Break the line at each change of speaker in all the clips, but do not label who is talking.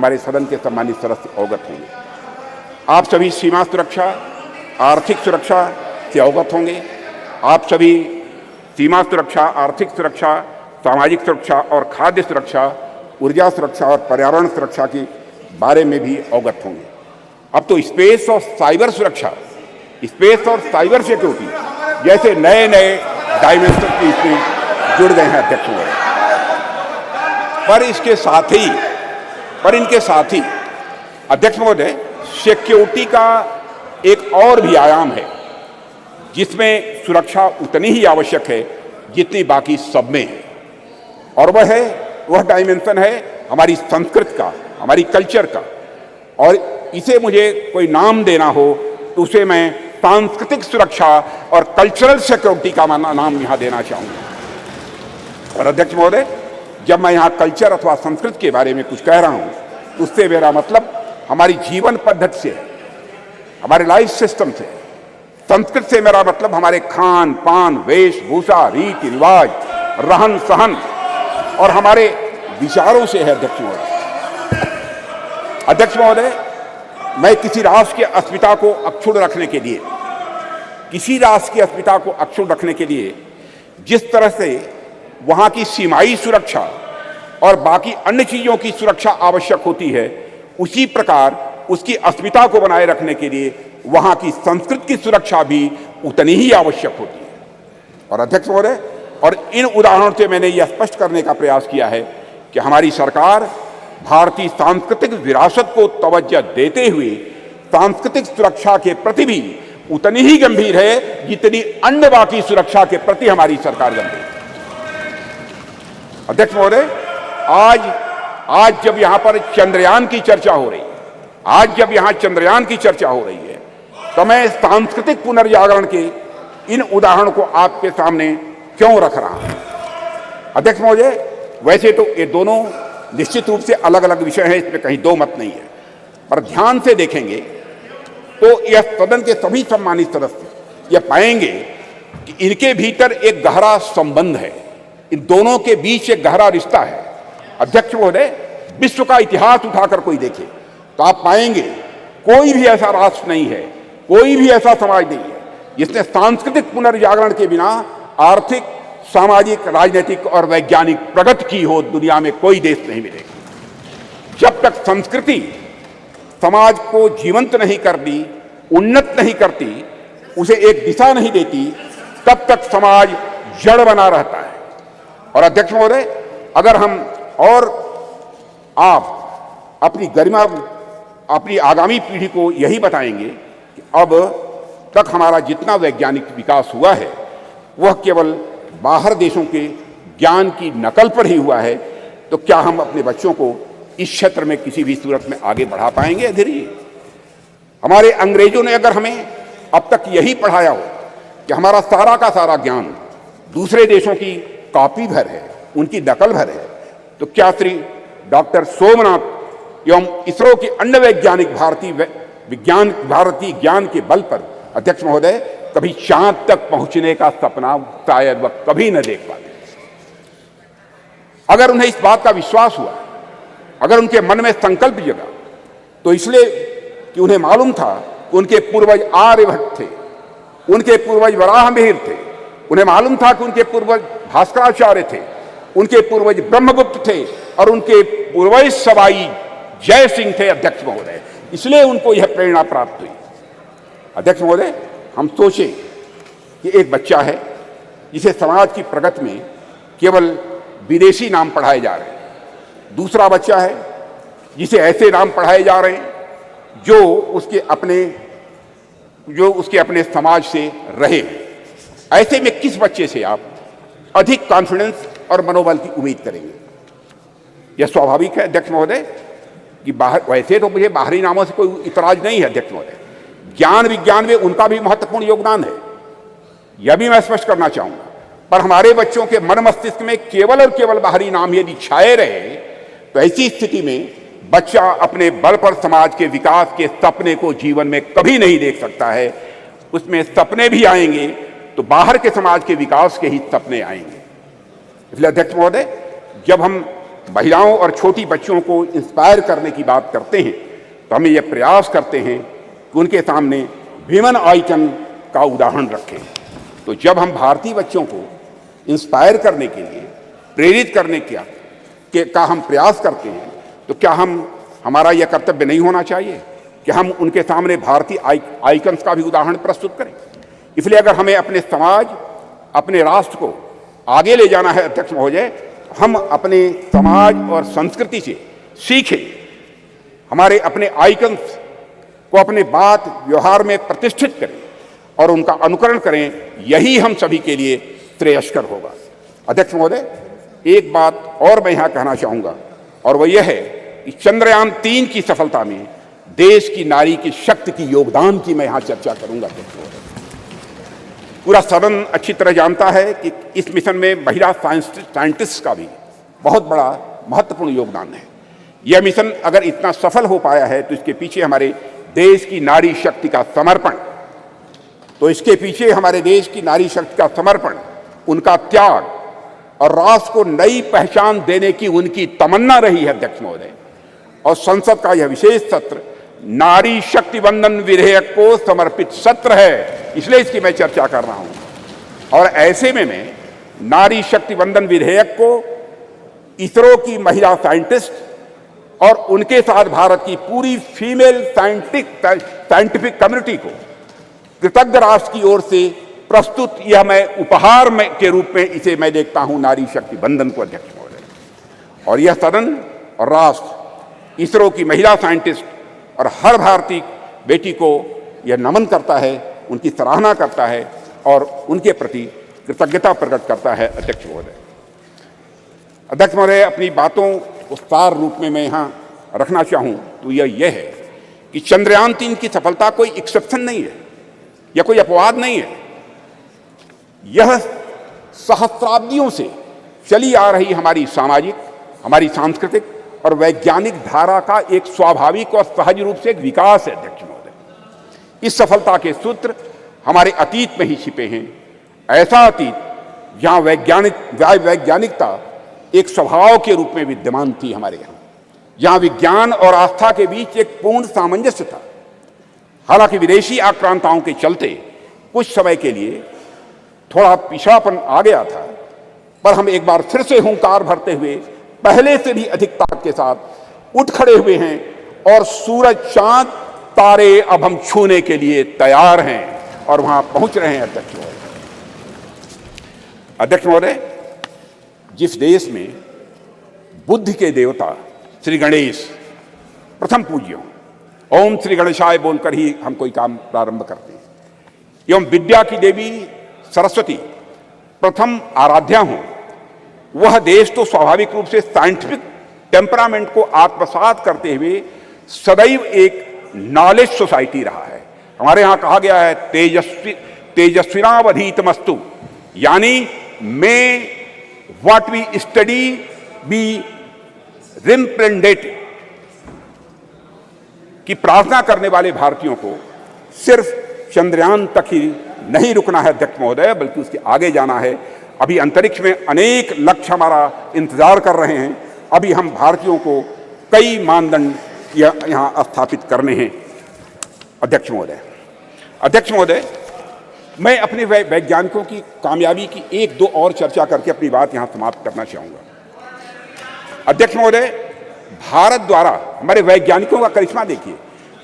हमारे सदन के सम्मानित सदस्य अवगत होंगे। आप सभी सीमा सुरक्षा, आर्थिक सुरक्षा से अवगत होंगे। आप सभी सीमा सुरक्षा, आर्थिक सुरक्षा, सामाजिक सुरक्षा और खाद्य सुरक्षा, ऊर्जा सुरक्षा और पर्यावरण सुरक्षा के बारे में भी अवगत होंगे। अब तो स्पेस और साइबर सुरक्षा, स्पेस और साइबर सिक्योरिटी जैसे नए नए डायमेंशन की इसमें जुड़ गए हैं अध्यक्ष महोदय। पर इनके साथ ही अध्यक्ष महोदय, सिक्योरिटी का एक और भी आयाम है जिसमें सुरक्षा उतनी ही आवश्यक है जितनी बाकी सब में है, और वह डायमेंशन है हमारी संस्कृति का, हमारी कल्चर का। और इसे मुझे कोई नाम देना हो तो उसे मैं सांस्कृतिक सुरक्षा और कल्चरल सिक्योरिटी का नाम यहाँ देना चाहूँगा। और अध्यक्ष महोदय, जब मैं यहाँ कल्चर अथवा संस्कृति के बारे में कुछ कह रहा हूँ तो उससे मेरा मतलब हमारी जीवन पद्धति से है, हमारे लाइफ सिस्टम से। संस्कृति से मेरा मतलब हमारे खान पान, वेशभूषा, रीति रिवाज, रहन सहन और हमारे विचारों से है अध्यक्ष महोदय। अध्यक्ष महोदय, मैं किसी राष्ट्र की अस्मिता को अक्षुण्ण रखने के लिए जिस तरह से वहां की सीमाई सुरक्षा और बाकी अन्य चीजों की सुरक्षा आवश्यक होती है, उसी प्रकार उसकी अस्मिता को बनाए रखने के लिए वहां की संस्कृति की सुरक्षा भी उतनी ही आवश्यक होती है। और अध्यक्ष महोदय, और इन उदाहरणों से मैंने यह स्पष्ट करने का प्रयास किया है कि हमारी सरकार भारतीय सांस्कृतिक विरासत को तवज्जो देते हुए सांस्कृतिक सुरक्षा के प्रति भी उतनी ही गंभीर है जितनी अन्य बाकी सुरक्षा के प्रति हमारी सरकार गंभीर है। अध्यक्ष महोदय, आज जब यहां पर चंद्रयान की चर्चा हो रही है, तो मैं सांस्कृतिक पुनर्जागरण के इन उदाहरणों को आपके सामने क्यों रख रहा हूं। अध्यक्ष महोदय, वैसे तो ये दोनों निश्चित रूप से अलग अलग विषय हैं, इसमें कहीं दो मत नहीं है, पर ध्यान से देखेंगे तो यह सदन के सभी सम्मानित सदस्य यह पाएंगे कि इनके भीतर एक गहरा संबंध है, इन दोनों के बीच एक गहरा रिश्ता है। अध्यक्ष महोदय, विश्व का इतिहास उठाकर कोई देखे तो आप पाएंगे कोई भी ऐसा राष्ट्र नहीं है, कोई भी ऐसा समाज नहीं है जिसने सांस्कृतिक पुनर्जागरण के बिना आर्थिक, सामाजिक, राजनीतिक और वैज्ञानिक प्रगति की हो। दुनिया में कोई देश नहीं मिलेगा। जब तक संस्कृति समाज को जीवंत नहीं करती, उन्नत नहीं करती, उसे एक दिशा नहीं देती, तब तक समाज जड़ बना रहता है। और अध्यक्ष महोदय, अगर हम और आप अपनी गरिमा, अपनी आगामी पीढ़ी को यही बताएंगे कि अब तक हमारा जितना वैज्ञानिक विकास हुआ है वह केवल बाहर देशों के ज्ञान की नकल पर ही हुआ है, तो क्या हम अपने बच्चों को इस क्षेत्र में किसी भी सूरत में आगे बढ़ा पाएंगे? धीरे हमारे अंग्रेजों ने अगर हमें अब तक यही पढ़ाया हो कि हमारा सारा का सारा ज्ञान दूसरे देशों की कॉपी भर है, उनकी नकल भर है, तो क्या श्री डॉक्टर सोमनाथ एवं इसरो के अन्य वैज्ञानिक भारतीय ज्ञान के बल पर अध्यक्ष महोदय कभी चांद तक पहुंचने का सपना शायद वह कभी न देख पाते। अगर उन्हें इस बात का विश्वास हुआ, अगर उनके मन में संकल्प जगा, तो इसलिए कि उन्हें मालूम था कि उनके पूर्वज आर्यभट्ट थे, उनके पूर्वज वराहमिहिर थे, उन्हें मालूम था कि उनके पूर्वज भास्कराचार्य थे, उनके पूर्वज ब्रह्मगुप्त थे और उनके पूर्वज सवाई जय सिंह थे। अध्यक्ष महोदय, इसलिए उनको यह प्रेरणा प्राप्त हुई। अध्यक्ष महोदय, हम सोचे कि एक बच्चा है जिसे समाज की प्रगति में केवल विदेशी नाम पढ़ाए जा रहे हैं, दूसरा बच्चा है जिसे ऐसे नाम पढ़ाए जा रहे हैं जो उसके अपने समाज से रहे। ऐसे में किस बच्चे से आप अधिक कॉन्फिडेंस और मनोबल की उम्मीद करेंगे? यह स्वाभाविक है अध्यक्ष महोदय कि वैसे तो मुझे बाहरी नामों से कोई इतराज नहीं है अध्यक्ष महोदय, ज्ञान विज्ञान में उनका भी महत्वपूर्ण योगदान है, यह भी मैं स्पष्ट करना चाहूंगा। पर हमारे बच्चों के मन मस्तिष्क में केवल और केवल बाहरी नाम यदि छाए रहे तो ऐसी स्थिति में बच्चा अपने बल पर समाज के विकास के सपने को जीवन में कभी नहीं देख सकता है। उसमें सपने भी आएंगे तो बाहर के समाज के विकास के ही सपने आएंगे। इसलिए अध्यक्ष महोदय, जब हम महिलाओं और छोटी बच्चियों को इंस्पायर करने की बात करते हैं तो हमें यह प्रयास करते हैं कि उनके सामने विमेन आइकन का उदाहरण रखें। तो जब हम भारतीय बच्चों को इंस्पायर करने के लिए, प्रेरित करने का हम प्रयास करते हैं, तो क्या हमारा यह कर्तव्य नहीं होना चाहिए कि हम उनके सामने भारतीय आइकन्स का भी उदाहरण प्रस्तुत करें? इसलिए अगर हमें अपने समाज, अपने राष्ट्र को आगे ले जाना है अध्यक्ष महोदय, हम अपने समाज और संस्कृति से सीखें, हमारे अपने आइकन्स को अपने बात व्यवहार में प्रतिष्ठित करें और उनका अनुकरण करें। यही हम सभी के लिए श्रेयस्कर होगा। अध्यक्ष महोदय, एक बात और मैं यहां कहना चाहूंगा और वह यह है कि चंद्रयान-3 की सफलता में देश की नारी की शक्ति की योगदान की मैं यहां चर्चा करूंगा। पूरा सदन अच्छी तरह जानता है कि इस मिशन में महिला साइंटिस्ट का भी बहुत बड़ा महत्वपूर्ण योगदान है। यह मिशन अगर इतना सफल हो पाया है तो इसके पीछे हमारे देश की नारी शक्ति का समर्पण, उनका त्याग और राष्ट्र को नई पहचान देने की उनकी तमन्ना रही है अध्यक्ष महोदय। और संसद का यह विशेष सत्र नारी शक्ति वंदन विधेयक को समर्पित सत्र है, इसलिए इसकी मैं चर्चा कर रहा हूं। और ऐसे में मैं नारी शक्ति वंदन विधेयक को इसरो की महिला साइंटिस्ट और उनके साथ भारत की पूरी फीमेल साइंटिफिक कम्युनिटी को कृतज्ञ राष्ट्र की ओर से प्रस्तुत यह मैं उपहार के रूप में इसे मैं देखता हूं, नारी शक्ति वंदन को अध्यक्ष महोदय। और यह सदन और राष्ट्र इसरो की महिला साइंटिस्ट और हर भारतीय बेटी को यह नमन करता है, उनकी सराहना करता है और उनके प्रति कृतज्ञता प्रकट करता है अध्यक्ष महोदय। अध्यक्ष महोदय, अपनी बातों को सार रूप में मैं यहाँ रखना चाहूँ तो यह है कि चंद्रयान-3 की सफलता कोई एक्सेप्शन नहीं है या कोई अपवाद नहीं है। यह सहस्राब्दियों से चली आ रही हमारी सामाजिक, हमारी सांस्कृतिक और वैज्ञानिक धारा का एक स्वाभाविक और सहज रूप से एक विकास है अध्यक्ष महोदय। इस सफलता के सूत्र हमारे अतीत में ही छिपे हैं। ऐसा अतीत जहां वैज्ञानिकता एक स्वभाव के रूप में विद्यमान थी हमारे यहाँ, जहां विज्ञान और आस्था के बीच एक पूर्ण सामंजस्य था। हालांकि विदेशी आक्रांताओं के चलते कुछ समय के लिए थोड़ा पिछड़ापन आ गया था, पर हम एक बार फिर से हुंकार भरते हुए पहले से भी अधिक ताकत के साथ उठ खड़े हुए हैं और सूरज, चांद, तारे अब हम छूने के लिए तैयार हैं और वहां पहुंच रहे हैं अध्यक्ष महोदय। अध्यक्ष महोदय, जिस देश में बुद्धि के देवता श्री गणेश प्रथम पूज्य हों, ओम श्री गणेशाय बोलकर ही हम कोई काम प्रारंभ करते हैं, एवं विद्या की देवी सरस्वती प्रथम आराध्या हों, वह देश तो स्वाभाविक रूप से साइंटिफिक टेम्परामेंट को आत्मसात करते हुए सदैव एक नॉलेज सोसाइटी रहा है। हमारे यहाँ कहा गया है तेजस्विनावधीतमस्तु, यानी may what we study be represented, की प्रार्थना करने वाले भारतीयों को सिर्फ चंद्रयान तक ही नहीं रुकना है अध्यक्ष महोदय, बल्कि उसके आगे जाना है। अभी अंतरिक्ष में अनेक लक्ष्य हमारा इंतजार कर रहे हैं। अभी हम भारतीयों को कई मानदंड यहाँ स्थापित करने हैं अध्यक्ष महोदय। अध्यक्ष महोदय, मैं अपने वैज्ञानिकों की कामयाबी की एक दो और चर्चा करके अपनी बात यहाँ समाप्त करना चाहूँगा। अध्यक्ष महोदय, भारत द्वारा हमारे वैज्ञानिकों का करिश्मा देखिए।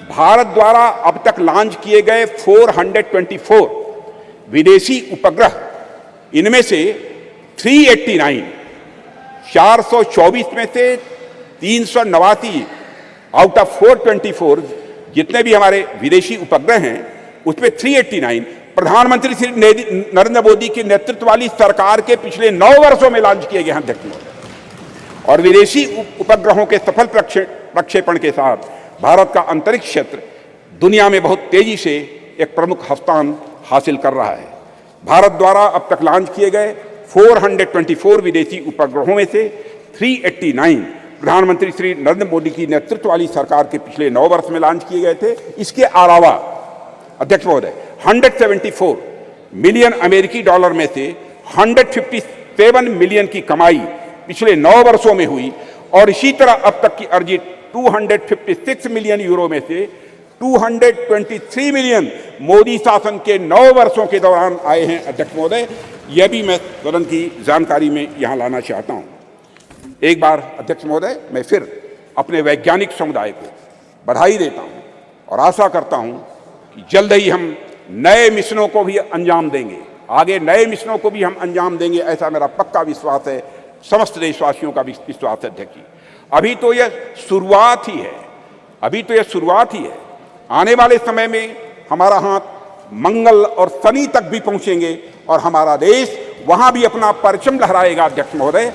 भारत द्वारा अब तक लॉन्च किए गए 424 विदेशी उपग्रह, इनमें से 389, 424 में से 389 आउट ऑफ 424 जितने भी हमारे विदेशी उपग्रह हैं, उसमें 389 प्रधानमंत्री श्री नरेंद्र मोदी के नेतृत्व वाली सरकार के पिछले 9 वर्षों में लॉन्च किए गए हैं अध्यक्ष महोदय। और विदेशी उपग्रहों के सफल प्रक्षेपण के साथ भारत का अंतरिक्ष क्षेत्र दुनिया में बहुत तेजी से एक प्रमुख स्थान हासिल कर रहा है। भारत द्वारा अब तक लॉन्च किए गए 424 विदेशी उपग्रहों में से 389 प्रधानमंत्री श्री नरेंद्र मोदी की नेतृत्व वाली सरकार के पिछले 9 वर्ष में लॉन्च किए गए थे। इसके अलावा अध्यक्ष महोदय 174 मिलियन अमेरिकी डॉलर में से 157 मिलियन की कमाई पिछले 9 वर्षों में हुई, और इसी तरह अब तक की अर्जित 256 मिलियन यूरो में से 223 मिलियन मोदी शासन के 9 वर्षों के दौरान आए हैं। अध्यक्ष महोदय, यह भी मैं सदन की जानकारी में यहां लाना चाहता हूं। एक बार अध्यक्ष महोदय, मैं फिर अपने वैज्ञानिक समुदाय को बधाई देता हूं और आशा करता हूं कि जल्द ही हम नए मिशनों को भी अंजाम देंगे, आगे नए मिशनों को भी हम अंजाम देंगे, ऐसा मेरा पक्का विश्वास है, समस्त देशवासियों का विश्वास है। अध्यक्ष जी, अभी तो यह शुरुआत ही है, अभी तो यह शुरुआत ही है। आने वाले समय में हमारा हाथ मंगल और शनि तक भी पहुंचेंगे और हमारा देश वहां भी अपना परचम लहराएगा। अध्यक्ष महोदय,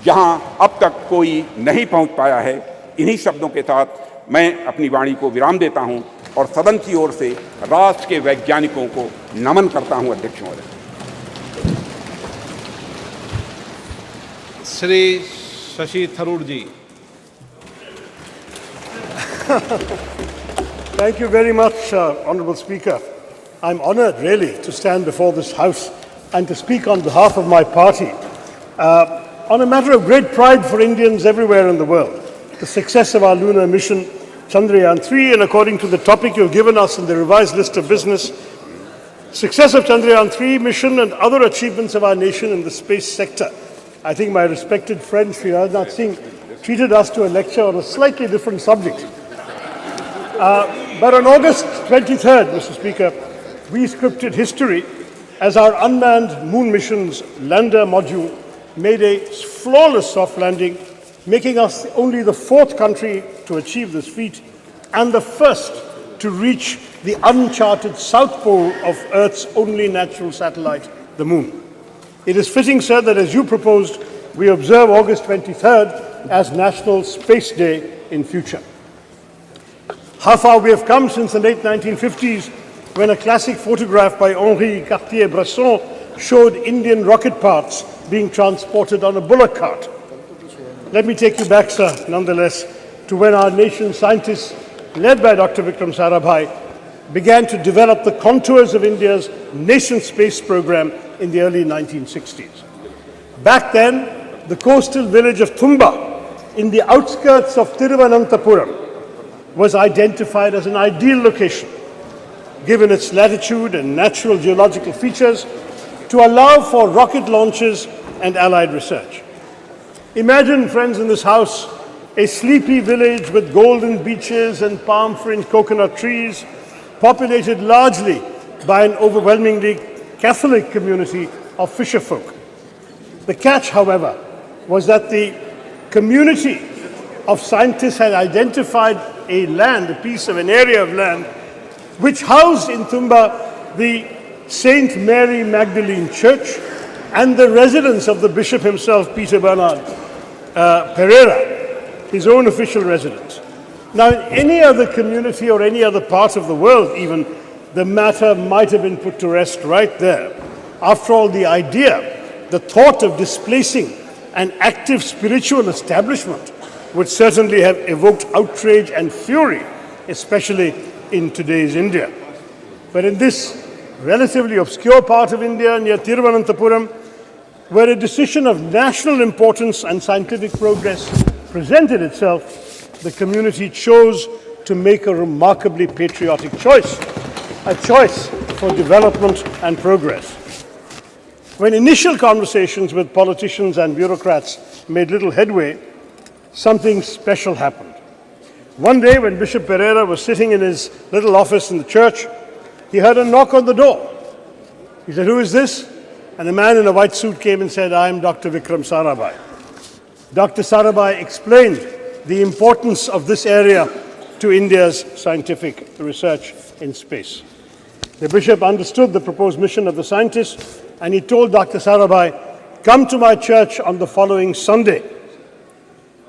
जहां अब तक कोई नहीं पहुंच पाया है। इन्हीं शब्दों के साथ मैं अपनी वाणी को विराम देता हूं और सदन की ओर से राष्ट्र के वैज्ञानिकों को नमन करता हूं। अध्यक्ष महोदय।
श्री शशि थरूर जी।
Thank you very much, Honourable Speaker. I'm honoured, really, to stand before this House and to speak on behalf of my party on a matter of great pride for Indians everywhere in the world, the success of our lunar mission, Chandrayaan-3, and according to the topic you've given us in the revised list of business, success of Chandrayaan-3 mission and other achievements of our nation in the space sector. I think my respected friend, Sri Rajnath Singh, treated us to a lecture on a slightly different subject. But on August 23rd, Mr. Speaker, we scripted history as our unmanned moon mission's lander module made a flawless soft landing, making us only the 4th country to achieve this feat and the first to reach the uncharted south pole of Earth's only natural satellite, the moon. It is fitting, sir, that as you proposed, we observe August 23rd as National Space Day in future. How far we have come since the late 1950s, when a classic photograph by Henri Cartier-Bresson showed Indian rocket parts being transported on a bullock cart. Let me take you back, sir, nonetheless, to when our nation's scientists, led by Dr. Vikram Sarabhai, began to develop the contours of India's nation space program in the early 1960s. Back then, the coastal village of Thumba, in the outskirts of Thiruvananthapuram, was identified as an ideal location, given its latitude and natural geological features, to allow for rocket launches and allied research. Imagine, friends in this House, a sleepy village with golden beaches and palm-fringed coconut trees, populated largely by an overwhelmingly Catholic community of fisherfolk. The catch, however, was that the community of scientists had identified a land, a piece of an area of land, which housed in Thumba the Saint Mary Magdalene Church and the residence of the bishop himself, Peter Bernard Pereira, his own official residence. Now, in any other community or any other part of the world even, the matter might have been put to rest right there. After all, the idea, the thought of displacing an active spiritual establishment would certainly have evoked outrage and fury, especially in today's India. But in this relatively obscure part of India near Thiruvananthapuram, where a decision of national importance and scientific progress presented itself, the community chose to make a remarkably patriotic choice, a choice for development and progress. When initial conversations with politicians and bureaucrats made little headway, something special happened. One day, when Bishop Pereira was sitting in his little office in the church, he heard a knock on the door. He said, "Who is this?" And a man in a white suit came and said, "I am Dr. Vikram Sarabhai." Dr. Sarabhai explained the importance of this area to India's scientific research in space. The bishop understood the proposed mission of the scientists, and he told Dr. Sarabhai, "Come to my church on the following Sunday."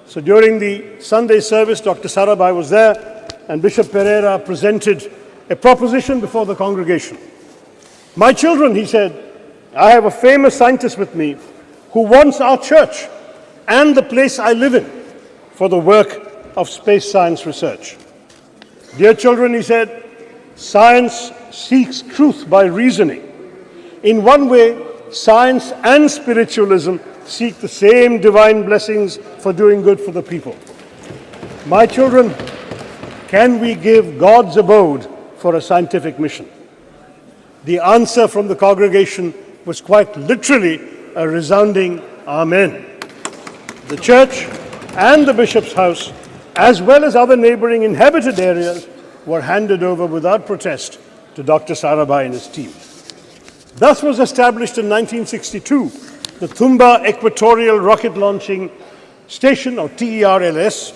So during the Sunday service, Dr. Sarabhai was there, and Bishop Pereira presented a proposition before the congregation. "My children," he said, "I have a famous scientist with me who wants our church and the place I live in for the work of space science research. Dear children," he said, "science seeks truth by reasoning. In one way, science and spiritualism seek the same divine blessings for doing good for the people. My children, can we give God's abode for a scientific mission? The answer from the congregation was quite literally a resounding Amen. The church and the bishop's house, as well as other neighboring inhabited areas, were handed over without protest to Dr. Sarabhai and his team. Thus was established in 1962 the Thumba Equatorial Rocket Launching Station, or TERLS,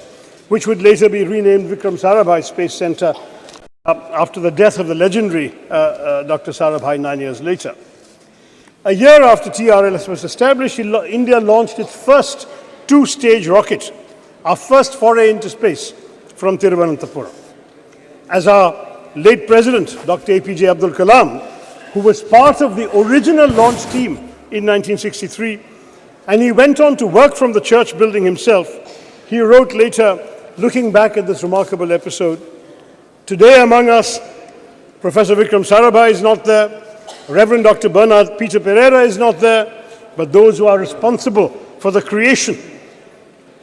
which would later be renamed Vikram Sarabhai Space Center after the death of the legendary Dr. Sarabhai 9 years later. A year after TRLS was established, India launched its first two-stage rocket, our first foray into space, from Thiruvananthapuram. As our late president, Dr. APJ Abdul Kalam, who was part of the original launch team in 1963, and he went on to work from the church building himself, he wrote later, looking back at this remarkable episode, "Today among us, Professor Vikram Sarabhai is not there, Reverend Dr. Bernard Peter Pereira is not there, but those who are responsible for the creation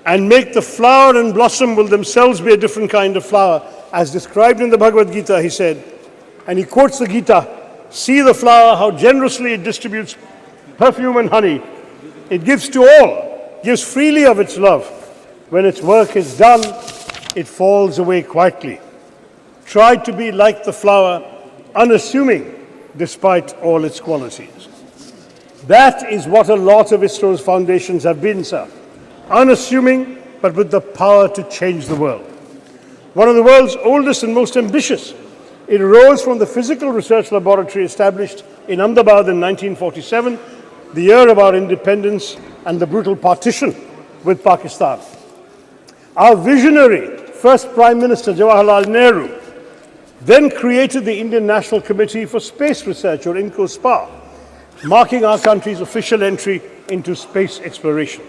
and make the flower and blossom will themselves be a different kind of flower, as described in the Bhagavad Gita," he said, and he quotes the Gita, "See the flower, how generously it distributes perfume and honey. It gives to all, gives freely of its love. When its work is done, it falls away quietly. Try to be like the flower, unassuming despite all its qualities." That is what a lot of ISRO's foundations have been, sir. Unassuming, but with the power to change the world. One of the world's oldest and most ambitious, it arose from the physical research laboratory established in Ahmedabad in 1947, the year of our independence and the brutal partition with Pakistan. Our visionary first Prime Minister, Jawaharlal Nehru, then created the Indian National Committee for Space Research, or INCOSPA, marking our country's official entry into space exploration.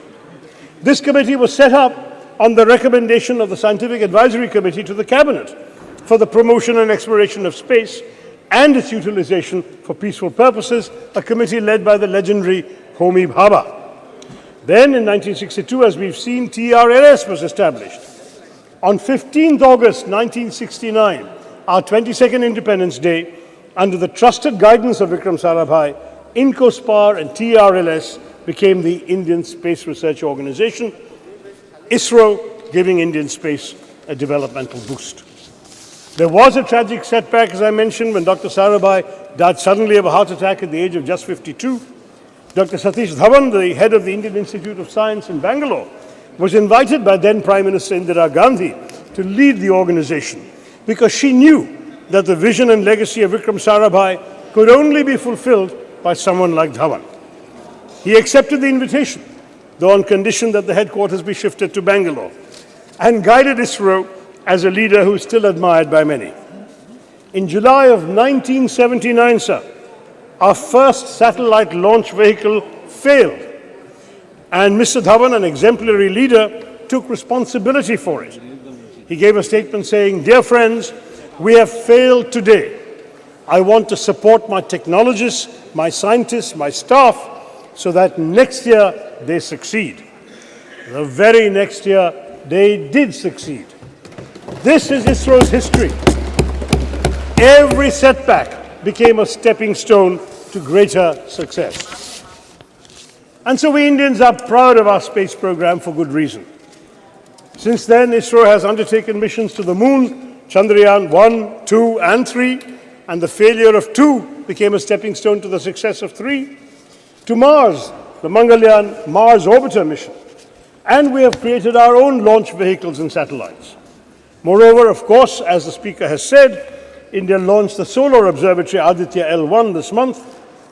This committee was set up on the recommendation of the Scientific Advisory Committee to the Cabinet for the promotion and exploration of space and its utilization for peaceful purposes, a committee led by the legendary Homi Bhabha. Then in 1962, as we've seen, TRLS was established. On 15th August 1969, our 22nd Independence Day, under the trusted guidance of Vikram Sarabhai, INCOSPAR and TRLS became the Indian Space Research Organization, ISRO giving Indian space a developmental boost. There was a tragic setback, as I mentioned, when Dr. Sarabhai died suddenly of a heart attack at the age of just 52. Dr. Satish Dhawan, the head of the Indian Institute of Science in Bangalore, was invited by then Prime Minister Indira Gandhi to lead the organization because she knew that the vision and legacy of Vikram Sarabhai could only be fulfilled by someone like Dhawan. He accepted the invitation, though on condition that the headquarters be shifted to Bangalore, and guided ISRO as a leader who is still admired by many. In July of 1979, sir, our first satellite launch vehicle failed, and Mr. Dhawan, an exemplary leader, took responsibility for it. He gave a statement saying, "Dear friends, we have failed today. I want to support my technologists, my scientists, my staff, so that next year they succeed." The very next year, they did succeed. This is ISRO's history. Every setback became a stepping stone to greater success. And so we Indians are proud of our space program for good reason. Since then, ISRO has undertaken missions to the moon, Chandrayaan-1, 2, and 3, and the failure of 2 became a stepping stone to the success of 3. To Mars, the Mangalyaan Mars Orbiter mission. And we have created our own launch vehicles and satellites. Moreover, of course, as the Speaker has said, India launched the Solar Observatory Aditya L1 this month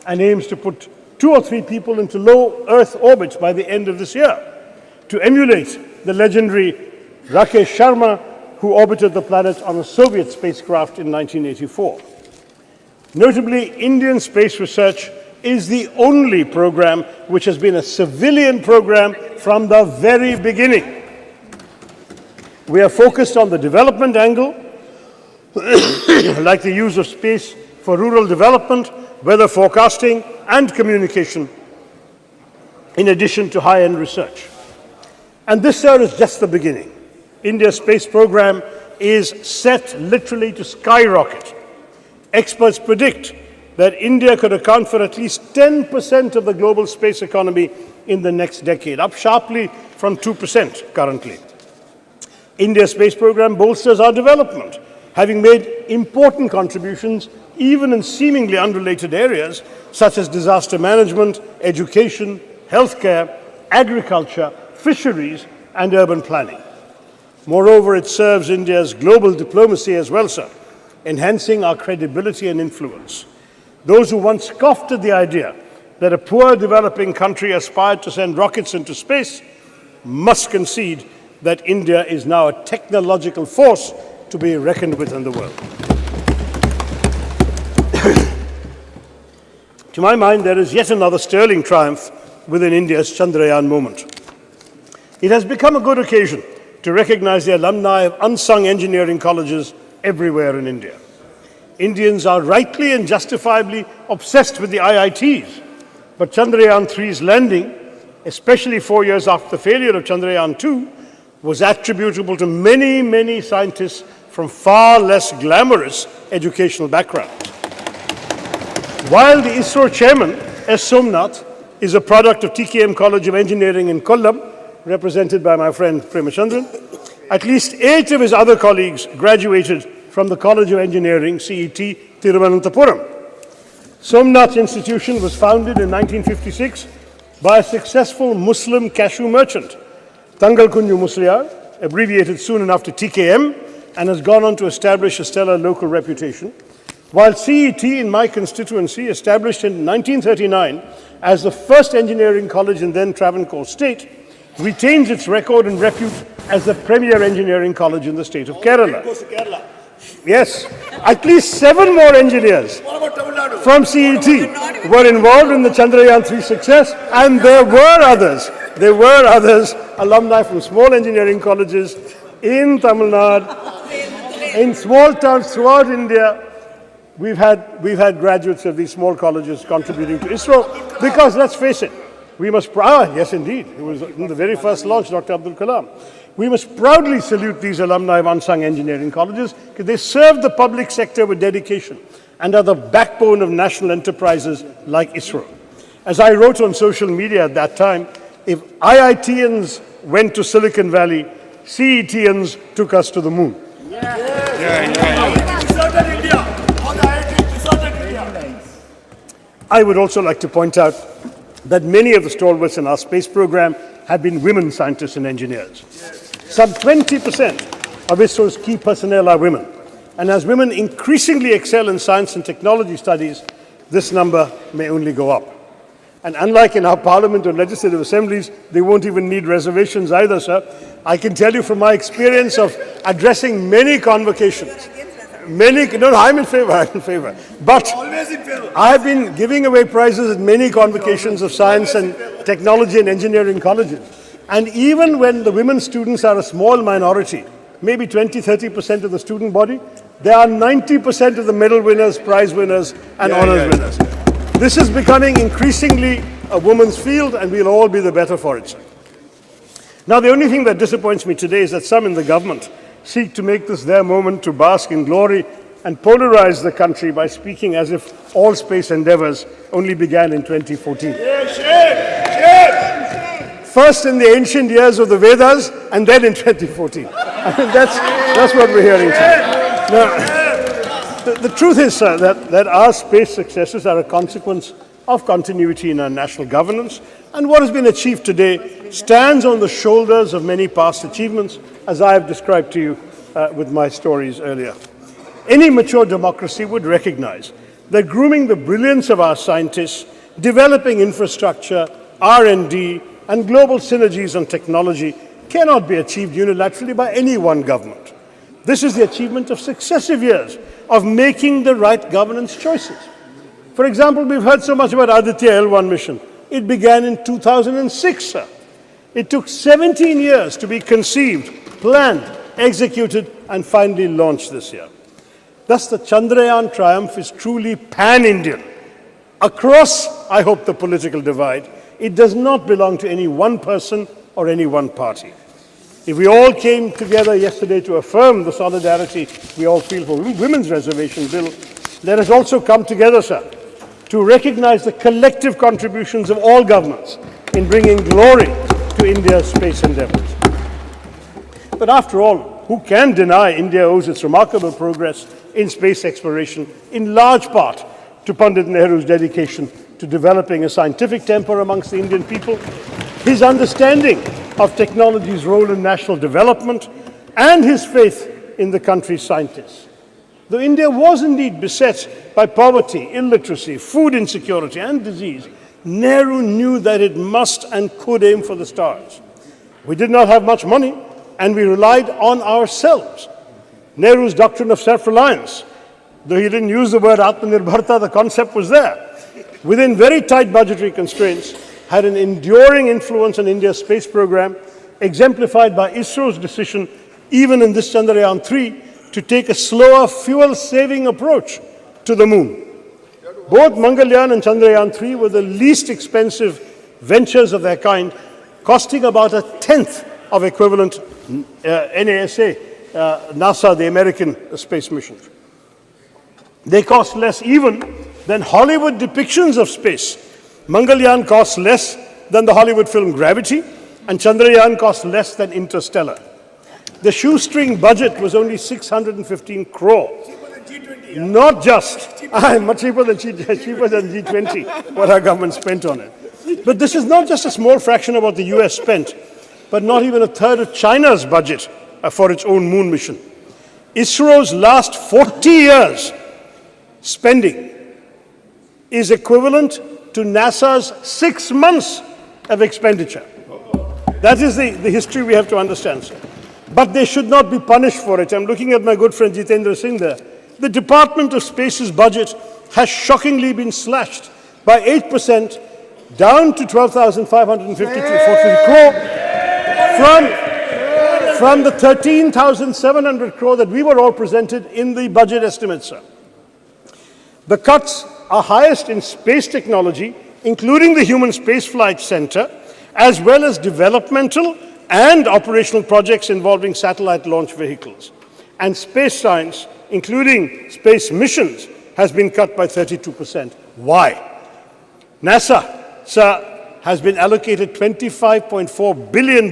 and aims to put 2 or 3 people into low Earth orbit by the end of this year to emulate the legendary Rakesh Sharma, who orbited the planet on a Soviet spacecraft in 1984. Notably, Indian space research is the only program which has been a civilian program from the very beginning. We are focused on the development angle, like the use of space for rural development, weather forecasting, and communication. in addition to high-end research. And this, sir, is just the beginning. India's space program is set literally to skyrocket. Experts predict that India could account for at least 10% of the global space economy in the next decade, up sharply from 2% currently. India's space program bolsters our development, having made important contributions even in seemingly unrelated areas such as disaster management, education, healthcare, agriculture, fisheries, and urban planning. Moreover, it serves India's global diplomacy as well, sir, enhancing our credibility and influence. Those who once scoffed at the idea that a poor developing country aspired to send rockets into space must concede that India is now a technological force to be reckoned with in the world. To my mind, there is yet another sterling triumph within India's Chandrayaan movement. It has become a good occasion to recognize the alumni of unsung engineering colleges everywhere in India. Indians are rightly and justifiably obsessed with the IITs, but Chandrayaan-3's landing, especially 4 years after the failure of Chandrayaan-2, was attributable to many, many scientists from far less glamorous educational backgrounds. While the ISRO chairman, S. Somnath, is a product of TKM College of Engineering in Kollam, represented by my friend Premachandran, at least 8 of his other colleagues graduated from the College of Engineering, CET, Thiruvananthapuram. Somnath Institution was founded in 1956 by a successful Muslim cashew merchant, Tangal Kunju Musliar, abbreviated soon enough to TKM, and has gone on to establish a stellar local reputation. While CET in my constituency, established in 1939 as the first engineering college in then Travancore state, retains its record and repute as the premier engineering college in the state of Kerala. Yes, at least 7 more engineers from CET were involved in the Chandrayaan-3 success, and there were others, alumni from small engineering colleges in Tamil Nadu, in small towns throughout India. We've had graduates of these small colleges contributing to ISRO because, let's face it, we must, yes indeed, it was in the very first launch, Dr. Abdul Kalam. We must proudly salute these alumni of unsung engineering colleges because they serve the public sector with dedication and are the backbone of national enterprises like ISRO. As I wrote on social media at that time, if IITians went to Silicon Valley, CETians took us to the moon. I would also like to point out that many of the stalwarts in our space program have been women scientists and engineers. Some 20% of ISRO's key personnel are women. And as women increasingly excel in science and technology studies, this number may only go up. And unlike in our parliament or legislative assemblies, they won't even need reservations either, sir. I can tell you from my experience of addressing many convocations, I'm in favor. But always in favor. I've been giving away prizes at many convocations of science and technology and engineering colleges. And even when the women students are a small minority, maybe 20-30% of the student body, they are 90% of the medal winners, prize winners, and honors winners. This is becoming increasingly a woman's field, and we'll all be the better for it, sir. Now, the only thing that disappoints me today is that some in the government seek to make this their moment to bask in glory and polarize the country by speaking as if all space endeavors only began in 2014. First in the ancient years of the Vedas, and then in 2014. I mean, that's what we're hearing today. Now, the truth is, sir, that our space successes are a consequence of continuity in our national governance, and what has been achieved today stands on the shoulders of many past achievements, as I have described to you with my stories earlier. Any mature democracy would recognize that grooming the brilliance of our scientists, developing infrastructure, R&D, and global synergies on technology cannot be achieved unilaterally by any one government. This is the achievement of successive years of making the right governance choices. For example, we've heard so much about Aditya L1 mission. It began in 2006, sir. It took 17 years to be conceived, planned, executed, and finally launched this year. Thus, the Chandrayaan triumph is truly pan-Indian. Across, I hope, the political divide, It does not belong to any one person or any one party. If we all came together yesterday to affirm the solidarity we all feel for women's reservation bill, let us also come together, sir, to recognize the collective contributions of all governments in bringing glory to India's space endeavors. But after all, who can deny India owes its remarkable progress in space exploration in large part to Pandit Nehru's dedication to developing a scientific temper amongst the Indian people, his understanding of technology's role in national development, and his faith in the country's scientists. Though India was indeed beset by poverty, illiteracy, food insecurity, and disease, Nehru knew that it must and could aim for the stars. We did not have much money, and we relied on ourselves. Nehru's doctrine of self-reliance, though he didn't use the word Atmanirbharta, the concept was there, within very tight budgetary constraints, had an enduring influence on India's space program, exemplified by ISRO's decision, even in this Chandrayaan-3, to take a slower, fuel-saving approach to the moon. Both Mangalyaan and Chandrayaan-3 were the least expensive ventures of their kind, costing about a tenth of equivalent NASA, the American space mission. They cost less even than Hollywood depictions of space. Mangalyaan costs less than the Hollywood film Gravity, and Chandrayaan costs less than Interstellar. The shoestring budget was only 615 crore. Not just, much cheaper than G20, what our government spent on it. But this is not just a small fraction of what the US spent, but not even a third of China's budget for its own moon mission. ISRO's last 40 years spending is equivalent to NASA's 6 months of expenditure. That is the history we have to understand, sir. But they should not be punished for it. I'm looking at my good friend Jitendra Singh there. The Department of Space's budget has shockingly been slashed by 8%, down to 12,550 crore from the 13,700 crore that we were all presented in the budget estimates, sir. The cuts are highest in space technology, including the Human Spaceflight Center, as well as developmental and operational projects involving satellite launch vehicles. And space science, including space missions, has been cut by 32%. Why? NASA, sir, has been allocated $25.4 billion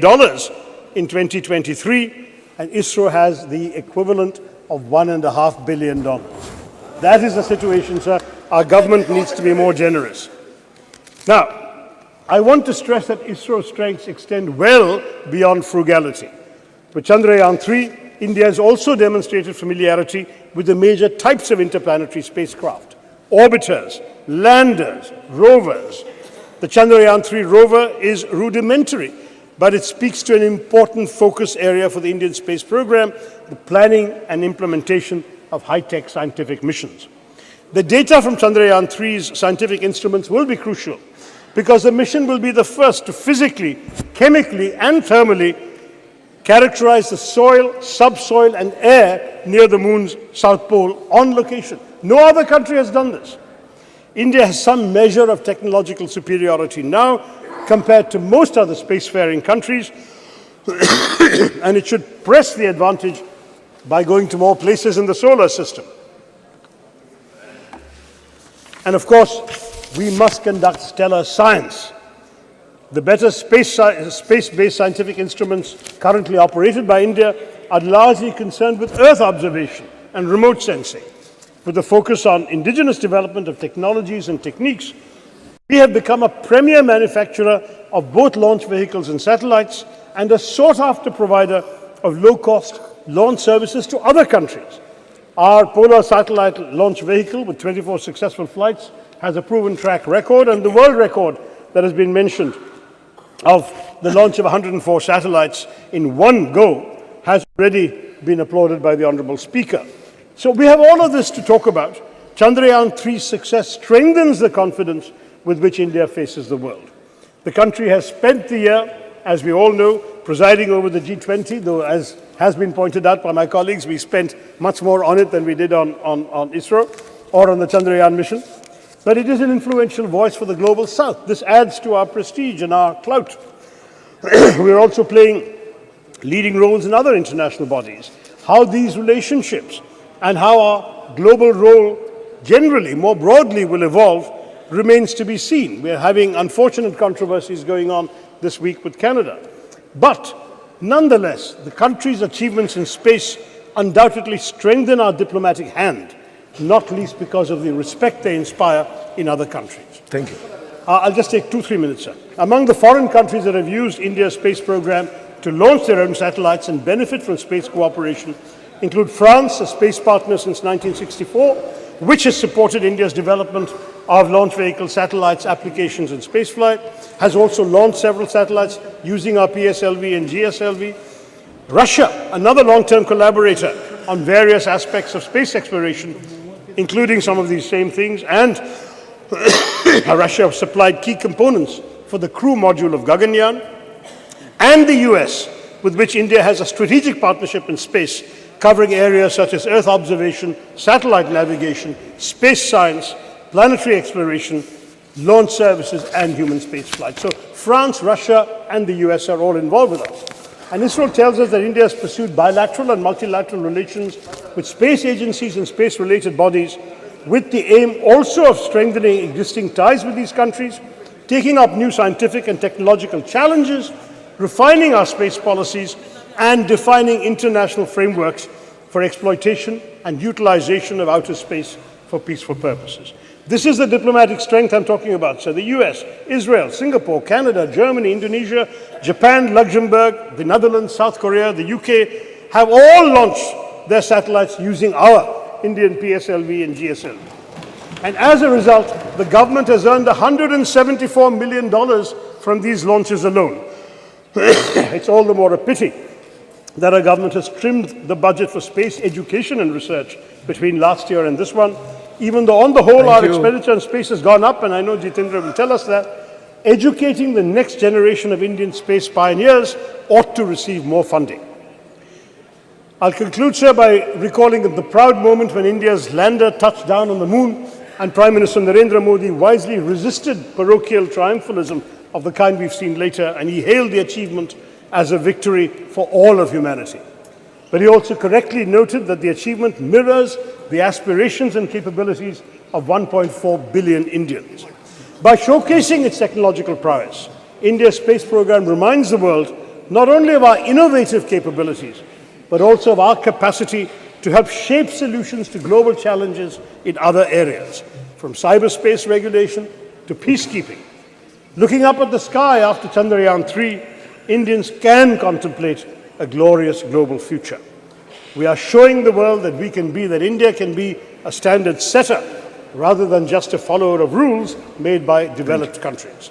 in 2023, and ISRO has the equivalent of $1.5 billion. That is the situation, sir. Our government needs to be more generous. Now, I want to stress that ISRO's strengths extend well beyond frugality. With Chandrayaan-3, India has also demonstrated familiarity with the major types of interplanetary spacecraft: orbiters, landers, rovers. The Chandrayaan-3 rover is rudimentary, but it speaks to an important focus area for the Indian space program, the planning and implementation of high-tech scientific missions. The data from Chandrayaan-3's scientific instruments will be crucial because the mission will be the first to physically, chemically, and thermally characterize the soil, subsoil, and air near the moon's south pole on location. No other country has done this. India has some measure of technological superiority now compared to most other spacefaring countries, and it should press the advantage by going to more places in the solar system. And of course, we must conduct stellar science. The better space-based scientific instruments currently operated by India are largely concerned with Earth observation and remote sensing. With a focus on indigenous development of technologies and techniques, we have become a premier manufacturer of both launch vehicles and satellites, and a sought-after provider of low-cost launch services to other countries. Our Polar satellite launch vehicle, with 24 successful flights, has a proven track record, and the world record that has been mentioned of the launch of 104 satellites in one go has already been applauded by the Honourable Speaker. So we have all of this to talk about. Chandrayaan-3's success strengthens the confidence with which India faces the world. The country has spent the year, as we all know, presiding over the G20, though as has been pointed out by my colleagues, we spent much more on it than we did on ISRO or on the Chandrayaan mission. but it is an influential voice for the global south. This adds to our prestige and our clout. We are also playing leading roles in other international bodies. How these relationships and how our global role generally, more broadly, will evolve remains to be seen. We are having unfortunate controversies going on this week with Canada. But nonetheless, the country's achievements in space undoubtedly strengthen our diplomatic hand, not least because of the respect they inspire in other countries.
Thank you.
I'll just take 2-3 minutes, sir. Among the foreign countries that have used India's space program to launch their own satellites and benefit from space cooperation include France, a space partner since 1964, which has supported India's development of launch vehicle satellites, applications and spaceflight, has also launched several satellites using our PSLV and GSLV. Russia, another long-term collaborator on various aspects of space exploration, including some of these same things, and Russia supplied key components for the crew module of Gaganyaan, and the US, with which India has a strategic partnership in space, covering areas such as Earth observation, satellite navigation, space science, planetary exploration, launch services, and human spaceflight. So France, Russia, and the US are all involved with us. And ISRO tells us that India has pursued bilateral and multilateral relations with space agencies and space-related bodies with the aim also of strengthening existing ties with these countries, taking up new scientific and technological challenges, refining our space policies, and defining international frameworks for exploitation and utilization of outer space for peaceful purposes. This is the diplomatic strength I'm talking about. So the US, Israel, Singapore, Canada, Germany, Indonesia, Japan, Luxembourg, the Netherlands, South Korea, the UK have all launched their satellites using our Indian PSLV and GSLV. And as a result, the government has earned $174 million from these launches alone. It's all the more a pity that our government has trimmed the budget for space education and research between last year and this one. Even though on the whole our expenditure on space has gone up, and I know Jitendra will tell us that, educating the next generation of Indian space pioneers ought to receive more funding. I'll conclude, sir, by recalling the proud moment when India's lander touched down on the moon and Prime Minister Narendra Modi wisely resisted parochial triumphalism of the kind we've seen later, and he hailed the achievement as a victory for all of humanity. But he also correctly noted that the achievement mirrors the aspirations and capabilities of 1.4 billion Indians. By showcasing its technological prowess, India's space program reminds the world not only of our innovative capabilities, but also of our capacity to help shape solutions to global challenges in other areas, from cyberspace regulation to peacekeeping. Looking up at the sky after Chandrayaan-3, Indians can contemplate a glorious global future. We are showing the world that we can be, that India can be a standard setter rather than just a follower of rules made by developed countries.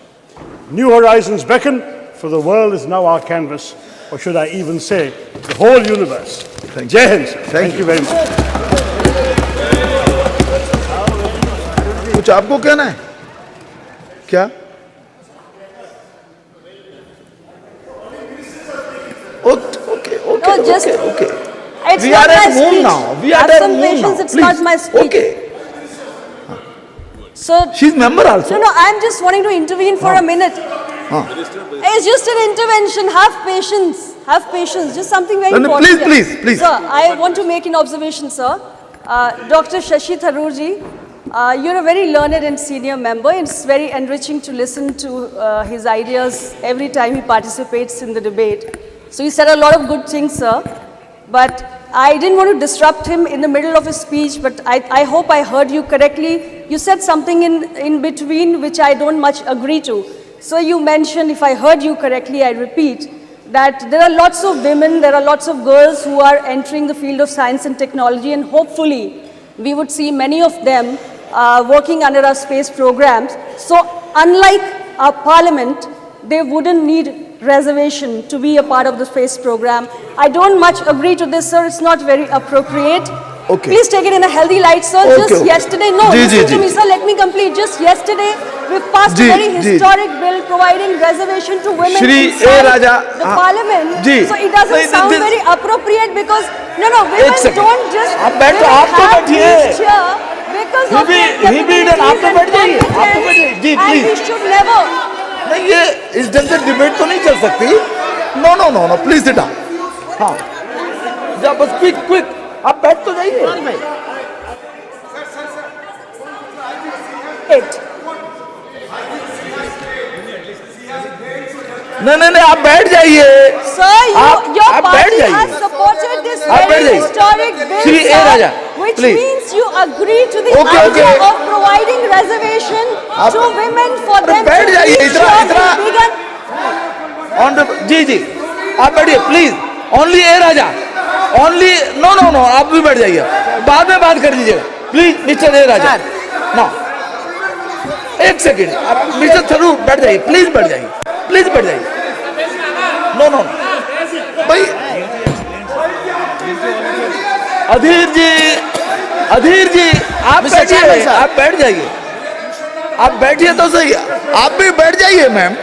New horizons beckon, for the world is now our canvas, or should I even say, the whole universe. Jai Hind, sir. Thank you very much.
कुछ आपको कहना है क्या? Okay.
No, just,
okay.
It's
We
not
are
my
at home
speech.
now. We are
Have
at
some
home
patience,
now.
it's
Please.
not my speech.
Okay.
So,
She's member also.
no, I'm just wanting to intervene for a minute. It's just an intervention. Have patience. Have patience. Just something very
No,
important.
please.
Sir, I want to make an observation, sir. Dr. Shashi Tharoor ji, you're a very learned and senior member. It's very enriching to listen to his ideas every time he participates in the debate. So you said a lot of good things, sir. But I didn't want to disrupt him in the middle of his speech, but I hope I heard you correctly. You said something in between which I don't much agree to. So you mentioned, if I heard you correctly, I repeat, that there are lots of women, there are lots of girls who are entering the field of science and technology, and hopefully we would see many of them working under our space programs. So unlike our parliament, they wouldn't need reservation to be a part of the space program. I don't much agree to this, sir. It's not very appropriate.
Okay.
Please take it in a healthy light, sir. Just yesterday, listen to me, sir. Let me complete. Just yesterday, we passed a very historic bill providing reservation to women inside the parliament. So it doesn't sound very appropriate because, women don't just have these here because
He
of their
be done. आप तो बैठ जाइए, आप तो बैठ जाइए।
competence,
ji,
and
please.
we should never.
नहीं, ये इस ढंग से डिबेट तो नहीं चल सकती। No no no no, please sit down. हाँ, जा बस क्विक क्विक, आप बैठ तो जाइए। नहीं नहीं नहीं, आप बैठ जाइए।
Sir, your
आप बैठ
party
जाइए।
has supported this
आप बैठ
very
जाइए।
historic bill,
Shri A
sir,
Raja,
which
please.
means you agree to the
Okay,
idea
okay.
of providing reservation to women for
अरे
them
बैठ
to
जाइए,
reach
इतना-
out
इतना-
to bigger.
जी जी, आप बैठिए please. Only A Raja, only no no no, आप भी बैठ जाइए, बाद में बात कर लीजिएगा please. Mister A Raja, no, एक सेकेंड, आप मिस्टर थरूर बैठ जाइए, प्लीज बैठ जाइए, प्लीज बैठ जाइए। नो नो भाई, अधीर जी आप बैठिए, आप बैठ जाइए, आप बैठिए तो सही, आप भी बैठ जाइए ma'am.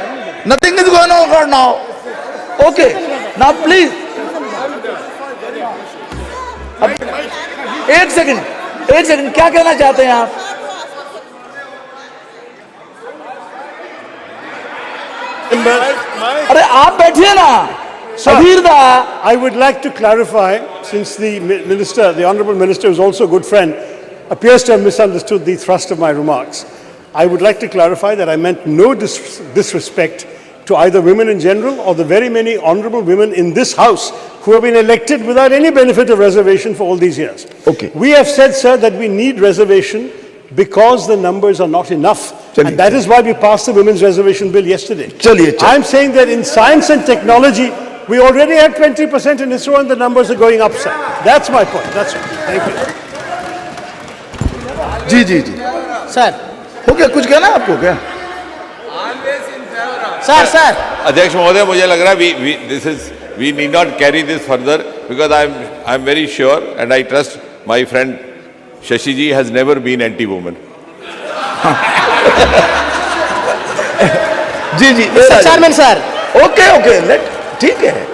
Nothing is going on now, okay now please. एक सेकंड, क्या कहना चाहते हैं आप? अरे आप बैठिए ना, अधीर दा।
I would like to clarify, since the minister, the honourable minister, is also a good friend, appears to have misunderstood the thrust of my remarks. I would like to clarify that I meant no disrespect to either women in general or the very many honourable women in this House who have been elected without any benefit of reservation for all these years.
Okay.
We have said, sir, that we need reservation because the numbers are not enough.
Chaliye.
And that is why we passed the Women's Reservation Bill yesterday.
Chaliye.
I'm saying that in science and technology, we already had 20% in ISRO and the numbers are going up, sir. That's my point. That's it. Thank you.
जी जी जी
sir
हो गया, कुछ कहना है आपको क्या?
सर
अध्यक्ष महोदय, मुझे लग रहा है we need not carry this further because I'm very sure and I trust my friend Shashi ji has never been anti-woman.
जी जी
mister chairman sir,
okay okay, let, ठीक है।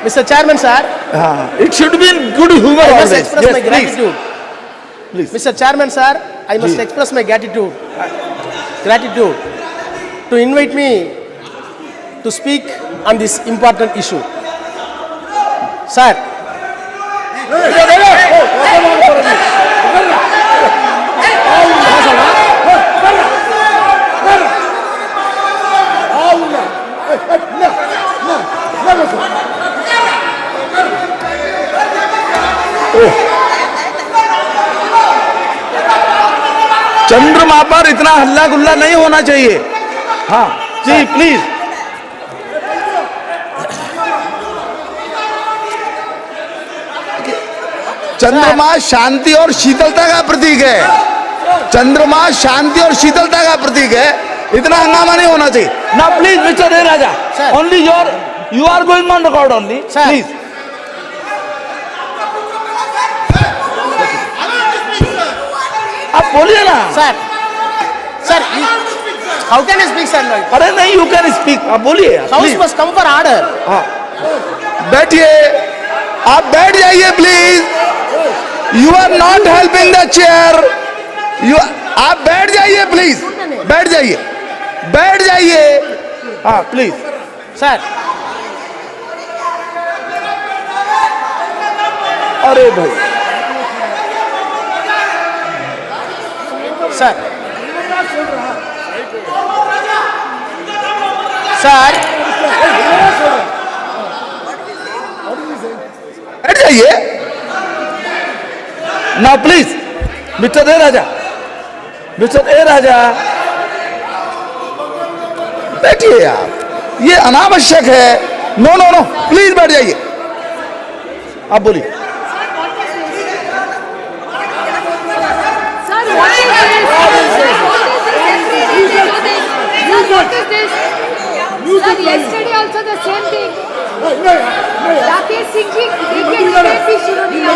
मिस्टर चेयरमैन सर,
हाँ, it should be in good humour
I must
always.
express my gratitude.
Please.
Mr. Chairman sir, I must express my gratitude to invite me to speak on this important issue. Sir,
चंद्रमा पर इतना हल्ला गुल्ला नहीं होना चाहिए। हाँ जी please. चंद्रमा शांति और शीतलता का प्रतीक है। चंद्रमा शांति और शीतलता का प्रतीक है, इतना हंगामा नहीं होना चाहिए ना। Please mister A Raja, only you are going on record only, please. आप बोलिए ना।
sir, how can I speak, sir?
अरे नहीं, यू कैन स्पीक, आप बोलिए।
House must come for order.
हाँ, बैठिए, आप बैठ जाइए please. You are not helping the chair. आप बैठ जाइए प्लीज, बैठ जाइए, बैठ जाइए। हाँ प्लीज।
Sir,
अरे भाई,
sir,
बैठ जाइए ना please. Mister A Raja, mister ए राजा, बैठिए आप, ये अनावश्यक है। नो नो नो, प्लीज बैठ जाइए। आप बोलिए।
Sir, yesterday also the same thing. Rakesh Singh ji, देखिए debate भी शुरू नहीं हुआ.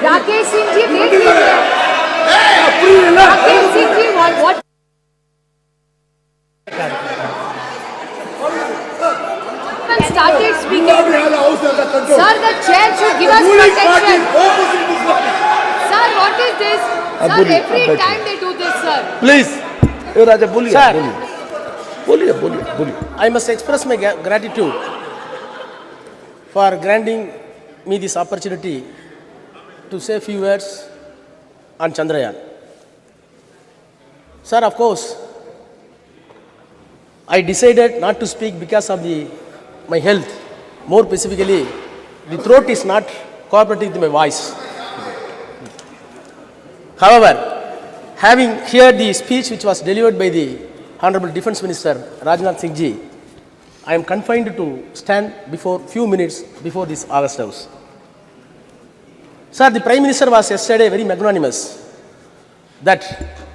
Rakesh Singh ji, देख लीजिए. Rakesh Singh ji, what? Started speaking. Sir, the chair should give us protection. Sir, every time they do this, sir.
Please A Raja बोलिए
Sir.
बोलिए बोलिए बोलिए बोलिए
I must express my gratitude for granting me this opportunity to say a few words on Chandrayaan. Sir, of course, I decided not to speak because of my health. More specifically, the throat is not cooperating with my voice. However, having heard the speech which was delivered by the Honorable Defence Minister Rajnath Singh ji, I am confined to stand before few minutes before this August House. Sir, the Prime Minister was yesterday very magnanimous that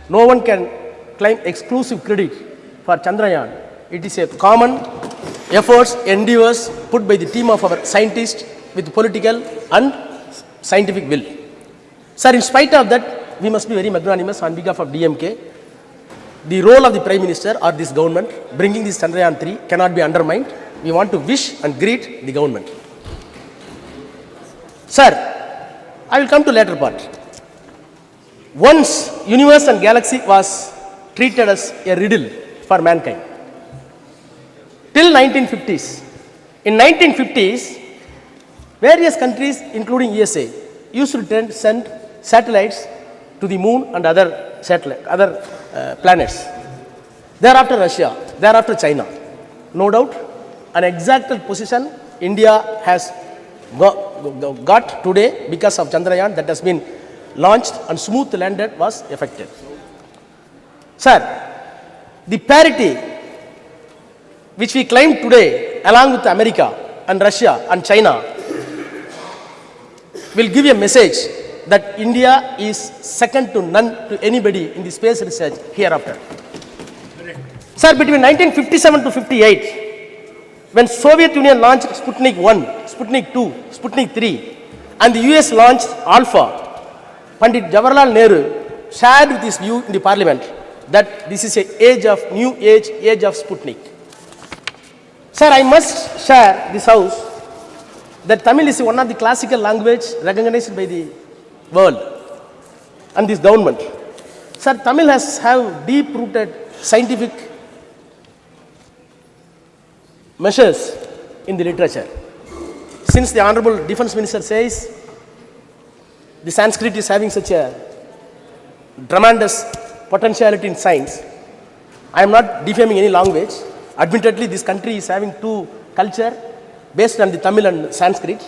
no one can claim exclusive credit for Chandrayaan. It is a common efforts, endeavors put by the team of our scientists with political and scientific will. Sir, in spite of that, we must be very magnanimous on behalf of DMK. The role of the Prime Minister or this government bringing this Chandrayaan-3 cannot be undermined. We want to wish and greet the government. Sir, I will come to later part. Once universe and galaxy was treated as a riddle for mankind. Till 1950s. In 1950s, various countries including USA used to send satellites to the moon and other planets. Thereafter Russia, thereafter China. No doubt, an exact position India has got today because of Chandrayaan that has been launched and smooth landed was effected. Sir, the parity which we claim today along with America and Russia and China will give a message that India is second to none to anybody in the space research hereafter. Sir, between 1957 to 58, when Soviet Union launched Sputnik 1, Sputnik 2, Sputnik 3, and the US launched Alpha, Pandit Jawaharlal Nehru shared with his view in the parliament that this is a new age of Sputnik. Sir, I must share this house that Tamil is one of the classical language recognized by the world and this government. Sir, Tamil has have deep-rooted scientific measures in the literature. Since the Honorable Defence Minister says the Sanskrit is having such a tremendous potentiality in science, I am not defaming any language. Admittedly, this country is having two culture based on the Tamil and Sanskrit.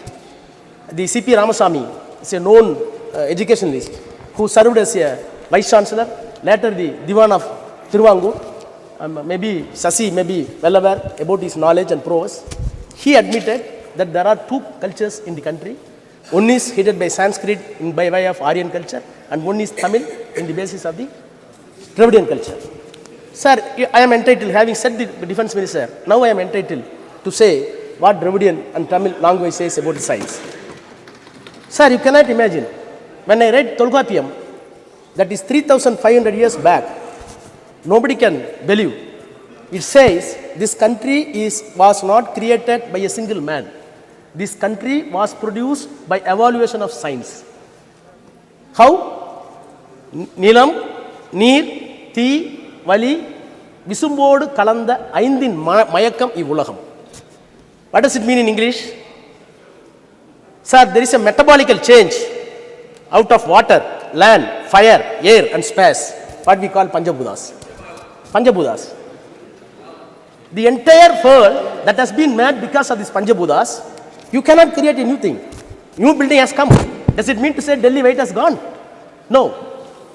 The C.P. Ramasamy is a known educationalist who served as a Vice Chancellor, later the Diwan of Thiruvangur. Maybe Sasi may be well aware about his knowledge and prowess. He admitted that there are two cultures in the country. One is headed by Sanskrit by way of Aryan culture, and one is Tamil in the basis of the Dravidian culture. Sir, I am entitled, having said the Defence Minister, now I am entitled to say what Dravidian and Tamil language says about the science. Sir, you cannot imagine, when I read Tolkappiyam, that is 3,500 years back, nobody can believe. It says this country was not created by a single man. This country was produced by evaluation of science. How? Nilam, Neer, Thi, Vali, Visumbodu, Kalanda, Aindin, Mayakam, Ivulaham. What does it mean in English? Sir, there is a metabolical change out of water, land, fire, air and space, what we call Panchabhutas. Panchabhutas. The entire world that has been made because of these Panchabhutas, you cannot create a new thing. New building has come. Does it mean to say Delhi weight has gone? No.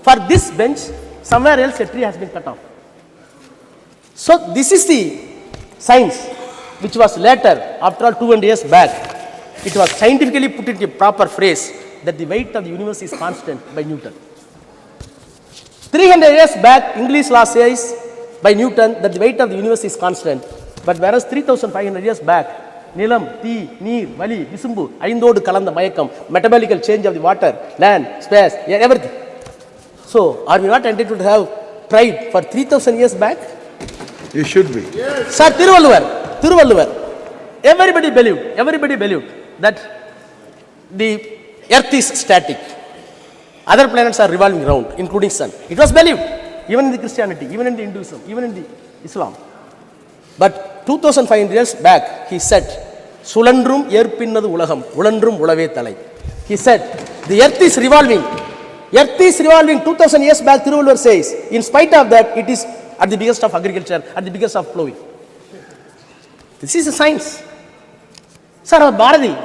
For this bench, somewhere else a tree has been cut off. So this is the science which was later, after all 200 years back, it was scientifically put into a proper phrase that the weight of the universe is constant by Newton. 300 years back, English law says by Newton that the weight of the universe is constant. But whereas 3,500 years back, Nilam, Thi, Neer, Vali, Visumbu, Aindodu, Kalanda, Mayakam, metabolical change of the water, land, space, everything. So, are we not entitled to have pride for 3,000 years back?
You should be.
Yes. Sir, Thiruvalluvar, everybody believed that the earth is static. Other planets are revolving around, including sun. It was believed, even in the Christianity, even in the Hinduism, even in the Islam. But 2500 years back, he said, Sulandrum yerpinnadu ulagam, ulandrum ulave thalai. He said, the earth is revolving. Earth is revolving. 2000 years back, Thiruvalur says, in spite of that, it is at the biggest of agriculture, at the biggest of plowing. This is a science. Sir, Bharati,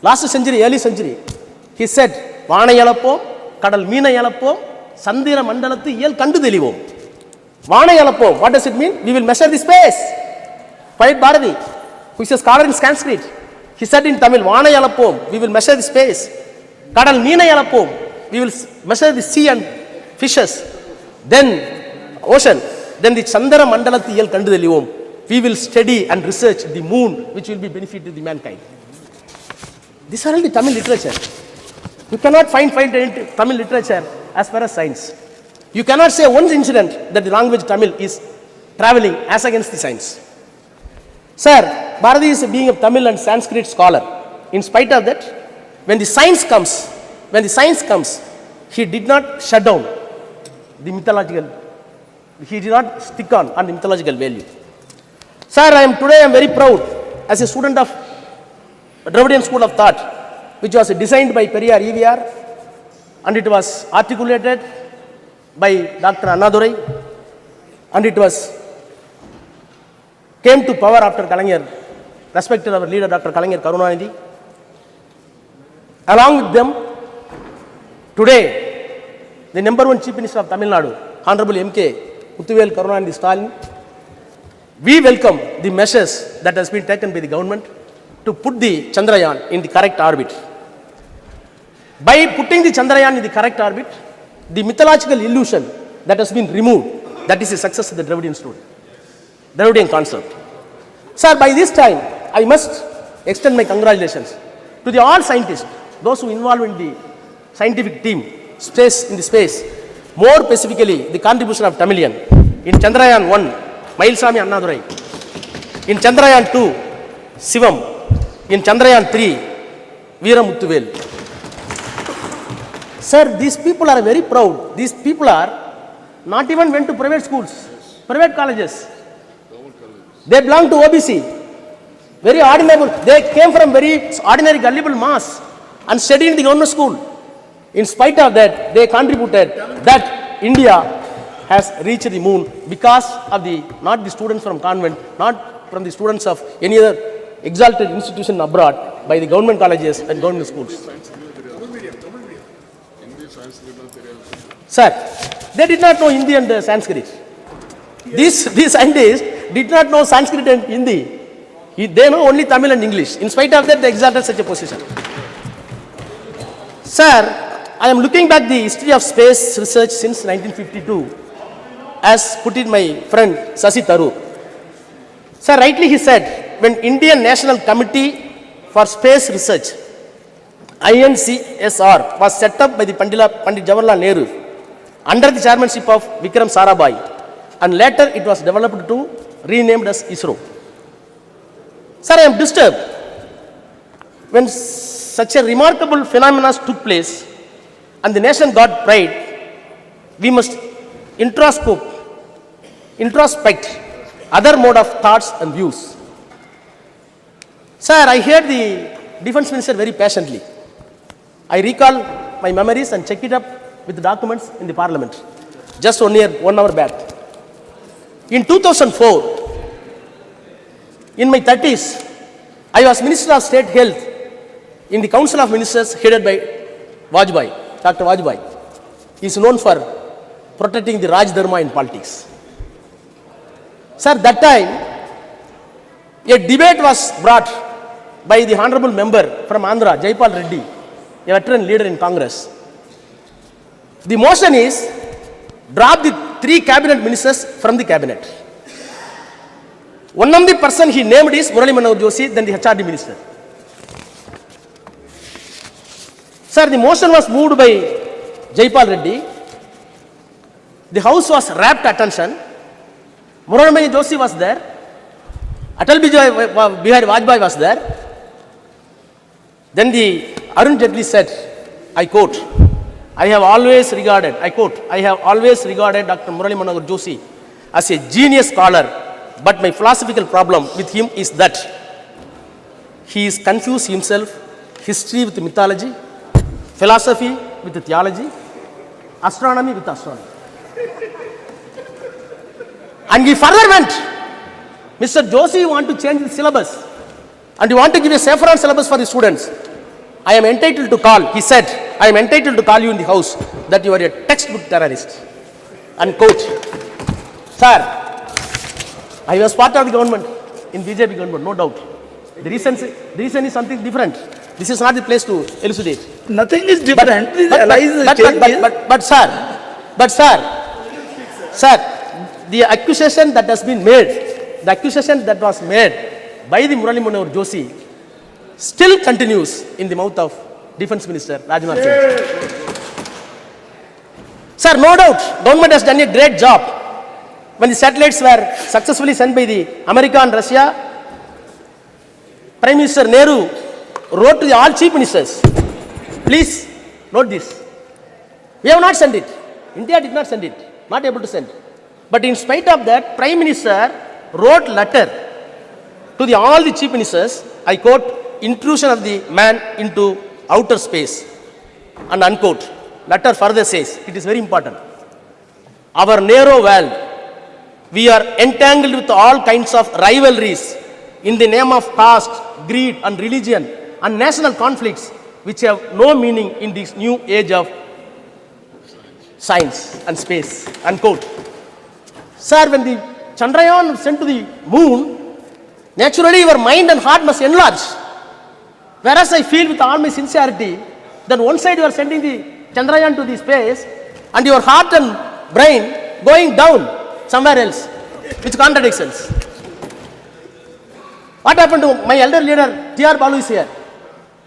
last century, early century, he said, Vana yalappo, kadal meena yalappo, sandira mandalatu yel kandu delivo. Vana yalappo, what does it mean? We will measure the space. Poet Bharati, who is a scholar in Sanskrit, he said in Tamil, Vana yalappo, we will measure the space. Kadal meena yalappo, we will measure the sea and fishes. Then ocean. Then the Chandara mandalatu yel kandu delivo. We will study and research the moon, which will be benefit to the mankind. These are all the Tamil literature. You cannot find Tamil literature as far as science. You cannot say one incident that the language Tamil is traveling as against the science. Sir, Bharati is being a Tamil and Sanskrit scholar. In spite of that, when the science comes, he did not shut down the mythological, he did not stick on the mythological value. Sir, today I am very proud as a student of Dravidian School of Thought, which was designed by Periyar EVR, and it was articulated by Dr. Annadurai, and it came to power after Kalaignar, respected our leader Dr. Kalaignar Karunanidhi. Along with them, today, the number one Chief Minister of Tamil Nadu, Honorable M.K. Muthuvel Karunanidhi Stalin, we welcome the measures that has been taken by the government to put the Chandrayaan in the correct orbit. By putting the Chandrayaan in the correct orbit, the mythological illusion that has been removed, that is a success of the Dravidian concept. Sir, by this time, I must extend my congratulations to the all scientists, those who involved in the scientific team, in the space, more specifically the contribution of Tamilian. In Chandrayaan 1, Mailsami Annadurai. In Chandrayaan 2, Sivam. In Chandrayaan 3, Veera Muthuvel. Sir, these people are very proud. These people are not even went to private schools, private colleges. They belong to OBC. Very ordinary. They came from very ordinary gullible mass and studied in the government school. In spite of that, they contributed that India has reached the moon because of not the students from convent, not from the students of any other exalted institution abroad, by the government colleges and government schools. Sir, they did not know Hindi and Sanskrit. These scientists did not know Sanskrit and Hindi. They know only Tamil and English. In spite of that, they exalted such a position. Sir, I am looking back the history of space research since 1952, as put in my friend Sasi Tharoor. Sir, rightly he said, when Indian National Committee for Space Research, INCSR, was set up by the Pandit Jawaharlal Nehru under the chairmanship of Vikram Sarabhai, and later it was developed to renamed as ISRO. Sir, I am disturbed when such a remarkable phenomenon took place and the nation got pride. We must introspect other mode of thoughts and views. Sir, I heard the defense minister very patiently. I recall my memories and check it up with the documents in the parliament just 1 hour back. In 2004, in my 30s, I was Minister of State Health in the Council of Ministers headed by Vajpayee, Dr. Vajpayee. He is known for protecting the Raj Dharma in politics. Sir, that time, a debate was brought by the honorable member from Andhra, Jaipal Reddy, a veteran leader in Congress. The motion is, drop the 3 cabinet ministers from the cabinet. One of the person he named is Murali Manohar Joshi, then the HRD minister. Sir, the motion was moved by Jaipal Reddy. The house was rapt attention. Murali Manohar Joshi was there. Atal Bihari Vajpayee was there. Then the Arun Jaitley said, I quote, I have always regarded, I quote, I have always regarded Dr. Murali Manohar Joshi as a genius scholar, but my philosophical problem with him is that he is confused himself, history with mythology, philosophy with theology, astronomy with astronomy. And he further went, Mr. Joshi, you want to change the syllabus and you want to give a saffron syllabus for the students. I am entitled to call, he said, I am entitled to call you in the house that you are a textbook terrorist. Unquote. Sir, I was part of the government, in BJP government, no doubt. The reason is something different. This is not the place to elucidate.
Nothing is different.
But sir, the accusation that has been made, the accusation that was made by the Murali Manohar Joshi still continues in the mouth of Defense Minister Rajnath Singh. Sir, no doubt, government has done a great job. When the satellites were successfully sent by the America and Russia, Prime Minister Nehru wrote to all chief ministers, please note this. We have not sent it. India did not send it. Not able to send. But in spite of that, Prime Minister wrote letter to all the chief ministers, I quote, intrusion of the man into outer space, and unquote. Letter further says, it is very important. Our narrow world, we are entangled with all kinds of rivalries in the name of caste, greed and religion and national conflicts which have no meaning in this new age of science and space, unquote. Sir, when the Chandrayaan was sent to the moon, naturally your mind and heart must enlarge. Whereas I feel with all my sincerity that one side you are sending the Chandrayaan to the space and your heart and brain going down somewhere else, which contradictions. What happened to my elder leader, T.R. Balu is here.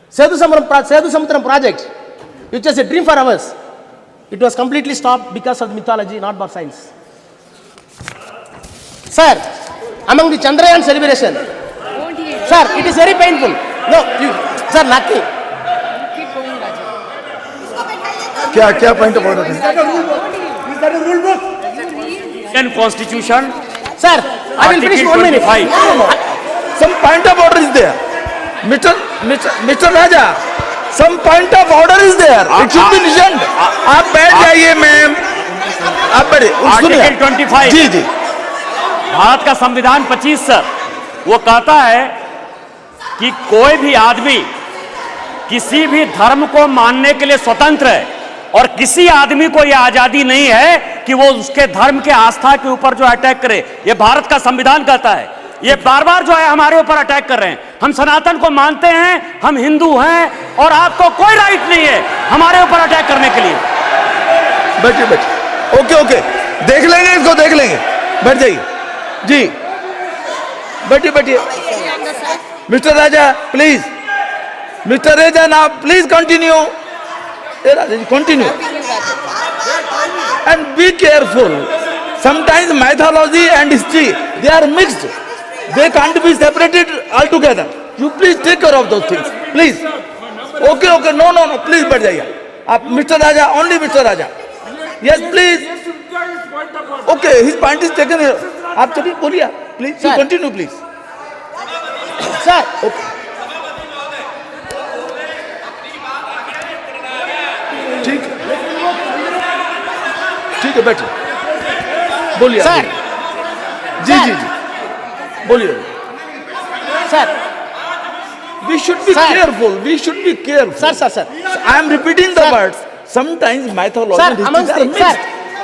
Sethu Samudram project, which was a dream for us, it was completely stopped because of mythology, not for science. Sir, among the Chandrayaan celebration, sir, it is very painful. No, sir, nothing.
Keep going, Raja.
क्या point of order है?
Is that a rule book?
Indian Constitution.
Sir, I will finish 1 minute.
Some point of order is there. Mr. Raja, some point of order is there. It should be listened. आप बैठ जाइए ma'am. आप बैठिए.
Article 25
जी जी.
भारत का संविधान 25 sir, वो कहता है कि कोई भी आदमी किसी भी धर्म को मानने के लिए स्वतंत्र है और किसी आदमी को यह आजादी नहीं है कि वो उसके धर्म के आस्था के ऊपर जो अटैक करे. ये भारत का संविधान कहता है. ये बार बार जो है हमारे ऊपर अटैक कर रहे हैं. हम सनातन को मानते हैं, हम हिंदू हैं और आपको कोई राइट नहीं है हमारे ऊपर अटैक करने के लिए.
बैठिए. ओके, देख लेंगे इसको, देख लेंगे. बैठ जाइए जी. बैठिए. Mister Raja please. Mister Raja now please continue. Continue and be careful. Sometimes mythology and history, they are mixed. They can't be separated altogether. You please take care of those things, please. Okay. No. Please बैठ जाइए. आप Mr. Raja, only Mr. Raja. Yes, please. Okay, his point is taken here. आप चलिए बोलिए. Please, you continue, please.
Sir.
Okay. ठीक है बैठिए. बोलिए.
Sir.
जी. बोलिए.
Sir.
We should be careful.
Sir.
I am repeating the words. Sometimes mythology and history are mixed.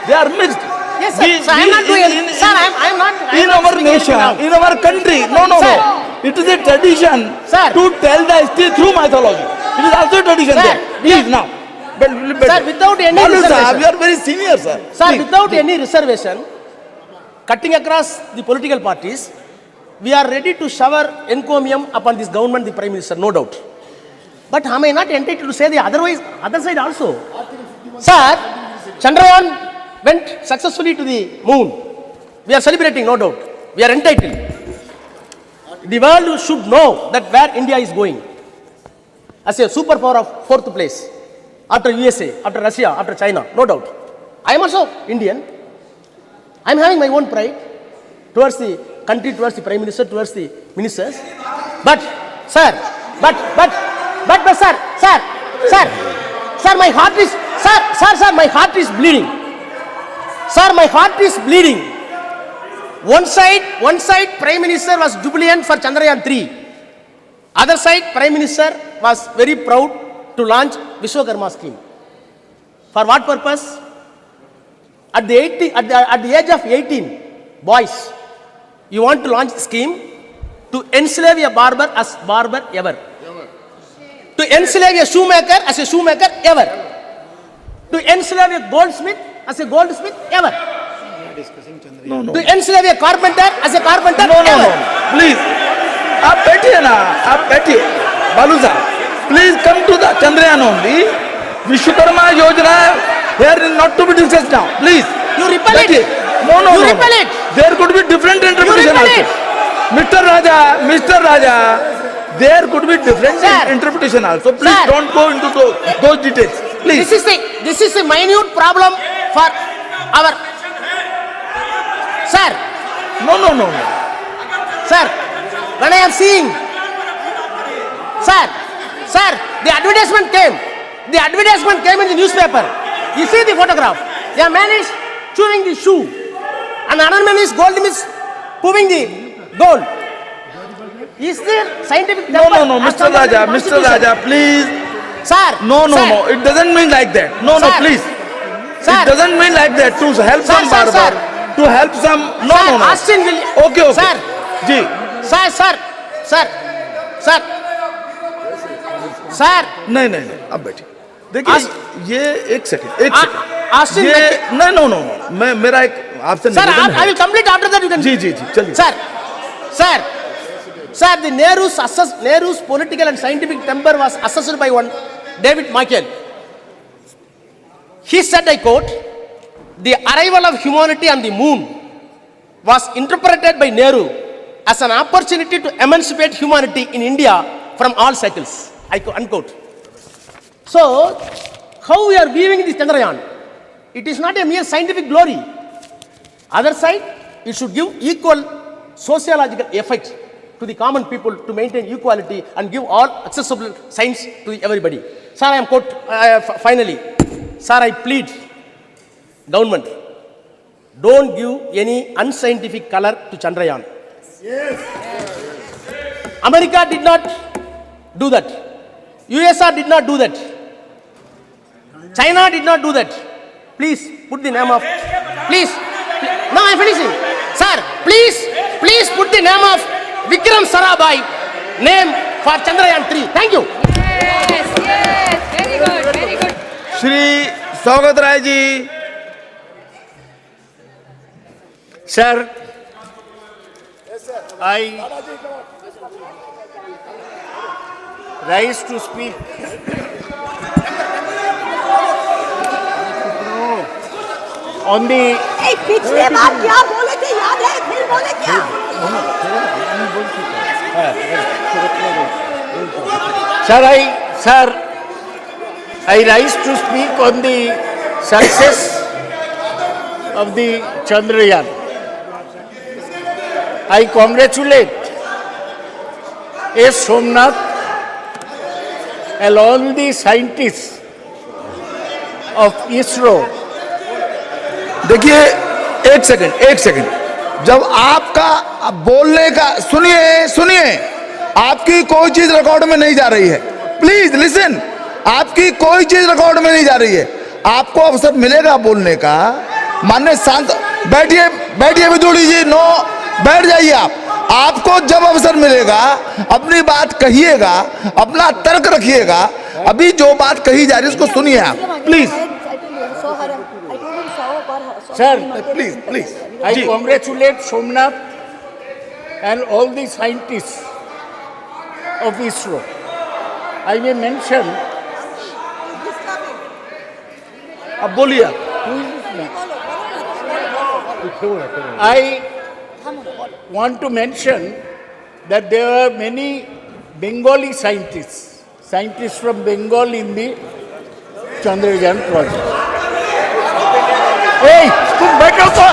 They are mixed.
Yes, sir. I am not doing it. Sir, I am not.
In our nation, in our country, no.
Sir.
It is a tradition
Sir.
to tell the history through mythology. It is also a tradition
Sir.
there. Please now.
Sir, without any
Balu sir,
reservation.
you are very senior, sir.
Sir,
Please.
without any reservation, cutting across the political parties, we are ready to shower encomium upon this government, the Prime Minister, no doubt. But am I not entitled to say the other side also? Sir, Chandrayaan went successfully to the moon. We are celebrating, no doubt. We are entitled. The world should know that where India is going as a superpower of 4th place. after USA, after Russia, after China, no doubt. I am also Indian. I am having my own pride towards the country, towards the Prime Minister, towards the ministers. But, sir, sir, my heart is, sir, my heart is bleeding. Sir, my heart is bleeding. One side, Prime Minister was jubilant for Chandrayaan-3. Other side, Prime Minister was very proud to launch Vishwakarma scheme. For what purpose? At the age of 18, boys, you want to launch a scheme to enslave a barber as barber ever. To enslave a shoemaker as a shoemaker ever. To enslave a goldsmith as a goldsmith ever.
No.
To enslave a carpenter as a carpenter ever.
No. Please. आप बैठिए ना, आप बैठिए. बालू साहब, please come to the Chandrayaan only. Vishwakarma Yojana here is not to be discussed now. Please.
You repel it.
No.
You repel it.
There could be different interpretation
repel
also.
it.
Mr. Raja, there could be different
Sir.
interpretation also. Please
Sir.
don't go into those details. Please.
This is a minute problem for our. Sir,
No.
sir, when I am seeing, sir, the advertisement came. The advertisement came in the newspaper. You see the photograph. A man is chewing the shoe, and another man is proving the gold. Is there scientific?
No, Mr. Raja, please.
Sir.
No.
Sir.
It doesn't mean like that. No,
Sir.
please.
Sir.
It doesn't mean like that. To help
Sir,
some
sir,
barber.
sir.
To help some. No.
Austin will.
Okay.
Sir.
Ji.
Sir.
नहीं अब बैठिए. देखिए ये एक second
Austin.
No. मैं मेरा एक आपसे
Sir,
निवेदन है.
I will complete after that. You can.
जी चलिए.
Sir, the Nehru's political and scientific temper was assessed by one David Michael. He said, I quote, the arrival of humanity on the moon was interpreted by Nehru as an opportunity to emancipate humanity in India from all cycles. Unquote. So, how we are viewing this Chandrayaan? It is not a mere scientific glory. Other side, it should give equal sociological effect to the common people to maintain equality and give all accessible science to everybody. Sir, I am finally, sir, I plead, government, don't give any unscientific color to Chandrayaan. Yes. America did not do that. USSR did not do that. China did not do that. Please put the name of. Please. Now I am finishing. Sir, please put the name of Vikram Sarabhai name for Chandrayaan-3. Thank you.
Yes. Very good.
Shri स्वागत Rai ji.
Sir, I rise to speak. On the
पिछले बार क्या बोले थे याद है फिर बोले क्या
Sir, I rise to speak on the success of the Chandrayaan. I congratulate S. Somnath and all the scientists of ISRO.
देखिए एक सेकंड जब आपका बोलने का सुनिए आपकी कोई चीज रिकॉर्ड में नहीं जा रही है. Please listen. आपकी कोई चीज रिकॉर्ड में नहीं जा रही है. आपको अवसर मिलेगा बोलने का. माननीय शांत बैठिए विदुड़ी जी. नो, बैठ जाइए आप. आपको जब अवसर मिलेगा अपनी बात कहिएगा, अपना तर्क रखिएगा. अभी जो बात कही जा रही है उसको सुनिए आप please.
Sir,
please.
I congratulate Somnath and all the scientists of ISRO. I may mention.
अब बोलिए आप.
I want to mention that there are many Bengali scientists from Bengal in the
Chandrayaan project. Hey, तुम बैठो तो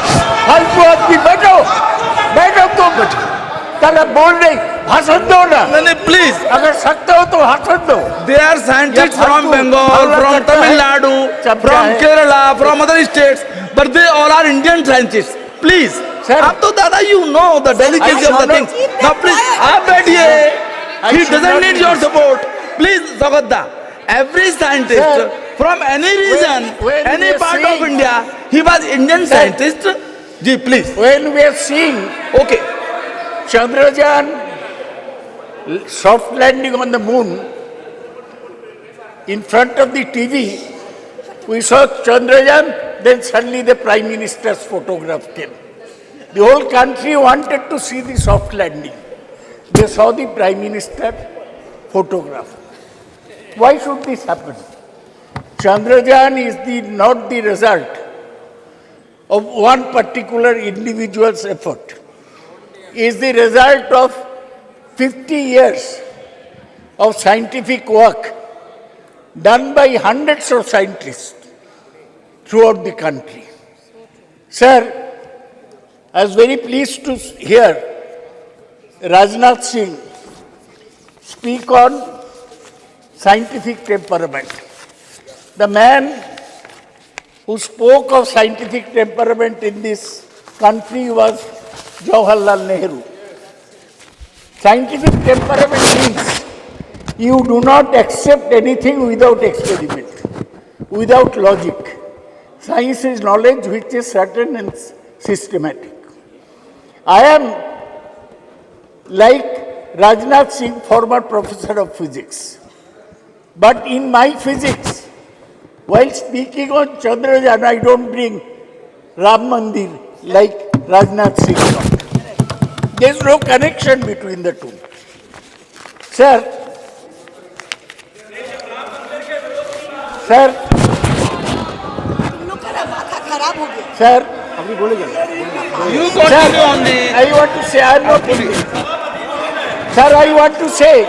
फालतू आदमी बैठो बैठो तुम तारा बोल नहीं भाषण दो ना
नहीं प्लीज
अगर सकते हो तो भाषण दो
they are scientists
Yeah,
from
Faltu.
Bengal,
Allah
from
करता
Tamil
है,
Nadu,
चपटा
from
है।
Kerala, from other states, but they all are Indian scientists. Please,
Sir.
आप तो दादा you know the delicacy
I
of the
should
things.
not-
Now please, आप बैठिए.
I
He
should
doesn't
not
need
be
your
this.
support. Please, Sagadda. Every scientist
Sir.
from any region,
when
any
we are
part of
saying-
India, he was Indian
Sir.
scientist. Ji, please.
when we are seeing
Okay.
Chandrayaan soft landing on the moon in front of the TV, we saw Chandrayaan, then suddenly the Prime Minister's photograph came. The whole country wanted to see the soft landing. They saw the Prime Minister photograph. Why should this happen? Chandrayaan is not the result of one particular individual's effort. Is the result of 50 years of scientific work done by hundreds of scientists throughout the country. Sir, I was very pleased to hear Rajnath Singh speak on scientific temperament. The man who spoke of scientific temperament in this country was Jawaharlal Nehru. Scientific temperament means you do not accept anything without experiment, without logic. Science is knowledge which is certain and systematic. I am like Rajnath Singh, former professor of physics. But in my physics, while speaking on Chandrayaan, I don't bring Ram Mandir like Rajnath Singh. There is no connection between the two. Sir, sir, sir,
You continue on the.
I want to say, I am not Sir, I want to say,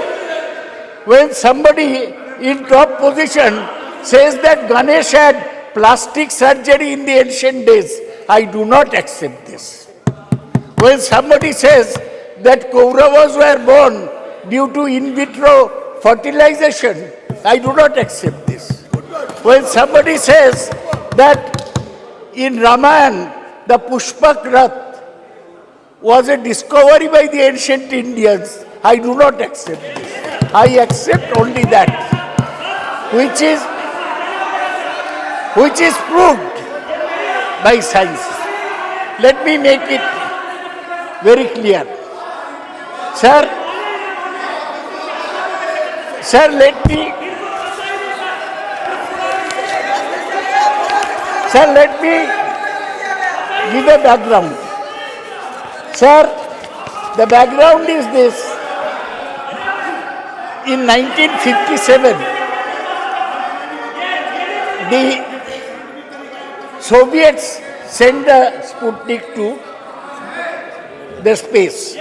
when somebody in top position says that Ganesh had plastic surgery in the ancient days, I do not accept this. When somebody says that Kauravas were born due to in vitro fertilization, I do not accept this. When somebody says that in Ramayana, the Pushpak Rath was a discovery by the ancient Indians, I do not accept this. I accept only that which is proved by science. Let me make it very clear. Sir, let me give a background. Sir, the background is this. In 1957, the Soviets sent the Sputnik to the space.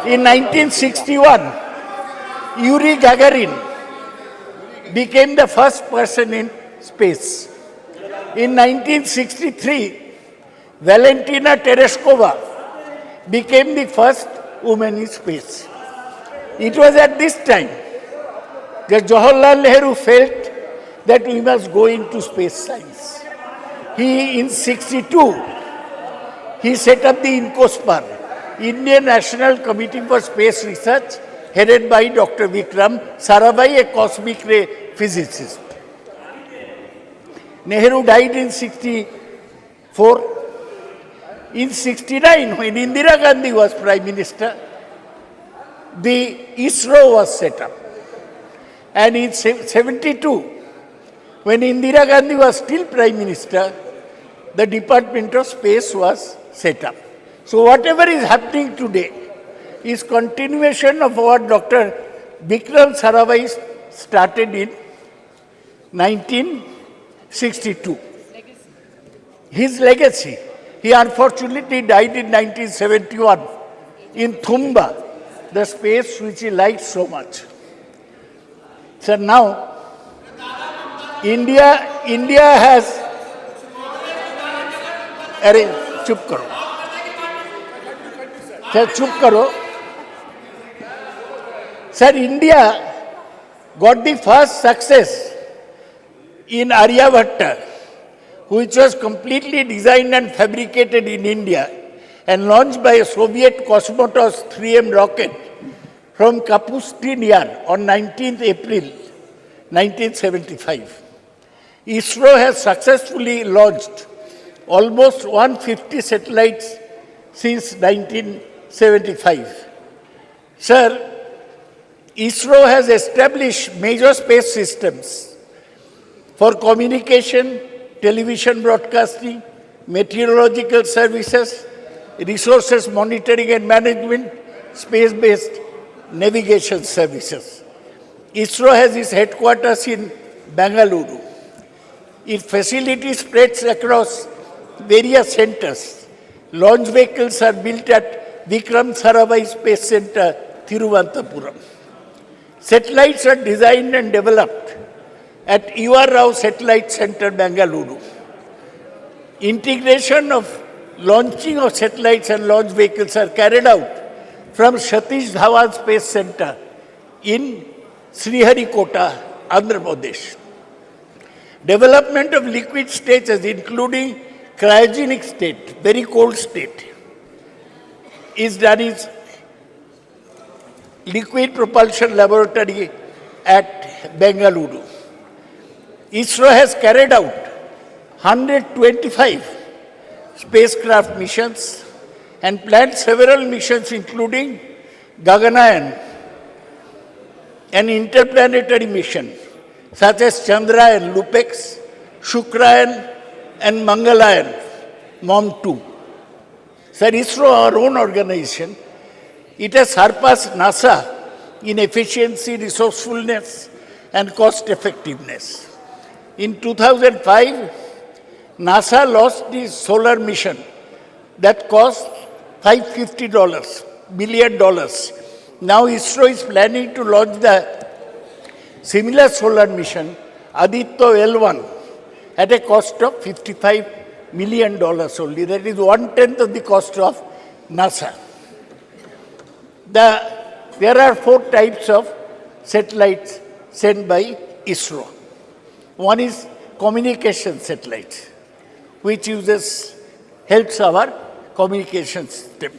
In 1961, Yuri Gagarin became the first person in space. In 1963, Valentina Tereshkova became the first woman in space. It was at this time that Jawaharlal Nehru felt that we must go into space science. In 62, he set up the INCOSPAR, Indian National Committee for Space Research, headed by Dr. Vikram Sarabhai, a cosmic ray physicist. Nehru died in 64. In 69, when Indira Gandhi was Prime Minister, the ISRO was set up. And in 72, when Indira Gandhi was still Prime Minister, the Department of Space was set up. So whatever is happening today is continuation of what Dr. Vikram Sarabhai started in 1962. His legacy. He unfortunately died in 1971 in Thumba, the space which he liked so much. So now, India has, अरे चुप करो, sir चुप करो. Sir, India got the first success in Aryabhatta, which was completely designed and fabricated in India and launched by a Soviet Cosmotos 3M rocket from Kapustin Yar on 19th April 1975. ISRO has successfully launched almost 150 satellites since 1975. Sir, ISRO has established major space systems for communication, television broadcasting, meteorological services, resources monitoring and management, space-based navigation services. ISRO has its headquarters in Bengaluru. Its facility spreads across various centers. Launch vehicles are built at Vikram Sarabhai Space Center, Thiruvananthapuram. Satellites are designed and developed at U.R. Rao Satellite Center, Bengaluru. Integration of launching of satellites and launch vehicles are carried out from Satish Dhawan Space Center in Sriharikota, Andhra Pradesh. Development of liquid stages, including cryogenic state, very cold state, is done in Liquid Propulsion Laboratory at Bengaluru. ISRO has carried out 125 spacecraft missions and planned several missions including Gaganayan, an interplanetary mission such as Chandrayaan, Lupex, Shukrayan and Mangalayan, MOM-2. Sir, ISRO, our own organization, it has surpassed NASA in efficiency, resourcefulness and cost effectiveness. In 2005, NASA launched the solar mission that cost $550 billion. Now ISRO is planning to launch the similar solar mission, Aditya L1, at a cost of $55 million only. That is 1/10 of the cost of NASA. There are 4 types of satellites sent by ISRO. One is communication satellite, which helps our communication system.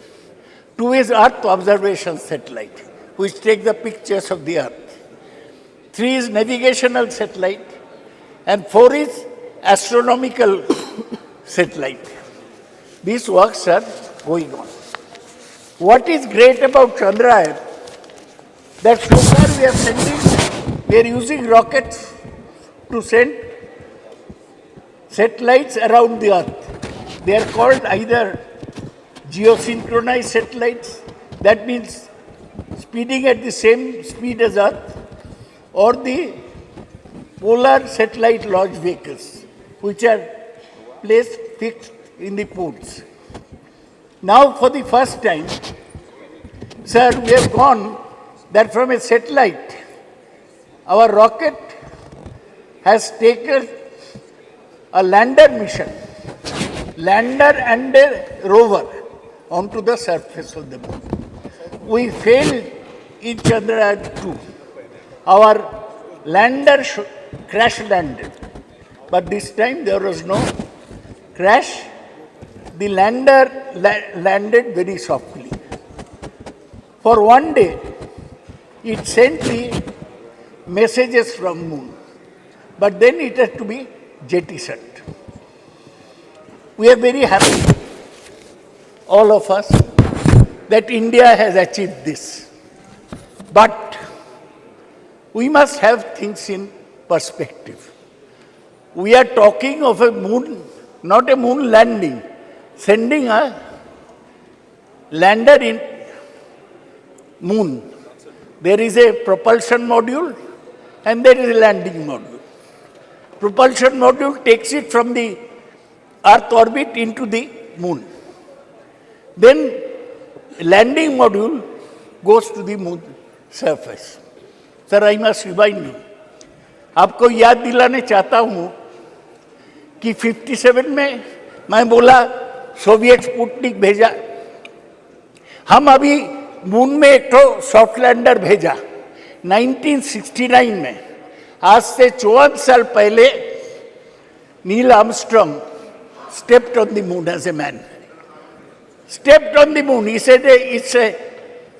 2 is Earth observation satellite, which takes the pictures of the Earth. 3 is navigational satellite, and 4 is astronomical satellite. These works are going on. What is great about Chandrayaan, that so far we are using rockets to send satellites around the Earth. They are called either geosynchronized satellites, that means speeding at the same speed as Earth, or the polar satellite launch vehicles, which are placed fixed in the poles. Now, for the first time, sir, we have gone that from a satellite, our rocket has taken a lander mission, lander and a rover onto the surface of the moon. We failed in Chandrayaan-2. Our lander crash landed, but this time there was no crash. The lander landed very softly. For one day, it sent the messages from moon, but then it had to be jettisoned. We are very happy, all of us, that India has achieved this. But we must have things in perspective. We are talking of a moon, not a moon landing, sending a lander in moon. There is a propulsion module and there is a landing module. Propulsion module takes it from the Earth orbit into the moon. Then landing module goes to the moon surface. Sir, I must remind you, आपको याद दिलाने चाहता हूं कि 57 में मैं बोला Soviet Sputnik भेजा, हम अभी मून में एक तो सॉफ्ट लैंडर भेजा 1969 में। आज से 54 साल पहले Neil Armstrong stepped on the moon as a man. Stepped on the moon. He said, it's a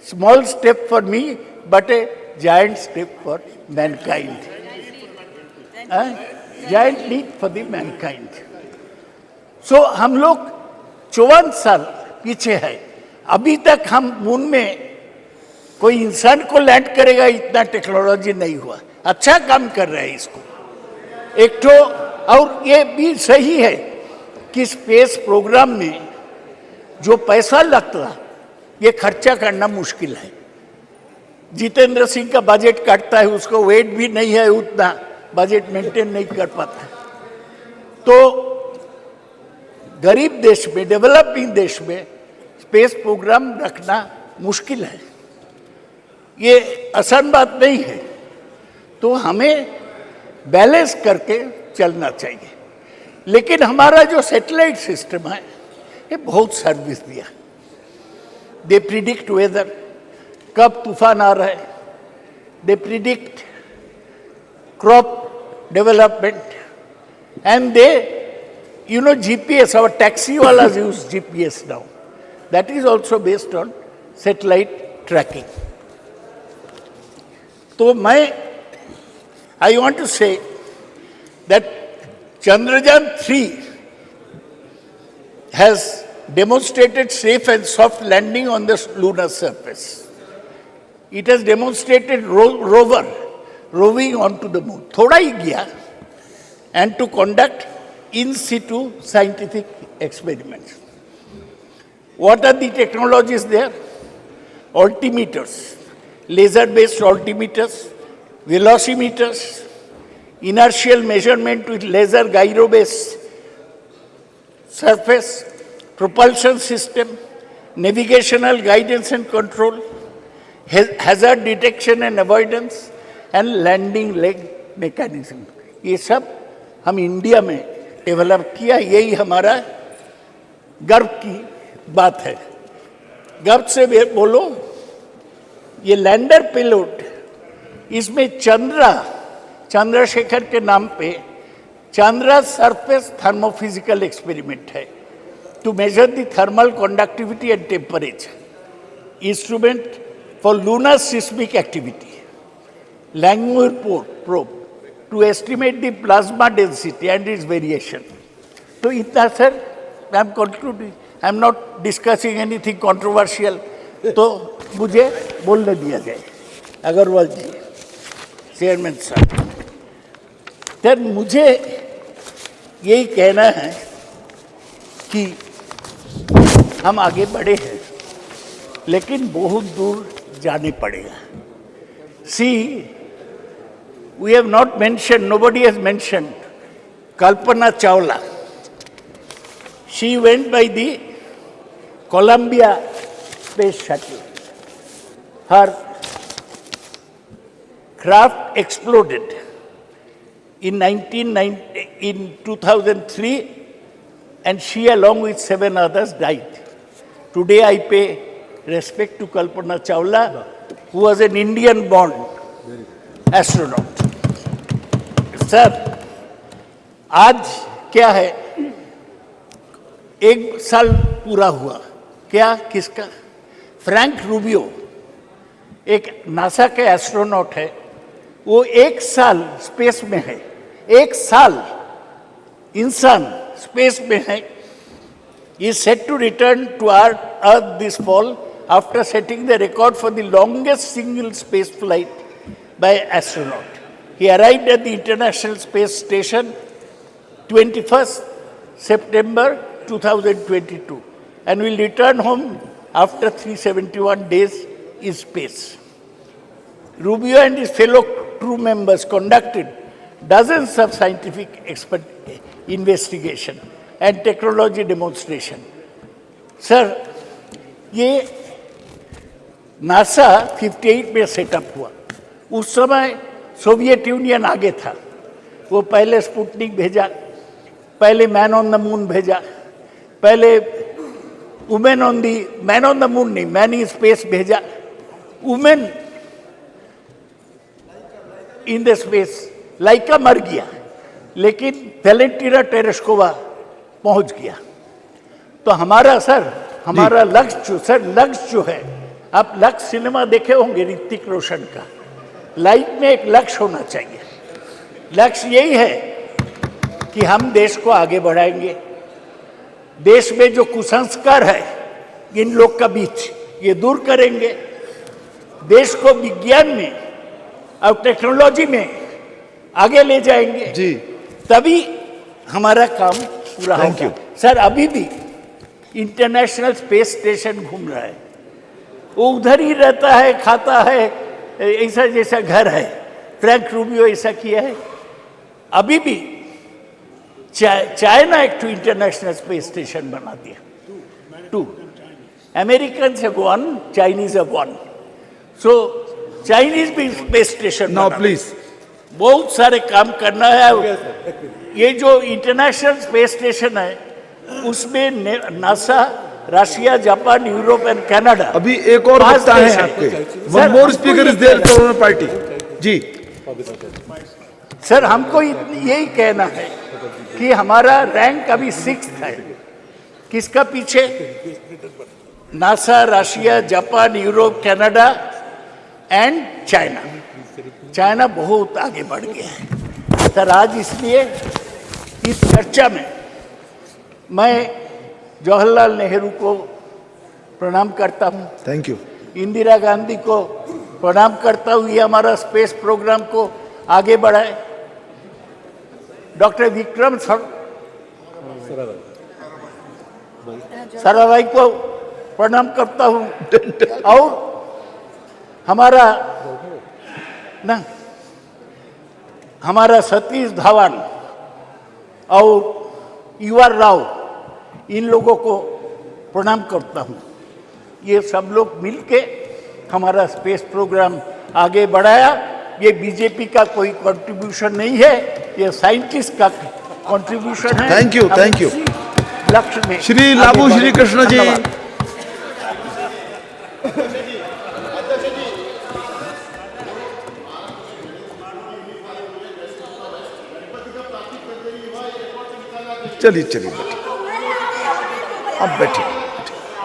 small step for me, but a giant step for mankind. Giant leap for the mankind. So हम लोग 54 साल पीछे है। अभी तक हम moon में कोई इंसान को लैंड करेगा इतना टेक्नोलॉजी नहीं हुआ। अच्छा काम कर रहा है इसको एक तो। और ये भी सही है कि स्पेस प्रोग्राम में जो पैसा लगता ये खर्चा करना मुश्किल है। जितेंद्र सिंह का बजट काटता है, उसको वेट भी नहीं है उतना, बजट मेंटेन नहीं कर पाता। तो गरीब देश में, डेवलपिंग देश में स्पेस प्रोग्राम रखना मुश्किल है, ये आसान बात नहीं है। तो हमें बैलेंस करके चलना चाहिए। लेकिन हमारा जो सैटेलाइट सिस्टम है ये बहुत सर्विस दिया। दे प्रिडिक्ट वेदर, कब तूफान आ रहा है, they predict crop development, and they GPS, our taxi walas use GPS now. That is also based on satellite tracking. So I want to say that Chandrayaan-3 has demonstrated safe and soft landing on the lunar surface. It has demonstrated rover roving onto the moon. Thoda hi gaya, and to conduct in situ scientific experiments. What are the technologies there? Altimeters, laser-based altimeters, velocimeters, inertial measurement with laser gyro-based surface, propulsion system, navigational guidance and control, hazard detection and avoidance, and landing leg mechanism. ये सब हम India में develop किया, यही हमारा गर्व की बात है। गर्व से बोलो, ये लैंडर पेलोड, इसमें चंद्रशेखर के नाम पे चंद्रा सरफेस थर्मोफिजिकल एक्सपेरिमेंट है to measure the thermal conductivity and temperature, instrument for lunar seismic activity, Langmuir probe to estimate the plasma density and its variation. तो इतना sir, I am concluding, I am not discussing anything controversial, तो मुझे बोलने दिया जाए। Agarwal ji, chairman साहब, sir मुझे यही कहना है कि हम आगे बढ़े हैं, लेकिन बहुत दूर जाने पड़ेगा। सी, we have not mentioned, nobody has mentioned Kalpana Chawla. She went by the Columbia Space Shuttle. Her craft exploded in 2003, and she along with 7 others died. Today I pay respect to Kalpana Chawla, who was an Indian-born astronaut. Sir, आज क्या है, 1 साल पूरा हुआ, क्या किसका? Frank Rubio एक NASA के एस्ट्रोनॉट है, वो 1 साल स्पेस में है, 1 साल इंसान स्पेस में है। He is set to return to Earth this fall after setting the record for the longest single space flight by astronaut. He arrived at the International Space Station 21st September 2022 and will return home after 371 days in space. Rubio and his fellow crew members conducted dozens of scientific investigation and technology demonstration. Sir, ये NASA 58 में setup हुआ, उस समय Soviet union आगे था, वो पहले Sputnik भेजा, पहले मैन ऑन द मून भेजा, पहले women on the man on the moon नहीं, मैन इन स्पेस भेजा, वुमेन इन द स्पेस। लाइका मर गया, लेकिन वेलेंटिना टेरेस्कोवा पहुंच गया। तो हमारा हमारा लक्ष्य जो है, आप लक्ष्य सिनेमा देखे होंगे ऋतिक रोशन का, लाइफ में एक लक्ष्य होना चाहिए। लक्ष्य यही है कि हम देश को आगे बढ़ाएंगे, देश में जो कुसंस्कार है इन लोग का बीच ये दूर करेंगे, देश को विज्ञान में और टेक्नोलॉजी में आगे ले जाएंगे
जी,
तभी हमारा काम पूरा होगा। सर अभी भी इंटरनेशनल स्पेस स्टेशन घूम रहा है, वो उधर ही रहता है, खाता है, ऐसा जैसा घर है। फ्रैंक रूबियो ऐसा किया है। अभी भी चाइना एक इंटरनेशनल स्पेस स्टेशन बना दिया, 2 American have 1, Chinese have 1। So Chinese भी स्पेस स्टेशन
नाउ प्लीज,
बहुत सारे काम करना है। ये जो इंटरनेशनल स्पेस स्टेशन है उसमें NASA, Russia, Japan, Europe and Canada,
अभी एक और वक्ता है आपके, one more speaker is there for party जी।
सर हमको यही कहना है कि हमारा रैंक अभी 6th है। किसका पीछे? NASA, Russia, Japan, Europe, Canada and China. China बहुत आगे बढ़ गया है सर। आज इसलिए इस चर्चा में मैं जवाहरलाल नेहरू को प्रणाम करता हूँ,
थैंक यू।
इंदिरा गांधी को प्रणाम करता हूँ, ये हमारा स्पेस प्रोग्राम को आगे बढ़ाए। डॉक्टर विक्रम साराभाई को प्रणाम करता हूँ, और हमारा सतीश धवन और यूआर राव, इन लोगों को प्रणाम करता हूँ। ये सब लोग मिलके हमारा स्पेस प्रोग्राम आगे बढ़ाया। ये बीजेपी का कोई कंट्रीब्यूशन नहीं है, ये साइंटिस्ट का कंट्रीब्यूशन है।
Thank you, thank you.
लक्ष्य में
श्री लाबू श्री कृष्ण जी, चलिए चलिए बैठिए, अब बैठिए।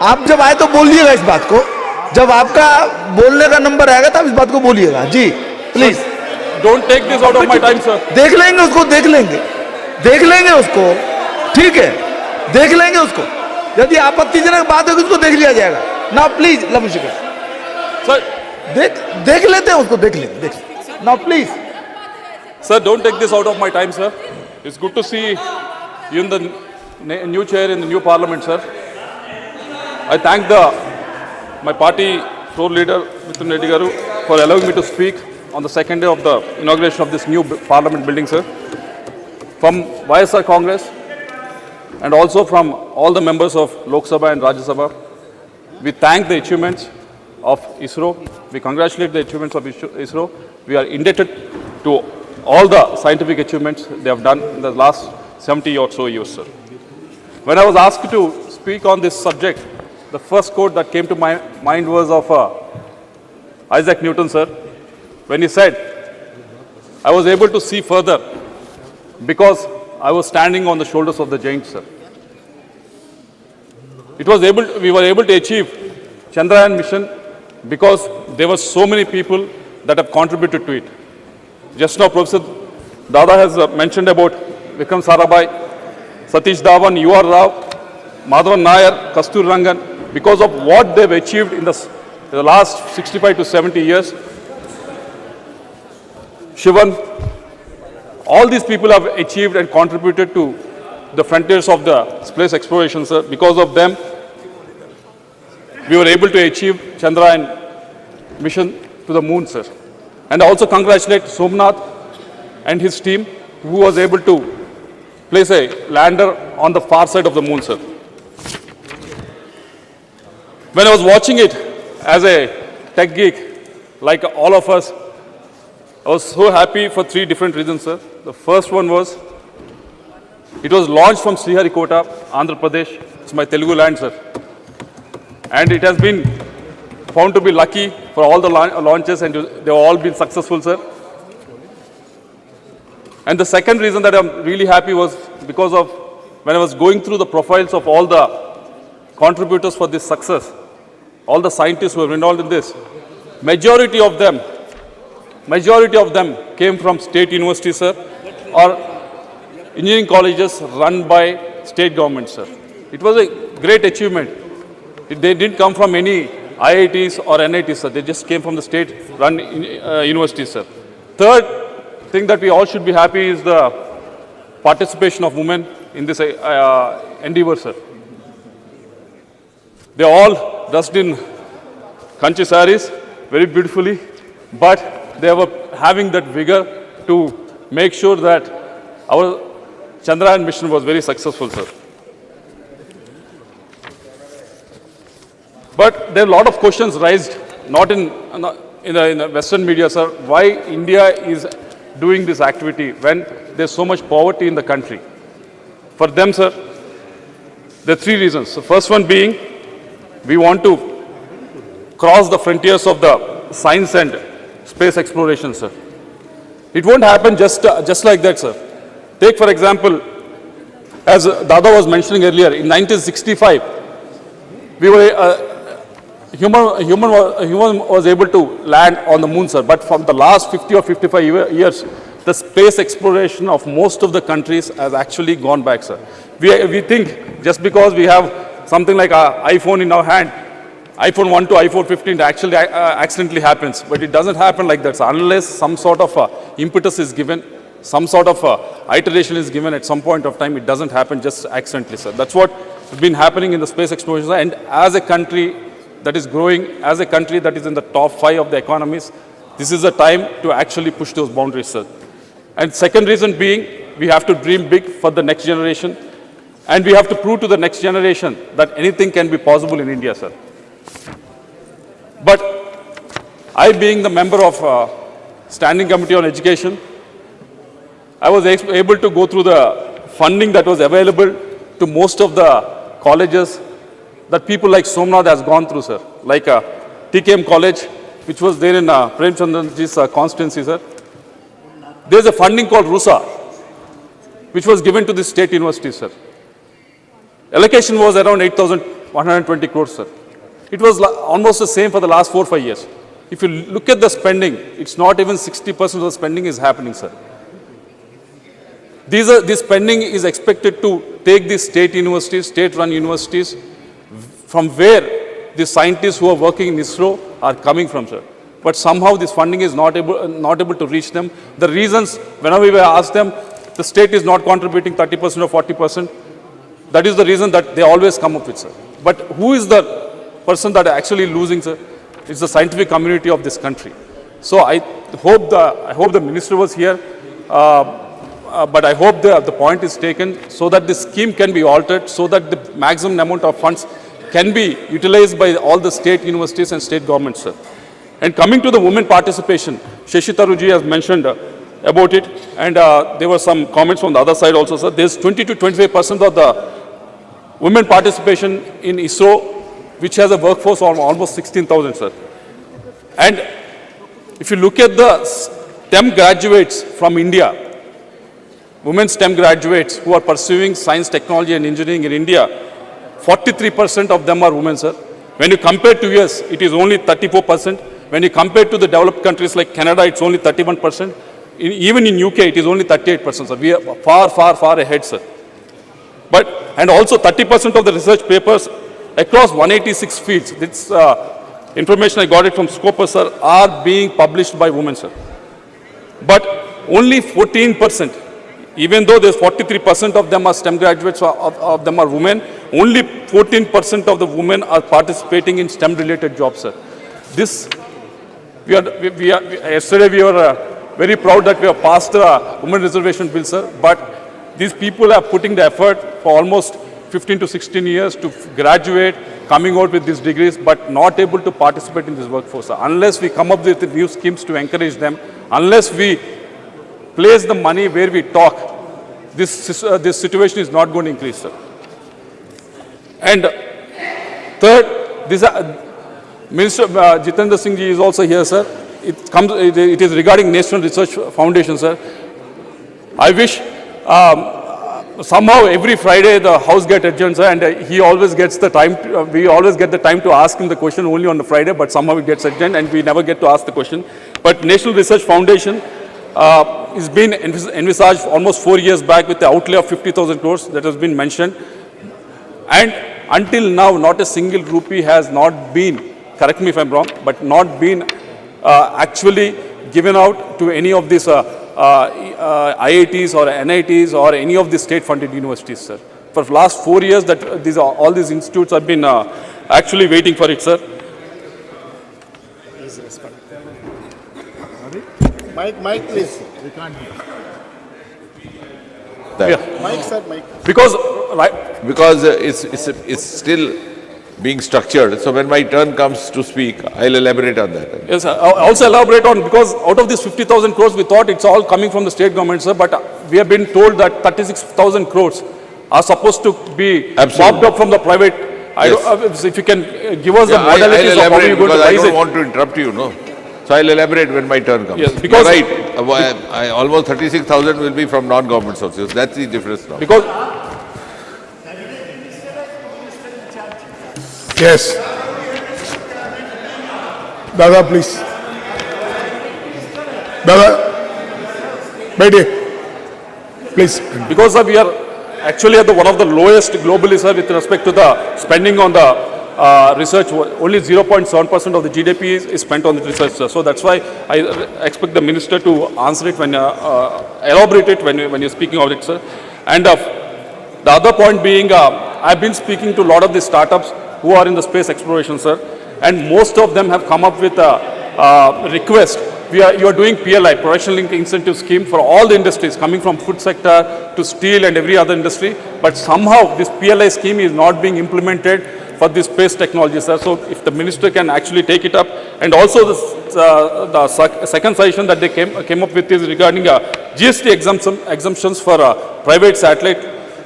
आप जब आए तो बोलिएगा इस बात को, जब आपका बोलने का नंबर आएगा तब इस बात को बोलिएगा जी, please.
Don't take this out of my time sir.
देख लेंगे उसको, देख लेंगे उसको, ठीक है, देख लेंगे उसको। यदि आपत्तिजनक बात होगी उसको देख लिया जाएगा ना। प्लीज लवशिका
सर,
देख लेते हैं उसको, देख लेंगे ना please.
Sir don't take this out of my time sir. It's good to see you in the new chair in the new parliament, sir. I thank my party floor leader, Mr. Reddy Garu, for allowing me to speak on the second day of the inauguration of this new parliament building, sir. From ISRO Congress and also from all the members of Lok Sabha and Rajya Sabha, we thank the achievements of ISRO. We congratulate the achievements of ISRO. We are indebted to all the scientific achievements they have done in the last 70 or so years, sir. When I was asked to speak on this subject, the first quote that came to my mind was of Isaac Newton, sir, when he said, I was able to see further because I was standing on the shoulders of the giants, sir. We were able to achieve Chandrayaan mission because there were so many people that have contributed to it. Just now, Professor Dada has mentioned about Vikram Sarabhai, Satish Dhawan, UR Rao, Madhavan Nair, Kastur Rangan. Because of what they've achieved in the last 65 to 70 years, Shivan, all these people have achieved and contributed to the frontiers of the space exploration, sir. Because of them, we were able to achieve Chandrayaan mission to the moon, sir. And I also congratulate Somnath and his team, who was able to place a lander on the far side of the moon, sir. When I was watching it as a tech geek, like all of us, I was so happy for three different reasons, sir. The first one was, it was launched from Sriharikota, Andhra Pradesh. It's my Telugu land, sir. And it has been found to be lucky for all the launches, and they have all been successful, sir. And the second reason that I'm really happy was because of when I was going through the profiles of all the contributors for this success, all the scientists who were involved in this, majority of them came from state universities, sir, or engineering colleges run by state government, sir. It was a great achievement. They didn't come from any IITs or NITs, sir. They just came from the state-run universities, sir. Third thing that we all should be happy is the participation of women in this endeavor, sir. They all dressed in kanchi saris very beautifully, but they were having that vigor to make sure that our Chandrayaan mission was very successful, sir. But there are a lot of questions raised, not in the Western media, sir, why India is doing this activity when there's so much poverty in the country. For them, sir, there are three reasons. The first one being, we want to cross the frontiers of the science and space exploration, sir. It won't happen just like that, sir. Take, for example, as Dada was mentioning earlier, in 1965, we were human was able to land on the moon, sir. But from the last 50 or 55 years, the space exploration of most of the countries has actually gone back, sir. We think just because we have something like an iPhone in our hand, iPhone 1 to iPhone 15 actually accidentally happens. But it doesn't happen like that, sir. Unless some sort of impetus is given, some sort of iteration is given at some point of time, it doesn't happen just accidentally, sir. That's what has been happening in the space exploration. And as a country that is growing, as a country that is in the top 5 of the economies, this is the time to actually push those boundaries, sir. And second reason being, we have to dream big for the next generation, and we have to prove to the next generation that anything can be possible in India, sir. But I, being the member of Standing Committee on Education, I was able to go through the funding that was available to most of the colleges that people like Somnath has gone through, sir. Like TKM College, which was there in Prem Chandra's constituency, sir. There's a funding called RUSA, which was given to the state university, sir. Allocation was around 8,120 crores, sir. It was almost the same for the last 4 or 5 years. If you look at the spending, it's not even 60% of the spending is happening, sir. This spending is expected to take these state universities, state-run universities, from where the scientists who are working in ISRO are coming from, sir. But somehow this funding is not able to reach them. The reasons, whenever we ask them, the state is not contributing 30% or 40%. That is the reason that they always come up with, sir. But who is the person that are actually losing, sir? It's the scientific community of this country. So I hope the minister was here, but I hope the point is taken so that the scheme can be altered, so that the maximum amount of funds can be utilized by all the state universities and state governments, sir. And coming to the women participation, Shashi Tharoor has mentioned about it, and there were some comments from the other side also, sir. There's 20 to 25% of the women participation in ISRO, which has a workforce of almost 16,000, sir. And if you look at the STEM graduates from India, women STEM graduates who are pursuing science, technology and engineering in India, 43% of them are women, sir. When you compare to US, it is only 34%. When you compare to the developed countries like Canada, it's only 31%. Even in UK, it is only 38%, sir. We are far, far, far ahead, sir. And also 30% of the research papers across 186 fields, this information I got it from Scopus, sir, are being published by women, sir. But only 14%, even though there's 43% of them are STEM graduates, of them are women, only 14% of the women are participating in STEM-related jobs, sir. Yesterday we were very proud that we have passed the women reservation bill, sir, but these people are putting the effort for almost 15 to 16 years to graduate, coming out with these degrees, but not able to participate in this workforce, sir. Unless we come up with new schemes to encourage them, Unless we place the money where we talk, this situation is not going to increase, sir. And third, this Minister Jitendra Singh ji is also here, sir. It is regarding National Research Foundation, sir. I wish somehow every Friday the House gets adjourned, sir, and he always gets the time. We always get the time to ask him the question only on the Friday, but somehow it gets adjourned and we never get to ask the question. But National Research Foundation is been envisaged almost 4 years back with the outlay of 50,000 crores that has been mentioned. And until now, not a single rupee has not been, correct me if I'm wrong, but not been actually given out to any of these IITs or NITs or any of the state-funded universities, sir. For the last 4 years, that all these institutes have been actually waiting for it, sir.
Mike, please.
Yeah.
Mike, sir, Mike.
Because
it's still being structured. So when my turn comes to speak, I'll elaborate on that.
yes, sir. I'll also elaborate on, because out of this 50,000 crores, we thought it's all coming from the state government, sir, but we have been told that 36,000 crores are supposed to be mopped up from the private.
Yes.
If you can give us the modalities
I'll
of how you're
elaborate
going to
because I
raise
don't
it.
want to interrupt you, no. So I'll elaborate when my turn comes.
Yes, because-
You're right. Almost 36,000 will be from non-government sources. That's the difference now.
Because
Yes. Dada, please. Dada, please.
Because sir, we are actually at one of the lowest globally, sir, with respect to the spending on the research. Only 0.7% of the GDP is spent on the research, sir. So that's why I expect the minister to answer it when elaborate it when you're speaking of it, sir. And the other point being, I've been speaking to a lot of the startups who are in the space exploration, sir, and most of them have come up with a request. You are doing PLI, Professional Link Incentive Scheme, for all the industries, coming from food sector to steel and every other industry. But somehow this PLI scheme is not being implemented for this space technology, sir. So if the minister can actually take it up. And also the second suggestion that they came up with is regarding GST exemptions for private satellite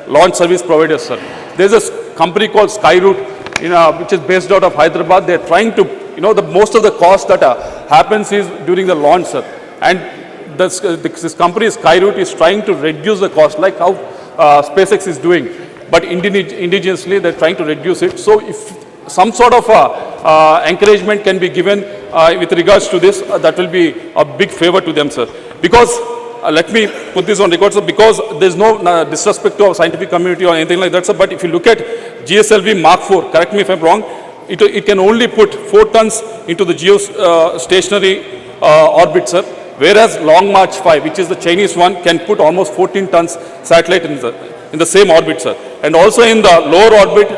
launch service providers, sir. There's a company called Skyroot, which is based out of Hyderabad. They're trying to, the most of the cost that happens is during the launch, sir. And this company, Skyroot, is trying to reduce the cost, like how SpaceX is doing. But indigenously, they're trying to reduce it. So if some sort of encouragement can be given with regards to this, that will be a big favor to them, sir. Because let me put this on record, sir, because there's no disrespect to our scientific community or anything like that, sir. But if you look at GSLV Mark 4, correct me if I'm wrong, it can only put 4 tons into the geostationary orbit, sir. Whereas Long March 5, which is the Chinese one, can put almost 14 tons satellite in the same orbit, sir. And also in the lower orbit,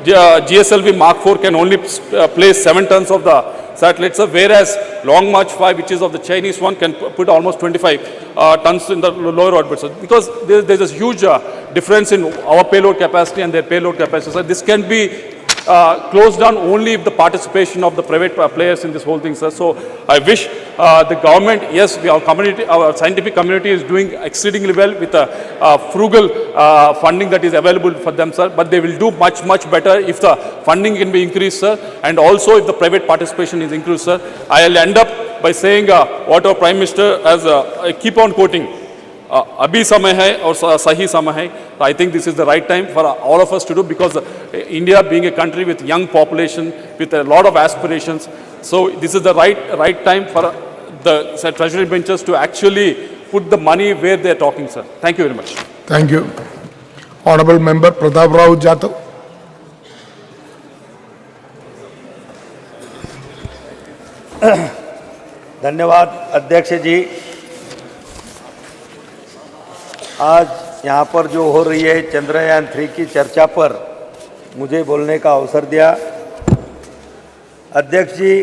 GSLV Mark 4 can only place 7 tons of the satellites, sir, whereas Long March 5, which is of the Chinese one, can put almost 25 tons in the lower orbit, sir. Because there's a huge difference in our payload capacity and their payload capacity, sir. This can be closed down only if the participation of the private players in this whole thing, sir. So I wish the government, yes, our scientific community is doing exceedingly well with frugal funding that is available for them, sir. But they will do much, much better if the funding can be increased, sir. And also if the private participation is increased, sir. I'll end up by saying what our Prime Minister has, I keep on quoting, Abhi samay hai aur sahi samay hai. I think this is the right time for all of us to do, because India being a country with young population, with a lot of aspirations, so this is the right time for the treasury benches to actually put the money where they are talking, sir. Thank you very much.
Thank you. Honorable Member Pratap Rao Jadhav.
धन्यवाद अध्यक्ष जी। आज यहाँ पर जो हो रही है चंद्रयान-3 की चर्चा पर मुझे बोलने का अवसर दिया। अध्यक्ष जी,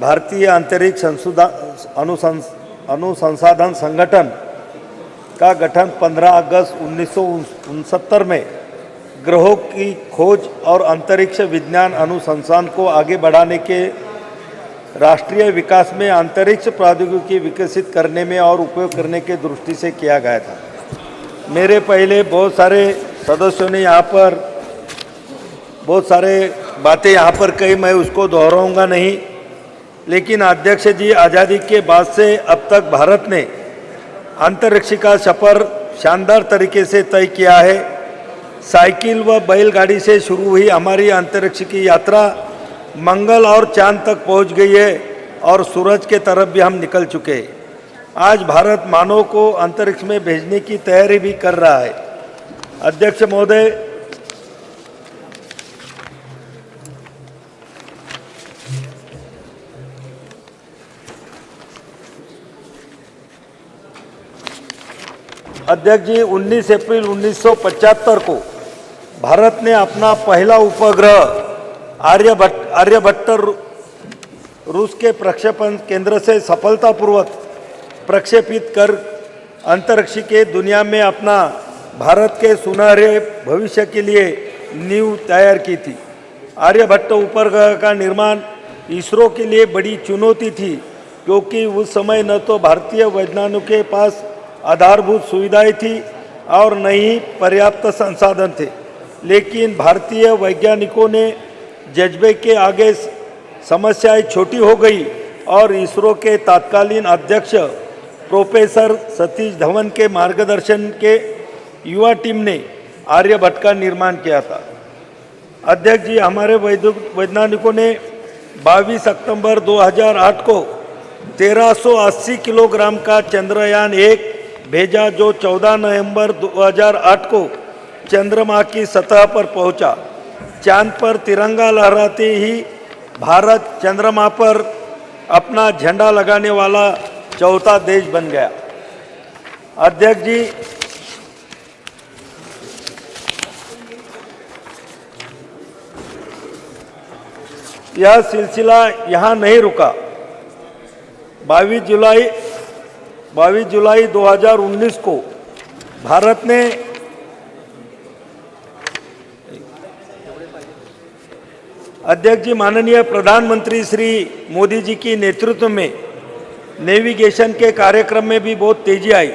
भारतीय अंतरिक्ष अनुसंधान संगठन का गठन 15 अगस्त 1969 में ग्रहों की खोज और अंतरिक्ष विज्ञान अनुसंधान को आगे बढ़ाने के राष्ट्रीय विकास में अंतरिक्ष प्रौद्योगिकी विकसित करने में और उपयोग करने के दृष्टि से किया गया था। मेरे पहले बहुत सारे सदस्यों ने यहाँ पर बहुत सारे बातें यहाँ पर कही, मैं उसको दोहराऊंगा नहीं। लेकिन अध्यक्ष जी, आज़ादी के बाद से अब तक भारत ने अंतरिक्ष का सफ़र शानदार तरीके से तय किया है। साइकिल व बैलगाड़ी से शुरू हुई हमारी अंतरिक्ष की यात्रा मंगल और चांद तक पहुंच गई है और सूरज के तरफ भी हम निकल चुके हैं। आज भारत मानव को अंतरिक्ष में भेजने की तैयारी भी कर रहा है। अध्यक्ष महोदय, अध्यक्ष जी, 19 अप्रैल 1975 को भारत ने अपना पहला उपग्रह आर्यभट्ट रूस के प्रक्षेपण केंद्र से सफलतापूर्वक प्रक्षेपित कर अंतरिक्ष के दुनिया में अपना भारत के सुनहरे भविष्य के लिए नींव तैयार की थी। आर्यभट्ट उपग्रह का निर्माण इसरो के लिए बड़ी चुनौती थी, क्योंकि उस समय न तो भारतीय वैज्ञानिकों के पास आधारभूत सुविधाएं थी और न ही पर्याप्त संसाधन थे। लेकिन भारतीय वैज्ञानिकों ने जज्बे के आगे समस्याएं छोटी हो गई और इसरो के तत्कालीन अध्यक्ष प्रोफेसर सतीश धवन के मार्गदर्शन के युवा टीम ने आर्यभट्ट का निर्माण किया था। अध्यक्ष जी, हमारे वैज्ञानिकों ने 22 अक्टूबर 2008 को 1380 किलोग्राम का चंद्रयान-1 भेजा, जो 14 नवंबर 2008 को चंद्रमा की सतह पर पहुंचा। चांद पर तिरंगा लहराते ही भारत चंद्रमा पर अपना झंडा लगाने वाला चौथा देश बन गया। अध्यक्ष जी, यह सिलसिला यहाँ नहीं रुका। 22 जुलाई 2019 को भारत ने अध्यक्ष जी, माननीय प्रधानमंत्री श्री मोदी जी की नेतृत्व में नेविगेशन के कार्यक्रम में भी बहुत तेजी आई।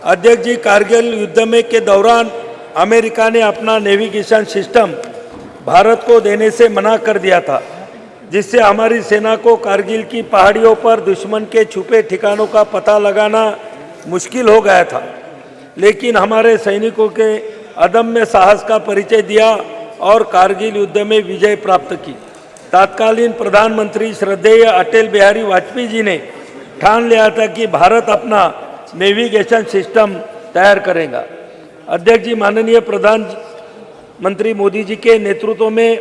अध्यक्ष जी, कारगिल युद्ध में के दौरान अमेरिका ने अपना नेविगेशन सिस्टम भारत को देने से मना कर दिया था, जिससे हमारी सेना को कारगिल की पहाड़ियों पर दुश्मन के छुपे ठिकानों का पता लगाना मुश्किल हो गया था। लेकिन हमारे सैनिकों के अदम्य साहस का परिचय दिया और कारगिल युद्ध में विजय प्राप्त की। तत्कालीन प्रधानमंत्री श्रद्धेय अटल बिहारी वाजपेयी जी ने ठान लिया था कि भारत अपना नेविगेशन सिस्टम तैयार करेगा। अध्यक्ष जी, माननीय प्रधानमंत्री मोदी जी के नेतृत्व में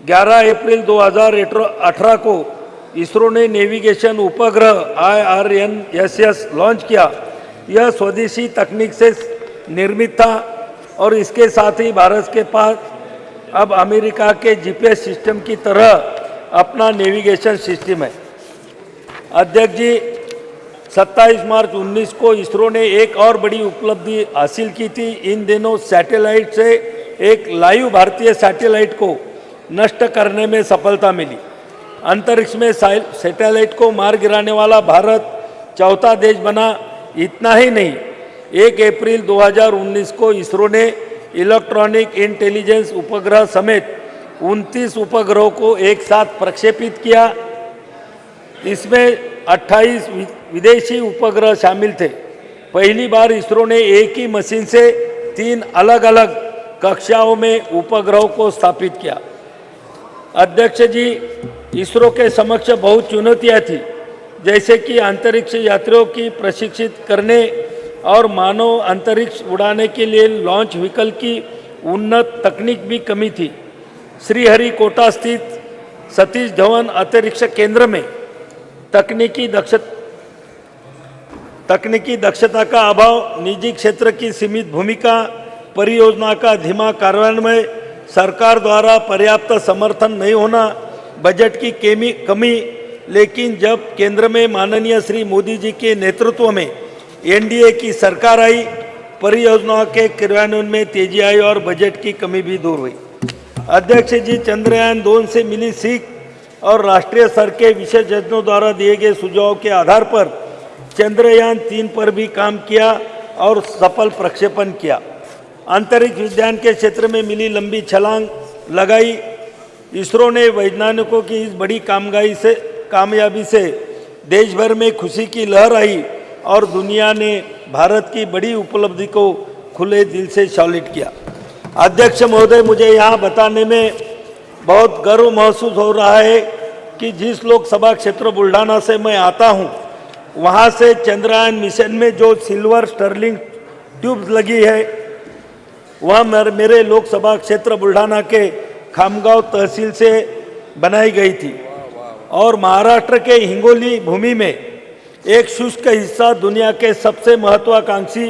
11 अप्रैल 2018 को इसरो ने नेविगेशन उपग्रह ISRO लॉन्च किया। यह स्वदेशी तकनीक से निर्मित था और इसके साथ ही भारत के पास अब अमेरिका के GPS सिस्टम की तरह अपना नेविगेशन सिस्टम है। अध्यक्ष जी, 27 मार्च 19 को इसरो ने एक और बड़ी उपलब्धि हासिल की थी। इन दिनों सैटेलाइट से एक लाइव भारतीय सैटेलाइट को नष्ट करने में सफलता मिली। अंतरिक्ष में सैटेलाइट को मार गिराने वाला भारत चौथा देश बना। इतना ही नहीं, 1 अप्रैल 2019 को इसरो ने इलेक्ट्रॉनिक इंटेलिजेंस उपग्रह समेत 29 उपग्रहों को एक साथ प्रक्षेपित किया। इसमें 28 विदेशी उपग्रह शामिल थे। पहली बार इसरो ने एक ही मशीन से 3 अलग अलग कक्षाओं में उपग्रहों को स्थापित किया। अध्यक्ष जी, इसरो के समक्ष बहुत चुनौतियां थी, जैसे कि अंतरिक्ष यात्रियों की प्रशिक्षित करने और मानव अंतरिक्ष उड़ाने के लिए लॉन्च व्हीकल की उन्नत तकनीक भी कमी थी। श्रीहरिकोटा स्थित सतीश धवन अंतरिक्ष केंद्र में तकनीकी दक्षता का अभाव, निजी क्षेत्र की सीमित भूमिका, परियोजना का धीमा कार्यान्वयन, सरकार द्वारा पर्याप्त समर्थन नहीं होना, बजट की कमी। लेकिन जब केंद्र में माननीय श्री मोदी जी के नेतृत्व में NDA की सरकार आई, परियोजनाओं के क्रियान्वयन में तेजी आई और बजट की कमी भी दूर हुई। अध्यक्ष जी, चंद्रयान-2 से मिली सीख और राष्ट्रीय स्तर के विशेषज्ञों द्वारा दिए गए सुझाव के आधार पर चंद्रयान-3 पर भी काम किया और सफल प्रक्षेपण किया। अंतरिक्ष विज्ञान के क्षेत्र में मिली लंबी छलांग लगाई। इसरो ने वैज्ञानिकों की इस बड़ी कामयाबी से देश भर में खुशी की लहर आई और दुनिया ने भारत की बड़ी उपलब्धि को खुले दिल से सैल्यूट किया। अध्यक्ष महोदय, मुझे यहाँ बताने में बहुत गर्व महसूस हो रहा है कि जिस लोकसभा क्षेत्र बुल्ढाना से मैं आता हूँ, वहाँ से चंद्रयान मिशन में जो सिल्वर स्टर्लिंग ट्यूब्स लगी है वह मेरे लोकसभा क्षेत्र बुल्ढाना के खामगांव तहसील से बनाई गई थी और महाराष्ट्र के हिंगोली भूमि में एक शुष्क हिस्सा दुनिया के सबसे महत्वाकांक्षी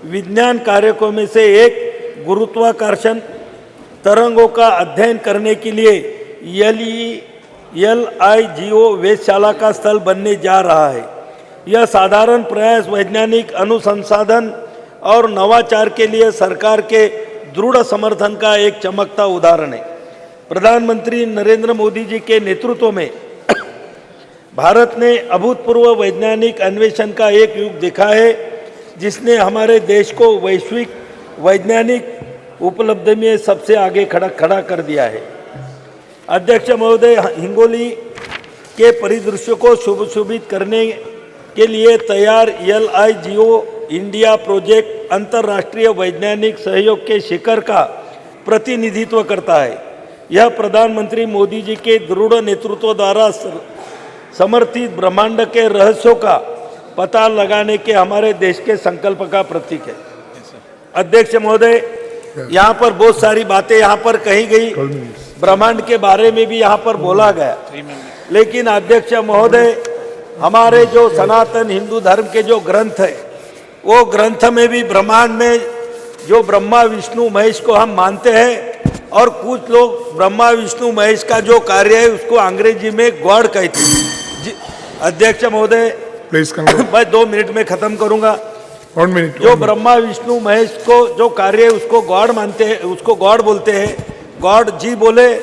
विज्ञान कार्यक्रमों में से एक गुरुत्वाकर्षण तरंगों का अध्ययन करने के लिए LIGO वेधशाला का स्थल बनने जा रहा है। यह साधारण प्रयास वैज्ञानिक अनुसंधान और नवाचार के लिए सरकार के दृढ़ समर्थन का एक चमकता उदाहरण है। प्रधानमंत्री नरेंद्र मोदी जी के नेतृत्व में भारत ने अभूतपूर्व वैज्ञानिक अन्वेषण का एक युग देखा है, जिसने हमारे देश को वैश्विक वैज्ञानिक उपलब्धि में सबसे आगे खड़ा कर दिया है। अध्यक्ष महोदय, हिंगोली के परिदृश्य को सुशोभित करने के लिए तैयार LIGO इंडिया प्रोजेक्ट अंतर्राष्ट्रीय वैज्ञानिक सहयोग के शिखर का प्रतिनिधित्व करता है। यह प्रधानमंत्री मोदी जी के दृढ़ नेतृत्व द्वारा समर्थित ब्रह्मांड के रहस्यों का पता लगाने के हमारे देश के संकल्प का प्रतीक है। अध्यक्ष महोदय, यहाँ पर बहुत सारी बातें यहाँ पर कही गई, ब्रह्मांड के बारे में भी यहाँ पर बोला गया, लेकिन अध्यक्ष महोदय, हमारे जो सनातन हिंदू धर्म के जो ग्रंथ है, वो ग्रंथ में भी ब्रह्मांड में जो ब्रह्मा विष्णु महेश को हम मानते हैं और कुछ लोग ब्रह्मा विष्णु महेश का जो कार्य है उसको अंग्रेजी में गॉड कहते हैं। अध्यक्ष महोदय,
प्लीज
मैं 2 मिनट में खत्म करूंगा।
1 मिनट।
जो ब्रह्मा विष्णु महेश को जो कार्य है उसको गॉड मानते हैं, उसको गॉड बोलते हैं। गॉड जी बोले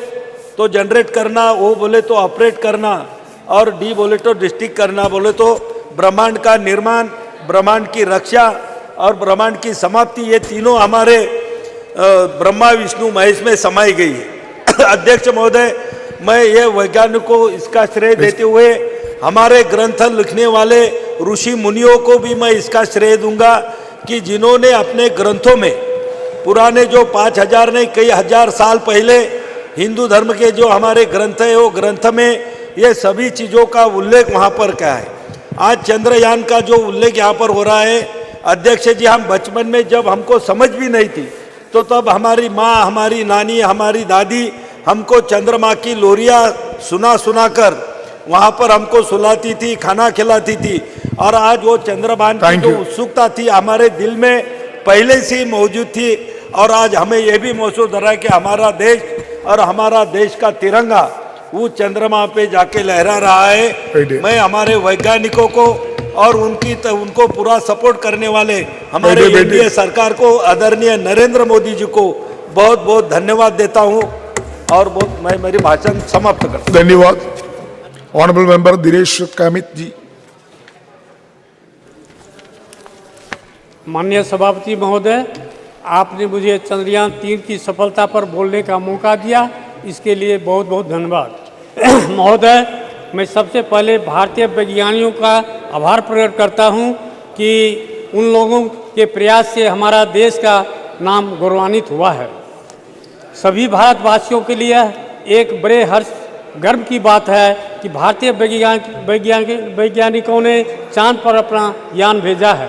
तो जनरेट करना, वो बोले तो ऑपरेट करना, और डी बोले तो डिस्ट्रिक्ट करना, बोले तो ब्रह्मांड का निर्माण, ब्रह्मांड की रक्षा और ब्रह्मांड की समाप्ति, ये तीनों हमारे ब्रह्मा विष्णु महेश में समाई गई है। अध्यक्ष महोदय, मैं ये वैज्ञानिक को इसका श्रेय देते हुए हमारे ग्रंथ लिखने वाले ऋषि मुनियों को भी मैं इसका श्रेय दूंगा कि जिन्होंने अपने ग्रंथों में पुराने जो 5000 नहीं कई हजार साल पहले हिंदू धर्म के जो हमारे ग्रंथ है, वो ग्रंथ में ये सभी चीज़ों का उल्लेख वहाँ पर क्या है। आज चंद्रयान का जो उल्लेख यहाँ पर हो रहा है, अध्यक्ष जी, हम बचपन में जब हमको समझ भी नहीं थी तो तब हमारी माँ, हमारी नानी, हमारी दादी हमको चंद्रमा की लोरियाँ सुना कर वहाँ पर हमको सुलाती थी, खाना खिलाती थी, और आज वो चंद्रयान की जो उत्सुकता थी हमारे दिल में पहले से ही मौजूद थी, और आज हमें यह भी महसूस हो रहा है कि हमारा देश और हमारा देश का तिरंगा वो चंद्रमा पे जाके लहरा रहा है। मैं हमारे वैज्ञानिकों को और उनको पूरा सपोर्ट करने वाले हमारे एनडीए सरकार को, आदरणीय नरेंद्र मोदी जी को बहुत बहुत धन्यवाद देता हूं, और मैं मेरी भाषण समाप्त करता हूं।
धन्यवाद। ऑनरेबल मेंबर दिनेश कामित जी।
माननीय सभापति महोदय, आपने मुझे चंद्रयान-3 की सफलता पर बोलने का मौका दिया, इसके लिए बहुत बहुत धन्यवाद। महोदय, मैं सबसे पहले भारतीय वैज्ञानिकों का आभार प्रकट करता हूं कि उन लोगों के प्रयास से हमारा देश का नाम गौरवान्वित हुआ है। सभी भारतवासियों के लिए एक बड़े हर्ष गर्व की बात है कि भारतीय वैज्ञानिकों ने चांद पर अपना यान भेजा है।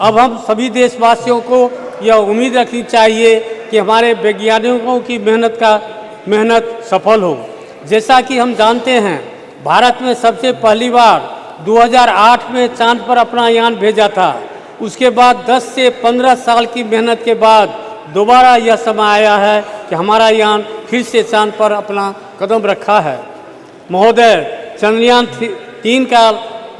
अब हम सभी देशवासियों को यह उम्मीद रखनी चाहिए कि हमारे वैज्ञानिकों की मेहनत सफल हो। जैसा कि हम जानते हैं, भारत में सबसे पहली बार 2008 में चांद पर अपना यान भेजा था। उसके बाद 10 से 15 साल की मेहनत के बाद दोबारा यह समय आया है कि हमारा यान फिर से चांद पर अपना कदम रखा है। महोदय, चंद्रयान-3 का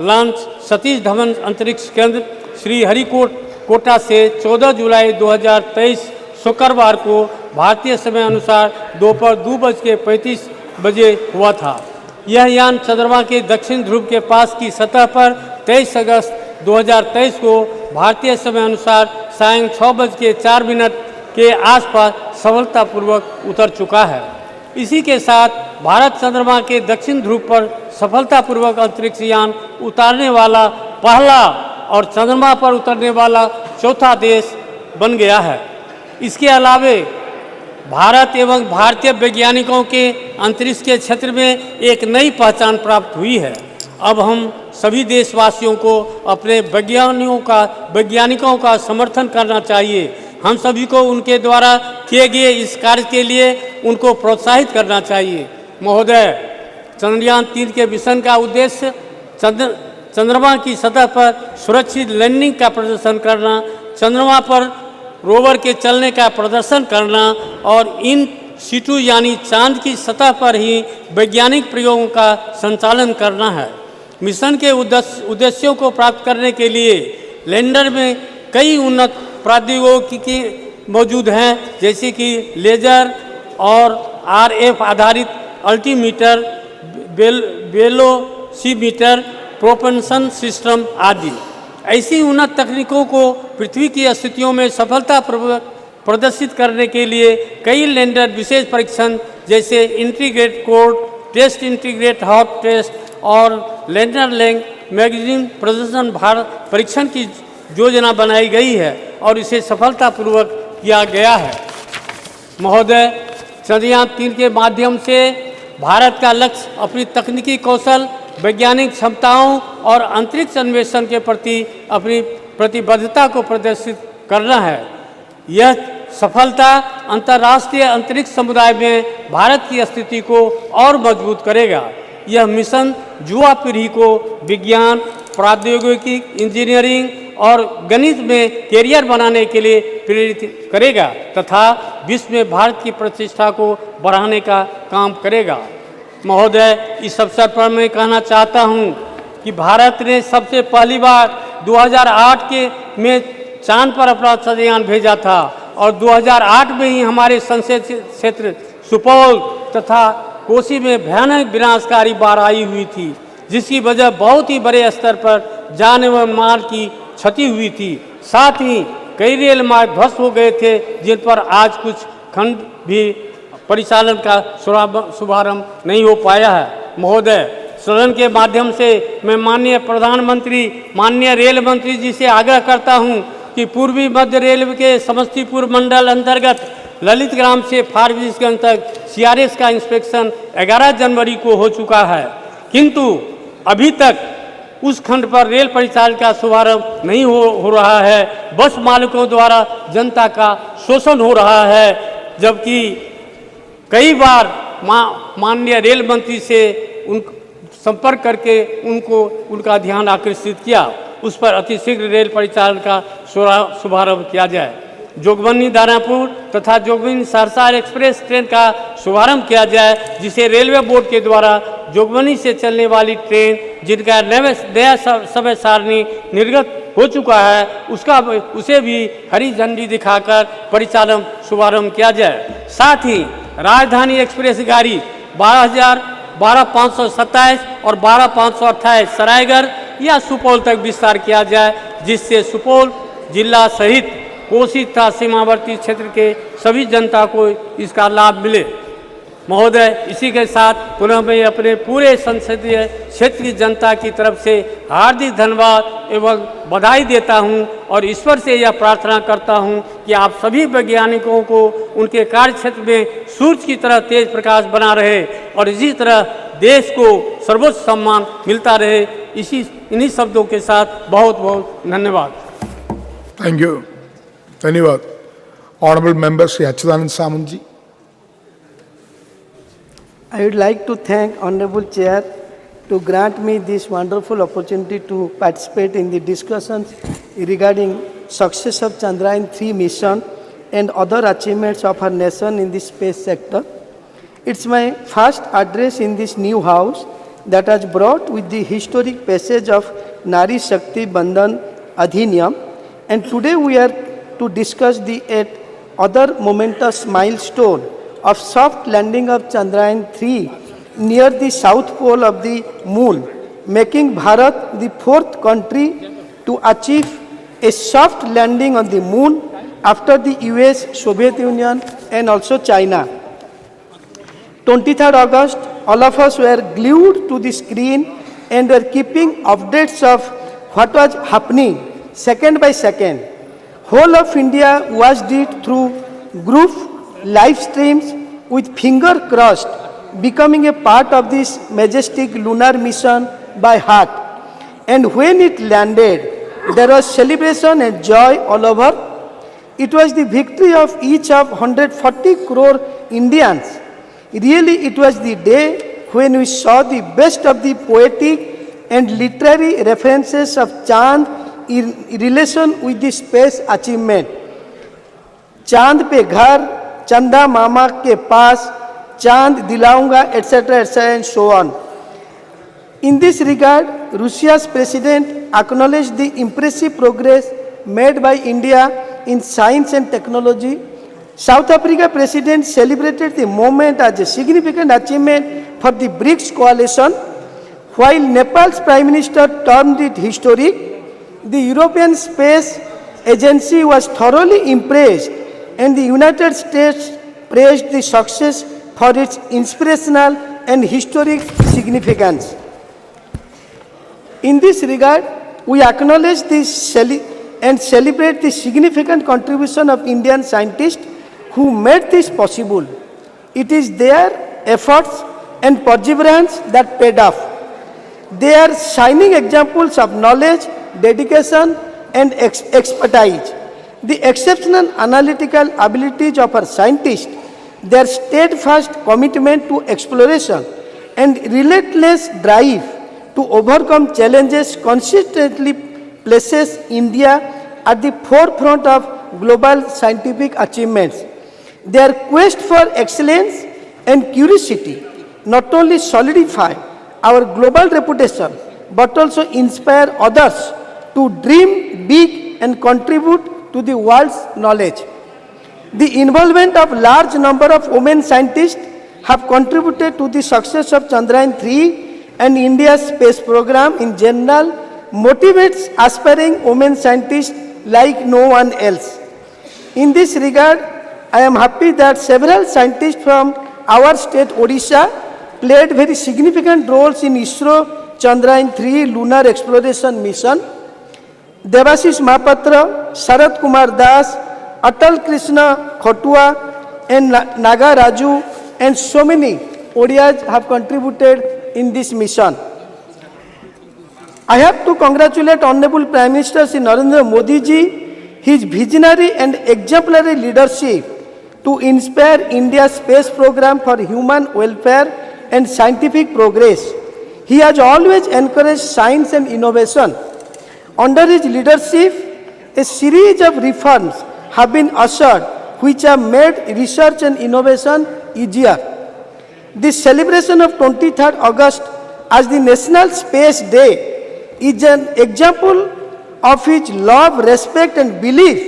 लॉन्च सतीश धवन अंतरिक्ष केंद्र श्रीहरिकोटा से 14 जुलाई 2023 शुक्रवार को भारतीय समय अनुसार दोपहर 2:35 बजे हुआ था। यह यान चंद्रमा के दक्षिण ध्रुव के पास की सतह पर 23 अगस्त 2023 को भारतीय समय अनुसार सायं 6:04 के आसपास सफलतापूर्वक उतर चुका है। इसी के साथ भारत चंद्रमा के दक्षिण ध्रुव पर सफलतापूर्वक अंतरिक्ष यान उतारने वाला पहला और चंद्रमा पर उतरने वाला चौथा देश बन गया है। इसके अलावे भारत एवं भारतीय वैज्ञानिकों के अंतरिक्ष के क्षेत्र में एक नई पहचान प्राप्त हुई है। अब हम सभी देशवासियों को अपने वैज्ञानिकों का समर्थन करना चाहिए। हम सभी को उनके द्वारा किए गए इस कार्य के लिए उनको प्रोत्साहित करना चाहिए। महोदय, चंद्रयान-3 के मिशन का उद्देश्य चंद्रमा की सतह पर सुरक्षित लैंडिंग का प्रदर्शन करना, चंद्रमा पर रोवर के चलने का प्रदर्शन करना और इन सिटू यानी चांद की सतह पर ही वैज्ञानिक प्रयोगों का संचालन करना है। मिशन के उद्देश्यों को प्राप्त करने के लिए लैंडर में कई उन्नत प्रौद्योगिकी मौजूद हैं, जैसे कि लेजर और RF आधारित अल्टीमीटर, वेलोसीमीटर, प्रोपेल्शन सिस्टम आदि। ऐसी उन्नत तकनीकों को पृथ्वी की स्थितियों में सफलतापूर्वक प्रदर्शित करने के लिए कई लैंडर विशेष परीक्षण जैसे integrate cold test, integrate hot test और लैंडर लैंग मैगजीन प्रदर्शन भारत परीक्षण की योजना बनाई गई है और इसे सफलतापूर्वक किया गया है। महोदय, चंद्रयान-3 के माध्यम से भारत का लक्ष्य अपनी तकनीकी कौशल, वैज्ञानिक क्षमताओं और अंतरिक्ष अन्वेषण के प्रति अपनी प्रतिबद्धता को प्रदर्शित करना है। यह सफलता अंतर्राष्ट्रीय अंतरिक्ष समुदाय में भारत की स्थिति को और मजबूत करेगा। यह मिशन युवा पीढ़ी को विज्ञान, प्रौद्योगिकी, इंजीनियरिंग और गणित में कैरियर बनाने के लिए प्रेरित करेगा तथा विश्व में भारत की प्रतिष्ठा को बढ़ाने का काम करेगा। महोदय, इस अवसर पर मैं कहना चाहता हूं कि भारत ने सबसे पहली बार 2008 में चांद पर अपना चंद्रयान भेजा था और 2008 में ही हमारे संसदीय क्षेत्र सुपौल तथा कोसी में भयानक विनाशकारी बाढ़ आई हुई थी, जिसकी वजह बहुत ही बड़े स्तर पर जान एवं माल की क्षति हुई थी। साथ ही कई रेल मार्ग ध्वस्त हो गए थे, जिन पर आज कुछ खंड भी परिचालन का शुभारंभ नहीं हो पाया है। महोदय, सदन के माध्यम से मैं माननीय प्रधानमंत्री, माननीय रेल मंत्री जी से आग्रह करता हूं कि पूर्वी मध्य रेलवे के समस्तीपुर मंडल अंतर्गत ललित ग्राम से फारबिसगंज तक CRS का इंस्पेक्शन 11 जनवरी को हो चुका है, किंतु अभी तक उस खंड पर रेल परिचालन का शुभारंभ नहीं हो रहा है। बस मालिकों द्वारा जनता का शोषण हो रहा है, जबकि कई बार माननीय रेल मंत्री से संपर्क करके उनका ध्यान आकर्षित किया, उस पर अतिशीघ्र रेल परिचालन का शुभारंभ किया जाए। जोगबनी दानापुर तथा जोगबनी सहरसा एक्सप्रेस ट्रेन का शुभारंभ किया जाए, जिसे रेलवे बोर्ड के द्वारा जोगबनी से चलने वाली ट्रेन जिनका नया समय सारणी निर्गत हो चुका है उसे भी हरी झंडी दिखाकर परिचालन शुभारंभ किया जाए। साथ ही राजधानी एक्सप्रेस गाड़ी 12,527 और 12,528 सरायगढ़ या सुपौल तक विस्तार किया जाए, जिससे सुपौल जिला सहित कोसी तथा सीमावर्ती क्षेत्र के सभी जनता को इसका लाभ मिले। महोदय, इसी के साथ पुनः मैं अपने पूरे संसदीय क्षेत्र की जनता की तरफ से हार्दिक धन्यवाद एवं बधाई देता हूं और ईश्वर से यह प्रार्थना करता हूं कि आप सभी वैज्ञानिकों को उनके कार्य क्षेत्र में सूरज की तरह तेज प्रकाश बना रहे और इसी तरह देश को सर्वोच्च सम्मान मिलता रहे। इन्हीं शब्दों के साथ बहुत बहुत धन्यवाद।
थैंक यू, धन्यवाद। Honourable member Shri Achyutanand Samant ji.
I would like to thank Honorable Chair to grant me this wonderful opportunity to participate in the discussions regarding success of Chandrayaan-3 mission and other achievements of our nation in the space sector. It's my first address in this new house that has brought with the historic passage of Nari Shakti Bandhan Adhiniyam, and today we are to discuss the other momentous milestone of soft landing of Chandrayaan-3 near the south pole of the moon, making Bharat the fourth country to achieve a soft landing on the moon after the US, Soviet Union and also China. 23rd August, all of us were glued to the screen and were keeping updates of what was happening second by second. Whole of India watched it through group live streams with finger crossed, becoming a part of this majestic lunar mission by heart. And when it landed, there was celebration and joy all over. It was the victory of each of 140 crore Indians. Really, it was the day when we saw the best of the poetic and literary references of Chand in relation with the space achievement. Chand pe ghar, Chanda mama ke paas, Chand dilaunga, etc., etc., and so on. In this regard, Russia's president acknowledged the impressive progress made by India in science and technology. South Africa president celebrated the moment as a significant achievement for the BRICS coalition, while Nepal's prime minister termed it historic. The European Space Agency was thoroughly impressed, and the United States praised the success for its inspirational and historic significance. In this regard, we acknowledge this and celebrate the significant contribution of Indian scientists who made this possible. It is their efforts and perseverance that paid off. They are shining examples of knowledge, dedication and expertise. The exceptional analytical abilities of our scientists, their steadfast commitment to exploration and relentless drive to overcome challenges consistently places India at the forefront of global scientific achievements. Their quest for excellence and curiosity not only solidify our global reputation but also inspire others to dream big and contribute to the world's knowledge. The involvement of large number of women scientists have contributed to the success of Chandrayaan-3 and India's space program in general motivates aspiring women scientists like no one else. In this regard, I am happy that several scientists from our state Odisha played very significant roles in ISRO Chandrayaan-3 lunar exploration mission. Devashish Mahapatra, Sarath Kumar Das, Atal Krishna Khotua and Naga Raju and so many Odias have contributed in this mission. I have to congratulate Honorable Prime Minister Shri Narendra Modi ji, his visionary and exemplary leadership to inspire India's space program for human welfare and scientific progress. He has always encouraged science and innovation. Under his leadership, a series of reforms have been ushered which have made research and innovation easier. The celebration of 23rd August as the National Space Day is an example of his love, respect and belief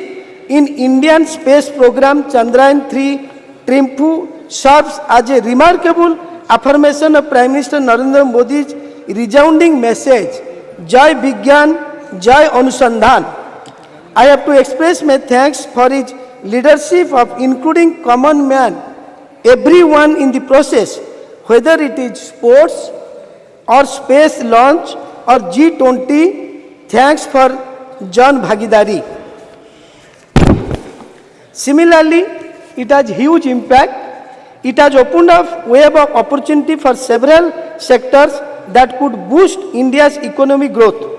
in Indian space program. Chandrayaan-3 Triumph serves as a remarkable affirmation of Prime Minister Narendra Modi's resounding message, Jai Vigyan, Jai Anusandhan. I have to express my thanks for his leadership of including common man, everyone in the process, whether it is sports or space launch or G20. Thanks for Jan Bhagidari. Similarly, it has huge impact. It has opened up web of opportunity for several sectors that could boost India's economic growth.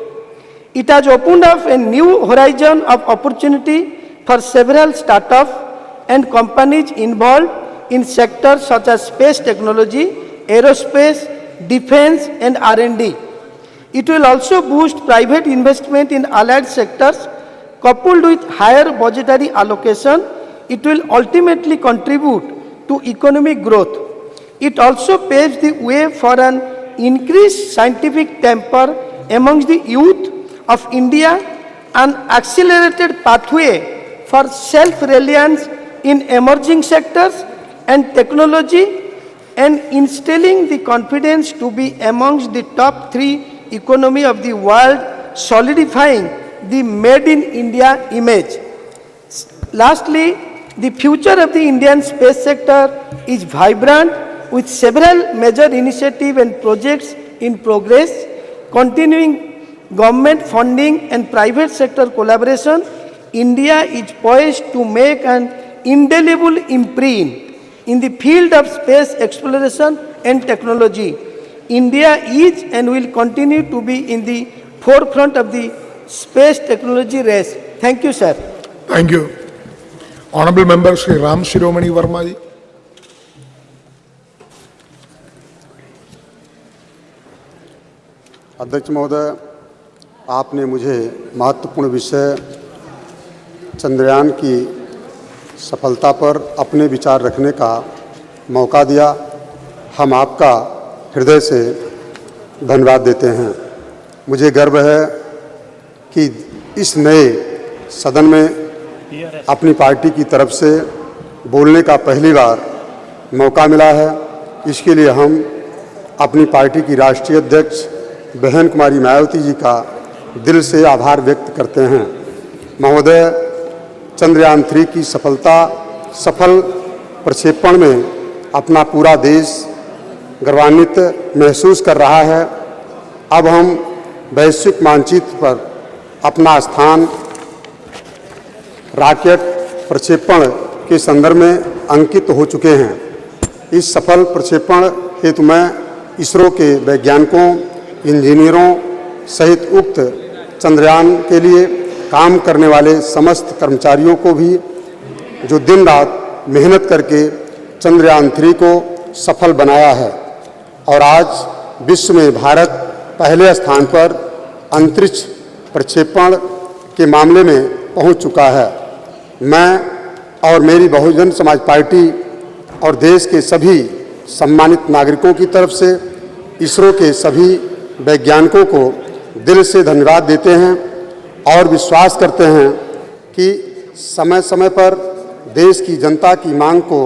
It has opened up a new horizon of opportunity for several startups and companies involved in sectors such as space technology, aerospace, defense and R&D. It will also boost private investment in allied sectors. Coupled with higher budgetary allocation, it will ultimately contribute to economic growth. It also paves the way for an increased scientific temper amongst the youth of India, an accelerated pathway for self-reliance in emerging sectors and technology, and instilling the confidence to be amongst the top 3 economy of the world, solidifying the Made in India image. Lastly, the future of the Indian space sector is vibrant with several major initiatives and projects in progress, continuing government funding and private sector collaboration. India is poised to make an indelible imprint in the field of space exploration and technology. India is and will continue to be in the forefront of the space technology race. Thank you, sir.
Thank you. Honorable Member Shri Ram Shiromani Verma ji.
अध्यक्ष महोदय, आपने मुझे महत्वपूर्ण विषय चंद्रयान की सफलता पर अपने विचार रखने का मौका दिया। हम आपका हृदय से धन्यवाद देते हैं। मुझे गर्व है कि इस नए सदन में अपनी पार्टी की तरफ से बोलने का पहली बार मौका मिला है। इसके लिए हम अपनी पार्टी की राष्ट्रीय अध्यक्ष बहन कुमारी मायावती जी का दिल से आभार व्यक्त करते हैं। महोदय, चंद्रयान-3 की सफल प्रक्षेपण में अपना पूरा देश गर्वान्वित महसूस कर रहा है। अब हम वैश्विक मानचित्र पर अपना स्थान रॉकेट प्रक्षेपण के संदर्भ में अंकित हो चुके हैं। इस सफल प्रक्षेपण हेतु मैं इसरो के वैज्ञानिकों, इंजीनियरों सहित उक्त चंद्रयान के लिए काम करने वाले समस्त कर्मचारियों को भी, जो दिन रात मेहनत करके चंद्रयान-3 को सफल बनाया है और आज विश्व में भारत पहले स्थान पर अंतरिक्ष प्रक्षेपण के मामले में पहुंच चुका है। मैं और मेरी बहुजन समाज पार्टी और देश के सभी सम्मानित नागरिकों की तरफ से इसरो के सभी वैज्ञानिकों को दिल से धन्यवाद देते हैं और विश्वास करते हैं कि समय समय पर देश की जनता की मांग को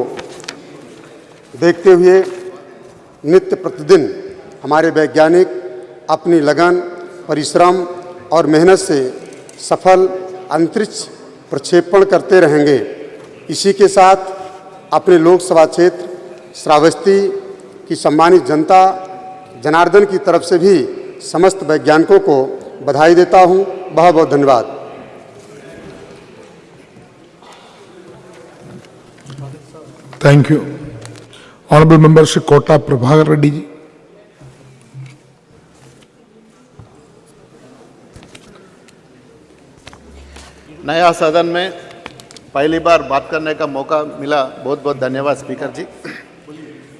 देखते हुए नित्य प्रतिदिन हमारे वैज्ञानिक अपनी लगन, परिश्रम और मेहनत से सफल अंतरिक्ष प्रक्षेपण करते रहेंगे। इसी के साथ अपने लोकसभा क्षेत्र श्रावस्ती की सम्मानित जनता जनार्दन की तरफ से भी समस्त वैज्ञानिकों को बधाई देता हूं। बहुत बहुत धन्यवाद।
Thank you. Honorable Member Shri Kota Prabhakar Reddy ji.
नया सदन में पहली बार बात करने का मौका मिला, बहुत बहुत धन्यवाद speaker ji.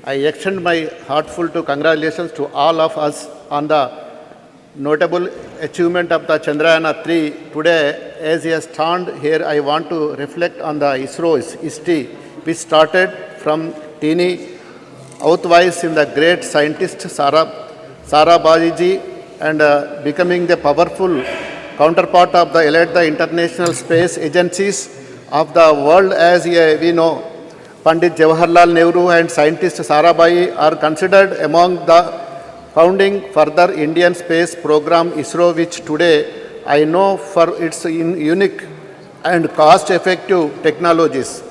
I extend my heartfelt congratulations to all of us on the notable achievement of the Chandrayaan-3 today. As I stand here, I want to reflect on the ISRO's history, which started from teeny outwise in the great scientist Sarabhaji ji and becoming the powerful counterpart of the elite the international space agencies of the world. As we know, Pandit Jawaharlal Nehru and scientist Sarabhai are considered among the founding further Indian space program ISRO, which today I know for its unique and cost-effective technologies.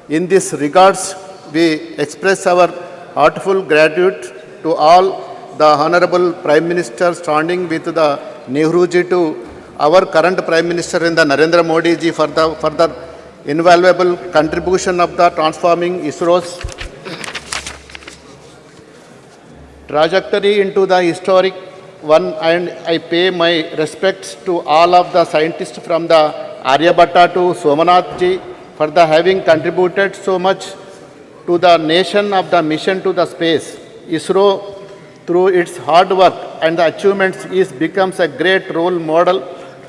In this regards, we express our heartfelt gratitude to all the Honorable Prime Minister standing with the Nehru ji to our current Prime Minister in the Narendra Modi ji for the invaluable contribution of the transforming ISRO's trajectory into the historic one, and I pay my respects to all of the scientists from the Aryabhatta to Somanath ji for the having contributed so much to the nation of the mission to the space. ISRO, through its hard work and the achievements, becomes a great role model,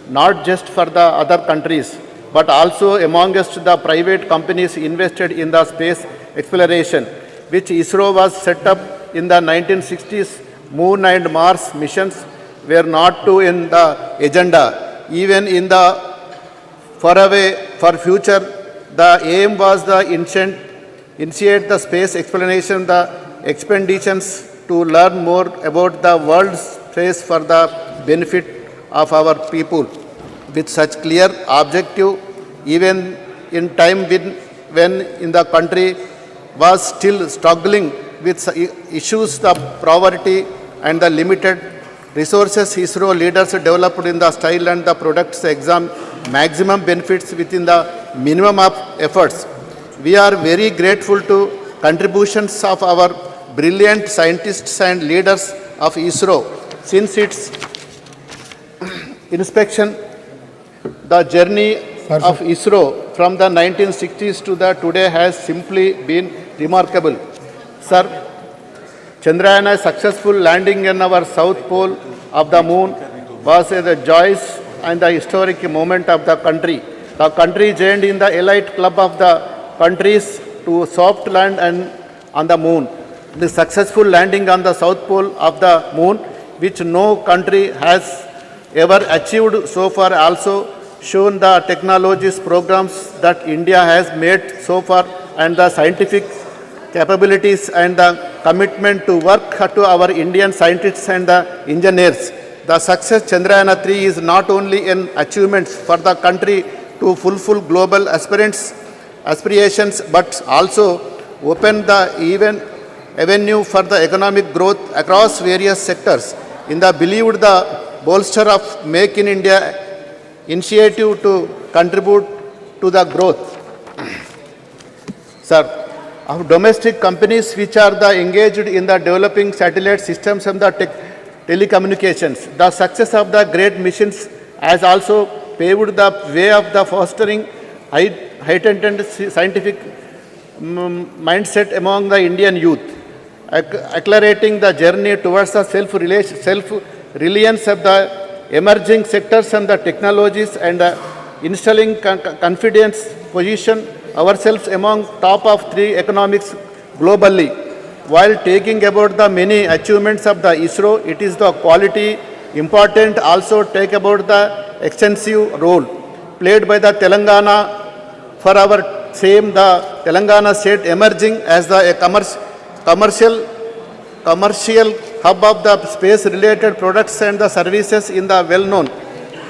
not just for the other countries, but also amongst the private companies invested in the space exploration, which ISRO was set up in the 1960s. Moon and Mars missions were not too in the agenda. Even in the for future, the aim was the initiate the space exploration, the expeditions to learn more about the world's space for the benefit of our people. With such clear objective, even in time when in the country was still struggling with issues of poverty and the limited resources, ISRO leaders developed in the style and the products exam maximum benefits within the minimum of efforts. We are very grateful to contributions of our brilliant scientists and leaders of ISRO. Since its inspection, the journey of ISRO from the 1960s to the today has simply been remarkable. Sir, Chandrayaan-3's successful landing in our south pole of the moon was a joyous and the historic moment of the country. The country joined in the elite club of the countries to soft land and on the moon. The successful landing on the south pole of the moon, which no country has ever achieved so far, also shown the technologies programs that India has made so far and the scientific capabilities and the commitment to work to our Indian scientists and the engineers. The success Chandrayaan-3 is not only an achievement for the country to fulfill global aspirations, but also open the avenue for the economic growth across various sectors. In the believed the bolster of Make in India initiative to contribute to the growth. Sir, of domestic companies which are engaged in the developing satellite systems and the telecommunications. The success of the great missions has also paved the way of the fostering heightened scientific mindset among the Indian youth, accelerating the journey towards the self-reliance of the emerging sectors and the technologies and installing confidence position ourselves among top of 3 economics globally. While taking about the many achievements of the ISRO, it is the quality important also take about the extensive role played by the Telangana for our same the Telangana state emerging as the commercial hub of the space related products and the services in the well known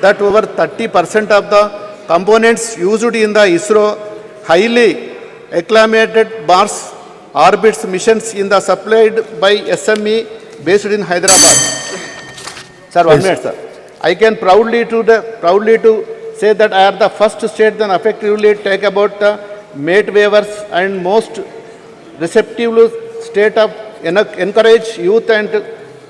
that over 30% of the components used in the ISRO highly acclamated Mars orbits missions in the supplied by SME based in Hyderabad. Sir, 1 minute, sir. I can proudly to say that I am the first state that effectively take about the mate waivers and most receptive state of encourage youth and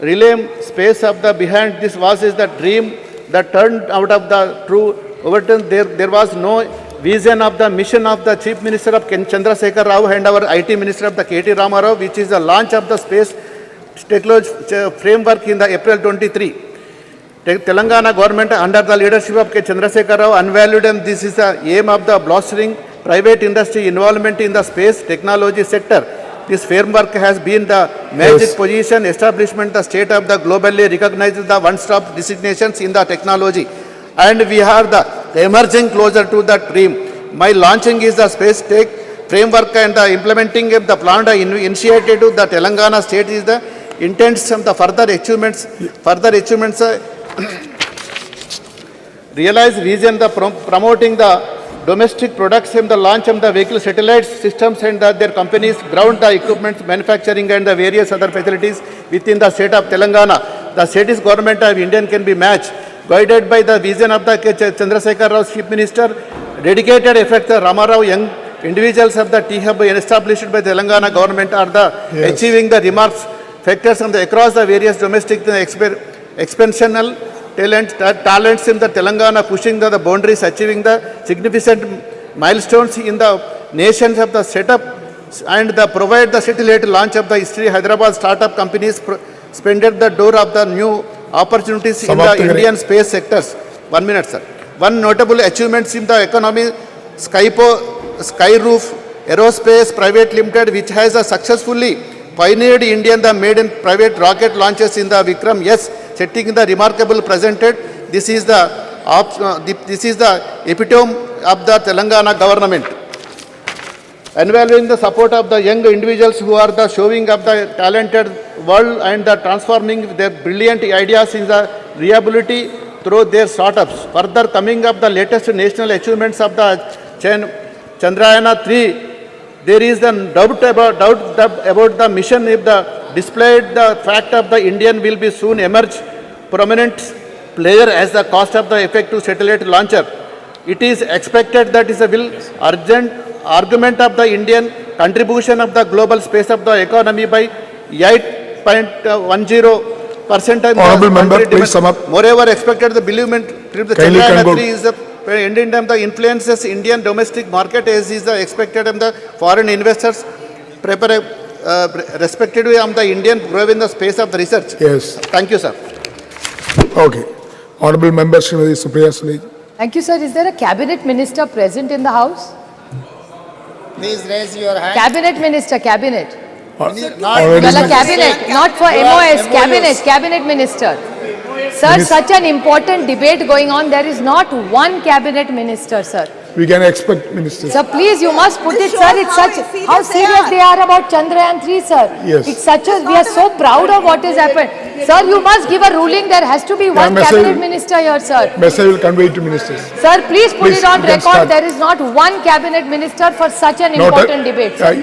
relay space of the behind this was is the dream that turned out of the true overturn. There was no vision of the mission of the Chief Minister of Chandrasekhar Rao and our IT Minister of the KT Rama Rao, which is the launch of the space technology framework in the April 23. Telangana government under the leadership of Chandrasekhar Rao unvalued, and this is the aim of the blostering private industry involvement in the space technology sector. This framework has been the magic position establishment the state of the globally recognized the one-stop designations in the technology, and we are the emerging closer to the dream. My launching is the space tech framework and the implementing of the plan initiated to the Telangana state is the intents of the further achievements realize vision the promoting the domestic products and the launch of the vehicle satellite systems and their companies ground the equipment manufacturing and the various other facilities within the state of Telangana. The state's government of India can be matched, guided by the vision of the Chandrasekhar Rao Chief Minister, dedicated effect the Rama Rao young individuals of the T-Hub established by the Telangana government are the achieving the remarks factors on the across the various domestic expansional talents in the Telangana pushing the boundaries, achieving the significant milestones in the nations of the setup and the provide the satellite launch of the history. Hyderabad startup companies spended the door of the new opportunities in the Indian space sectors. 1 minute, sir. One notable achievements in the economy, Skyroof Aerospace Private Limited, which has successfully pioneered Indian the made in private rocket launches in the Vikram setting the remarkable presented. This is the epitome of the Telangana government. involving the support of the young individuals who are the showing of the talented world and the transforming their brilliant ideas in the reliability through their startups. Further coming up the latest national achievements of the Chandrayaan-3, there is a doubt about the mission if the displayed the fact of the Indian will be soon emerge prominent player as the cost of the effective satellite launcher. It is expected that is a will urgent argument of the Indian contribution of the global space of the economy by 8.10%.
Honourable member, please sum up.
Moreover, expected the believement trip the
Kindly
Chandrayaan-3
conclude.
is the Indian time the influences Indian domestic market as is the expected and the foreign investors prepare respectively on the Indian grow in the space of the research.
Yes.
Thank you, sir.
Okay. Honourable member, Srimati Supriya Sule.
Thank you, sir. Is there a cabinet minister present in the house?
Please raise your hand.
Cabinet minister, cabinet.
Already
Well, a cabinet, not for MOS,
MOUs.
cabinet minister. Sir,
Minis-
such an important debate going on. There is not one cabinet minister, sir.
We can expect ministers.
Sir, please, you must put it, sir. It's such how serious they are about Chandrayaan-3, sir.
Yes.
It's such a we are so proud of what has happened, sir. You must give a ruling. There has to be one
message-
cabinet minister here, sir.
Message will convey to ministers.
Sir, please put
Please,
it on
you can
record.
start.
There is not one cabinet minister for such an important debate, sir.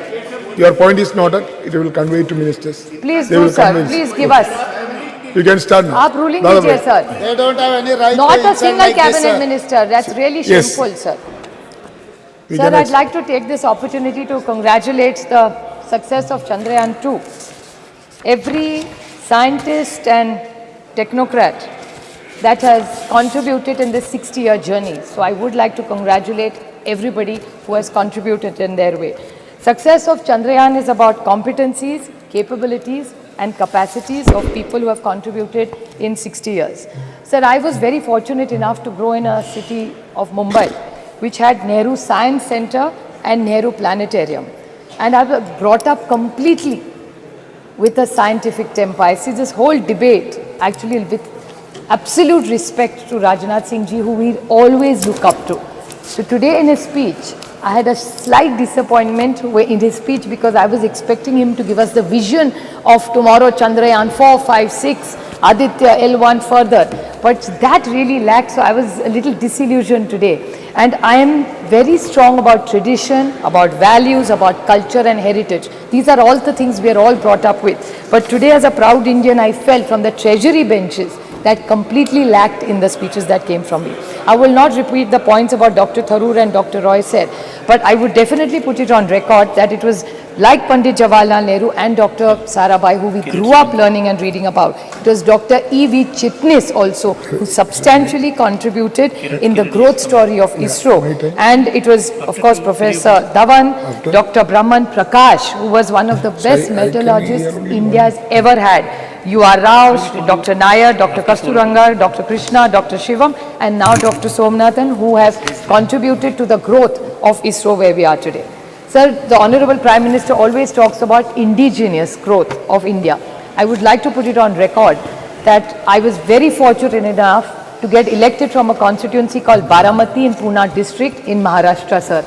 Your point is noted. It will convey to ministers.
Please
They
do,
will
sir.
convince.
Please give us.
You can start now.
आप ruling
Nada
कीजिए,
bhai.
sir.
They don't have any right
Not
to
a
insult
single
like this,
cabinet
sir.
minister. That's really
Yes.
shameful, sir.
We
Sir,
can
I'd like to take this opportunity to congratulate the success of Chandrayaan-2. Every scientist and technocrat that has contributed in this 60-year journey. So I would like to congratulate everybody who has contributed in their way. Success of Chandrayaan is about competencies, capabilities and capacities of people who have contributed in 60 years. Sir, I was very fortunate enough to grow in a city of Mumbai, which had Nehru Science Center and Nehru Planetarium. And I was brought up completely with a scientific temper. I see this whole debate actually with absolute respect to Rajnath Singh ji, who we always look up to. So today in his speech, I had a slight disappointment in his speech because I was expecting him to give us the vision of tomorrow, Chandrayaan 4, 5, 6, Aditya L1 further. But that really lacked, so I was a little disillusioned today. And I am very strong about tradition, about values, about culture and heritage. These are all the things we are all brought up with. But today as a proud Indian, I felt from the treasury benches that completely lacked in the speeches that came from me. I will not repeat the points about Dr. Tharoor and Dr. Roy said, but I would definitely put it on record that it was like Pandit Jawaharlal Nehru and Dr. Sarabhai, who we grew up learning and reading about. It was Dr. E.V. Chitnis also, who substantially contributed in the growth story of ISRO. And it was, of course, Professor Dhawan, Dr. Brahman Prakash, who was one of the best metallurgists India has ever had. U.R. Rao, Dr. Nair, Dr. Kasturangar, Dr. Krishna, Dr. Shivam, and now Dr. Somnathan, who have contributed to the growth of ISRO where we are today. Sir, the Honorable Prime Minister always talks about indigenous growth of India. I would like to put it on record that I was very fortunate enough to get elected from a constituency called Baramati in Pune district in Maharashtra, sir.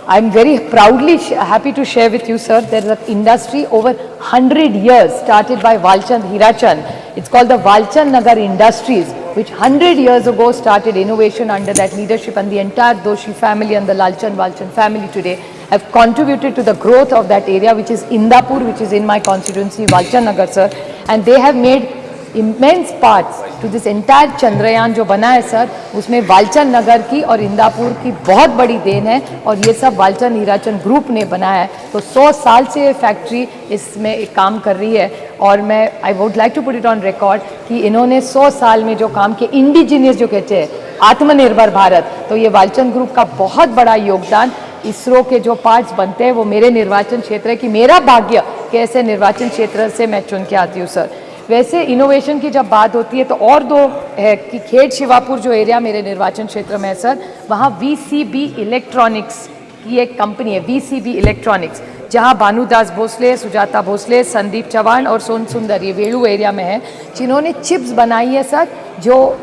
I'm very proudly happy to share with you, sir, there is an industry over 100 years started by Walchand Hirachand. It's called the Walchand Nagar Industries, which 100 years ago started innovation under that leadership, and the entire Doshi family and the Lalchand Walchand family today have contributed to the growth of that area, which is Indapur, which is in my constituency, Walchand Nagar, sir. And they have made immense parts to this entire Chandrayaan जो बना है sir, उसमें वालचंद नगर की और इंदापुर की बहुत बड़ी then है, और ये सब वालचंद हीराचंद ग्रुप ने बनाया है. तो 100 साल से ये फैक्ट्री इसमें एक काम कर रही है, और मैं I would like to put it on record कि इन्होंने 100 साल में जो काम किया, इंडिजिनियस जो कहते हैं आत्मनिर्भर भारत, तो ये वालचंद ग्रुप का बहुत बड़ा योगदान. इसरो के जो पार्ट्स बनते हैं वो मेरे निर्वाचन क्षेत्र है कि मेरा भाग्य कि ऐसे निर्वाचन क्षेत्र से मैं चुन के आती हूँ सर. वैसे इनोवेशन की जब बात होती है तो और दो है कि खेड़ शिवापुर जो एरिया मेरे निर्वाचन क्षेत्र में है सर, वहाँ VCB इलेक्ट्रॉनिक्स की एक कंपनी है, VCB इलेक्ट्रॉनिक्स, जहाँ भानुदास भोसले, सुजाता भोसले, संदीप चौहान और सोन सुंदर, ये वेलू एरिया में है, जिन्होंने चिप्स बनाई है सर जो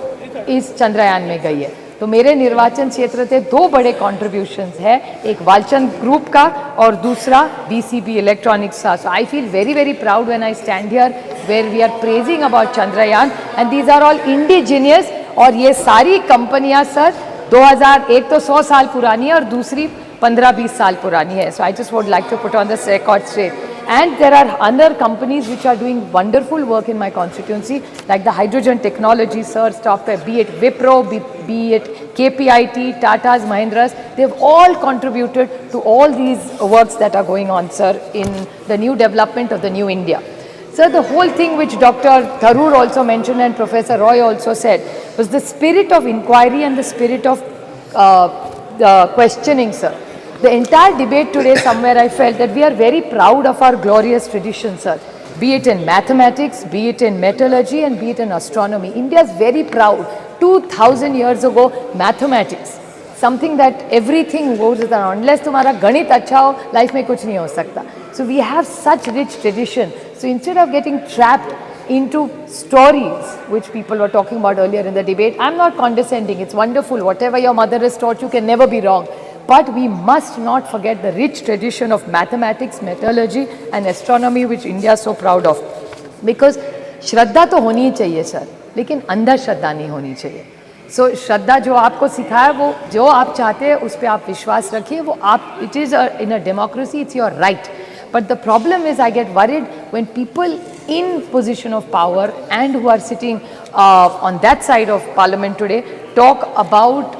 इस चंद्रयान में गई है. तो तो मेरे निर्वाचन क्षेत्र से 2 बड़े कॉन्ट्रीब्यूशंस है, एक वालचंद ग्रुप का और दूसरा BCB इलेक्ट्रॉनिक्स का. So I feel very very proud when I stand here where we are praising about Chandrayaan and these are all indigenous. और ये सारी कंपनियां सर 2001 तो 100 साल पुरानी है और दूसरी 15-20 साल पुरानी है. So I just would like to put on this record straight. And there are other companies which are doing wonderful work in my constituency, like the hydrogen technology, sir, software, be it Wipro, be it KPIT, Tata's, Mahindra's, they've all contributed to all these works that are going on, sir, in the new development of the new India. Sir, the whole thing which Dr. Tharoor also mentioned and Professor Roy also said was the spirit of inquiry and the spirit of questioning, sir. The entire debate today, somewhere I felt that we are very proud of our glorious tradition, sir. Be it in mathematics, be it in metallurgy, and be it in astronomy. India is very proud. 2000 years ago, mathematics, something that everything goes with, unless तुम्हारा गणित अच्छा हो, life में कुछ नहीं हो सकता. So we have such rich tradition. So instead of getting trapped into stories which people were talking about earlier in the debate, I'm not condescending. It's wonderful. Whatever your mother has taught you can never be wrong. But we must not forget the rich tradition of mathematics, metallurgy and astronomy which India is so proud of. Because श्रद्धा तो होनी ही चाहिए sir, लेकिन अंधा श्रद्धा नहीं होनी चाहिए. So श्रद्धा जो आपको सिखाया वो जो आप चाहते हैं उस पर आप विश्वास रखिए, वो आप, it is in a democracy, it's your right. But the problem is I get worried when people in position of power and who are sitting on that side of parliament today talk about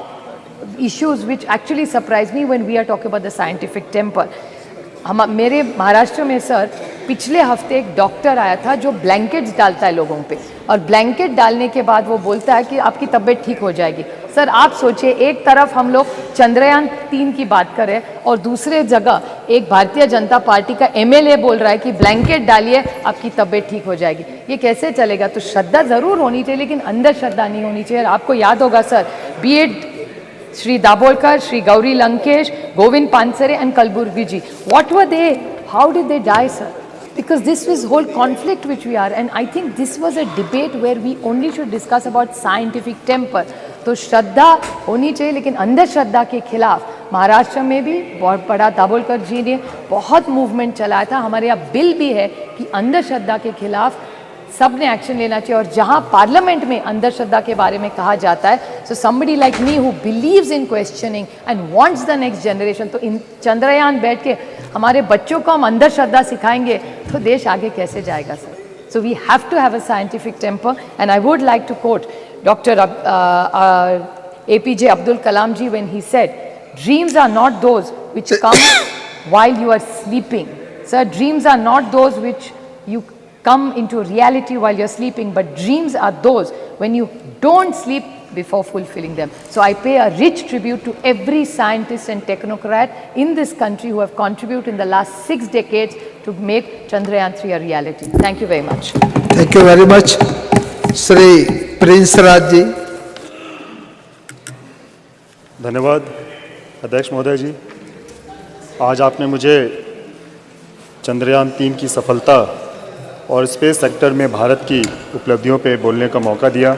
issues which actually surprise me when we are talking about the scientific temper. मेरे महाराष्ट्र में sir पिछले हफ्ते एक doctor आया था जो blankets डालता है लोगों पे, और ब्लैंकेट डालने के बाद वो बोलता है कि आपकी तबीयत ठीक हो जाएगी. सर आप सोचिए, एक तरफ हम लोग चंद्रयान-3 की बात करें और दूसरे जगह एक भारतीय जनता पार्टी का MLA बोल रहा है कि ब्लैंकेट डालिए आपकी तबीयत ठीक हो जाएगी. ये कैसे चलेगा? तो श्रद्धा ज़रूर होनी चाहिए लेकिन अंदर श्रद्धा नहीं होनी चाहिए. आपको याद होगा सर, बी एड Shri Dabolkar, Shri Gauri Lankesh, Govind Pansare and Kalburgi ji. What were they? How did they die, sir? Because this was whole conflict which we are, and I think this was a debate where we only should discuss about scientific temper. तो श्रद्धा होनी चाहिए लेकिन अंधश्रद्धा श्रद्धा के खिलाफ महाराष्ट्र में भी बहुत बड़ा दाभोलकर जी ने बहुत मूवमेंट चलाया था. हमारे यहाँ बिल भी है कि अंधश्रद्धा के खिलाफ सब ने एक्शन लेना चाहिए. और जहाँ पार्लियामेंट में अंधश्रद्धा के बारे में कहा जाता है, so somebody like me who believes in questioning and wants the next generation, तो इन चंद्रयान बैठ के हमारे बच्चों को हम अंधश्रद्धा सिखाएंगे तो देश आगे कैसे जाएगा sir? So we have to have a scientific temper and I would like to quote doctor APJ Abdul Kalam ji when he said, dreams are not those which come while you are sleeping. Sir, dreams are not those which you come into reality while you're sleeping, but dreams are those when you don't sleep before fulfilling them. So I pay a rich tribute to every scientist and technocrat in this country who have contributed in the last 6 decades to make Chandrayaan-3 a reality. Thank you very much.
Thank you very much. Shri Prince Raj ji.
धन्यवाद अध्यक्ष महोदय जी. आज आपने मुझे चंद्रयान-3 की सफलता और space sector में भारत की उपलब्धियों पे बोलने का मौका दिया.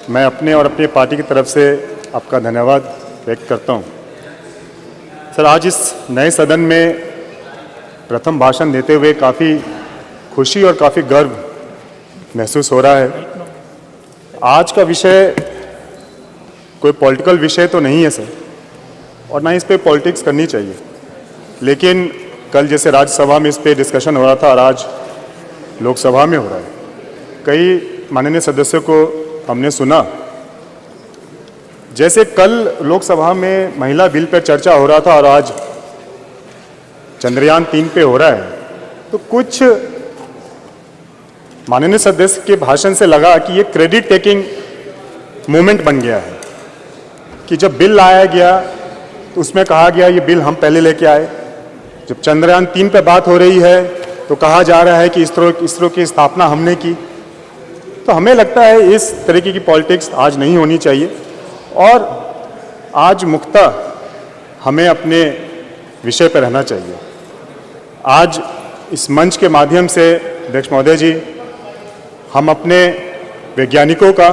मैं अपने और अपनी पार्टी की तरफ से आपका धन्यवाद व्यक्त करता हूँ. सर, आज इस नए सदन में प्रथम भाषण देते हुए काफ़ी खुशी और काफ़ी गर्व महसूस हो रहा है. आज का विषय कोई पॉलिटिकल विषय तो नहीं है सर, और ना इस पे पॉलिटिक्स करनी चाहिए, लेकिन कल जैसे राज्यसभा में इस पे डिस्कशन हो रहा था और आज लोकसभा में हो रहा है. कई माननीय सदस्यों को हमने सुना, जैसे कल लोकसभा में महिला बिल पर चर्चा हो रहा था और आज चंद्रयान-3 पे हो रहा है, तो कुछ माननीय सदस्य के भाषण से लगा कि ये क्रेडिट टेकिंग मूवमेंट बन गया है कि जब बिल लाया गया तो उसमें कहा गया ये बिल हम पहले लेके आए. जब चंद्रयान-3 पे बात हो रही है तो कहा जा रहा है कि इसरो की स्थापना हमने की. तो हमें लगता है इस तरीके की पॉलिटिक्स आज नहीं होनी चाहिए और आज मुख्यतः हमें अपने विषय पर रहना चाहिए. आज इस मंच के माध्यम से अध्यक्ष महोदय जी, हम अपने वैज्ञानिकों का,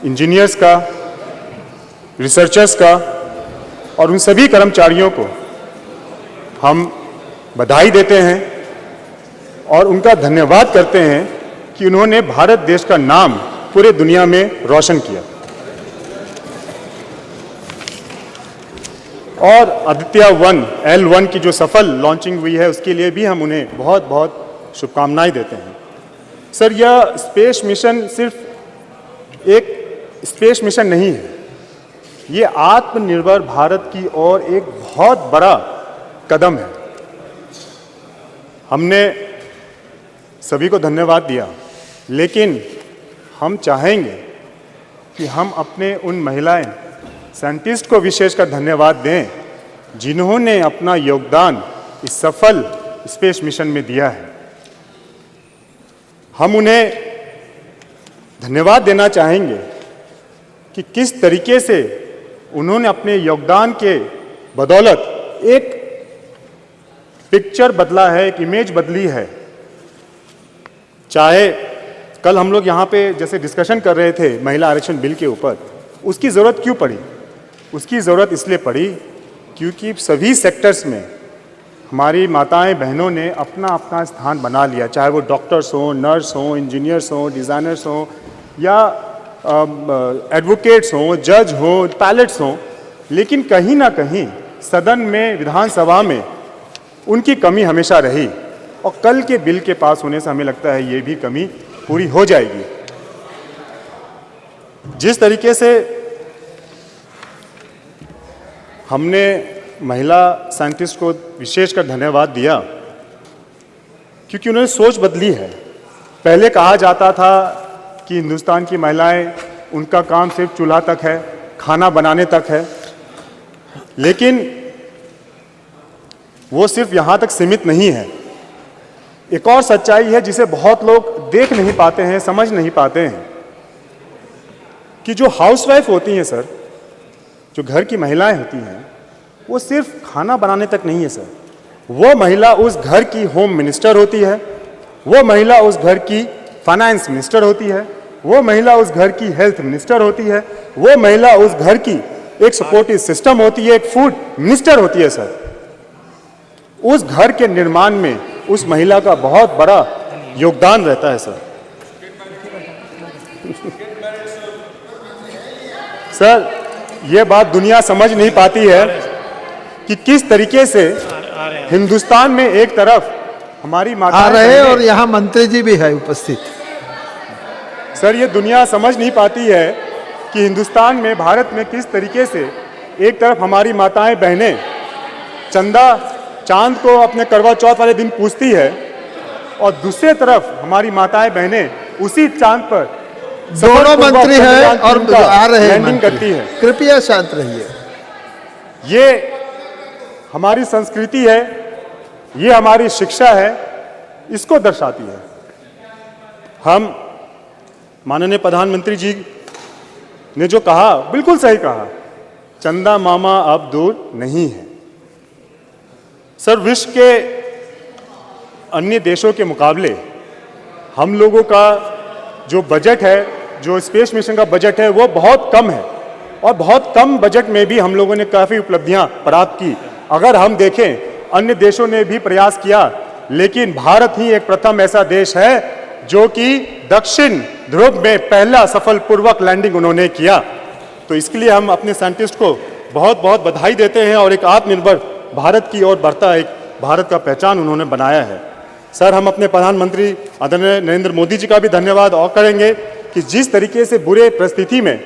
इंजीनियर्स का, रिसर्चर्स का और उन सभी कर्मचारियों को हम बधाई देते हैं और उनका धन्यवाद करते हैं कि उन्होंने भारत देश का नाम पूरे दुनिया में रोशन किया। और आदित्य 1 L1 की जो सफल लॉन्चिंग हुई है उसके लिए भी हम उन्हें बहुत बहुत शुभकामनाएं देते हैं। सर, यह स्पेस मिशन सिर्फ एक स्पेस मिशन नहीं है, ये आत्मनिर्भर भारत की ओर एक बहुत बड़ा कदम है। हमने सभी को धन्यवाद दिया, लेकिन हम चाहेंगे कि हम अपने उन महिलाएं साइंटिस्ट को विशेषकर धन्यवाद दें जिन्होंने अपना योगदान इस सफल स्पेस मिशन में दिया है। हम उन्हें धन्यवाद देना चाहेंगे कि किस तरीके से उन्होंने अपने योगदान के बदौलत एक पिक्चर बदला है, एक इमेज बदली है। चाहे कल हम लोग यहाँ पे जैसे डिस्कशन कर रहे थे महिला आरक्षण बिल के ऊपर, उसकी ज़रूरत क्यों पड़ी? उसकी ज़रूरत इसलिए पड़ी क्योंकि सभी सेक्टर्स में हमारी माताएं बहनों ने अपना अपना स्थान बना लिया, चाहे वो डॉक्टर्स हों, नर्स हों, इंजीनियर्स हों, डिज़ाइनर्स हों या एडवोकेट्स हों, जज हों, पायलट्स हों, लेकिन कहीं ना कहीं सदन में, विधानसभा में उनकी कमी हमेशा रही और कल के बिल के पास होने से हमें लगता है ये भी कमी पूरी हो जाएगी। जिस तरीके से हमने महिला साइंटिस्ट को विशेषकर धन्यवाद दिया क्योंकि उन्होंने सोच बदली है। पहले कहा जाता था कि हिंदुस्तान की महिलाएं, उनका काम सिर्फ चूल्हा तक है, खाना बनाने तक है, लेकिन वो सिर्फ यहाँ तक सीमित नहीं है। एक और सच्चाई है जिसे बहुत लोग देख नहीं पाते हैं, समझ नहीं पाते हैं कि जो हाउसवाइफ होती हैं सर, जो घर की महिलाएं होती हैं, वो सिर्फ खाना बनाने तक नहीं है सर। वो महिला उस घर की होम मिनिस्टर होती है, वो महिला उस घर की फाइनेंस मिनिस्टर होती है, वो महिला उस घर की हेल्थ मिनिस्टर होती है, वो महिला उस घर की एक सपोर्टिव सिस्टम होती है, एक फूड मिनिस्टर होती है सर। उस घर के निर्माण में उस महिला का बहुत बड़ा योगदान रहता है सर। सर, ये बात दुनिया समझ नहीं पाती है कि किस तरीके से हिंदुस्तान में एक तरफ हमारी माता
आ रहे और यहाँ मंत्री जी भी है उपस्थित।
सर, ये दुनिया समझ नहीं पाती है कि हिंदुस्तान में, भारत में किस तरीके से एक तरफ हमारी माताएं बहनें चंदा, चांद को अपने करवा चौथ वाले दिन पूजती है और दूसरे तरफ हमारी माताएं बहनें उसी चांद पर
दोनों मंत्री हैं और आ रहे हैं,
लैंडिंग करती है।
कृपया शांत रहिए।
ये हमारी संस्कृति है, ये हमारी शिक्षा है, इसको दर्शाती है। हम माननीय प्रधानमंत्री जी ने जो कहा, बिल्कुल सही कहा, चंदा मामा अब दूर नहीं है। सर, विश्व के अन्य देशों के मुकाबले हम लोगों का जो बजट है, जो स्पेस मिशन का बजट है, वो बहुत कम है और बहुत कम बजट में भी हम लोगों ने काफ़ी उपलब्धियां प्राप्त की। अगर हम देखें, अन्य देशों ने भी प्रयास किया, लेकिन भारत ही एक प्रथम ऐसा देश है जो कि दक्षिण ध्रुव में पहला सफलपूर्वक लैंडिंग उन्होंने किया। तो इसके लिए हम अपने साइंटिस्ट को बहुत बहुत बधाई देते हैं और एक आत्मनिर्भर भारत की ओर बढ़ता एक भारत का पहचान उन्होंने बनाया है। सर, हम अपने प्रधानमंत्री आदरणीय नरेंद्र मोदी जी का भी धन्यवाद और करेंगे कि जिस तरीके से बुरे परिस्थिति में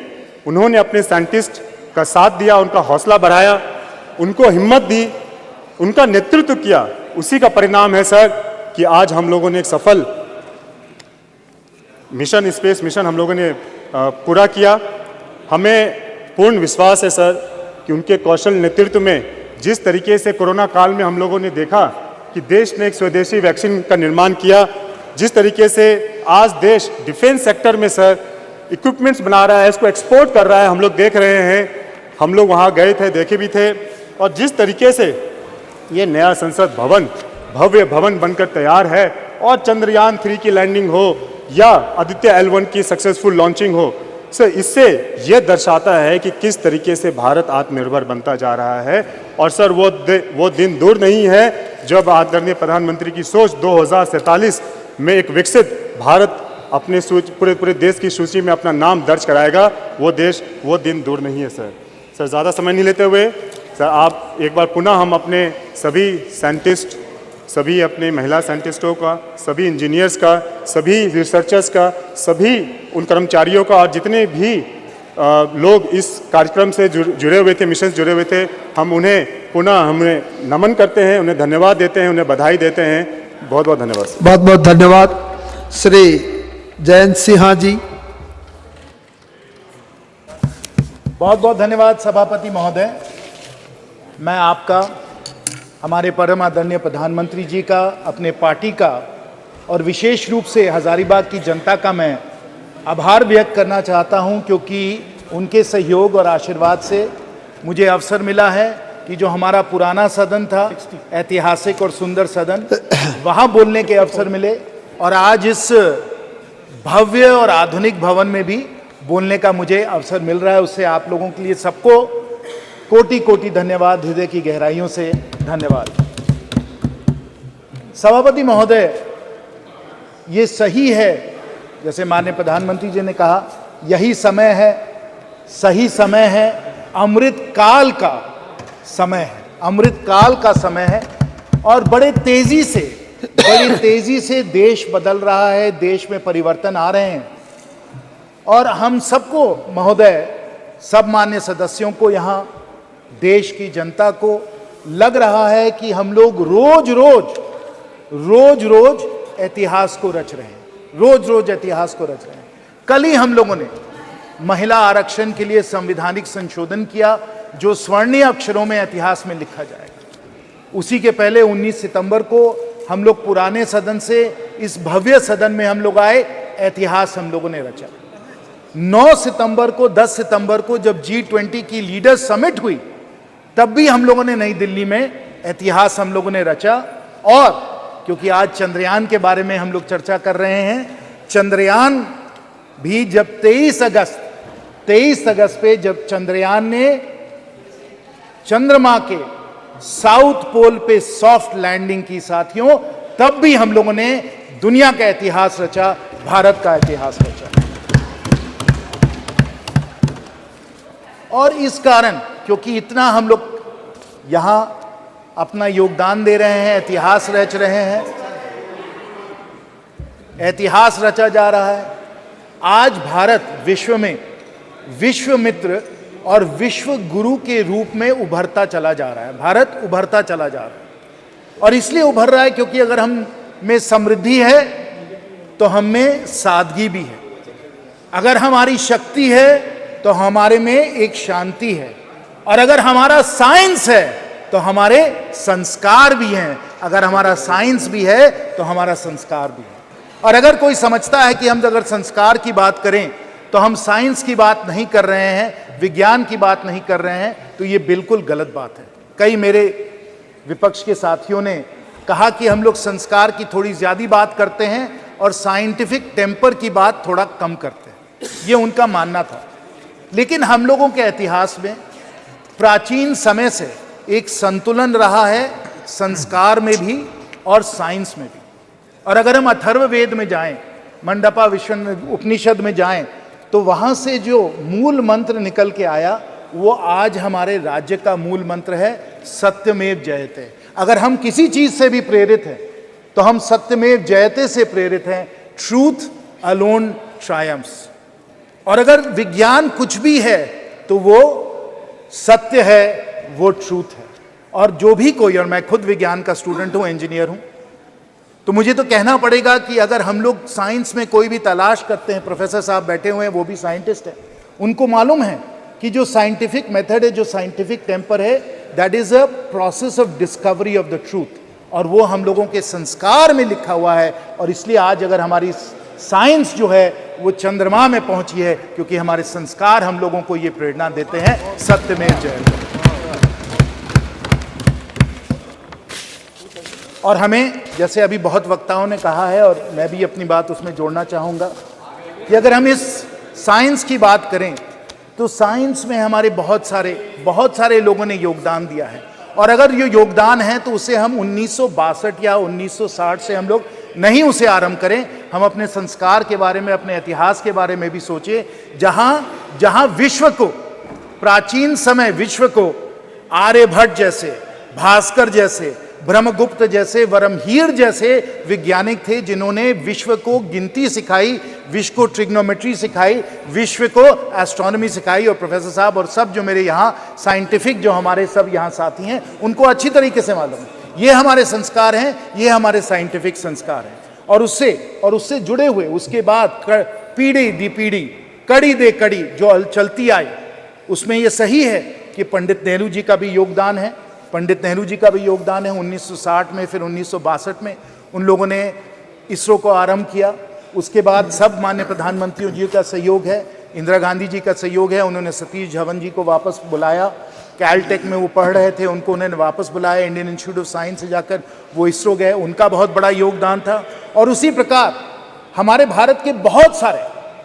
उन्होंने अपने साइंटिस्ट का साथ दिया, उनका हौसला बढ़ाया, उनको हिम्मत दी, उनका नेतृत्व किया, उसी का परिणाम है सर कि आज हम लोगों ने एक सफल मिशन, स्पेस मिशन हम लोगों ने पूरा किया। हमें पूर्ण विश्वास है सर कि उनके कौशल नेतृत्व में जिस तरीके से कोरोना काल में हम लोगों ने देखा कि देश ने एक स्वदेशी वैक्सीन का निर्माण किया, जिस तरीके से आज देश डिफेंस सेक्टर में सर इक्विपमेंट्स बना रहा है, इसको एक्सपोर्ट कर रहा है, हम लोग देख रहे हैं, हम लोग वहाँ गए थे, देखे भी थे। और जिस तरीके से ये नया संसद भवन भव्य भवन बनकर तैयार है और चंद्रयान 3 की लैंडिंग हो या आदित्य L1 की सक्सेसफुल लॉन्चिंग हो, सर इससे यह दर्शाता है कि किस तरीके से भारत आत्मनिर्भर बनता जा रहा है। और सर वो दिन दूर नहीं है जब आदरणीय प्रधानमंत्री की सोच 2047 में एक विकसित भारत अपने पूरे देश की सूची में अपना नाम दर्ज कराएगा। वो दिन दूर नहीं है सर। सर ज़्यादा समय नहीं लेते हुए सर आप एक बार पुनः हम अपने सभी साइंटिस्ट, सभी अपने महिला साइंटिस्टों का, सभी इंजीनियर्स का, सभी रिसर्चर्स का, सभी उन कर्मचारियों का और जितने भी लोग इस कार्यक्रम से जुड़े हुए थे, मिशन से जुड़े हुए थे, हम उन्हें पुनः नमन करते हैं, उन्हें धन्यवाद देते हैं, उन्हें बधाई देते हैं। बहुत बहुत धन्यवाद।
बहुत बहुत धन्यवाद श्री जयंत सिन्हा जी।
बहुत बहुत धन्यवाद सभापति महोदय। मैं आपका, हमारे परम आदरणीय प्रधानमंत्री जी का, अपने पार्टी का और विशेष रूप से हजारीबाग की जनता का मैं आभार व्यक्त करना चाहता हूं, क्योंकि उनके सहयोग और आशीर्वाद से मुझे अवसर मिला है कि जो हमारा पुराना सदन था, ऐतिहासिक और सुंदर सदन, वहां बोलने के अवसर मिले और आज इस भव्य और आधुनिक भवन में भी बोलने का मुझे अवसर मिल रहा है। उससे आप लोगों के लिए सबको कोटि कोटि धन्यवाद, हृदय की गहराइयों से धन्यवाद। सभापति महोदय, ये सही है जैसे माननीय प्रधानमंत्री जी ने कहा, यही समय है, सही समय है, अमृत काल का समय है, अमृत काल का समय है। और बड़ी तेजी से देश बदल रहा है, देश में परिवर्तन आ रहे हैं और हम सबको महोदय, सब मान्य सदस्यों को, यहाँ देश की जनता को लग रहा है कि हम लोग रोज रोज इतिहास को रच रहे हैं, रोज इतिहास को रच रहे हैं। कल ही हम लोगों ने महिला आरक्षण के लिए संवैधानिक संशोधन किया जो स्वर्णीय अक्षरों में इतिहास में लिखा जाएगा। उसी के पहले 19 सितंबर को हम लोग पुराने सदन से इस भव्य सदन में हम लोग आए, इतिहास हम लोगों ने रचा। 9 सितंबर को, 10 सितंबर को जब G20 की लीडर्स समिट हुई, तब भी हम लोगों ने नई दिल्ली में इतिहास हम लोगों ने रचा। और क्योंकि आज चंद्रयान के बारे में हम लोग चर्चा कर रहे हैं, चंद्रयान भी जब 23 अगस्त पे जब चंद्रयान ने चंद्रमा के साउथ पोल पे सॉफ्ट लैंडिंग की साथियों, तब भी हम लोगों ने दुनिया का इतिहास रचा, भारत का इतिहास रचा। और इस कारण, क्योंकि इतना हम लोग यहां अपना योगदान दे रहे हैं, इतिहास रच रहे हैं, इतिहास रचा जा रहा है, आज भारत विश्व में विश्व मित्र और विश्व गुरु के रूप में उभरता चला जा रहा है। भारत उभरता चला जा रहा है और इसलिए उभर रहा है क्योंकि अगर हम में समृद्धि है तो हम में सादगी भी है, अगर हमारी शक्ति है तो हमारे में एक शांति है, और अगर हमारा साइंस है तो हमारे संस्कार भी हैं, अगर हमारा साइंस भी है तो हमारा संस्कार भी है। और अगर कोई समझता है कि हम अगर संस्कार की बात करें तो हम साइंस की बात नहीं कर रहे हैं, विज्ञान की बात नहीं कर रहे हैं, तो ये बिल्कुल गलत बात है। कई मेरे विपक्ष के साथियों ने कहा कि हम लोग संस्कार की थोड़ी ज़्यादा बात करते हैं और साइंटिफिक टेम्पर की बात थोड़ा कम करते हैं, ये उनका मानना था। लेकिन हम लोगों के इतिहास में प्राचीन समय से एक संतुलन रहा है, संस्कार में भी और साइंस में भी। और अगर हम अथर्ववेद में जाएं, मंडपा उपनिषद में जाएं, तो वहां से जो मूल मंत्र निकल के आया वो आज हमारे राज्य का मूल मंत्र है, सत्यमेव जयते। अगर हम किसी चीज से भी प्रेरित हैं तो हम सत्यमेव जयते से प्रेरित हैं, ट्रूथ अलोन ट्रायम्फ्स। और अगर विज्ञान कुछ भी है तो वो सत्य है, वो ट्रूथ है। और जो भी कोई, और मैं खुद विज्ञान का स्टूडेंट हूं, इंजीनियर हूं, तो मुझे तो कहना पड़ेगा कि अगर हम लोग साइंस में कोई भी तलाश करते हैं, प्रोफेसर साहब बैठे हुए हैं, वो भी साइंटिस्ट हैं, उनको मालूम है कि जो साइंटिफिक मेथड है, जो साइंटिफिक टेम्पर है, that is a process of discovery of the truth, और वो हम लोगों के संस्कार में लिखा हुआ है। और इसलिए आज अगर हमारी साइंस जो है वो चंद्रमा में पहुंची है, क्योंकि हमारे संस्कार हम लोगों को ये प्रेरणा देते हैं, सत्यमेव जयते। और हमें, जैसे अभी बहुत वक्ताओं ने कहा है और मैं भी अपनी बात उसमें जोड़ना चाहूँगा, कि अगर हम इस साइंस की बात करें तो साइंस में हमारे बहुत सारे लोगों ने योगदान दिया है, और अगर ये योगदान है तो उसे हम 1962 या 1960 से हम लोग नहीं उसे आरंभ करें। हम अपने संस्कार के बारे में, अपने इतिहास के बारे में भी सोचें, जहां विश्व को, प्राचीन समय विश्व को आर्यभट्ट जैसे, भास्कर जैसे, ब्रह्मगुप्त जैसे, वरमहीर जैसे वैज्ञानिक थे जिन्होंने विश्व को गिनती सिखाई, विश्व को ट्रिग्नोमेट्री सिखाई, विश्व को एस्ट्रोनॉमी सिखाई। और प्रोफेसर साहब और सब जो मेरे यहाँ साइंटिफिक जो हमारे सब यहाँ साथी हैं उनको अच्छी तरीके से मालूम है, ये हमारे संस्कार हैं, ये हमारे साइंटिफिक संस्कार हैं। और उससे जुड़े हुए उसके बाद पीढ़ी दी पीढ़ी, कड़ी दे कड़ी जो चलती आई, उसमें ये सही है कि पंडित नेहरू जी का भी योगदान है। पंडित नेहरू जी का भी योगदान है। 1960 में, फिर 1962 में उन लोगों ने इसरो को आरंभ किया। उसके बाद सब माननीय प्रधानमंत्रियों जी का सहयोग है, इंदिरा गांधी जी का सहयोग है। उन्होंने सतीश धवन जी को वापस बुलाया, कैलटेक में वो पढ़ रहे थे, उनको उन्होंने वापस बुलाया, इंडियन इंस्टीट्यूट ऑफ साइंस से जाकर वो इसरो गए, उनका बहुत बड़ा योगदान था। और उसी प्रकार हमारे भारत के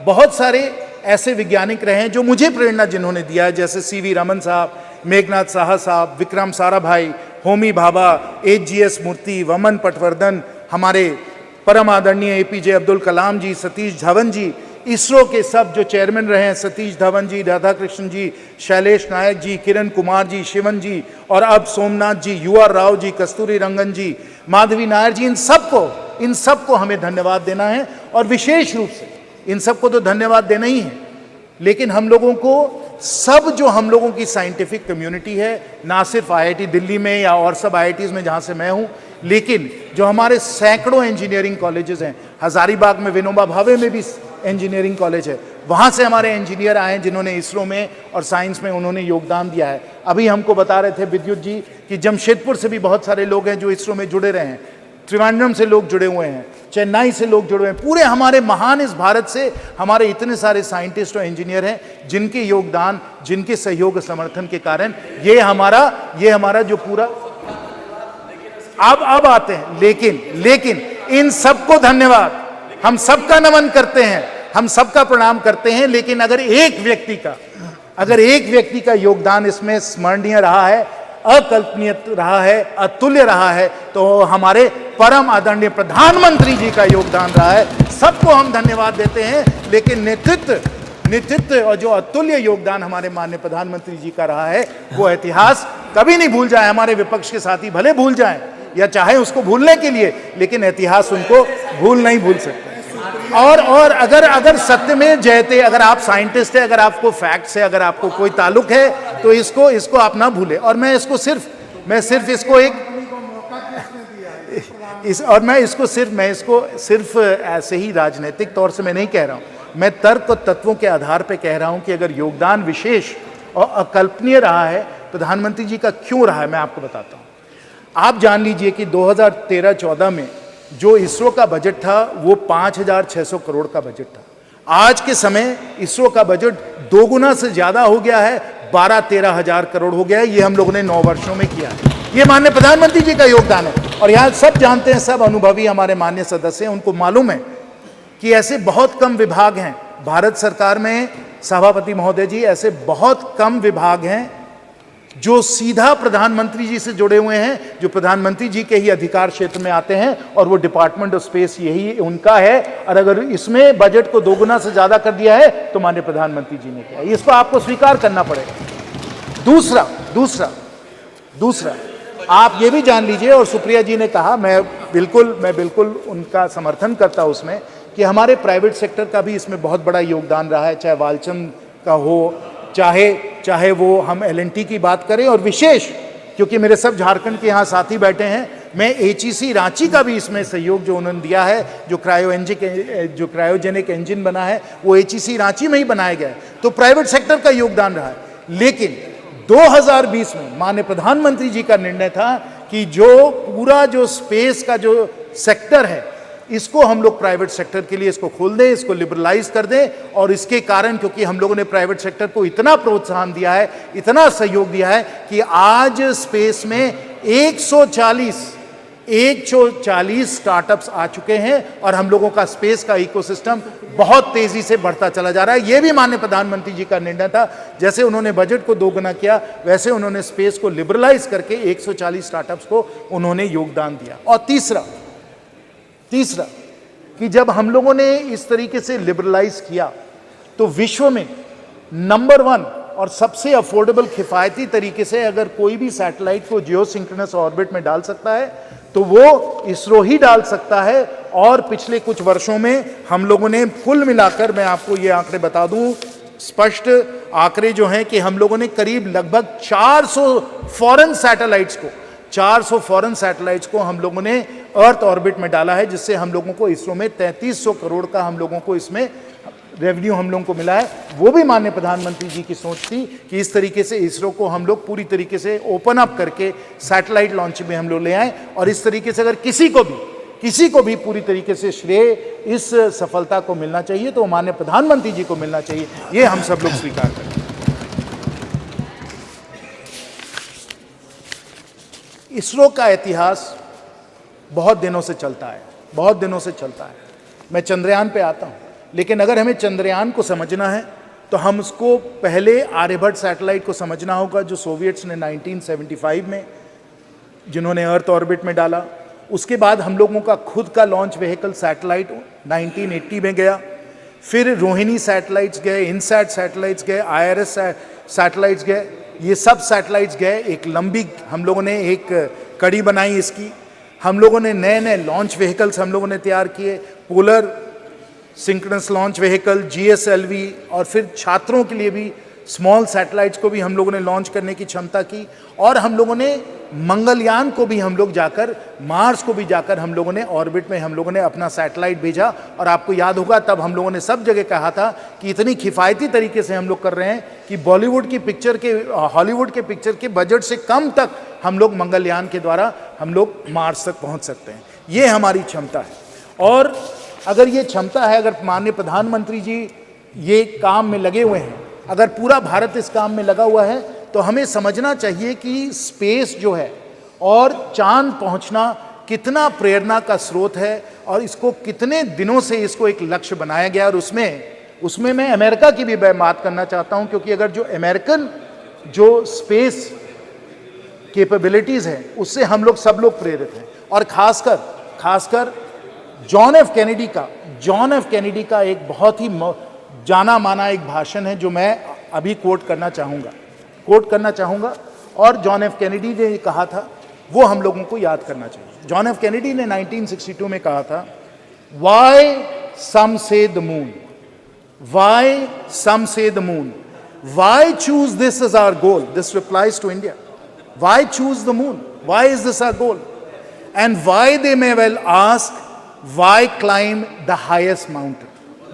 बहुत सारे ऐसे वैज्ञानिक रहे हैं जो मुझे प्रेरणा जिन्होंने दिया है, जैसे सीवी रमन साहब, मेघनाथ साहा साहब, विक्रम साराभाई, होमी भाभा, एचजीएस मूर्ति, वमन पटवर्धन, हमारे परम आदरणीय एपीजे अब्दुल कलाम जी, सतीश धवन जी, इसरो के सब जो चेयरमैन रहे हैं, सतीश धवन जी, राधाकृष्णन जी, शैलेश नायक जी, किरण कुमार जी, शिवन जी, और अब सोमनाथ जी, यूआर राव जी, कस्तूरी रंगन जी, माधवी नायर जी, इन सबको हमें धन्यवाद देना है। और विशेष रूप से इन सबको तो धन्यवाद देना ही है, लेकिन हम लोगों को सब जो हम लोगों की साइंटिफिक कम्युनिटी है, ना सिर्फ आईआईटी दिल्ली में या और सब आईआईटीज़ में जहाँ से मैं हूँ, लेकिन जो हमारे सैकड़ों इंजीनियरिंग कॉलेजेस हैं, हजारीबाग में विनोबा भावे में भी इंजीनियरिंग कॉलेज है, वहाँ से हमारे इंजीनियर आए हैं जिन्होंने इसरो में और साइंस में उन्होंने योगदान दिया है। अभी हमको बता रहे थे विद्युत जी कि जमशेदपुर से भी बहुत सारे लोग हैं जो इसरो में जुड़े रहे हैं, त्रिवेंद्रम से लोग जुड़े हुए हैं, चेन्नई से लोग जुड़े हुए हैं। पूरे हमारे महान इस भारत से हमारे इतने सारे साइंटिस्ट और इंजीनियर हैं जिनके योगदान, जिनके सहयोग और समर्थन के कारण ये हमारा जो पूरा अब आते हैं। लेकिन इन सबको धन्यवाद, हम सबका नमन करते हैं, हम सबका प्रणाम करते हैं। लेकिन अगर एक व्यक्ति का योगदान इसमें स्मरणीय रहा है, अकल्पनीय रहा है, अतुल्य रहा है, तो हमारे परम आदरणीय प्रधानमंत्री जी का योगदान रहा है। सबको हम धन्यवाद देते हैं, लेकिन नेतृत्व और जो अतुल्य योगदान हमारे माननीय प्रधानमंत्री जी का रहा है, वो इतिहास कभी नहीं भूल जाए। हमारे विपक्ष के साथी भले भूल जाएं या चाहे उसको भूलने के लिए, लेकिन इतिहास उनको नहीं भूल सकते। और अगर सत्य में जयते, अगर आप साइंटिस्ट है, अगर आपको फैक्ट से अगर आपको कोई ताल्लुक है, तो इसको आप ना भूले। और मैं इसको सिर्फ ऐसे ही राजनीतिक तौर से मैं नहीं कह रहा हूं, मैं तर्क और तत्वों के आधार पे कह रहा हूं कि अगर योगदान विशेष और अकल्पनीय रहा है प्रधानमंत्री जी का, क्यों रहा है, मैं आपको बताता हूं। आप जान लीजिए कि 2013-14 में जो इसरो का बजट था वो 5,600 करोड़ का बजट था। आज के समय इसरो का बजट 2 गुना से ज्यादा हो गया है, 12-13 हजार करोड़ हो गया है। ये हम लोगों ने 9 वर्षों में किया है। ये माननीय प्रधानमंत्री जी का योगदान है। और यहाँ सब जानते हैं, सब अनुभवी हमारे माननीय सदस्य हैं, उनको मालूम है कि ऐसे बहुत कम विभाग हैं भारत सरकार में, सभापति महोदय जी, ऐसे बहुत कम विभाग हैं जो सीधा प्रधानमंत्री जी से जुड़े हुए हैं, जो प्रधानमंत्री जी के ही अधिकार क्षेत्र में आते हैं, और वो डिपार्टमेंट ऑफ स्पेस यही उनका है। और अगर इसमें बजट को 2 गुना से ज्यादा कर दिया है तो माननीय प्रधानमंत्री जी ने किया, इसको आपको स्वीकार करना पड़ेगा। दूसरा आप ये भी जान लीजिए, और सुप्रिया जी ने कहा, मैं बिल्कुल उनका समर्थन करता हूं उसमें, कि हमारे प्राइवेट सेक्टर का भी इसमें बहुत बड़ा योगदान रहा है, चाहे वालचंद का हो, चाहे वो हम एलएनटी की बात करें, और विशेष क्योंकि मेरे सब झारखंड के यहाँ साथी बैठे हैं, मैं एचईसी रांची का भी इसमें सहयोग जो उन्होंने दिया है, जो क्रायोजेनिक इंजन बना है वो एचईसी रांची में ही बनाया गया है, तो प्राइवेट सेक्टर का योगदान रहा है। लेकिन 2020 में माननीय प्रधानमंत्री जी का निर्णय था कि जो पूरा जो स्पेस का जो सेक्टर है, इसको हम लोग प्राइवेट सेक्टर के लिए इसको खोल दें, इसको लिबरलाइज कर दें। और इसके कारण, क्योंकि हम लोगों ने प्राइवेट सेक्टर को इतना प्रोत्साहन दिया है, इतना सहयोग दिया है, कि आज स्पेस में 140 स्टार्टअप्स आ चुके हैं और हम लोगों का स्पेस का इकोसिस्टम बहुत तेजी से बढ़ता चला जा रहा है। यह भी माननीय प्रधानमंत्री जी का निर्णय था। जैसे उन्होंने बजट को दोगुना किया, वैसे उन्होंने स्पेस को लिबरलाइज करके 140 स्टार्टअप्स को उन्होंने योगदान दिया। और तीसरा कि जब हम लोगों ने इस तरीके से लिबरलाइज किया तो विश्व में नंबर 1 और सबसे अफोर्डेबल किफायती तरीके से अगर कोई भी सैटेलाइट को जियोसिंक्रोनस ऑर्बिट में डाल सकता है तो वो इसरो ही डाल सकता है। और पिछले कुछ वर्षों में हम लोगों ने कुल मिलाकर, मैं आपको ये आंकड़े बता दूं, स्पष्ट आंकड़े जो हैं कि हम लोगों ने करीब लगभग 400 फॉरेन सैटेलाइट्स को हम लोगों ने अर्थ ऑर्बिट में डाला है, जिससे हम लोगों को इसरो में 3300 करोड़ का हम लोगों को इसमें रेवेन्यू हम लोगों को मिला है। वो भी माननीय प्रधानमंत्री जी की सोच थी कि इस तरीके से इसरो को हम लोग पूरी तरीके से ओपन अप करके सैटेलाइट लॉन्च में हम लोग ले आए। और इस तरीके से अगर किसी को भी पूरी तरीके से श्रेय इस सफलता को मिलना चाहिए तो माननीय प्रधानमंत्री जी को मिलना चाहिए, ये हम सब लोग स्वीकार करें। इसरो का इतिहास बहुत दिनों से चलता है। मैं चंद्रयान पे आता हूं, लेकिन अगर हमें चंद्रयान को समझना है तो हम उसको पहले आर्यभट्ट सैटेलाइट को समझना होगा, जो सोवियट्स ने 1975 में जिन्होंने अर्थ ऑर्बिट में डाला। उसके बाद हम लोगों का खुद का लॉन्च व्हीकल सैटेलाइट 1980 में गया। फिर रोहिणी सैटेलाइट्स गए, इनसैट सैटेलाइट्स गए, IRS सैटेलाइट्स गए। ये सब सैटेलाइट्स गए, एक लंबी हम लोगों ने एक कड़ी बनाई इसकी। हम लोगों ने नए लॉन्च व्हीकल्स हम लोगों ने तैयार किए, polar synchronous launch vehicle, GSLV, और फिर छात्रों के लिए भी स्मॉल सैटेलाइट्स को भी हम लोगों ने लॉन्च करने की क्षमता की। और हम लोगों ने मंगलयान को भी हम लोग जाकर, मार्स को भी जाकर हम लोगों ने ऑर्बिट में हम लोगों ने अपना सैटेलाइट भेजा। और आपको याद होगा तब हम लोगों ने सब जगह कहा था कि इतनी किफ़ायती तरीके से हम लोग कर रहे हैं कि हॉलीवुड के पिक्चर के बजट से कम तक हम लोग मंगलयान के द्वारा हम लोग मार्स तक पहुंच सकते हैं। ये हमारी क्षमता है। और अगर ये क्षमता है, अगर माननीय प्रधानमंत्री जी ये काम में लगे हुए हैं, अगर पूरा भारत इस काम में लगा हुआ है, तो हमें समझना चाहिए कि स्पेस जो है और चांद पहुंचना कितना प्रेरणा का स्रोत है और इसको कितने दिनों से इसको एक लक्ष्य बनाया गया। और उसमें मैं अमेरिका की भी बात करना चाहता हूं, क्योंकि अगर जो अमेरिकन जो स्पेस कैपेबिलिटीज है उससे हम लोग सब लोग प्रेरित हैं। और खासकर जॉन एफ कैनेडी का एक बहुत ही जाना माना एक भाषण है जो मैं अभी कोट करना चाहूँगा। और जॉन एफ कैनेडी ने कहा था, वो हम लोगों को याद करना चाहिए। जॉन एफ कैनेडी ने 1962 में कहा था, Why some say the moon? Why some say the moon? Why choose this as our goal? This replies to India. Why choose the moon? Why is this our goal? And why, they may well ask, why climb the highest mountain?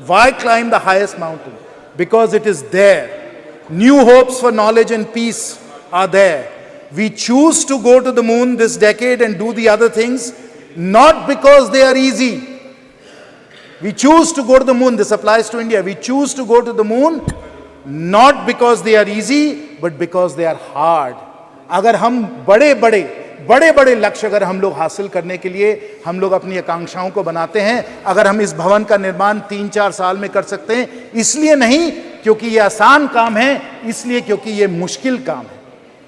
Why climb the highest mountain? Because it is there. New hopes for knowledge and peace are there. We choose to go to the moon this decade and do the other things, not because they are easy. We choose to go to the moon. This applies to India. We choose to go to the moon not because they are easy, but because they are hard. अगर हम बड़े लक्ष्य अगर हम लोग हासिल करने के लिए हम लोग अपनी आकांक्षाओं को बनाते हैं, अगर हम इस भवन का निर्माण 3-4 साल में कर सकते हैं, इसलिए नहीं क्योंकि ये आसान काम है, इसलिए क्योंकि ये मुश्किल काम है.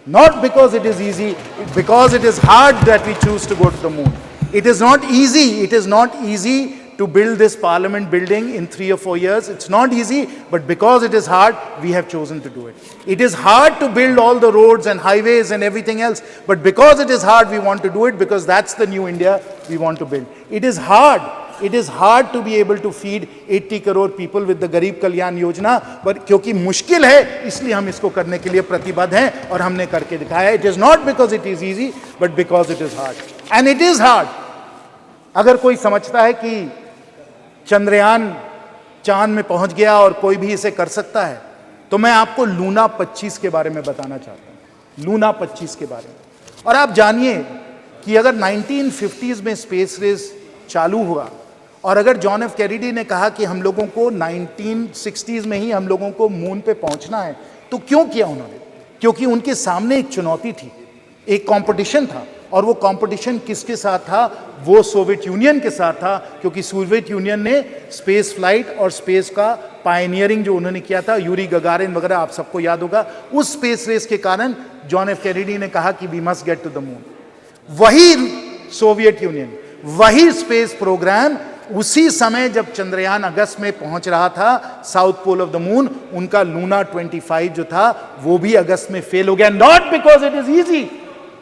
Not because it is easy, because it is hard that we choose to go to the moon. It is not easy to build this parliament building in 3 or 4 years. It's not easy, but because it is hard, we have chosen to do it. It is hard to build all the roads and highways and everything else, but because it is hard, we want to do it, because that's the new India we want to build. It is hard to be able to feed 80 crore people with the Garib Kalyan Yojana, but क्योंकि मुश्किल है, इसलिए हम इसको करने के लिए प्रतिबद्ध हैं और हमने करके दिखाया. It is not because it is easy, but because it is hard. And it is hard. अगर कोई समझता है कि चंद्रयान चांद में पहुंच गया और कोई भी इसे कर सकता है, तो मैं आपको लूना 25 के बारे में बताना चाहता हूं. लूना 25 के बारे में. और आप जानिए कि अगर 1950s में स्पेस रेस चालू हुआ और अगर जॉन एफ कैनेडी ने कहा कि हम लोगों को 1960s में ही हम लोगों को मून पे पहुंचना है, तो क्यों किया उन्होंने? क्योंकि उनके सामने एक चुनौती थी, एक कंपटीशन था. और वो कंपटीशन किसके साथ था? वो सोवियत यूनियन के साथ था, क्योंकि सोवियत यूनियन ने स्पेस फ्लाइट और स्पेस का पायनियरिंग जो उन्होंने किया था, यूरी गगारिन वगैरह आप सबको याद होगा, उस स्पेस रेस के कारण जॉन एफ कैनेडी ने कहा कि we must get to the moon. वही सोवियत यूनियन, वही स्पेस प्रोग्राम उसी समय जब चंद्रयान अगस्त में पहुंच रहा था south pole of the moon, उनका लूना 25 जो था वो भी अगस्त में फेल हो गया। Not because it is easy,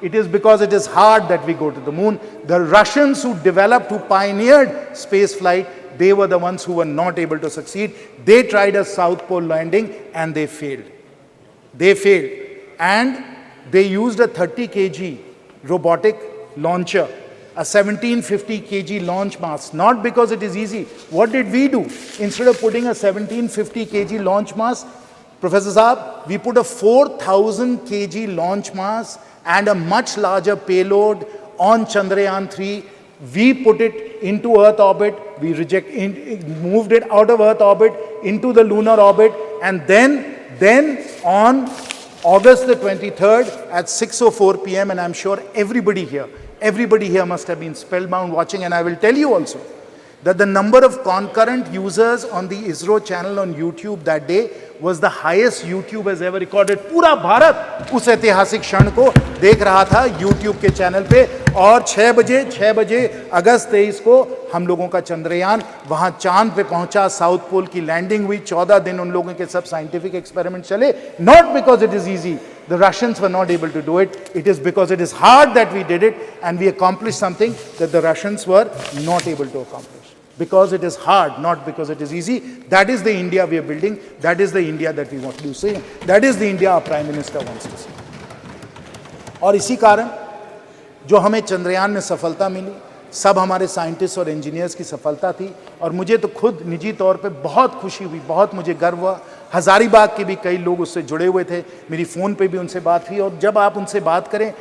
it is because it is hard that we go to the moon. The Russians who developed, who pioneered space flight, they were the ones who were not able to succeed. They tried a South Pole landing and they failed. They failed. And they used a 30 kg robotic launcher, a 1750 kg launch mass, not because it is easy. What did we do? Instead of putting a 1750 kg launch mass, Professor Saab, we put a 4000 kg launch mass and a much larger payload on Chandrayaan-3. We put it into Earth orbit, we moved it out of Earth orbit into the lunar orbit, and then on August the 23rd at 6:04 p.m., and I'm sure everybody here must have been spellbound watching, and I will tell you also that the number of concurrent users on the ISRO channel on YouTube that day was the highest YouTube has ever recorded. पूरा भारत उस ऐतिहासिक क्षण को देख रहा था YouTube के channel पे, और 6 बजे अगस्त 23 को हम लोगों का चंद्रयान वहां चांद पे पहुंचा, साउथ पोल की लैंडिंग हुई, 14 दिन उन लोगों के सब साइंटिफिक एक्सपेरिमेंट चले। Not because it is easy, the Russians were not able to do it, it is because it is hard that we did it and we accomplished something that the Russians were not able to accomplish. Because it is hard, not because it is easy. That is the India we are building. That is the India that we want to see. That is the India our Prime Minister wants to see. और इसी कारण जो हमें चंद्रयान में सफलता मिली, सब हमारे scientist और इंजीनियर्स की सफलता थी। और मुझे तो खुद निजी तौर पे बहुत खुशी हुई, बहुत मुझे गर्व हुआ। हजारीबाग के भी कई लोग उससे जुड़े हुए थे, मेरी फ़ोन पे भी उनसे बात हुई, और जब आप उनसे बात करें,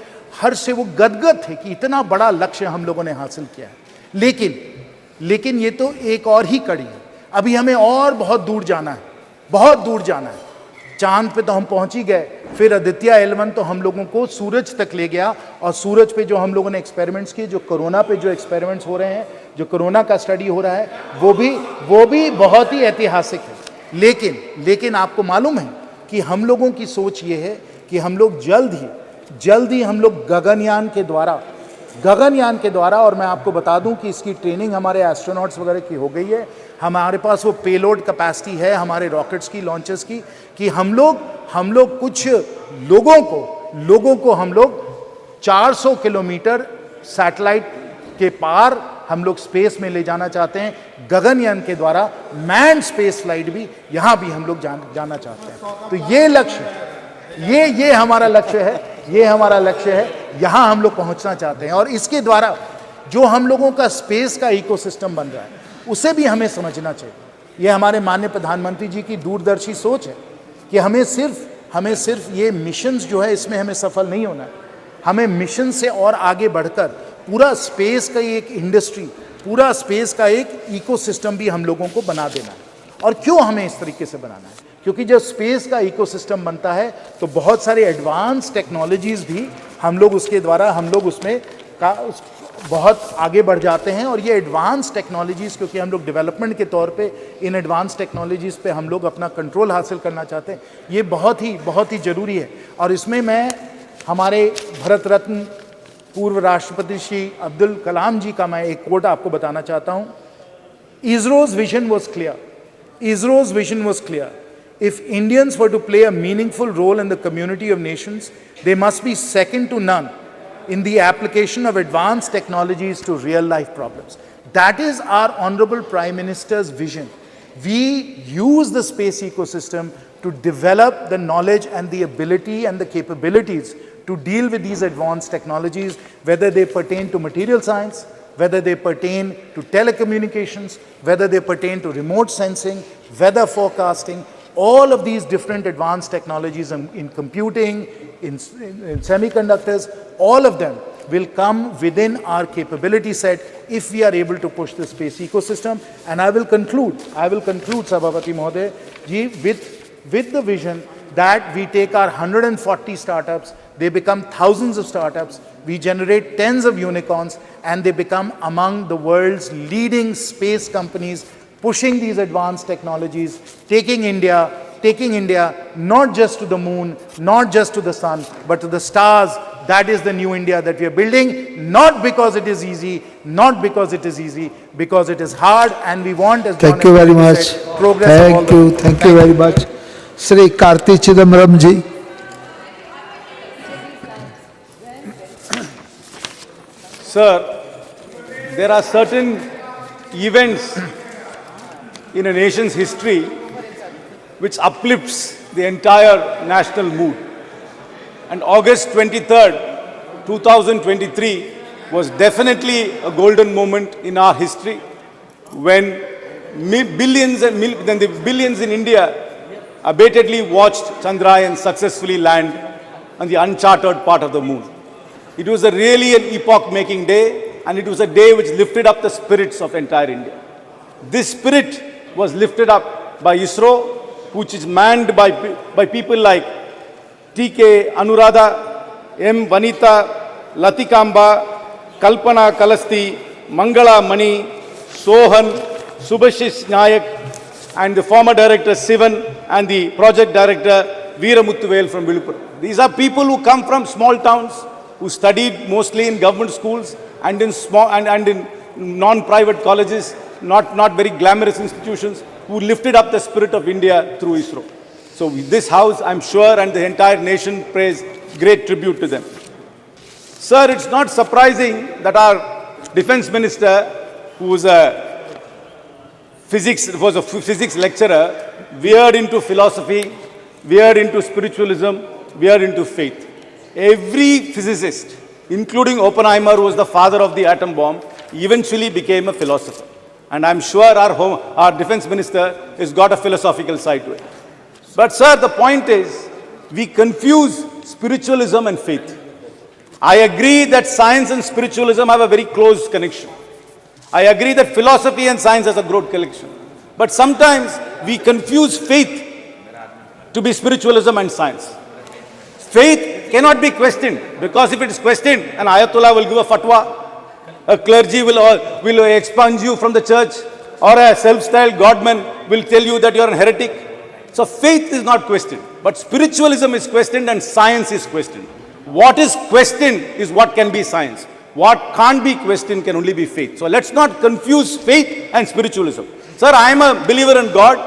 हर से वो गदगद थे कि इतना बड़ा लक्ष्य हम लोगों ने हासिल किया है। लेकिन ये तो एक और ही कड़ी है, अभी हमें और बहुत दूर जाना है, बहुत दूर जाना है। चांद पे तो हम पहुंच ही गए, फिर आदित्य L1 तो हम लोगों को सूरज तक ले गया, और सूरज पे जो हम लोगों ने एक्सपेरिमेंट्स किए, जो कोरोना पे जो एक्सपेरिमेंट्स हो रहे हैं, जो कोरोना का स्टडी हो रहा है, वो भी बहुत ही ऐतिहासिक है। लेकिन आपको मालूम है कि हम लोगों की सोच ये है कि हम लोग जल्द ही हम लोग गगनयान के द्वारा, और मैं आपको बता दूं कि इसकी ट्रेनिंग हमारे एस्ट्रोनॉट्स वगैरह की हो गई है, हमारे पास वो पेलोड कैपेसिटी है हमारे रॉकेट्स की, लॉन्चर्स की, कि हम लोग कुछ लोगों को हम लोग 400 किलोमीटर सैटेलाइट के पार हम लोग स्पेस में ले जाना चाहते हैं। गगनयान के द्वारा मैन्ड स्पेस फ्लाइट भी यहाँ भी हम लोग जाना चाहते हैं। तो ये लक्ष्य, ये हमारा लक्ष्य है, यहाँ हम लोग पहुँचना चाहते हैं। और इसके द्वारा जो हम लोगों का स्पेस का इकोसिस्टम बन रहा है, उसे भी हमें समझना चाहिए। ये हमारे माननीय प्रधानमंत्री जी की दूरदर्शी सोच है कि हमें सिर्फ ये मिशंस जो है इसमें हमें सफल नहीं होना है, हमें मिशन से और आगे बढ़कर पूरा स्पेस का एक इंडस्ट्री, पूरा स्पेस का एक इकोसिस्टम भी हम लोगों को बना देना है। और क्यों हमें इस तरीके से बनाना है? क्योंकि जब स्पेस का इकोसिस्टम बनता है तो बहुत सारे एडवांस टेक्नोलॉजीज भी हम लोग उसके द्वारा उसमें बहुत आगे बढ़ जाते हैं। और ये एडवांस टेक्नोलॉजीज़, क्योंकि हम लोग डेवलपमेंट के तौर पे इन एडवांस टेक्नोलॉजीज़ पे हम लोग अपना कंट्रोल हासिल करना चाहते हैं, ये बहुत ही ज़रूरी है। और इसमें मैं हमारे भारत रत्न पूर्व राष्ट्रपति श्री अब्दुल कलाम जी का मैं एक कोट आपको बताना चाहता हूँ। ISRO's vision was clear. If Indians were to play a meaningful role in the community of nations, they must be second to none in the application of advanced technologies to real-life problems. That is our Honorable Prime Minister's vision. We use the space ecosystem to develop the knowledge and the ability and the capabilities to deal with these advanced technologies, whether they pertain to material science, whether they pertain to telecommunications, whether they pertain to remote sensing, weather forecasting. All of these different advanced technologies in computing, in semiconductors, all of them will come within our capability set if we are able to push the space ecosystem. And I will conclude, Sabhapati Mahoday ji, with the vision that we take our 140 startups, they become thousands of startups, we generate tens of unicorns, and they become among the world's leading space companies, pushing these advanced technologies, taking India not just to the moon, not just to the sun, but to the stars. That is the new India that we are building, not because it is easy, because it is hard, and we want, as
Thank you very much.
said, progress.
Thank you very much. Sri Karti Chidambaram ji.
Sir, there are certain events in a nation's history which uplifts the entire national mood. And August 23rd, 2023 was definitely a golden moment in our history when billions in India abatedly watched Chandrayaan successfully land on the uncharted part of the moon. It was really an epoch-making day, and it was a day which lifted up the spirits of entire India. This spirit was lifted up by ISRO, which is manned by people like TK Anuradha, M. Vanita, Latikamba, Kalpana Kalasti, Mangala Mani, Sohan, Subhashish Nayak, and the former director Sivan, and the project director Veeramuthuvel from Viluppuram. These are people who come from small towns, who studied mostly in government schools and in small and in non-private colleges, not very glamorous institutions, who lifted up the spirit of India through ISRO. So this house, I'm sure, and the entire nation pays great tribute to them. Sir, it's not surprising that our defense minister, who was a physics lecturer, veered into philosophy, veered into spiritualism, veered into faith. Every physicist, including Oppenheimer, who was the father of the atom bomb, eventually became a philosopher. And I'm sure our defense minister has got a philosophical side to it. But sir, the point is, we confuse spiritualism and faith. I agree that science and spiritualism have a very close connection. I agree that philosophy and science has a broad connection. But sometimes we confuse faith to be spiritualism and science. Faith cannot be questioned, because if it is questioned, an Ayatollah will give a fatwa, a clergy will expunge you from the church, or a self-styled godman will tell you that you are a heretic. So faith is not questioned, but spiritualism is questioned and science is questioned. What is questioned is what can be science. What can't be questioned can only be faith. So let's not confuse faith and spiritualism. Sir, I am a believer in God.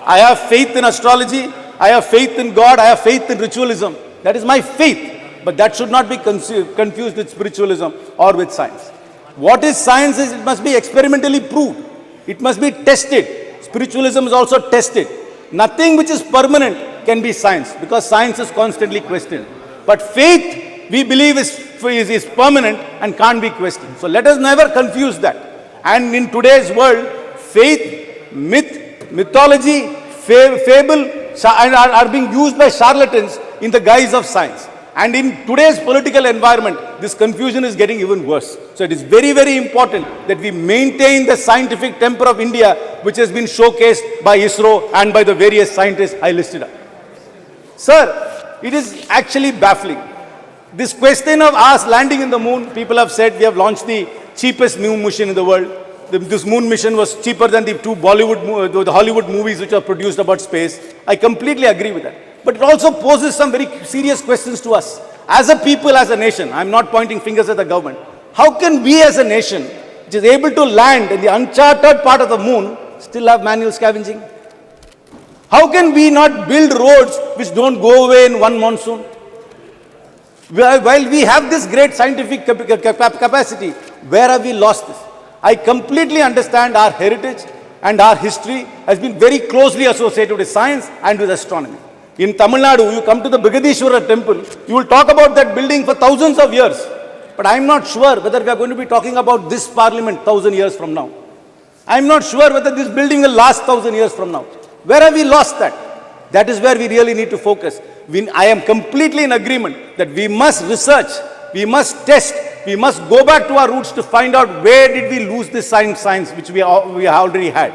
I have faith in astrology. I have faith in God. I have faith in ritualism. That is my faith. But that should not be confused with spiritualism or with science. What is science is it must be experimentally proved. It must be tested. Spiritualism is also tested. Nothing which is permanent can be science, because science is constantly questioned. But faith, we believe, is permanent and can't be questioned. So let us never confuse that. And in today's world, faith, mythology, fable are being used by charlatans in the guise of science. And in today's political environment, this confusion is getting even worse. So it is very, very important that we maintain the scientific temper of India, which has been showcased by ISRO and by the various scientists I listed up. Sir, it is actually baffling. This question of us landing in the moon, people have said we have launched the cheapest moon mission in the world. This moon mission was cheaper than the two the Hollywood movies which are produced about space. I completely agree with that. But it also poses some very serious questions to us. As a people, as a nation, I'm not pointing fingers at the government. How can we as a nation, which is able to land in the uncharted part of the moon, still have manual scavenging? How can we not build roads which don't go away in one monsoon? While we have this great scientific capacity, where have we lost this? I completely understand our heritage and our history has been very closely associated with science and with astronomy. In Tamil Nadu, you come to the Brigadishwara temple, you will talk about that building for thousands of years. But I am not sure whether we are going to be talking about this parliament 1,000 years from now. I am not sure whether this building will last 1,000 years from now. Where have we lost that? That is where we really need to focus. I am completely in agreement that we must research, we must test, we must go back to our roots to find out where did we lose this science which we already had.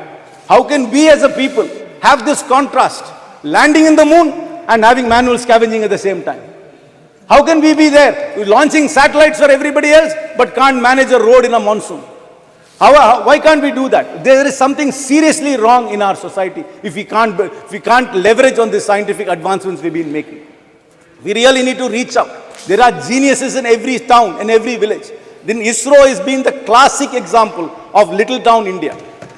How can we as a people have this contrast, landing in the moon and having manual scavenging at the same time?
How can we be there? We're launching satellites for everybody else, but can't manage a road in a monsoon. Why can't we do that? There is something seriously wrong in our society if we can't leverage on the scientific advancements we've been making. We really need to reach out. There are geniuses in every town and every village. Then ISRO has been the classic example of little town India.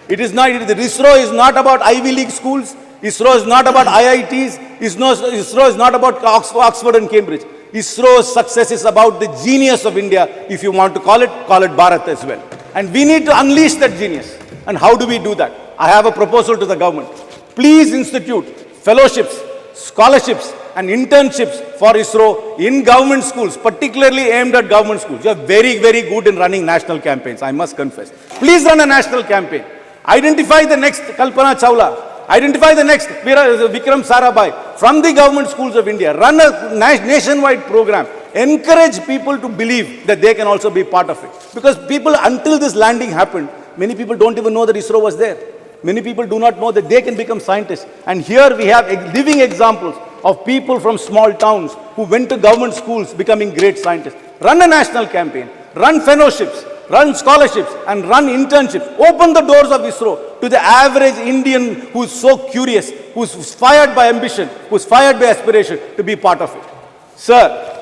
ISRO is not about Ivy League schools. ISRO is not about IITs. ISRO is not about Oxford and Cambridge. ISRO's success is about the genius of India. If you want to call it Bharat as well. And we need to unleash that genius. And how do we do that? I have a proposal to the government. Please institute fellowships, scholarships, and internships for ISRO in government schools, particularly aimed at government schools. You are very, very good in running national campaigns, I must confess. Please run a national campaign. Identify the next Kalpana Chawla. Identify the next Vikram Sarabhai from the government schools of India. Run a nationwide program. Encourage people to believe that they can also be part of it. Because people, until this landing happened, many people don't even know that ISRO was there. Many people do not know that they can become scientists. And here we have living examples of people from small towns who went to government schools becoming great scientists. Run a national campaign. Run fellowships. Run scholarships and run internships. Open the doors of ISRO to the average Indian who is so curious, who is fired by ambition, who is fired by aspiration to be part of it. Sir,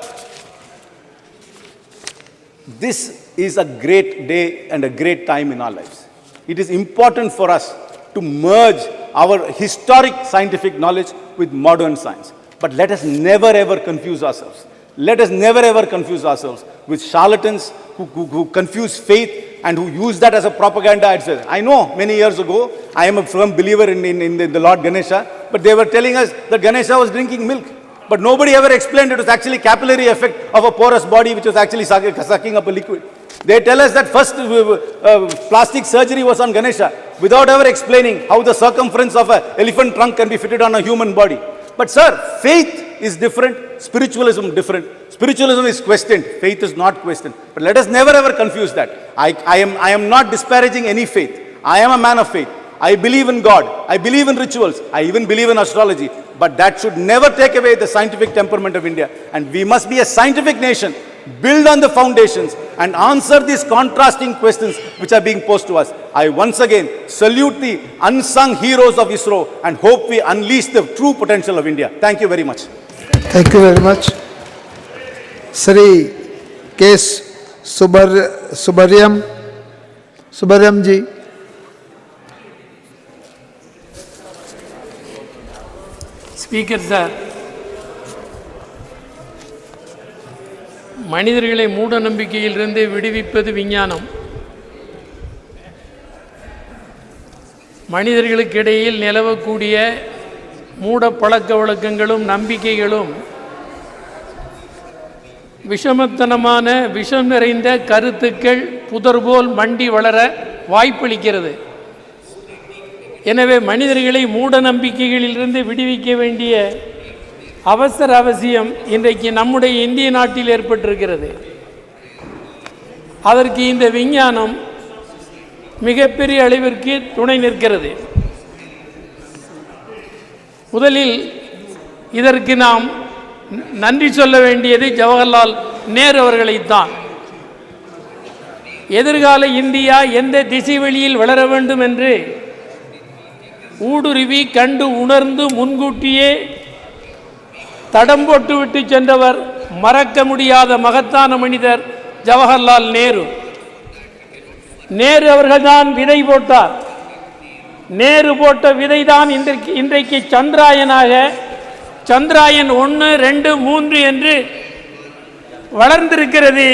this is a great day and a great time in our lives. It is important for us to merge our historic scientific knowledge with modern science. But let us never ever confuse ourselves. Let us never ever confuse ourselves with charlatans who confuse faith and who use that as a propaganda. I know many years ago, I am a firm believer in the Lord Ganesha, but they were telling us that Ganesha was drinking milk. But nobody ever explained it was actually capillary effect of a porous body which was actually sucking up a liquid. They tell us that first plastic surgery was on Ganesha without ever explaining how the circumference of an elephant trunk can be fitted on a human body. But sir, faith is different, spiritualism different. Spiritualism is questioned, faith is not questioned. But let us never ever confuse that. I am not disparaging any faith. I am a man of faith. I believe in God. I believe in rituals. I even believe in astrology. But that should never take away the scientific temperament of India. And we must be a scientific nation, build on the foundations and answer these contrasting questions which are being posed to us. I once again salute the unsung heroes of ISRO and hope we unleash the true potential of India. Thank you very much.
Thank you very much. Sri K. Subharyam ji.
Speaker sir, மனிதர்களை மூட நம்பிக்கையிலிருந்து விடுவிப்பது விஞ்ஞானம். மனிதர்களுக்கிடையில் நிலவக்கூடிய மூட பழக்க வழக்கங்களும் நம்பிக்கைகளும் விஷமத்தனமான விஷம் நிறைந்த கருத்துக்கள் புதர்போல் மண்டி வளர வாய்ப்பளிக்கிறது. எனவே மனிதர்களை மூட நம்பிக்கைகளிலிருந்து விடுவிக்க வேண்டிய அவசியம் இன்றைக்கு நம்முடைய இந்திய நாட்டில் ஏற்பட்டிருக்கிறது. அதற்கு இந்த விஞ்ஞானம் மிகப்பெரிய அளவிற்கு துணை நிற்கிறது. முதலில் இதற்கு நாம் நன்றி சொல்ல வேண்டியது ஜவஹர்லால் நேரு அவர்களைத்தான். எதிர்கால இந்தியா எந்த திசை வழியில் வளர வேண்டும் என்று ஊடுருவி கண்டு உணர்ந்து முன்கூட்டியே தடம் போட்டு விட்டு சென்றவர் மறக்க முடியாத மகத்தான மனிதர் ஜவஹர்லால் நேரு. நேரு அவர்கள்தான் விதை போட்டார். நேரு போட்ட விதை தான் இன்றைக்கு சந்திராயனாக சந்திராயன் 1, 2, 3 என்று வளர்ந்திருக்கிறது.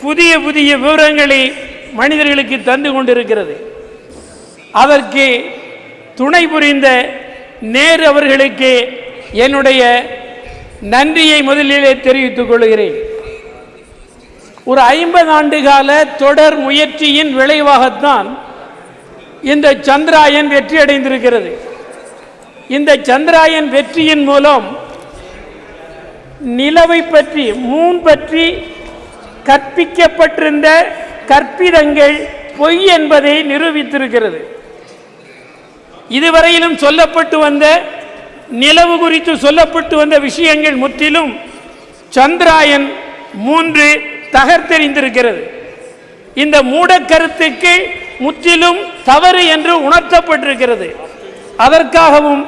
புதிய புதிய விவரங்களை மனிதர்களுக்கு தந்து கொண்டிருக்கிறது. அதற்கு துணை புரிந்த நேரு அவர்களுக்கு என்னுடைய நன்றியை முதலிலே தெரிவித்துக் கொள்கிறேன். ஒரு 50 ஆண்டு கால தொடர் முயற்சியின் விளைவாகத்தான் இந்த சந்திராயன் வெற்றி அடைந்திருக்கிறது. இந்த சந்திராயன் வெற்றியின் மூலம் நிலவை பற்றி மூன் பற்றி கற்பிக்கப்பட்டிருந்த கற்பிதங்கள் பொய் என்பதை நிரூபித்திருக்கிறது. இதுவரையிலும் சொல்லப்பட்டு வந்த நிலவு குறித்து சொல்லப்பட்டு வந்த விஷயங்கள் முற்றிலும் சந்திராயன் 3 தகர்த்தெறிந்திருக்கிறது. இந்த மூட கருத்துக்கு முற்றிலும் தவறு என்று உணர்த்தப்பட்டிருக்கிறது. அதற்காகவும்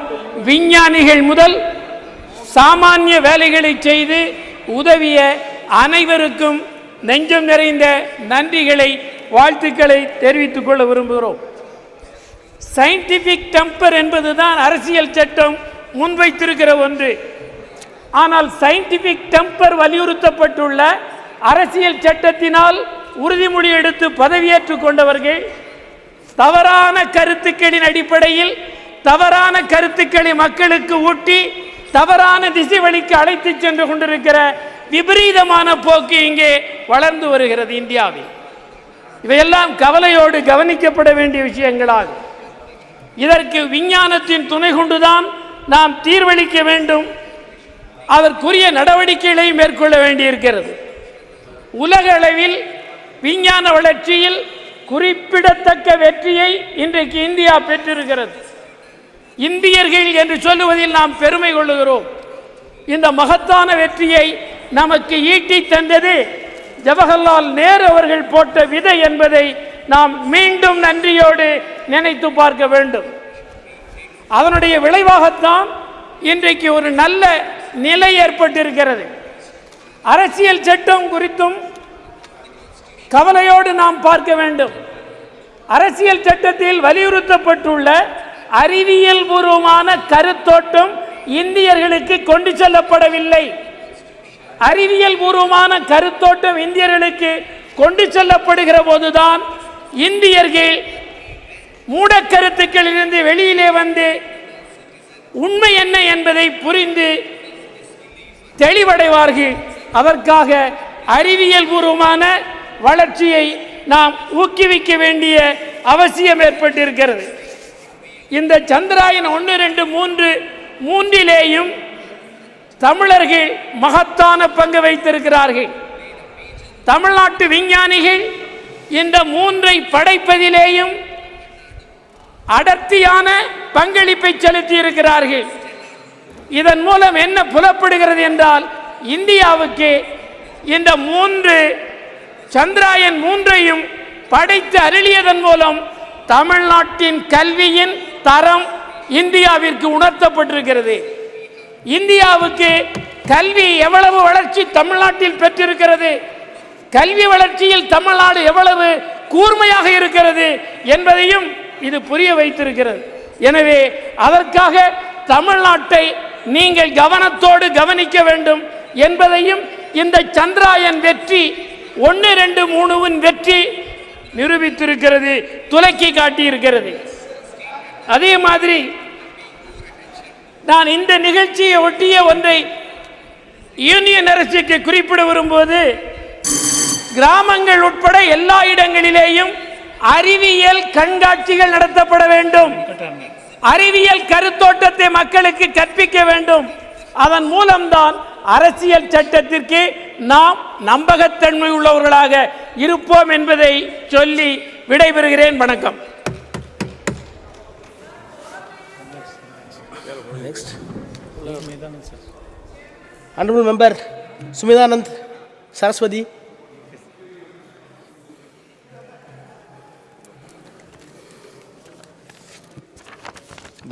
விஞ்ஞானிகள் முதல் சாமானிய வேலைகளை செய்து உதவிய அனைவருக்கும் நெஞ்சம் நிறைந்த நன்றிகளை வாழ்த்துக்களை தெரிவித்துக் கொள்ள விரும்புகிறோம். சயின்டிபிக் டெம்பர் என்பதுதான் அரசியல் சட்டம் முன்வைத்திருக்கிற ஒன்று. ஆனால் சயின்டிபிக் டெம்பர் வலியுறுத்தப்பட்டுள்ள அரசியல் சட்டத்தினால் உறுதிமொழி எடுத்து பதவியேற்றுக் கொண்டவர்கள் தவறான கருத்துக்களின் அடிப்படையில் தவறான கருத்துக்களை மக்களுக்கு ஊட்டி தவறான திசை வழிக்கு அழைத்து சென்று கொண்டிருக்கிற விபரீதமான போக்கு இங்கே வளர்ந்து வருகிறது இந்தியாவில். இவையெல்லாம் கவலையோடு கவனிக்கப்பட வேண்டிய விஷயங்களாகும். இதற்கு விஞ்ஞானத்தின் துணை கொண்டுதான் நாம் தீர்வளிக்க வேண்டும். அதற்குரிய நடவடிக்கைகளை மேற்கொள்ள வேண்டியிருக்கிறது. உலக அளவில் விஞ்ஞான வளர்ச்சியில் குறிப்பிடத்தக்க வெற்றியை இன்றைக்கு இந்தியா பெற்றிருக்கிறது. இந்தியர்கள் என்று சொல்லுவதில் நாம் பெருமை கொள்ளுகிறோம். இந்த மகத்தான வெற்றியை நமக்கு ஈட்டி தந்தது ஜவஹர்லால் நேரு அவர்கள் போட்ட விதை என்பதை நாம் மீண்டும் நன்றியோடு நினைத்து பார்க்க வேண்டும். அதனுடைய விளைவாகத்தான் இன்றைக்கு ஒரு நல்ல நிலை ஏற்பட்டிருக்கிறது. அரசியல் சட்டம் குறித்தும் கவலையோடு நாம் பார்க்க வேண்டும். அரசியல் சட்டத்தில் வலியுறுத்தப்பட்டுள்ள அறிவியல் பூர்வமான கருத்தோட்டம் இந்தியர்களுக்கு கொண்டு செல்லப்படவில்லை. அறிவியல் பூர்வமான கருத்தோட்டம் இந்தியர்களுக்கு கொண்டு செல்லப்படுகிற போதுதான் இந்தியர்கள் மூடக்கருத்துக்களிலிருந்து வெளியிலே வந்து உண்மை என்ன என்பதை புரிந்து தெளிவடைவார்கள். அதற்காக அறிவியல் பூர்வமான வளர்ச்சியை நாம் ஊக்குவிக்க வேண்டிய அவசியம் ஏற்பட்டிருக்கிறது. இந்த சந்திராயன் 1, 2, 3 மூன்றிலேயும் தமிழர்கள் மகத்தான பங்கு வைத்திருக்கிறார்கள். தமிழ்நாட்டு விஞ்ஞானிகள் இந்த 3ஐ படைப்பதிலேயும் அடர்த்தியான பங்களிப்பை செலுத்தி இருக்கிறார்கள். இதன் மூலம் என்ன புலப்படுகிறது என்றால் இந்தியாவுக்கு இந்த 3 சந்திராயன் 3ஐயும் படைத்து அருளியதன் மூலம் தமிழ்நாட்டின் கல்வியின் தரம் இந்தியாவிற்கு உணர்த்தப்பட்டிருக்கிறது. இந்தியாவுக்கு கல்வி எவ்வளவு வளர்ச்சி தமிழ்நாட்டில் பெற்றிருக்கிறது, கல்வி வளர்ச்சியில் தமிழ்நாடு எவ்வளவு கூர்மையாக இருக்கிறது என்பதையும் இது புரிய வைத்திருக்கிறது. எனவே அதற்காக தமிழ்நாட்டை நீங்கள் கவனத்தோடு கவனிக்க வேண்டும் என்பதையும் இந்த சந்திராயன் வெற்றி 1, 2, 3 வெற்றி நிரூபித்திருக்கிறது, துலக்கி காட்டியிருக்கிறது. அதே மாதிரி நான் இந்த நிகழ்ச்சியை ஒட்டிய ஒன்றை யூனியன் அரசுக்கு குறிப்பிட விரும்புவது, கிராமங்கள் உட்பட எல்லா இடங்களிலேயும் அறிவியல் கண்காட்சிகள் நடத்தப்பட வேண்டும். அறிவியல் கருத்தோட்டத்தை மக்களுக்கு கற்பிக்க வேண்டும். அதன் மூலம்தான் அரசியல் சட்டத்திற்கு நாம் நம்பகத்தன்மை உள்ளவர்களாக இருப்போம் என்பதை சொல்லி விடைபெறுகிறேன். வணக்கம்.
Honorable Member Sumidanand Saraswati.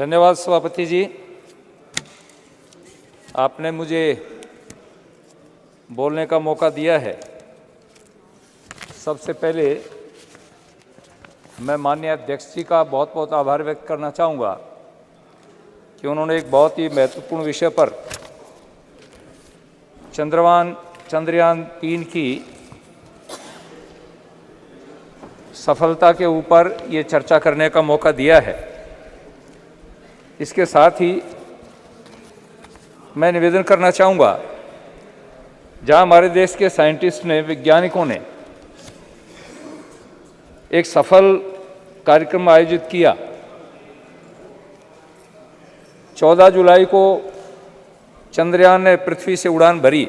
धन्यवाद सभापति जी, आपने मुझे बोलने का मौका दिया है। सबसे पहले मैं माननीय अध्यक्ष जी का बहुत बहुत आभार व्यक्त करना चाहूँगा कि उन्होंने एक बहुत ही महत्वपूर्ण विषय पर चंद्रयान-3 की सफलता के ऊपर ये चर्चा करने का मौका दिया है। इसके साथ ही मैं निवेदन करना चाहूँगा, जहाँ हमारे देश के साइंटिस्ट ने, वैज्ञानिकों ने एक सफल कार्यक्रम आयोजित किया। 14 जुलाई को चंद्रयान ने पृथ्वी से उड़ान भरी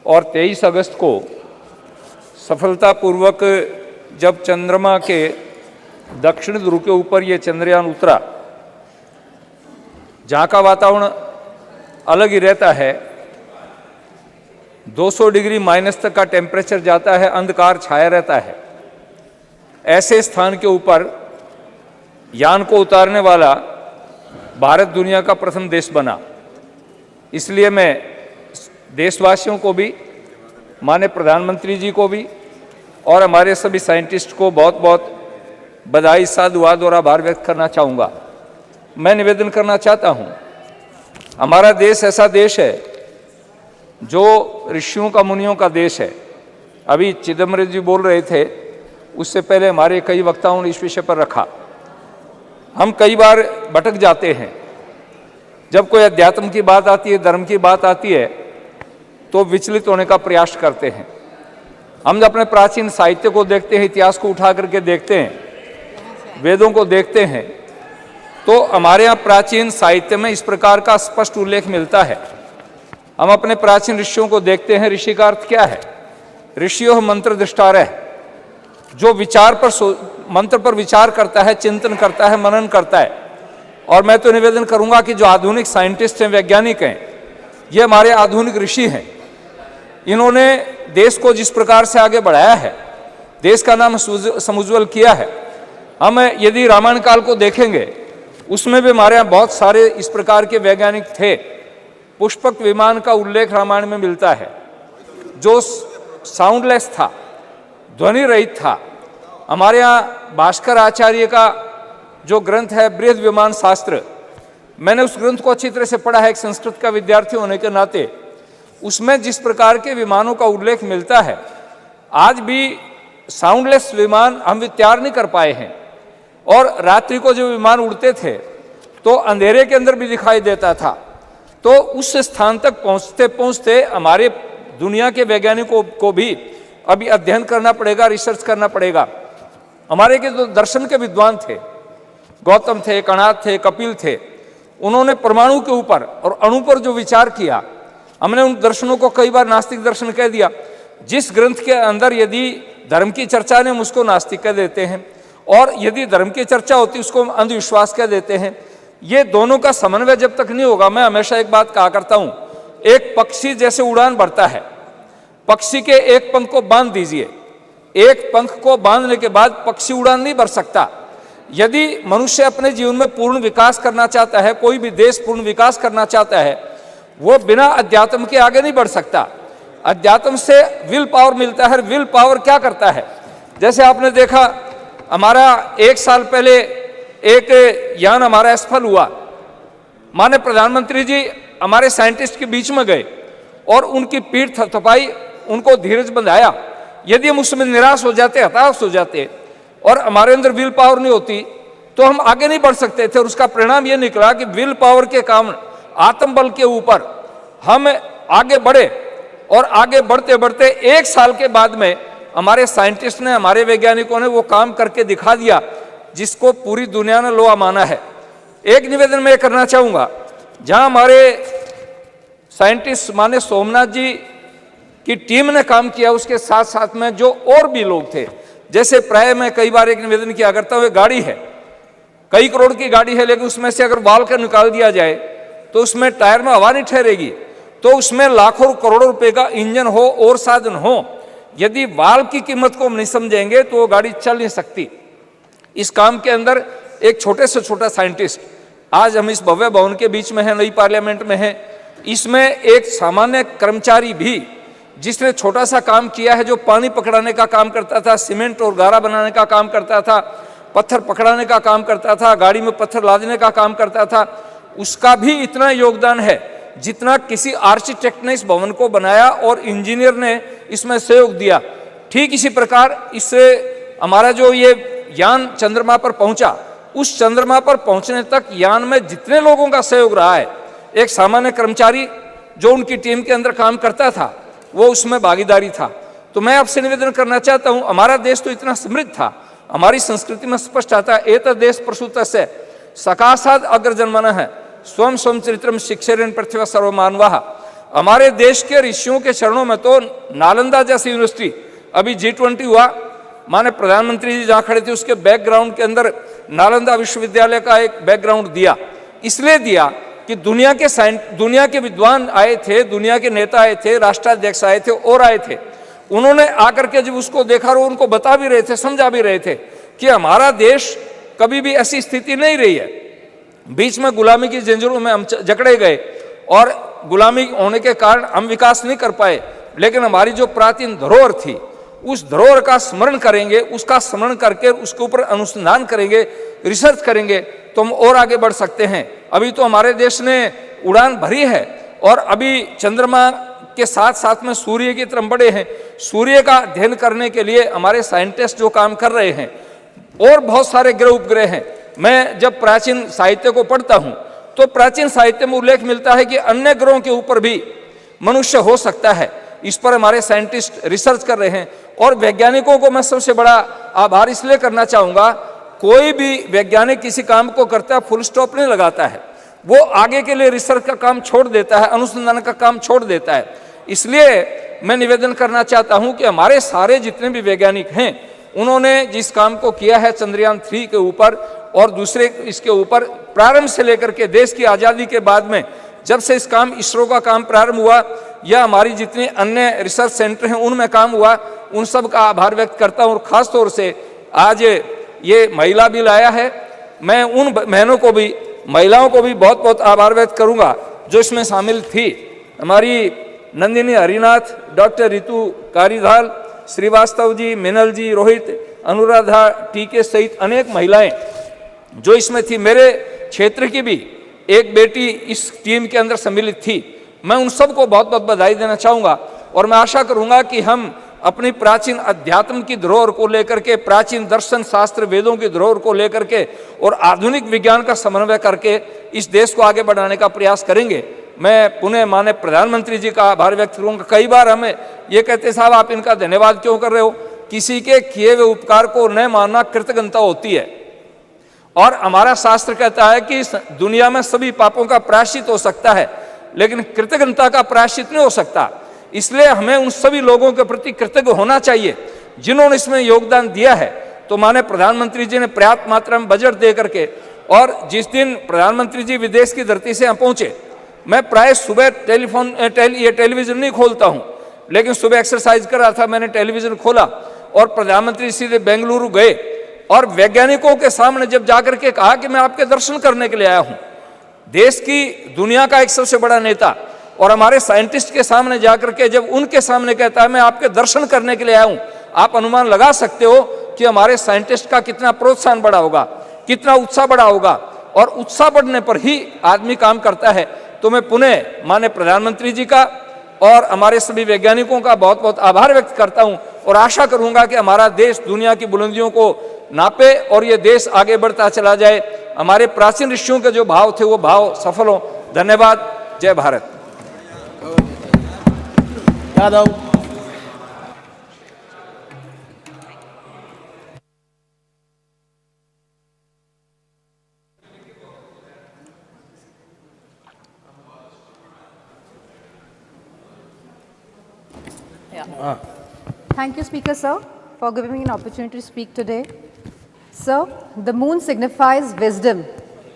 और 23 अगस्त को सफलतापूर्वक जब चंद्रमा के दक्षिण ध्रुव के ऊपर ये चंद्रयान उतरा, जहाँ का वातावरण अलग ही रहता है, 200 डिग्री माइनस तक का टेम्परेचर जाता है, अंधकार छाया रहता है। ऐसे स्थान के ऊपर यान को उतारने वाला भारत दुनिया का प्रथम देश बना। इसलिए मैं देशवासियों को भी, माननीय प्रधानमंत्री जी को भी और हमारे सभी साइंटिस्ट को बहुत बहुत बधाई, साधुवाद और आभार व्यक्त करना चाहूँगा। मैं निवेदन करना चाहता हूँ, हमारा देश ऐसा देश है जो ऋषियों का, मुनियों का देश है। अभी चिदम्बरम जी बोल रहे थे, उससे पहले हमारे कई वक्ताओं ने इस विषय पर रखा। हम कई बार भटक जाते हैं। जब कोई अध्यात्म की बात आती है, धर्म की बात आती है, तो विचलित होने का प्रयास करते हैं। हम अपने प्राचीन साहित्य को देखते हैं, इतिहास को उठा करके देखते हैं, वेदों को देखते हैं, तो हमारे यहाँ प्राचीन साहित्य में इस प्रकार का स्पष्ट उल्लेख मिलता है। हम अपने प्राचीन ऋषियों को देखते हैं। ऋषि का अर्थ क्या है? ऋषियों मंत्र दृष्टारः, जो विचार पर, मंत्र पर विचार करता है, चिंतन करता है, मनन करता है। और मैं तो निवेदन करूंगा कि जो आधुनिक साइंटिस्ट हैं, वैज्ञानिक हैं, ये हमारे आधुनिक ऋषि हैं। इन्होंने देश को जिस प्रकार से आगे बढ़ाया है, देश का नाम समुज्वल किया है। हम यदि रामायण काल को देखेंगे, उसमें भी हमारे यहाँ बहुत सारे इस प्रकार के वैज्ञानिक थे। पुष्पक विमान का उल्लेख रामायण में मिलता है, जो साउंडलेस था, ध्वनि रहित था। हमारे यहाँ भास्कर आचार्य का जो ग्रंथ है बृहद विमान शास्त्र, मैंने उस ग्रंथ को अच्छी तरह से पढ़ा है एक संस्कृत का विद्यार्थी होने के नाते। उसमें जिस प्रकार के विमानों का उल्लेख मिलता है, आज भी साउंडलेस विमान हम तैयार नहीं कर पाए हैं। और रात्रि को जो विमान उड़ते थे तो अंधेरे के अंदर भी दिखाई देता था। तो उस स्थान तक पहुंचते पहुंचते हमारे दुनिया के वैज्ञानिकों को भी अभी अध्ययन करना पड़ेगा, रिसर्च करना पड़ेगा। हमारे के जो दर्शन के विद्वान थे, गौतम थे, कणाद थे, कपिल थे, उन्होंने परमाणु के ऊपर और अणु पर जो विचार किया, हमने उन दर्शनों को कई बार नास्तिक दर्शन कह दिया। जिस ग्रंथ के अंदर यदि धर्म की चर्चा ने, हम उसको नास्तिक कह देते हैं, और यदि धर्म की चर्चा होती उसको अंधविश्वास कह देते हैं। ये दोनों का समन्वय जब तक नहीं होगा, मैं हमेशा एक बात कहा करता हूं, एक पक्षी जैसे उड़ान भरता है, पक्षी के एक पंख को बांध दीजिए, एक पंख को बांधने के बाद पक्षी उड़ान नहीं भर सकता। यदि मनुष्य अपने जीवन में पूर्ण विकास करना चाहता है, कोई भी देश पूर्ण विकास करना चाहता है, वो बिना अध्यात्म के आगे नहीं बढ़ सकता। अध्यात्म से विल पावर मिलता है। विल पावर क्या करता है? जैसे आपने देखा, हमारा 1 साल पहले एक यान हमारा असफल हुआ। माननीय प्रधानमंत्री जी हमारे साइंटिस्ट के बीच में गए और उनकी पीठ थपथपाई, उनको धीरज बंधाया। यदि हम उसमें निराश हो जाते, हताश हो जाते और हमारे अंदर विल पावर नहीं होती, तो हम आगे नहीं बढ़ सकते थे। और उसका परिणाम ये निकला कि विल पावर के कारण, आत्मबल के ऊपर हम आगे बढ़े, और आगे बढ़ते बढ़ते 1 साल के बाद में हमारे साइंटिस्ट ने, हमारे वैज्ञानिकों ने वो काम करके दिखा दिया जिसको पूरी दुनिया ने लोहा माना है। एक निवेदन मैं करना चाहूँगा, जहाँ हमारे साइंटिस्ट माने सोमनाथ जी की टीम ने काम किया, उसके साथ साथ में जो और भी लोग थे, जैसे प्राय मैं कई बार एक निवेदन किया करता हूँ, गाड़ी है, कई करोड़ की गाड़ी है, लेकिन उसमें से अगर बाल कर निकाल दिया जाए तो उसमें टायर में हवा नहीं ठहरेगी। तो उसमें लाखों करोड़ों रुपए का इंजन हो और साधन हो, यदि वाल्व की कीमत को हम नहीं समझेंगे तो वो गाड़ी चल नहीं सकती। इस काम के अंदर एक छोटे से छोटा साइंटिस्ट, आज हम इस भव्य भवन के बीच में हैं, नई पार्लियामेंट में हैं, इसमें एक सामान्य कर्मचारी भी जिसने छोटा सा काम किया है, जो पानी पकड़ाने का काम करता था, सीमेंट और गारा बनाने का काम करता था, पत्थर पकड़ाने का काम करता था, गाड़ी में पत्थर लादने का काम करता था, उसका भी इतना योगदान है जितना किसी आर्किटेक्ट ने इस भवन को बनाया और इंजीनियर ने इसमें सहयोग दिया। ठीक इसी प्रकार इससे हमारा जो ये यान चंद्रमा पर पहुंचा, उस चंद्रमा पर पहुंचने तक यान में जितने लोगों का सहयोग रहा है, एक सामान्य कर्मचारी जो उनकी टीम के अंदर काम करता था, वो उसमें भागीदारी था। तो मैं आपसे निवेदन करना चाहता हूं, हमारा देश तो इतना समृद्ध था, हमारी संस्कृति में स्पष्ट आता है, एतद् देश प्रसूतस्य सकाशाद अग्रजन्मनः है, स्वयं स्वयं चरित्रम शिक्षेरन पृथ्वी सर्वमानवाः। हमारे देश के ऋषियों के चरणों में तो नालंदा जैसी यूनिवर्सिटी, अभी G20 हुआ, माने प्रधानमंत्री जी जहाँ खड़े थे उसके बैकग्राउंड के अंदर नालंदा विश्वविद्यालय का एक बैकग्राउंड दिया। इसलिए दिया कि दुनिया के विद्वान आए थे, दुनिया के नेता आए थे, राष्ट्राध्यक्ष आए थे और आए थे। उन्होंने आकर के जब उसको देखा और उनको बता भी रहे थे, समझा भी रहे थे कि हमारा देश कभी भी ऐसी स्थिति नहीं रही है। बीच में गुलामी की जंजीरों में हम जकड़े गए और गुलामी होने के कारण हम विकास नहीं कर पाए, लेकिन हमारी जो प्राचीन धरोहर थी उस धरोहर का स्मरण करेंगे, उसका स्मरण करके उसके ऊपर अनुसंधान करेंगे, रिसर्च करेंगे तो हम और आगे बढ़ सकते हैं। अभी तो हमारे देश ने उड़ान भरी है और अभी चंद्रमा के साथ साथ में सूर्य की तरफ बढ़े हैं। सूर्य का अध्ययन करने के लिए हमारे साइंटिस्ट जो काम कर रहे हैं और बहुत सारे ग्रह उपग्रह हैं। मैं जब प्राचीन साहित्य को पढ़ता हूं तो प्राचीन साहित्य में उल्लेख मिलता है कि अन्य ग्रहों के ऊपर भी मनुष्य हो सकता है। इस पर हमारे साइंटिस्ट रिसर्च कर रहे हैं और वैज्ञानिकों को मैं सबसे बड़ा आभार इसलिए करना चाहूंगा, कोई भी वैज्ञानिक किसी काम को करता है फुल स्टॉप नहीं लगाता है, वो आगे के लिए रिसर्च का काम छोड़ देता है, अनुसंधान का काम छोड़ देता है। इसलिए मैं निवेदन करना चाहता हूं कि हमारे सारे जितने भी वैज्ञानिक हैं उन्होंने जिस काम को किया है चंद्रयान-3 के ऊपर और दूसरे इसके ऊपर, प्रारंभ से लेकर के देश की आज़ादी के बाद में जब से इस काम इसरो का काम प्रारंभ हुआ या हमारी जितने अन्य रिसर्च सेंटर हैं उनमें काम हुआ, उन सब का आभार व्यक्त करता हूं। और ख़ास तौर से आज ये महिला बिल आया है, मैं उन बहनों को भी, महिलाओं को भी बहुत बहुत आभार व्यक्त करूंगा जो इसमें शामिल थी। हमारी नंदिनी हरिनाथ, डॉक्टर रितु कारीधाल, श्रीवास्तव जी, मिनल जी, रोहित, अनुराधा टीके सहित अनेक महिलाएं जो इसमें थी। मेरे क्षेत्र की भी एक बेटी इस टीम के अंदर सम्मिलित थी। मैं उन सबको बहुत बहुत बधाई देना चाहूँगा और मैं आशा करूँगा कि हम अपनी प्राचीन अध्यात्म की धरोहर को लेकर के, प्राचीन दर्शन शास्त्र वेदों की धरोहर को लेकर के और आधुनिक विज्ञान का समन्वय करके इस देश को आगे बढ़ाने का प्रयास करेंगे। मैं पुनः माननीय प्रधानमंत्री जी का आभार व्यक्त करूँगा। कई बार हमें ये कहते साहब आप इनका धन्यवाद क्यों कर रहे हो, किसी के किए हुए उपकार को न मानना कृतज्ञता होती है। और हमारा शास्त्र कहता है कि इस दुनिया में सभी पापों का प्रायश्चित हो सकता है लेकिन कृतज्ञता का प्रायश्चित नहीं हो सकता। इसलिए हमें उन सभी लोगों के प्रति कृतज्ञ होना चाहिए जिन्होंने इसमें योगदान दिया है। तो माननीय प्रधानमंत्री जी ने पर्याप्त मात्रा में बजट दे करके, और जिस दिन प्रधानमंत्री जी विदेश की धरती से यहाँ पहुंचे, मैं प्राय सुबह टेलीविजन नहीं खोलता हूँ, लेकिन सुबह एक्सरसाइज कर रहा था, मैंने टेलीविजन खोला और प्रधानमंत्री सीधे बेंगलुरु गए और वैज्ञानिकों के सामने जब जाकर के कहा कि मैं आपके दर्शन करने के लिए आया हूं। देश की, दुनिया का एक सबसे बड़ा नेता और हमारे साइंटिस्ट के सामने जाकर के जब उनके सामने कहता है मैं आपके दर्शन करने के लिए आया हूं, आप अनुमान लगा सकते हो कि हमारे साइंटिस्ट का कितना प्रोत्साहन बढ़ा होगा, कितना उत्साह बढ़ा होगा। और उत्साह बढ़ने पर ही आदमी काम करता है। तो मैं पुनः माननीय प्रधानमंत्री जी का और हमारे सभी वैज्ञानिकों का बहुत बहुत आभार व्यक्त करता हूं और आशा करूंगा कि हमारा देश दुनिया की बुलंदियों को नापे और ये देश आगे बढ़ता चला जाए। हमारे प्राचीन ऋषियों के जो भाव थे वो भाव सफल हो। धन्यवाद। जय Bharat.
Yadav.
Thank you, Speaker, sir, for giving me an opportunity to speak today. Sir, the moon signifies wisdom,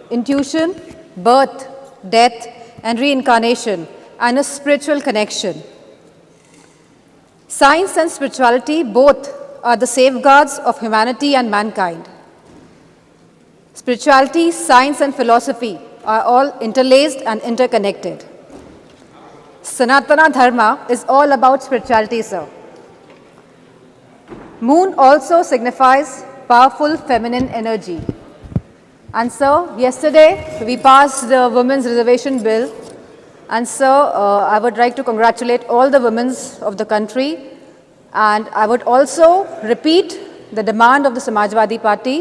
intuition, birth, death, and reincarnation, and a spiritual connection. Science and spirituality both are the safeguards of humanity and mankind. Spirituality, science, and philosophy are all interlaced and interconnected. Sanatana Dharma is all about spirituality, sir. Moon also signifies powerful feminine energy. And sir, yesterday we passed the Women's Reservation Bill. And sir, I would like to congratulate all the women of the country. And I would also repeat the demand of the Samajwadi Party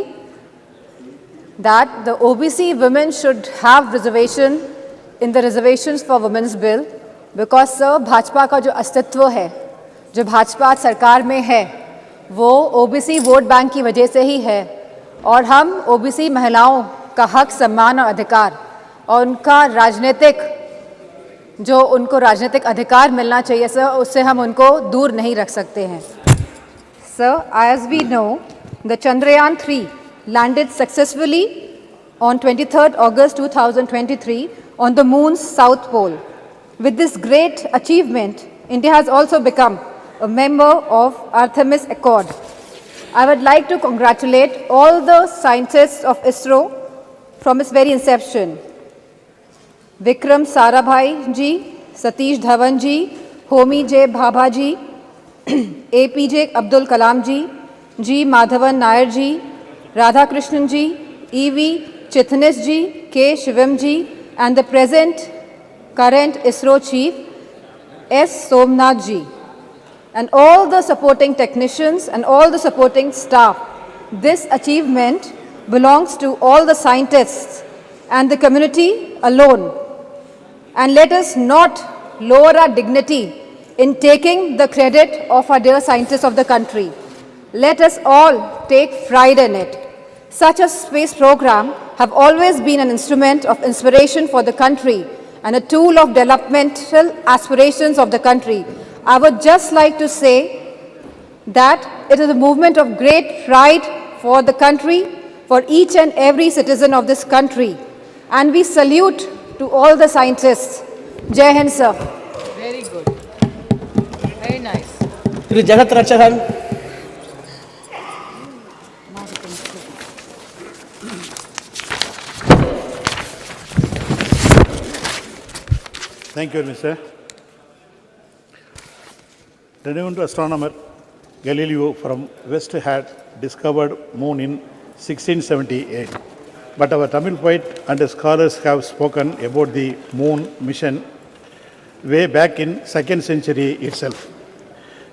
that the OBC women should have reservation in the reservations for Women's Bill. Because sir, Bhajpa का जो अस्तित्व है, जो भाजपा सरकार में है, वो OBC vote bank की वजह से ही है। और हम ओबीसी महिलाओं का हक, सम्मान और अधिकार और उनका राजनीतिक, जो उनको राजनीतिक अधिकार मिलना चाहिए सर, उससे हम उनको दूर नहीं रख सकते हैं। Sir, as we know, the Chandrayaan-3 landed successfully on 23rd August 2023 on the moon's south pole. With this great achievement, India has also become a member of Artemis Accord. I would like to congratulate all the scientists of ISRO from its very inception. Vikram Sarabhai ji, Satish Dhawan ji, Homi J. Bhabha ji, APJ Abdul Kalam ji, G. Madhavan Nair ji, Radha Krishnan ji, E.V. Chitnis ji, K. Shivam ji, and the present current ISRO chief, S. Somnath ji, and all the supporting technicians and all the supporting staff. This achievement belongs to all the scientists and the community alone. And let us not lower our dignity in taking the credit of our dear scientists of the country. Let us all take pride in it. Such a space program have always been an instrument of inspiration for the country and a tool of developmental aspirations of the country. I would just like to say that it is a movement of great pride for the country, for each and every citizen of this country. And we salute to all the scientists. Jai Hind, sir. Very good. Very nice.
Shri Jagat Rakshakan.
Thank you, Mr. Renowned astronomer Galileo from West had discovered moon in 1678. But our Tamil poet and scholars have spoken about the moon mission way back in 2nd century itself,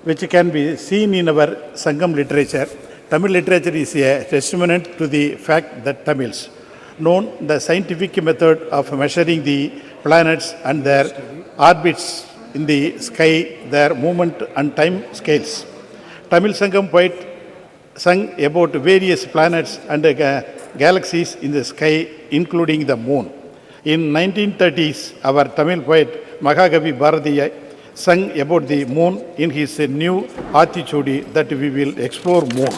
which can be seen in our Sangam literature. Tamil literature is a testimony to the fact that Tamils know the scientific method of measuring the planets and their orbits in the sky, their movement and time scales. Tamil Sangam poet sung about various planets and galaxies in the sky, including the moon. In 1930s, our Tamil poet Mahagavi Bharatiya sung about the moon in his new Aathichudi that we will explore more.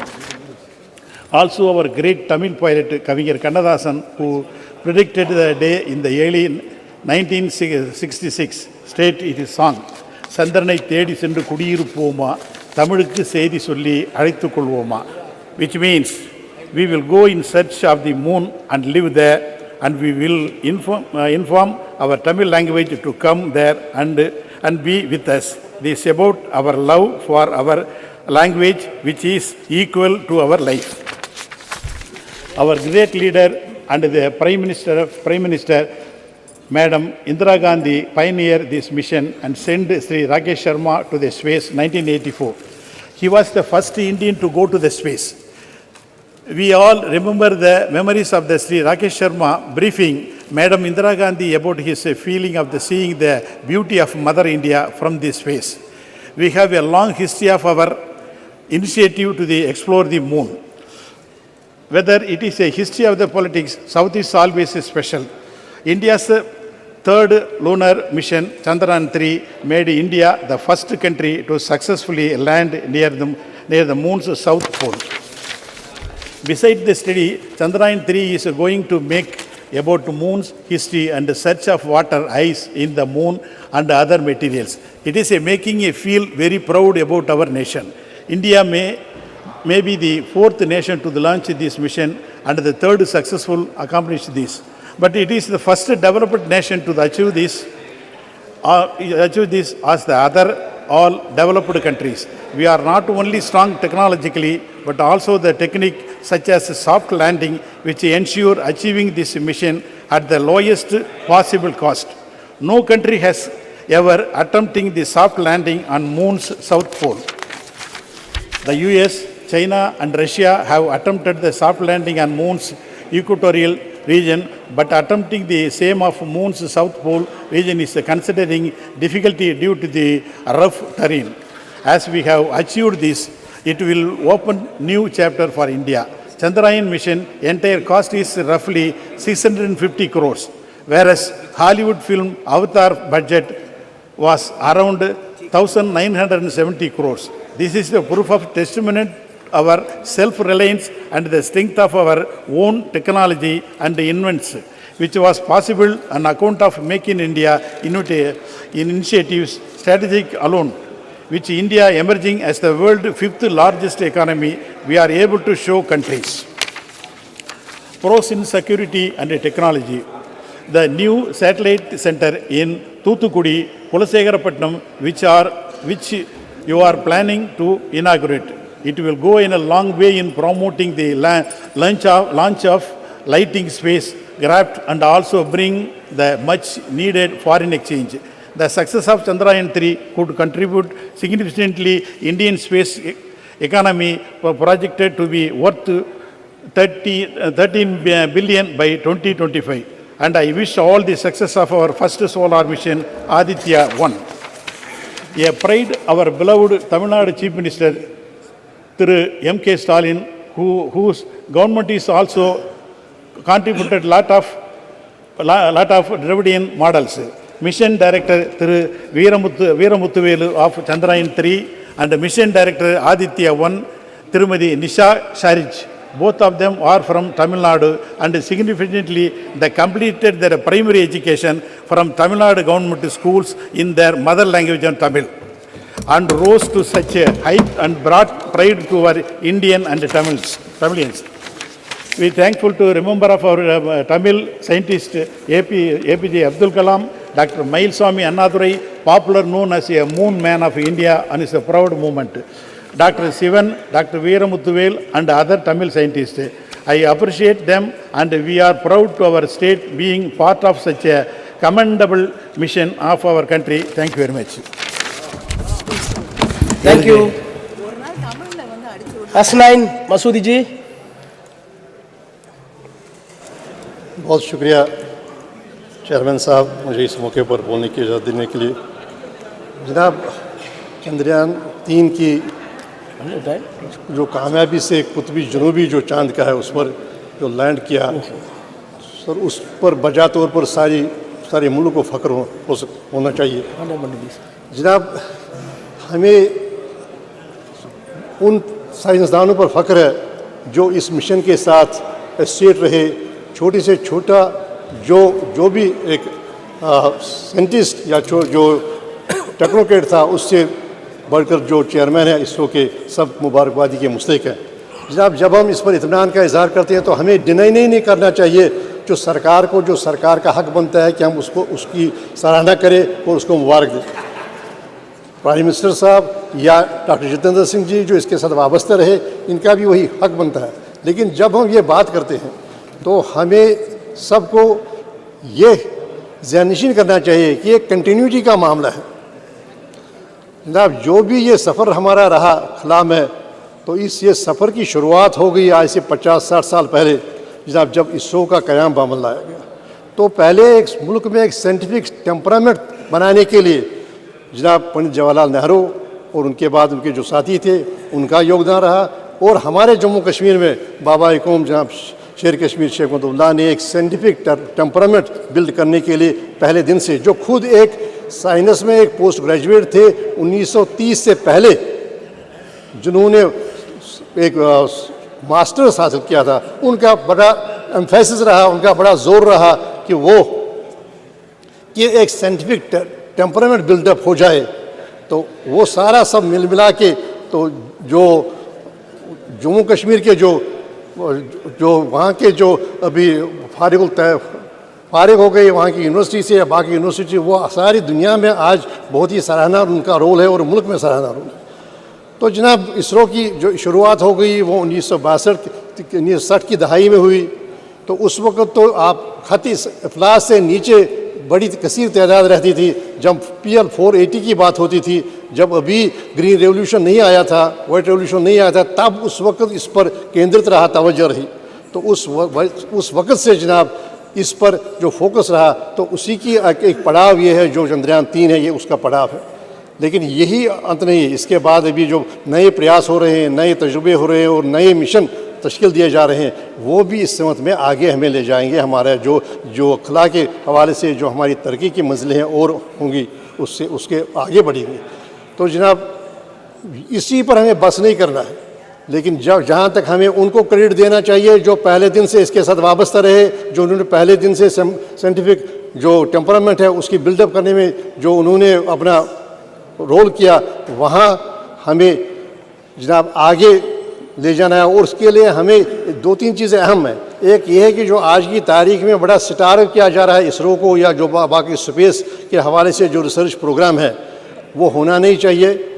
Also, our great Tamil poet Kavingir Kannadasan, who predicted the day in the early 1966, state in his song, Sandranai Thedi Sendu Kudiyirupoma, Tamilukku Seidi Solli Azhaithu Kolvoma, which means we will go in search of the moon and live there, and we will inform our Tamil language to come there and be with us. This is about our love for our language, which is equal to our life. Our great leader and the Prime Minister, Madam Indira Gandhi, pioneered this mission and sent Sri Rakesh Sharma to the space in 1984. He was the first Indian to go to the space. We all remember the memories of the Sri Rakesh Sharma briefing Madam Indira Gandhi about his feeling of seeing the beauty of Mother India from this space. We have a long history of our initiative to explore the moon. Whether it is a history of the politics, South is always special. India's third lunar mission, Chandrayaan-3, made India the first country to successfully land near the moon's south pole. Besides the study, Chandrayaan-3 is going to make about moon's history and the search of water, ice in the moon and other materials. It is making a feel very proud about our nation. India may be the fourth nation to launch this mission and the third successful accomplish this. But it is the first developed nation to achieve this as the other all developed countries. We are not only strong technologically, but also the technique such as soft landing, which ensure achieving this mission at the lowest possible cost. No country has ever attempting the soft landing on moon's south pole. The US, China and Russia have attempted the soft landing on moon's equatorial region, but attempting the same of moon's south pole region is considering difficulty due to the rough terrain. As we have achieved this, it will open new chapter for India. Chandrayaan mission entire cost is roughly 650 crores, whereas Hollywood film Avatar budget was around 1,970 crores. This is the proof of testimony our self-reliance and the strength of our own technology and invents. which was possible on account of Make in India initiatives strategic alone, which India emerging as the world's 5th largest economy, we are able to show countries. Pros in security and technology. The new satellite center in Thoothukudi, Kulasegarapatnam, which you are planning to inaugurate. It will go in a long way in promoting the launch of lighting space craft and also bring the much needed foreign exchange. The success of Chandrayaan-3 could contribute significantly Indian space economy projected to be worth 13 billion by 2025. And I wish all the success of our first solar mission, Aditya-1. A pride, our beloved Tamil Nadu Chief Minister, Thiru M.K. Stalin, whose government is also contributed lot of Dravidian models. Mission Director Thiru Veeramuthuvelu of Chandrayaan-3 and Mission Director Aditya-1, Tirumadi Nisha Sharij. Both of them are from Tamil Nadu and significantly they completed their primary education from Tamil Nadu government schools in their mother language and Tamil, and rose to such a height and brought pride to our Indian and Tamilians. We are thankful to remember of our Tamil scientist APJ Abdul Kalam, Dr. Mailswamy Annadurai, popular known as a moon man of India, and is a proud movement. Dr. Sivan, Dr. Veeramuthuvel and other Tamil scientists. I appreciate them and we are proud to our state being part of such a commendable mission of our country. Thank you very much.
Thank you. Asnain Masoodi ji.
बहुत शुक्रिया chairman साहब मुझे इस मौके पर बोलने की इजाज़त देने के लिए। जनाब, चंद्रयान 3 की जो कामयाबी से कुतुबी जनूबी जो चांद का है उस पर जो लैंड किया सर, उस पर बजा तौर पर सारे मुल्क को फ़ख्र होना चाहिए। जनाब, हमें उन साइंसदानों पर फ़ख्र है जो इस मिशन के साथ एसोसिएट रहे। छोटे से छोटा जो भी एक साइंटिस्ट या जो टेक्नोक्रेट था उससे बढ़कर जो चेयरमैन है इसरो के, सब मुबारकबादी के मुस्तहिक हैं। जनाब, जब हम इस पर इत्मीनान का इजहार करते हैं तो हमें डिनाई नहीं करना चाहिए जो सरकार का हक बनता है कि हम उसकी सराहना करें और उसको मुबारक दें। प्राइम मिनिस्टर साहब या डॉक्टर जितेंद्र सिंह जी जो इसके साथ वाबस्ता रहे, इनका भी वही हक बनता है। लेकिन जब हम ये बात करते हैं तो हमें सबको ये ज़हननशीन करना चाहिए कि ये कंटिन्यूटी का मामला है। जनाब, जो भी ये सफ़र हमारा रहा खला में, तो ये सफ़र की शुरुआत हो गई आज से 50-60 साल पहले। जनाब, जब इसरो का क़याम बामल लाया गया तो पहले एक मुल्क में एक साइंटिफिक टेम्परामेंट बनाने के लिए जनाब पंडित जवाहरलाल नेहरू और उनके बाद उनके जो साथी थे उनका योगदान रहा। और हमारे जम्मू कश्मीर में बाबा कौम जनाब शेर कश्मीर शेख महमूदुल्लाह ने एक साइंटिफिक टेम्परामेंट बिल्ड करने के लिए पहले दिन से, जो खुद एक साइंस में एक पोस्ट ग्रेजुएट थे 1930 से पहले, जिन्होंने एक मास्टर्स हासिल किया था, उनका बड़ा एम्फेसिस रहा, उनका बड़ा जोर रहा कि एक साइंटिफिक टेम्परामेंट बिल्डअप हो जाए। तो वो सारा सब मिला के तो जो जम्मू कश्मीर के जो वहाँ के जो अभी फारिग हो गई वहाँ की यूनिवर्सिटी से या बाकी यूनिवर्सिटी, वो सारी दुनिया में आज बहुत ही सराहना उनका रोल है और मुल्क में सराहना रोल है। तो जनाब, इसरो की जो शुरुआत हो गई वो 1962 की दहाई में हुई। तो उस वक़्त तो आप खती अफलास से नीचे बड़ी कसीर तादाद रहती थी। जब PL 480 की बात होती थी, जब अभी ग्रीन रेवोल्यूशन नहीं आया था, वाइट रेवोल्यूशन नहीं आया था, तब उस वक़्त इस पर केंद्रित रहा, तवज्जो रही। तो उस वक़्त से जनाब इस पर जो फोकस रहा, तो उसी की एक पड़ाव ये है जो चंद्रयान-3 है, ये उसका पड़ाव है। लेकिन यही अंत नहीं है। इसके बाद अभी जो नए प्रयास हो रहे हैं, नए तजुर्बे हो रहे हैं और नए मिशन तश्कील दिए जा रहे हैं, वो भी इस समत में आगे हमें ले जाएंगे। हमारा जो खला के हवाले से जो हमारी तरक्की की मंजिलें हैं और होंगी, उसके आगे बढ़ेंगी। तो जनाब, इसी पर हमें बस नहीं करना है। लेकिन जहाँ तक हमें उनको क्रेडिट देना चाहिए जो पहले दिन से इसके साथ वाबस्ता रहे, जो उन्होंने पहले दिन से साइंटिफिक जो टेम्परामेंट है उसकी बिल्डअप करने में जो उन्होंने अपना रोल किया, वहाँ हमें जनाब आगे ले जाना है। और उसके लिए हमें 2-3 चीज़ें अहम हैं। एक ये है कि जो आज की तारीख में बड़ा स्टार किया जा रहा है इसरो को, या जो बाकी स्पेस के हवाले से जो रिसर्च प्रोग्राम है वो होना नहीं चाहिए।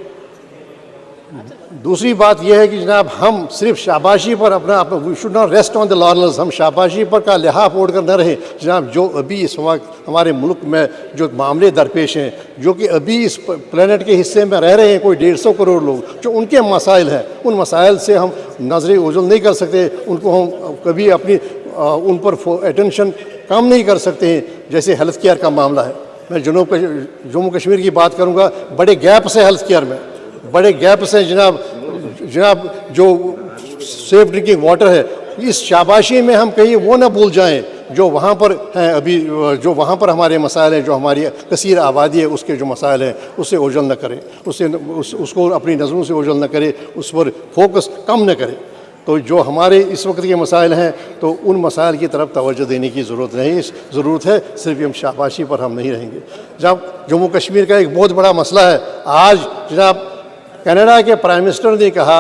दूसरी बात यह है कि जनाब हम सिर्फ शाबाशी पर अपना we should not rest on the laurels, हम शाबाशी पर का लिहाफ ओढ़ कर न रहे। जनाब जो अभी इस वक्त हमारे मुल्क में जो मामले दरपेश हैं, जो कि अभी इस प्लेनेट के हिस्से में रह रहे हैं कोई 150 करोड़ लोग, जो उनके मसाइल हैं, उन मसाइल से हम नजरें ओझल नहीं कर सकते, उनको हम कभी अपनी उन पर अटेंशन कम नहीं कर सकते हैं। जैसे हेल्थ केयर का मामला है, मैं जम्मू कश्मीर की बात करूँगा, बड़े गैप से हेल्थ केयर में बड़े गैप से जनाब जो सेफ ड्रिंकिंग वाटर है, इस शाबाशी में हम कहीं वो ना भूल जाएं जो वहाँ पर हैं अभी, जो वहाँ पर हमारे मसाइल हैं, जो हमारी कसीर आबादी है उसके जो मसाइल हैं उससे ओझल न करें, उसको अपनी नज़रों से ओझल न करें, उस पर फोकस कम न करें। तो जो हमारे इस वक्त के मसाइल हैं तो उन मसाइल की तरफ तवज्जो देने की ज़रूरत नहीं, ज़रूरत है सिर्फ हम शाबाशी पर हम नहीं रहेंगे। जब जम्मू कश्मीर का एक बहुत बड़ा मसला है, आज जनाब कनाडा के प्राइम मिनिस्टर ने कहा,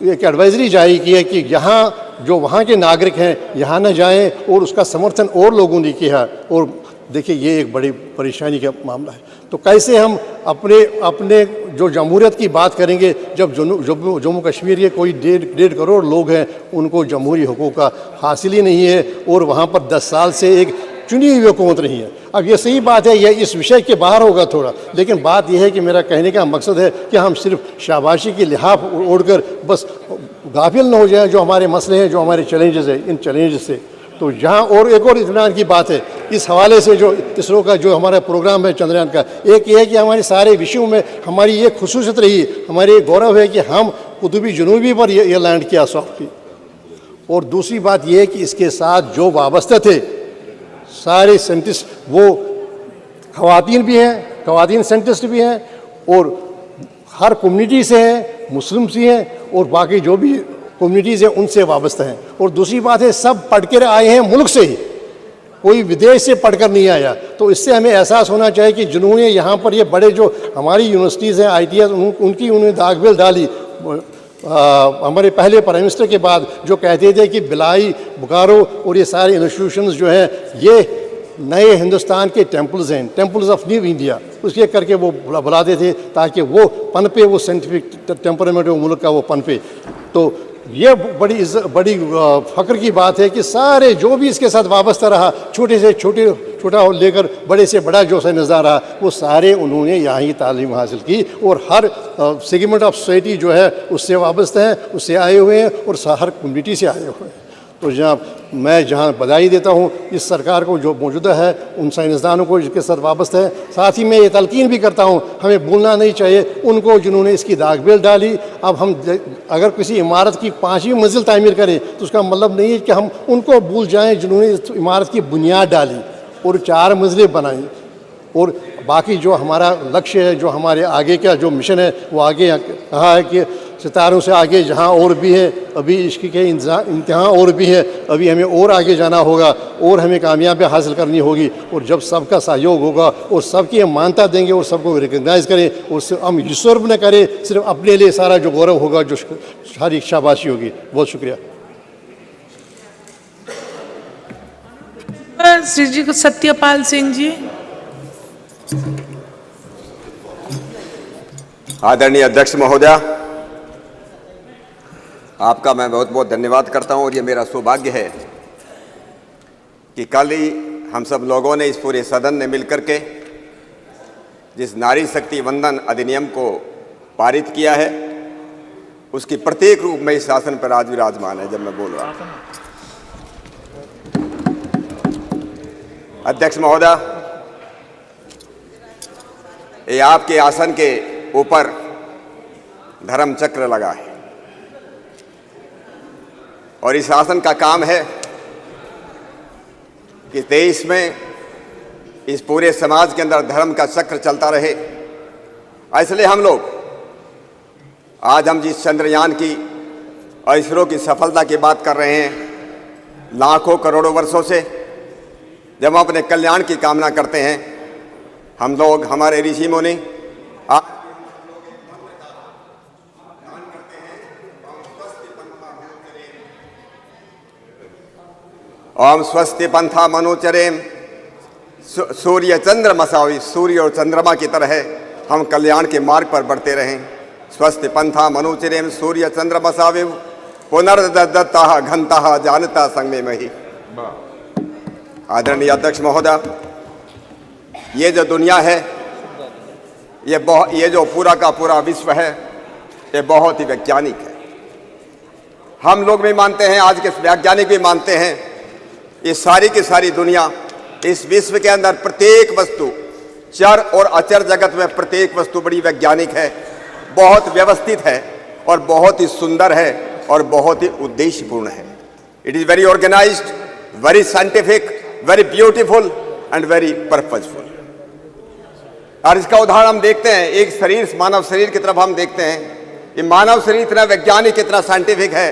एक एडवाइजरी जारी की है कि यहाँ जो वहाँ के नागरिक हैं यहाँ न जाएं, और उसका समर्थन और लोगों ने किया। और देखिए ये एक बड़ी परेशानी का मामला है। तो कैसे हम अपने जो जमहूरियत की बात करेंगे जब जम्मू कश्मीर के कोई 1.5 करोड़ लोग हैं उनको जमहूरी हुकूक का हासिल ही नहीं है, और वहाँ पर 10 साल से एक चुनी हुई हुकूमत नहीं है। अब ये सही बात है, यह इस विषय के बाहर होगा थोड़ा, लेकिन बात यह है कि मेरा कहने का मकसद है कि हम सिर्फ शाबाशी की लिहाफ ओढ़कर बस गाफिल न हो जाएं जो हमारे मसले हैं, जो हमारे चैलेंजेस हैं, इन चैलेंजेस से। तो यहाँ और एक और इत्मीनान की बात है इस हवाले से, जो इसरो का जो हमारा प्रोग्राम है चंद्रयान का, एक ये है कि हमारे सारे विषयों में हमारी ये खुसूसियत रही, हमारी ये गौरव है कि हम कुतुबी जनूबी पर ये लैंड किया सॉफ्ट की। और दूसरी बात यह है कि इसके साथ जो वाबस्ते थे सारे साइंटिस्ट, वो ख़वातीन भी हैं, ख़वातीन साइंटिस्ट भी हैं, और हर कम्युनिटी से हैं, मुस्लिम से हैं, और बाकी जो भी कम्युनिटीज़ हैं उनसे वाबस्ता हैं। और दूसरी बात है सब पढ़ कर आए हैं मुल्क से ही, कोई विदेश से पढ़कर नहीं आया। तो इससे हमें एहसास होना चाहिए कि जिन्होंने यहाँ पर ये बड़े जो हमारी यूनिवर्सिटीज़ हैं ITS, उनकी उन्होंने दागबिल डाली। हमारे पहले प्राइम मिनिस्टर के बाद जो कहते थे कि बिलाई, बुकारो और ये सारे इंस्टीट्यूशंस जो हैं ये नए हिंदुस्तान के टेम्पल्स हैं, टेम्पल्स ऑफ न्यू इंडिया, उसके करके वो बुलाते थे ताकि वो पनपे, वो साइंटिफिक टेम्परामेंट वो मुल्क का वो पनपे। तो ये बड़ी फ़ख्र की बात है कि सारे जो भी इसके साथ वाबस्ता रहा, छोटे से छोटा लेकर बड़े से बड़ा जो साइंसदान रहा, वो सारे उन्होंने यहाँ ही तालीम हासिल की, और हर सेगमेंट ऑफ सोसाइटी जो है उससे वाबस्ता है, उससे आए हुए हैं, और हर कम्युनिटी से आए हुए हैं। तो जनाब मैं जहाँ बधाई देता हूँ इस सरकार को जो मौजूदा है, उन साइंसदानों को जिसके साथ वाबस्ता है, साथ ही मैं ये तलकीन भी करता हूँ हमें भूलना नहीं चाहिए उनको जिन्होंने इसकी दागबिल डाली। अब हम अगर किसी इमारत की 5वीं मंजिल तामीर करें तो उसका मतलब नहीं है कि हम उनको भूल जाएँ जिन्होंने इस इमारत की बुनियाद डाली और 4 मंजिलें बनाई। और बाकी जो हमारा लक्ष्य है, जो हमारे आगे का जो मिशन है, वो आगे कहा है कि सितारों से आगे जहाँ और भी है, अभी इश्क के इम्तिहान और भी है, अभी हमें और आगे जाना होगा, और हमें कामयाबी हासिल करनी होगी। और जब सबका सहयोग होगा और सबकी हम मानता देंगे और सबको रिकग्नाइज़ करें, और हम यूसर्व न करें, सिर्फ अपने लिए सारा जो गौरव होगा, जो सारी शाबाशी होगी। बहुत शुक्रिया।
श्री जी सत्यपाल सिंह जी।
आदरणीय अध्यक्ष महोदया, आपका मैं बहुत बहुत धन्यवाद करता हूं। और ये मेरा सौभाग्य है कि कल ही हम सब लोगों ने, इस पूरे सदन ने मिलकर के जिस नारी शक्ति वंदन अधिनियम को पारित किया है, उसकी प्रत्येक रूप में इस शासन पर आज विराजमान है। जब मैं बोल रहा हूं अध्यक्ष महोदया, ये आपके आसन के ऊपर धर्म चक्र लगा है, और इस शासन का काम है कि देश में, इस पूरे समाज के अंदर धर्म का चक्र चलता रहे। इसलिए हम लोग आज जिस चंद्रयान की और इसरो की सफलता की बात कर रहे हैं। लाखों करोड़ों वर्षों से जब हम अपने कल्याण की कामना करते हैं, हम लोग, हमारे ऋषि मुनि ओम स्वस्ति पंथा मनोचरेम, सूर्य चंद्रमसावि, सूर्य और चंद्रमा की तरह हम कल्याण के मार्ग पर बढ़ते रहें। स्वस्ति पंथा मनोचरेम सूर्य चंद्रमसावि पुनर्दत्ता घंता जानता संग में ही। आदरणीय अध्यक्ष महोदय, ये जो दुनिया है, ये जो पूरा का पूरा विश्व है, ये बहुत ही वैज्ञानिक है। हम लोग भी मानते हैं, आज के वैज्ञानिक भी मानते हैं, ये सारी की सारी दुनिया, इस विश्व के अंदर प्रत्येक वस्तु, चर और अचर जगत में प्रत्येक वस्तु बड़ी वैज्ञानिक है, बहुत व्यवस्थित है और बहुत ही सुंदर है और बहुत ही उद्देश्यपूर्ण है। It is very organised, very scientific, very beautiful and very purposeful. और इसका उदाहरण हम देखते हैं, एक शरीर, मानव शरीर की तरफ हम देखते हैं। ये मानव शरीर इतना वैज्ञानिक, इतना साइंटिफिक है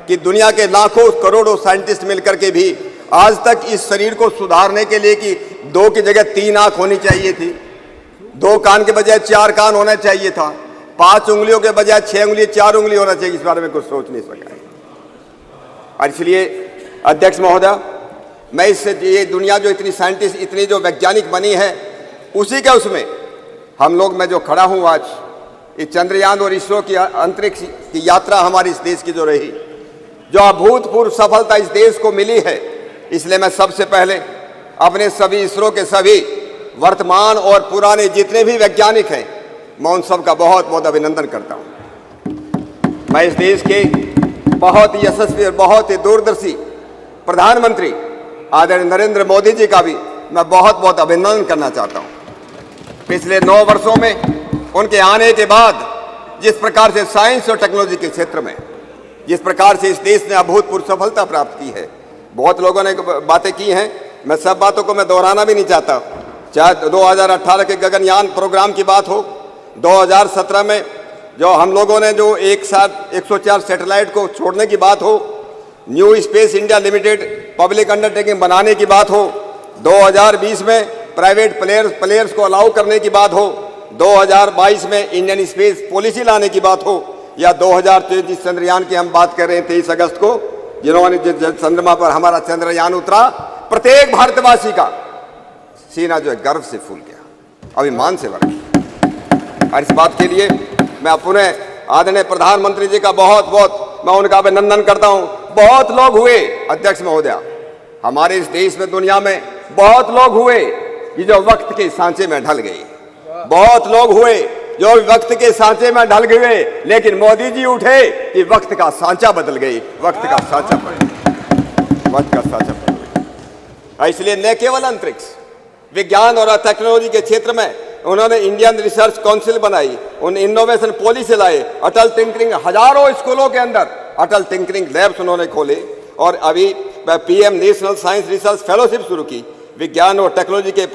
कि दुनिया के लाखों करोड़ों साइंटिस्ट मिलकर के भी आज तक इस शरीर को सुधारने के लिए कि 2 की जगह 3 आंख होनी चाहिए थी, 2 कान के बजाय 4 कान होना चाहिए था, 5 उंगलियों के बजाय 6 उंगली 4 उंगली होना चाहिए, इस बारे में कुछ सोच नहीं सका है। और इसलिए अध्यक्ष महोदय, मैं इससे, ये दुनिया जो इतनी साइंटिस्ट, इतनी जो वैज्ञानिक बनी है, उसी के उसमें हम लोग, मैं जो खड़ा हूँ आज, ये चंद्रयान और इसरो की अंतरिक्ष की यात्रा हमारी इस देश की जो रही, जो अभूतपूर्व सफलता इस देश को मिली है, इसलिए मैं सबसे पहले अपने सभी इसरो के सभी वर्तमान और पुराने जितने भी वैज्ञानिक हैं, मैं उन सब का बहुत बहुत अभिनंदन करता हूं। मैं इस देश के बहुत ही यशस्वी और बहुत ही दूरदर्शी प्रधानमंत्री आदरणीय नरेंद्र मोदी जी का भी मैं बहुत बहुत अभिनंदन करना चाहता हूं। पिछले 9 वर्षों में उनके आने के बाद जिस प्रकार से साइंस और टेक्नोलॉजी के क्षेत्र में जिस प्रकार से इस देश ने अभूतपूर्व सफलता प्राप्त की है, बहुत लोगों ने बातें की हैं, मैं सब बातों को मैं दोहराना भी नहीं चाहता। चाहे 2018 के गगनयान प्रोग्राम की बात हो, 2017 में जो हम लोगों ने जो एक साथ 104 सैटेलाइट को छोड़ने की बात हो, new space India limited public undertaking बनाने की बात हो, 2020 में प्राइवेट प्लेयर्स को अलाउ करने की बात हो, 2022 में इंडियन स्पेस पॉलिसी लाने की बात हो, या 2023 चंद्रयान की हम बात कर रहे हैं 23 अगस्त को, जिन्होंने जिस चंद्रमा पर हमारा चंद्रयान उतरा, प्रत्येक भारतवासी का सीना जो है गर्व से फूल गया, अभिमान से भर गया। और इस बात के लिए मैं अपने आदरणीय प्रधानमंत्री जी का बहुत बहुत मैं उनका अभिनंदन करता हूं। बहुत लोग हुए अध्यक्ष महोदय, हमारे इस देश में, दुनिया में बहुत लोग हुए कि जो वक्त के सांचे में ढल गए, बहुत लोग हुए जो वक्त के सांचे में ढल गए, लेकिन मोदी जी उठे कि वक्त का सांचा बदल गई, वक्त का सांचा बदल गया। इसलिए न केवल अंतरिक्ष विज्ञान और टेक्नोलॉजी के क्षेत्र में उन्होंने इंडियन रिसर्च काउंसिल बनाई, उन इनोवेशन पॉलिसी लाए, अटल टिंकरिंग, हजारों स्कूलों के अंदर अटल टिंकरिंग लैब्स उन्होंने खोले, और अभी PM national science research fellowship शुरू की। विज्ञान और टेक्नोलॉजी के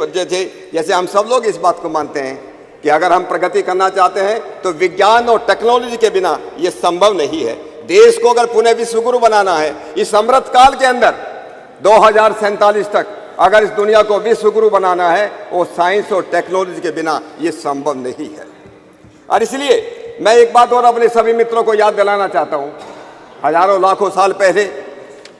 जैसे हम सब लोग इस बात को मानते हैं कि अगर हम प्रगति करना चाहते हैं तो विज्ञान और टेक्नोलॉजी के बिना ये संभव नहीं है। देश को अगर पुनः विश्वगुरु बनाना है, इस अमृत काल के अंदर 2047 तक अगर इस दुनिया को विश्वगुरु बनाना है, वो साइंस और टेक्नोलॉजी के बिना ये संभव नहीं है। और इसलिए मैं एक बात और अपने सभी मित्रों को याद दिलाना चाहता हूँ, हजारों लाखों साल पहले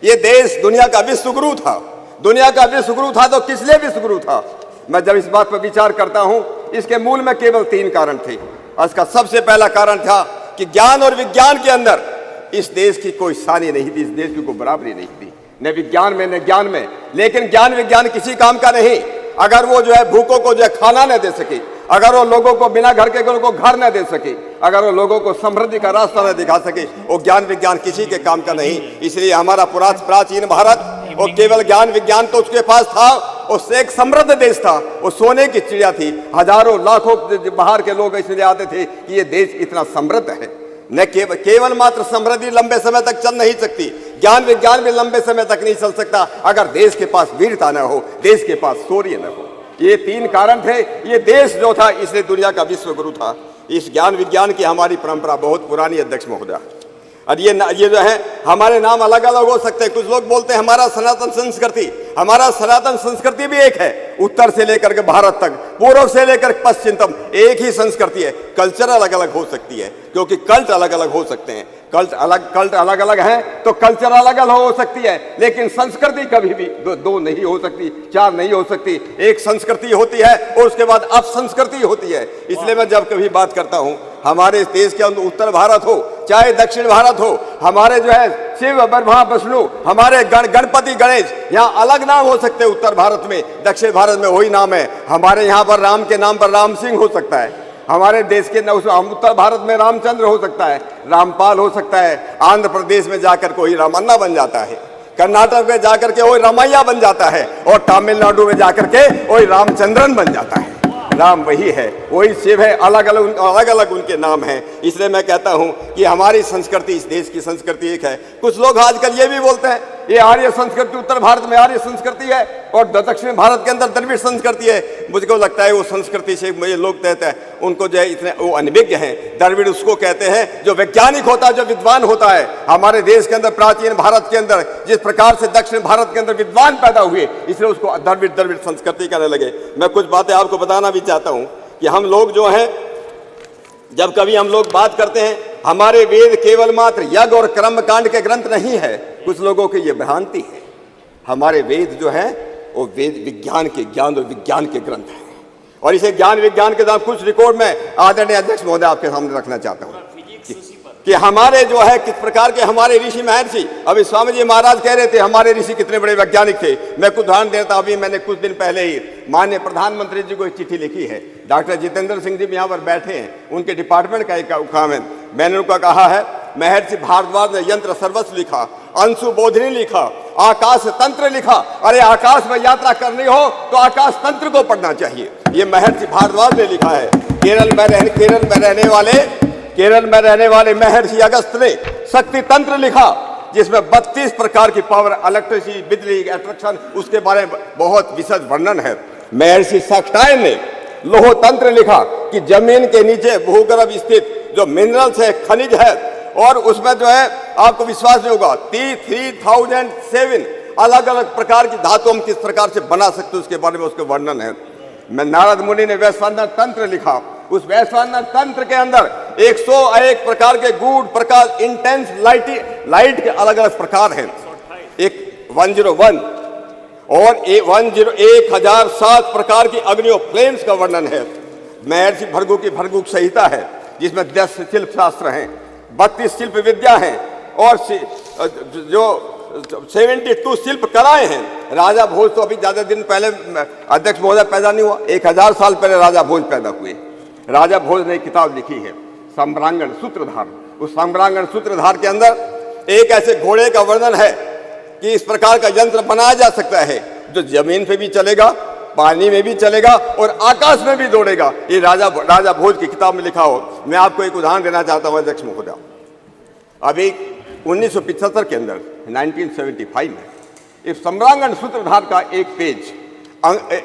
ये देश दुनिया का विश्वगुरु था। दुनिया का विश्वगुरु था तो किस लिए विश्वगुरु था? मैं जब इस बात पर विचार करता हूं, इसके मूल में केवल 3 कारण थे। इसका सबसे पहला कारण था कि ज्ञान और विज्ञान के अंदर इस देश की कोई सानी नहीं थी, इस देश की कोई बराबरी नहीं थी, न विज्ञान में न ज्ञान में। लेकिन ज्ञान विज्ञान किसी काम का नहीं अगर वो जो है भूखों को जो है खाना न दे सके, अगर वो लोगों को बिना घर के को घर न दे सके, अगर वो लोगों को समृद्धि का रास्ता न दिखा सके, वो ज्ञान विज्ञान किसी के काम का नहीं। इसलिए हमारा प्राचीन भारत वो केवल ज्ञान विज्ञान तो उसके पास था, उससे एक समृद्ध देश था, वो सोने की चिड़िया थी। हजारों लाखों बाहर के लोग इसलिए आते थे कि ये देश इतना समृद्ध है। न केवल मात्र समृद्धि लंबे समय तक चल नहीं सकती, ज्ञान विज्ञान भी लंबे समय तक नहीं चल सकता अगर देश के पास वीरता न हो, देश के पास शौर्य न हो। ये 3 कारण थे। ये देश जो था इसलिए दुनिया का विश्वगुरु था। इस ज्ञान विज्ञान की हमारी परंपरा बहुत पुरानी अध्यक्ष महोदय। और ये जो है हमारे नाम अलग अलग हो सकते हैं। कुछ लोग बोलते हैं हमारा सनातन संस्कृति भी एक है, उत्तर से लेकर के भारत तक, पूर्व से लेकर पश्चिम तक एक ही संस्कृति है। कल्चर अलग अलग हो सकती है, क्योंकि कल्ट अलग अलग हो सकते हैं। कल्ट अलग अलग है तो कल्चर अलग अलग हो सकती है, लेकिन संस्कृति कभी भी दो नहीं हो सकती, चार नहीं हो सकती। एक संस्कृति होती है और उसके बाद अपसंस्कृति होती है। इसलिए मैं जब कभी बात करता हूं, हमारे देश के अंदर उत्तर भारत हो चाहे दक्षिण भारत हो, हमारे जो है शिव ब्रह्मा विष्णु, हमारे गणपति गणेश, यहाँ अलग नाम हो सकते हैं। उत्तर भारत में, दक्षिण भारत में वही नाम है। हमारे यहाँ पर राम के नाम पर राम सिंह हो सकता है, हमारे देश के उत्तर भारत में रामचंद्र हो सकता है, रामपाल हो सकता है। आंध्र प्रदेश में जाकर कोई रामन्ना बन जाता है, कर्नाटक में जाकर के वही रामैया बन जाता है, और तमिलनाडु में जाकर के वही रामचंद्रन बन जाता है। राम वही है, वही शिव है, अलग अलग उनके नाम हैं। इसलिए मैं कहता हूं कि हमारी संस्कृति, इस देश की संस्कृति एक है। कुछ लोग आजकल ये भी बोलते हैं ये आर्य संस्कृति, उत्तर भारत में आर्य संस्कृति है और दक्षिण भारत के अंदर द्रविड़ संस्कृति है। मुझको लगता है वो संस्कृति से मुझे लोग कहते हैं, उनको जो है इतने वो अनभिज्ञ हैं। द्रविड़ उसको कहते हैं जो वैज्ञानिक होता है, जो विद्वान होता है। हमारे देश के अंदर, प्राचीन भारत के अंदर जिस प्रकार से दक्षिण भारत के अंदर विद्वान पैदा हुए, इसलिए उसको द्रविड़ संस्कृति कहने लगे। मैं कुछ बातें आपको बताना भी चाहता हूं कि हम लोग जो हैं, जब कभी हम लोग बात करते हैं, हमारे वेद केवल मात्र यज्ञ और कर्म कांड के ग्रंथ नहीं है। कुछ लोगों की ये भ्रांति है। हमारे वेद जो है वो वेद विज्ञान के ज्ञान और विज्ञान के ग्रंथ हैं, और इसे ज्ञान विज्ञान के साथ कुछ रिकॉर्ड में आदरणीय अध्यक्ष महोदय आपके सामने रखना चाहता हूँ कि हमारे जो है किस प्रकार के हमारे ऋषि महर्षि। अभी स्वामी जी महाराज कह रहे थे हमारे ऋषि कितने बड़े वैज्ञानिक थे। मैं कुछ उदाहरण देता हूं। अभी मैंने कुछ दिन पहले ही माननीय प्रधानमंत्री जी को एक चिट्ठी लिखी है। डॉक्टर जितेंद्र सिंह जी भी यहाँ पर बैठे हैं, उनके डिपार्टमेंट का एक काम है। मैंने उनका कहा है, महर्षि भारद्वाज ने यंत्र सर्वस्व लिखा, अंशु बोधिनी लिखा, आकाश तंत्र लिखा। अरे आकाश में यात्रा करनी हो तो आकाश तंत्र को पढ़ना चाहिए, ये महर्षि भारद्वाज ने लिखा है। केरल में रहने वाले महर्षि अगस्त ने शक्ति तंत्र लिखा, जिसमें 32 प्रकार की पावर, इलेक्ट्रिसिटी, बिजली, अट्रैक्शन, उसके बारे में बहुत विशद वर्णन है। महर्षि शाक्टायन ने लोह तंत्र लिखा कि जमीन के नीचे भूगर्भ स्थित जो मिनरल्स है, खनिज है, और उसमें जो है आपको विश्वास नहीं होगा 3007 अलग अलग प्रकार की धातु हम किस प्रकार से बना सकते उसके बारे में उसके वर्णन है। मैं नारद मुनि ने वैश्वानर तंत्र लिखा, उस वैश्वानर तंत्र के अंदर 101 प्रकार के गूढ़ प्रकाश, इंटेंस लाइट के अलग अलग प्रकार हैं। एक 101 और 1007 प्रकार की अग्नियों, फ्लेम्स का वर्णन है। महर्षि भृगु की भृगु संहिता है, जिसमें 10 शिल्प शास्त्र हैं, 32 शिल्प विद्या हैं, और जो 72 शिल्प कलाएं हैं। राजा भोज तो अभी ज्यादा दिन पहले अध्यक्ष महोदय पैदा नहीं हुआ, 1000 साल पहले राजा भोज पैदा हुए। राजा भोज ने एक किताब लिखी है, सम्रांगण सूत्रधार। उस सम्रांगण सूत्रधार के अंदर एक ऐसे घोड़े का वर्णन है कि इस प्रकार का यंत्र बनाया जा सकता है जो जमीन पे भी चलेगा, पानी में भी चलेगा और आकाश में भी दौड़ेगा। ये राजा भोज की किताब में लिखा हो। मैं आपको एक उदाहरण देना चाहता हूं अध्यक्ष महोदय। अभी 1975 के अंदर 1975 में इस सम्रांगण सूत्रधार का एक पेज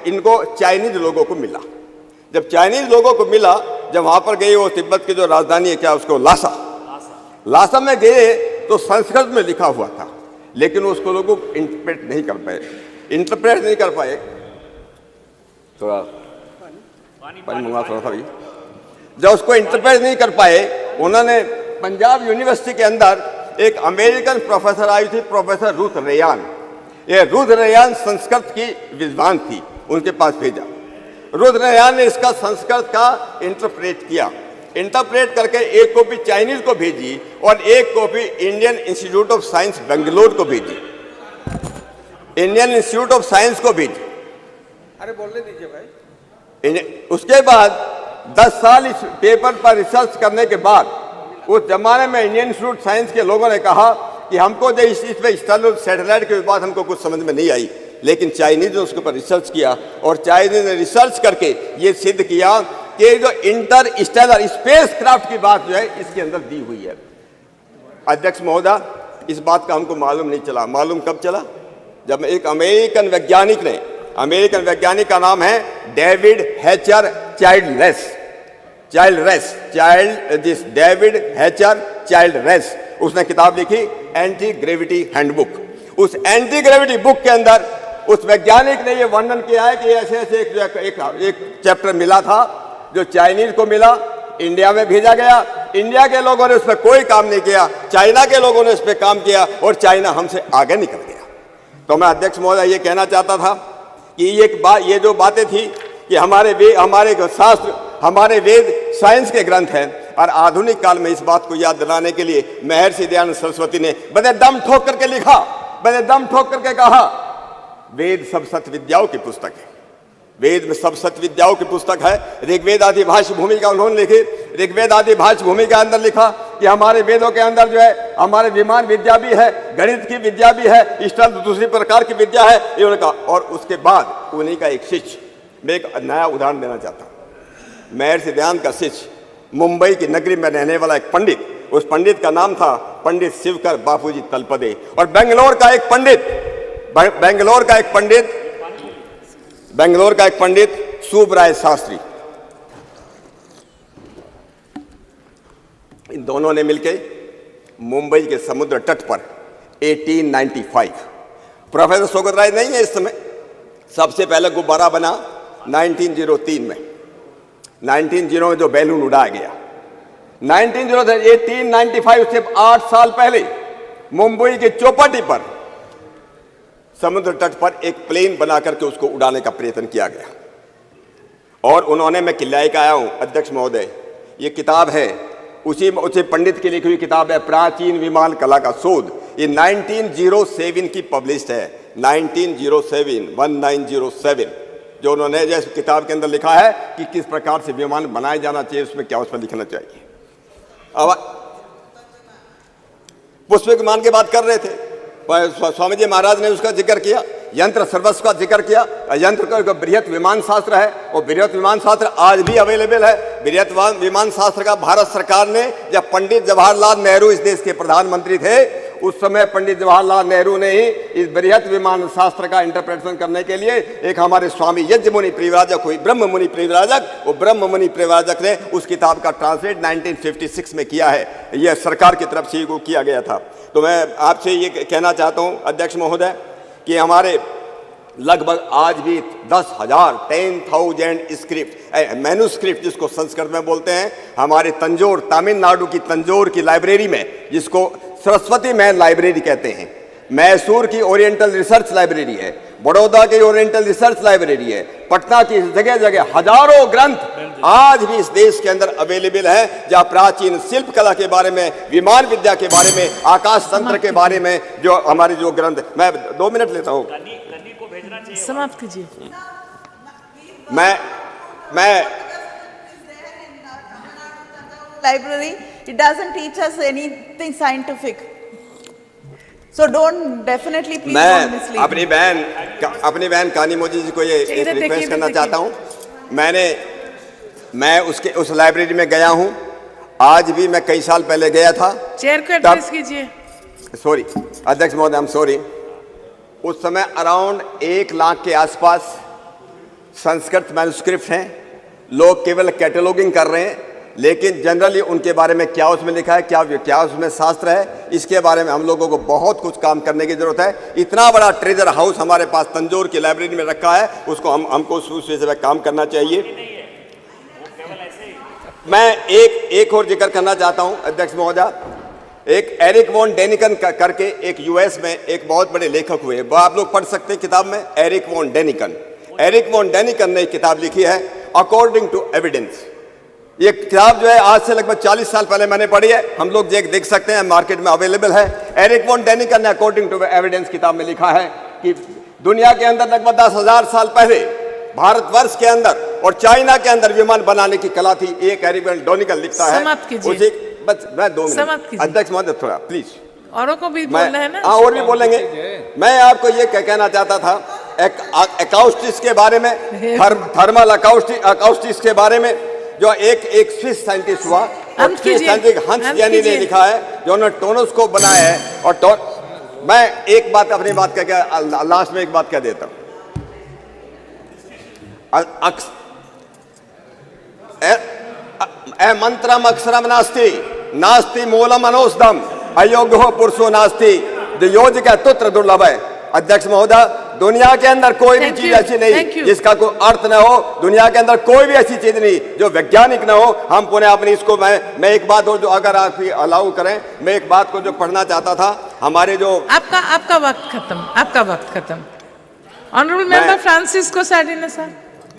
इनको चाइनीज लोगों को मिला। जब चाइनीज लोगों को मिला, जब वहां पर गए, वो तिब्बत की जो राजधानी है क्या उसको लासा में गए, तो संस्कृत में लिखा हुआ था, लेकिन उसको लोगों इंटरप्रेट नहीं कर पाए। थोड़ा पानी मंगा थोड़ा सा भी। जब उसको इंटरप्रेट नहीं कर पाए, उन्होंने पंजाब यूनिवर्सिटी के अंदर एक अमेरिकन प्रोफेसर आई थी, प्रोफेसर रूथ रेयान। ये रूथ रेयान संस्कृत की विद्वान थी, उनके पास भेजा। रूथ रेयान ने इसका संस्कृत का इंटरप्रेट किया, इंटरप्रेट करके एक कॉपी चाइनीज को भेजी और एक copy Indian institute of science Bangalore को भेजी, इंडियन इंस्टीट्यूट ऑफ साइंस को भेजी। अरे बोलने दीजिए भाई। उसके बाद 10 साल इस पेपर पर रिसर्च करने के बाद, उस जमाने में इंडियन इंस्टीट्यूट साइंस के लोगों ने कहा कि हमको जो इस पे स्टेलर सैटेलाइट के बात हमको कुछ समझ में नहीं आई, लेकिन चाइनीज ने उसके ऊपर रिसर्च किया और चाइनीज ने रिसर्च करके ये सिद्ध किया कि जो इंटर स्टेलर स्पेस क्राफ्ट की बात जो है इसके अंदर दी हुई है। अध्यक्ष महोदय, इस बात का हमको मालूम नहीं चला। मालूम कब चला? जब एक अमेरिकन वैज्ञानिक का नाम है डेविड हैचर चाइल्डरेस, डेविड हैचर चाइल्डरेस, उसने किताब लिखी एंटी ग्रेविटी हैंडबुक। उस एंटी ग्रेविटी बुक के अंदर उस वैज्ञानिक ने ये वर्णन किया है कि ऐसे ऐसे एक चैप्टर मिला था जो चाइनीज को मिला, इंडिया में भेजा गया, इंडिया के लोगों ने उस पर कोई काम नहीं किया, चाइना के लोगों ने उस पर काम किया और चाइना हमसे आगे निकल गया। तो मैं अध्यक्ष महोदय ये कहना चाहता था कि ये जो बातें थी कि हमारे शास्त्र, हमारे वेद साइंस के ग्रंथ हैं, और आधुनिक काल में इस बात को याद दिलाने के लिए महर्षि दयानंद सरस्वती ने बड़े दम ठोक करके लिखा, बड़े दम ठोक करके कहा, वेद सब सत्य विद्याओं की पुस्तक है, वेद में सब सत्य विद्याओं की पुस्तक है। ऋग्वेद आदि भाष्य भूमिका उन्होंने लिखी, ऋग्वेद आदि भाष्य भूमिका के अंदर लिखा कि हमारे वेदों के अंदर जो है हमारे विमान विद्या भी है, गणित की विद्या भी है, इस तरह दूसरी प्रकार की विद्या है, इन्होंने कहा। और उसके बाद उन्हीं का एक शिष्य, मैं एक नया उदाहरण देना चाहता हूँ, महर्षि दयानंद का शिष्य, मुंबई की नगरी में रहने वाला एक पंडित, उस पंडित का नाम था पंडित शिवकर बापूजी तलपदे, और बेंगलोर का एक पंडित सुबराय शास्त्री, इन दोनों ने मिलकर मुंबई के समुद्र तट पर 1895, प्रोफेसर सोगत राय नहीं है इस समय, सबसे पहले गुब्बारा बना 1903 में, 1900 में जो बैलून उड़ाया गया 1895 से 8 साल पहले मुंबई की चौपाटी पर समुद्र तट पर एक प्लेन बना करके उसको उड़ाने का प्रयत्न किया गया। और उन्होंने, मैं किल्लाए का आया हूं अध्यक्ष महोदय, ये किताब है उसी पंडित की लिखी हुई किताब है, प्राचीन विमान कला का शोध, ये 1907 की पब्लिश्ड है, 1907 जो उन्होंने जैसे किताब के अंदर लिखा है कि किस प्रकार से विमान बनाया जाना चाहिए, उसमें क्या उसमें लिखना चाहिए। अब पुष्प विमान की बात कर रहे थे, स्वामी जी महाराज ने उसका जिक्र किया, यंत्र सर्वस्व का जिक्र किया। यंत्र का बृहत विमान शास्त्र है, और बृहत विमान शास्त्र आज भी अवेलेबल है। बृहत विमान शास्त्र का भारत सरकार ने, जब पंडित जवाहरलाल नेहरू इस देश के प्रधानमंत्री थे, उस समय पंडित जवाहरलाल नेहरू ने ही इस बृहत विमान शास्त्र का इंटरप्रिटेशन करने के लिए एक हमारे स्वामी यज्ञ मुनि परिव्राजक हुई, ब्रह्म मुनि परिव्राजक, वो ब्रह्म मुनि परिव्राजक ने उस किताब का ट्रांसलेट 1956 में किया है, यह सरकार की तरफ से किया गया था। तो मैं आपसे ये कहना चाहता हूँ अध्यक्ष महोदय कि हमारे लगभग आज भी 10,000 स्क्रिप्ट, मैन्यूस्क्रिप्ट जिसको संस्कृत में बोलते हैं, हमारे तंजौर, तमिलनाडु की तंजौर की लाइब्रेरी में, जिसको सरस्वती मैन लाइब्रेरी कहते हैं, मैसूर की ओरिएंटल रिसर्च लाइब्रेरी है, बड़ौदा की ओरिएंटल रिसर्च लाइब्रेरी है, पटना की जगह जगह हजारों ग्रंथ आज भी इस देश के अंदर अवेलेबल है, जहां प्राचीन शिल्प कला के बारे में, विमान विद्या के बारे में, आकाश तंत्र के बारे में जो हमारे जो ग्रंथ, मैं 2 मिनट लेता हूं,
समाप्त कीजिए।
मैं
library, it doesn't teach us anything scientific. So don't definitely please don't mislead.
अपनी बहन कानी मोदी जी को ये रिक्वेस्ट करना चाहता हूँ। मैं उस लाइब्रेरी में गया हूँ, आज भी, मैं कई साल पहले गया था।
चेयर को एड्रेस कीजिए।
सॉरी अध्यक्ष महोदय, आई एम सॉरी। उस समय अराउंड 1 लाख के आसपास संस्कृत मैन्यूस्क्रिप्ट हैं, लोग केवल कैटलॉगिंग कर रहे हैं, लेकिन जनरली उनके बारे में क्या उसमें लिखा है, क्या उसमें शास्त्र है, इसके बारे में हम लोगों को बहुत कुछ काम करने की जरूरत है। इतना बड़ा ट्रेजर हाउस हमारे पास तंजौर की लाइब्रेरी में रखा है, उसको हमको उस विषय में काम करना चाहिए। मैं एक और जिक्र करना चाहता हूं अध्यक्ष महोदय, एक एरिक वॉन डेनिकन करके एक यूएस में एक बहुत बड़े लेखक हुए, वो आप लोग पढ़ सकते हैं किताब में, एरिक वॉन डेनिकन ने एक किताब लिखी है अकॉर्डिंग टू एविडेंस। ये किताब जो है आज से लगभग 40 साल पहले मैंने पढ़ी है, हम लोग देख सकते हैं, मार्केट में अवेलेबल है। एरिक वॉन डेनिकन ने अकॉर्डिंग टू एविडेंस किताब में लिखा है कि दुनिया के अंदर लगभग 10,000 साल पहले भारतवर्ष के अंदर और चाइना के अंदर विमान बनाने की कला थी। एक एरिक वॉन डेनिकन लिखता है, बस मैं 2 मिनट अध्यक्ष महोदय, थोड़ा प्लीज,
औरों को भी बोलना है ना।
हाँ, और भी बोलेंगे। मैं आपको ये कहना चाहता था अकाउस्टिक्स के बारे में, थर्मल अकाउस्टिक्स के बारे में, जो एक स्विस साइंटिस्ट हुआ, हंस यानी ने लिखा है, जो उन्होंने टोनस को बनाया है। और मैं एक बात अपनी बात करके लास्ट में एक बात कह देता हूं, मंत्रम अक्षरम नास्ति मूलम अनौषधम अयोग्यो पुरुषो नास्ति जो योजिका तुत्र दुर्लभ है। अध्यक्ष महोदय, दुनिया के अंदर कोई भी चीज ऐसी नहीं जिसका कोई अर्थ न हो, दुनिया के अंदर कोई भी ऐसी चीज नहीं जो वैज्ञानिक न हो। हम पुनः अपनी इसको मैं एक बात और जो अगर आप अलाउ करें, मैं एक बात को जो पढ़ना चाहता था, हमारे जो
आपका वक्त खत्म। Honourable member Francisco Sardinha sir.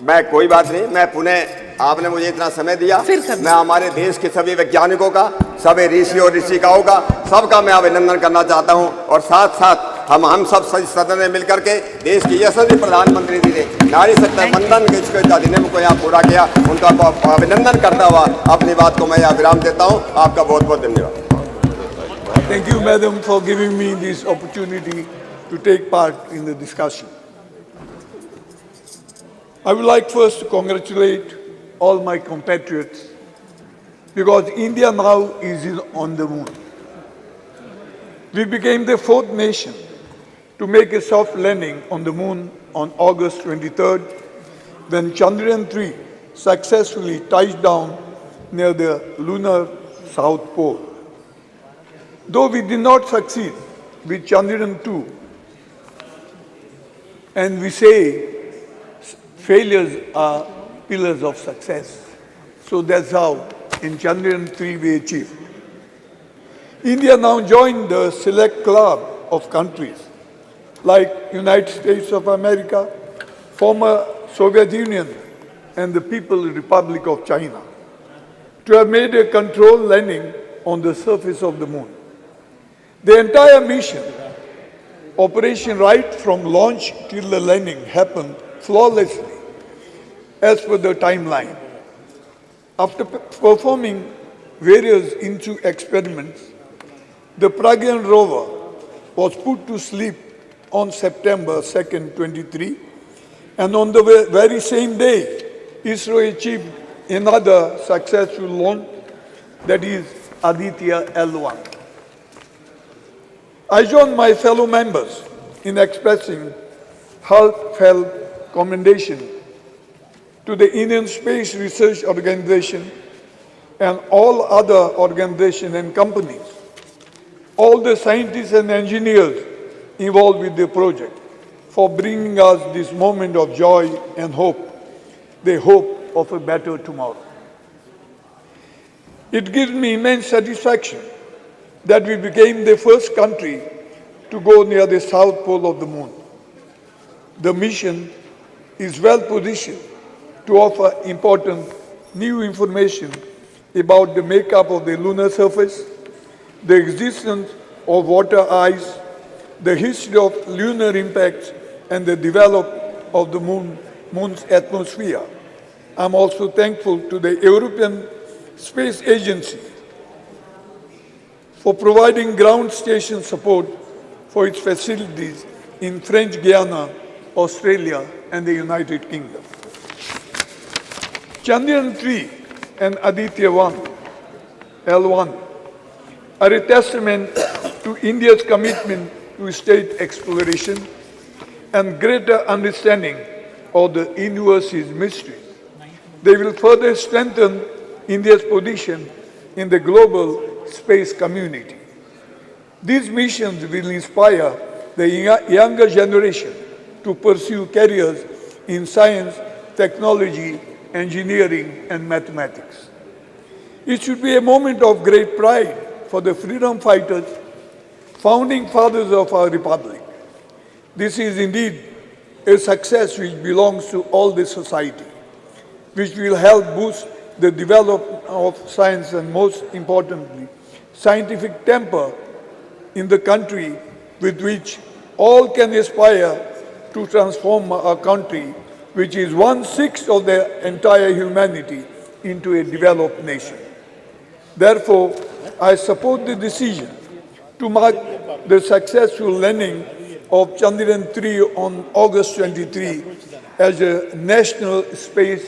मैं कोई बात नहीं, मैं पुनः आपने मुझे इतना समय दिया, मैं हमारे देश के सभी वैज्ञानिकों का, सभी ऋषि और ऋषिकाओं का, सबका मैं अभिनंदन करना चाहता हूं। और साथ साथ हम सब सदन में मिलकर के देश के यशस्वी प्रधानमंत्री जी ने नारी शक्ति वंदन के इसको अधिनियम को यहाँ पूरा किया, उनका अभिनंदन करता हुआ अपनी बात को मैं यहाँ विराम देता हूँ। आपका बहुत बहुत धन्यवाद।
Thank you, madam, for giving me this opportunity to take part in the discussion. I would like first to congratulate all my compatriots because India now is on the moon. We became the fourth nation to make a soft landing on the moon on August 23rd when Chandrayaan-3 successfully touched down near the lunar South Pole. Though we did not succeed with Chandrayaan-2, and we say failures are pillars of success. So that's how in Chandrayaan-3 we achieved. India now joined the select club of countries like United States of America, former Soviet Union, and the People's Republic of China to have made a controlled landing on the surface of the moon. The entire mission, operation right from launch till the landing, happened flawlessly as per the timeline. After performing various in-situ experiments, the Pragyan rover was put to sleep on September 2nd, 23, and on the very same day, ISRO achieved another successful launch, that is Aditya L1. I join my fellow members in expressing heartfelt commendation to the Indian Space Research Organization and all other organizations and companies, all the scientists and engineers involved with the project for bringing us this moment of joy and hope, the hope of a better tomorrow. It gives me immense satisfaction that we became the first country to go near the south pole of the moon. The mission is well positioned to offer important new information about the makeup of the lunar surface, the existence of water ice, the history of lunar impacts, and the development of the moon's atmosphere. I'm also thankful to the European Space Agency for providing ground station support for its facilities in French Guiana, Australia, and the United Kingdom. Chandrayaan-3 and Aditya-1, L1, are a testament to India's commitment to state exploration and greater understanding of the universe's mysteries. They will further strengthen India's position in the global space community. These missions will inspire the younger generation to pursue careers in science, technology, engineering, and mathematics. It should be a moment of great pride for the freedom fighters, founding fathers of our republic. This is indeed a success which belongs to all the society, which will help boost the development of science and, most importantly, scientific temper in the country, with which all can aspire to transform our country, which is 1/6 of the entire humanity, into a developed nation. Therefore, I support the decision to mark the successful landing of Chandrayaan-3 on August 23 as a National Space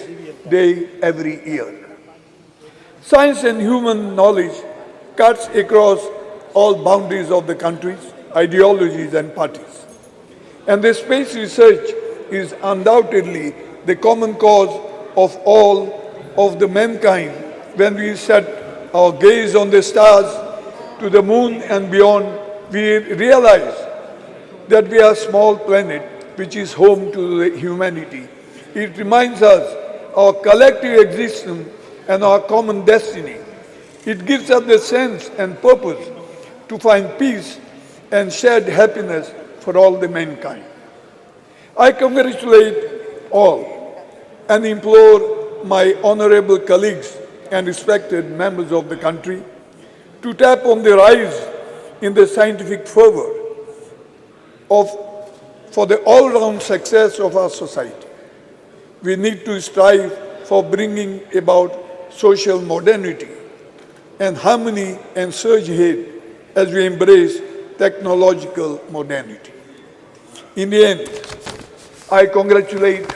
Day every year. Science and human knowledge cuts across all boundaries of the countries, ideologies and parties. And the space research is undoubtedly the common cause of all of the mankind when we set our gaze on the stars to the moon and beyond, we realize that we are a small planet which is home to the humanity. It reminds us our collective existence and our common destiny. It gives us the sense and purpose to find peace and shared happiness for all the mankind. I congratulate all and implore my honorable colleagues and respected members of the country to tap on the rise in the scientific fervor for the all-round success of our society. We need to strive for bringing about social modernity and harmony and surge ahead as we embrace technological modernity. In the end, I congratulate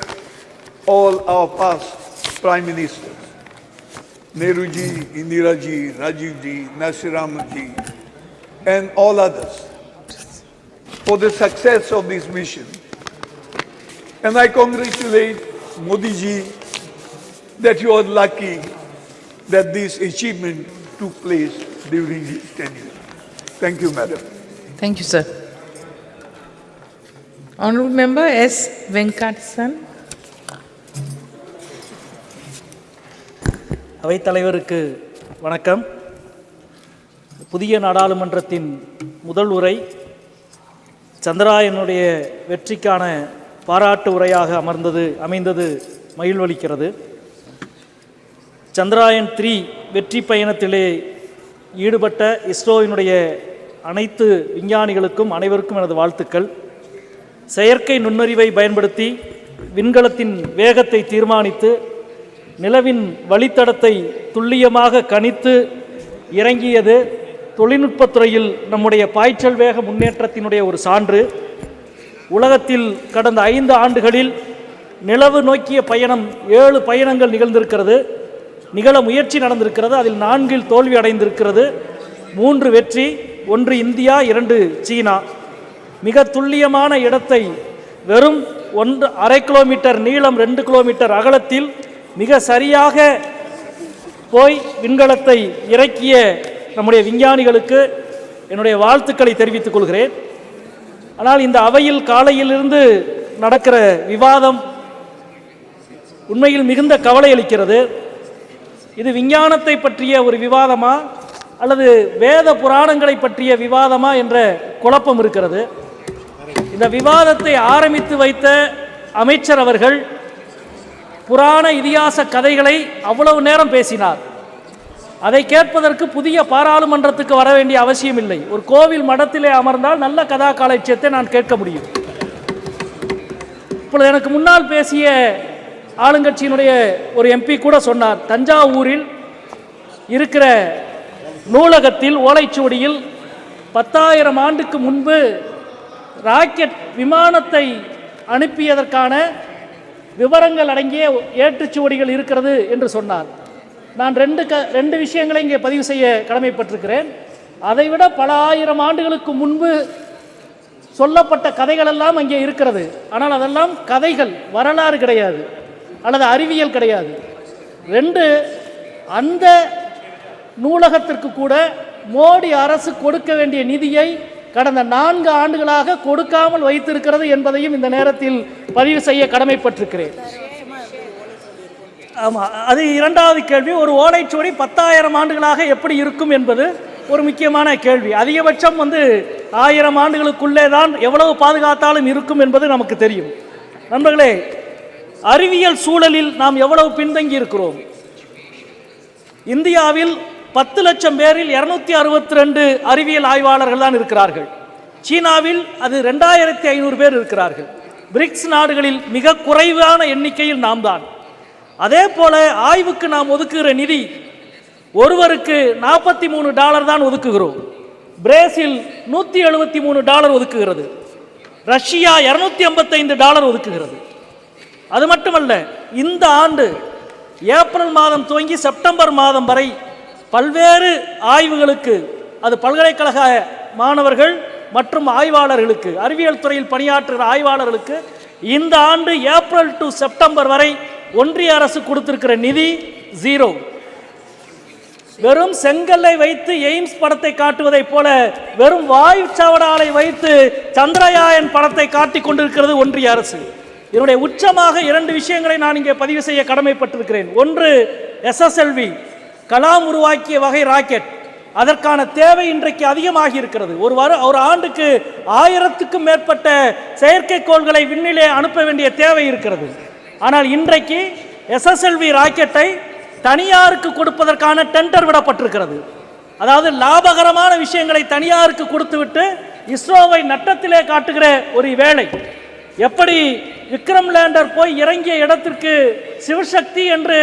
all our past Prime Ministers, Nehru ji, Indira ji, Rajiv ji, Nasiram ji, and all others for the success of this mission. And I congratulate Modi ji that you are lucky that this achievement took place during his tenure. Thank you, Madam.
Thank you, sir. Honorable Member S. Venkatasan.
அவைத்தலைவருக்கு வணக்கம். புதிய நாடாளுமன்றத்தின் முதல் உரை சந்திராயனுடைய வெற்றிக்கான பாராட்டு உரையாக அமைந்தது மகிழ்வளிக்கிறது. Chandrayaan-3 வெற்றி பயணத்திலே ஈடுபட்ட இஸ்ரோவினுடைய அனைத்து விஞ்ஞானிகளுக்கும் அனைவருக்கும் எனது வாழ்த்துக்கள். செயற்கை நுண்ணறிவை பயன்படுத்தி விண்கலத்தின் வேகத்தை தீர்மானித்து நிலவின் வழித்தடத்தை துல்லியமாக கணித்து இறங்கியது தொழில்நுட்பத்துறையில் நம்முடைய பாய்ச்சல் வேக முன்னேற்றத்தினுடைய ஒரு சான்று. உலகத்தில் கடந்த 5 ஆண்டுகளில் நிலவு நோக்கிய பயணம் 7 பயணங்கள் நிகழ முயற்சி நடந்திருக்கிறது. அதில் 4 தோல்வி அடைந்திருக்கிறது, 3 வெற்றி, 1 இந்தியா, 2 சீனா. மிக துல்லியமான இடத்தை வெறும் 1.5 கிலோமீட்டர் நீளம் 2 கிலோமீட்டர் அகலத்தில் மிக சரியாக போய் விண்கலத்தை இறக்கிய நம்முடைய விஞ்ஞானிகளுக்கு என்னுடைய வாழ்த்துக்களை தெரிவித்துக் கொள்கிறேன். ஆனால் இந்த அவையில் காலையிலிருந்து நடக்கிற விவாதம் உண்மையில் மிகுந்த கவலை அளிக்கிறது. இது விஞ்ஞானத்தை பற்றிய ஒரு விவாதமா அல்லது வேத புராணங்களை பற்றிய விவாதமா என்ற குழப்பம் இருக்கிறது. இந்த விவாதத்தை ஆரம்பித்து வைத்த அமைச்சர் அவர்கள் புராண இதிகாச கதைகளை அவ்வளவு நேரம் பேசினார். அதை கேட்பதற்கு புதிய பாராளுமன்றத்துக்கு வர வேண்டிய அவசியம் இல்லை. ஒரு கோவில் மடத்திலே அமர்ந்தால் நல்ல கதா காலட்சியத்தை நான் கேட்க முடியும். இப்பொழுது எனக்கு முன்னால் பேசிய ஆளுங்கட்சியினுடைய ஒரு எம்பி கூட சொன்னார், தஞ்சாவூரில் இருக்கிற நூலகத்தில் ஓலைச்சுவடியில் 10,000 ஆண்டுக்கு முன்பு ராக்கெட் விமானத்தை அனுப்பியதற்கான விவரங்கள் அடங்கிய ஏற்றுச்சுவடிகள் இருக்கிறது என்று சொன்னார். நான் ரெண்டு விஷயங்களை இங்கே பதிவு செய்ய கடமைப்பட்டிருக்கிறேன். அதைவிட பல ஆயிரம் ஆண்டுகளுக்கு முன்பு சொல்லப்பட்ட கதைகள் எல்லாம் அங்கே இருக்கிறது. ஆனால் அதெல்லாம் கதைகள், வரலாறு கிடையாது அல்லது அறிவியல் கிடையாது. 2, அந்த நூலகத்திற்கு கூட மோடி அரசு கொடுக்க வேண்டிய நிதியை கடந்த 4 ஆண்டுகளாக கொடுக்காமல் வைத்திருக்கிறது என்பதையும் இந்த நேரத்தில் பதிவு செய்ய கடமைப்பட்டிருக்கிறேன். ஆமாம், அது 2வது கேள்வி. ஒரு ஓலைச்சுவடி 10,000 ஆண்டுகளாக எப்படி இருக்கும் என்பது ஒரு முக்கியமான கேள்வி. அதிகபட்சம் 1000 ஆண்டுகளுக்குள்ளே தான் எவ்வளவு பாதுகாத்தாலும் இருக்கும் என்பது நமக்கு தெரியும். நண்பர்களே, அறிவியல் சூழலில் நாம் எவ்வளவு பின்தங்கி இருக்கிறோம். இந்தியாவில் 10 லட்சம் பேரில் 262 அறிவியல் ஆய்வாளர்கள் தான் இருக்கிறார்கள். சீனாவில் அது 2500 பேர் இருக்கிறார்கள். பிரிக்ஸ் நாடுகளில் மிக குறைவான எண்ணிக்கையில் நாம் தான். அதே போல ஆய்வுக்கு நாம் ஒதுக்குகிற நிதி ஒருவருக்கு $43 தான் ஒதுக்குகிறோம். பிரேசில் $173 ஒதுக்குகிறது. ரஷ்யா $285 ஒதுக்குகிறது. அது மட்டுமல்ல, இந்த ஆண்டு ஏப்ரல் மாதம் துவங்கி செப்டம்பர் மாதம் வரை பல்வேறு ஆய்வுகளுக்கு, அது பல்கலைக்கழக மாணவர்கள் மற்றும் ஆய்வாளர்களுக்கு, அறிவியல் துறையில் பணியாற்றுகிற ஆய்வாளர்களுக்கு இந்த ஆண்டு ஏப்ரல் டு செப்டம்பர் வரை ஒன்றிய அரசு கொடுத்திருக்கிற நிதி 0. வெறும் செங்கல்லை வைத்து எய்ம்ஸ் படத்தை காட்டுவதை போல வெறும் வாயு சாவடாலை வைத்து சந்திரயான் படத்தை காட்டிக் கொண்டிருக்கிறது ஒன்றிய அரசு. இதனுடைய உச்சமாக இரண்டு விஷயங்களை நான் இங்கே பதிவு செய்ய கடமைப்பட்டிருக்கிறேன். ஒன்று, SSLV கலாம் உருவாக்கிய வகை ராக்கெட், அதற்கான தேவை இன்றைக்கு அதிகமாகி இருக்கிறது. ஒரு ஆண்டுக்கு 1000க்கும் மேற்பட்ட செயற்கைக்கோள்களை விண்ணிலே அனுப்ப வேண்டிய தேவை இருக்கிறது. ஆனால் இன்றைக்கு SSLV ராக்கெட்டை தனியாருக்கு கொடுப்பதற்கான டெண்டர் விடப்பட்டிருக்கிறது. அதாவது லாபகரமான விஷயங்களை தனியாருக்கு கொடுத்துவிட்டு இஸ்ரோவை நட்டத்திலே காட்டுகிற ஒரு வேலை. எப்படி விக்ரம் லேண்டர் போய் இறங்கிய இடத்திற்கு சிவசக்தி என்று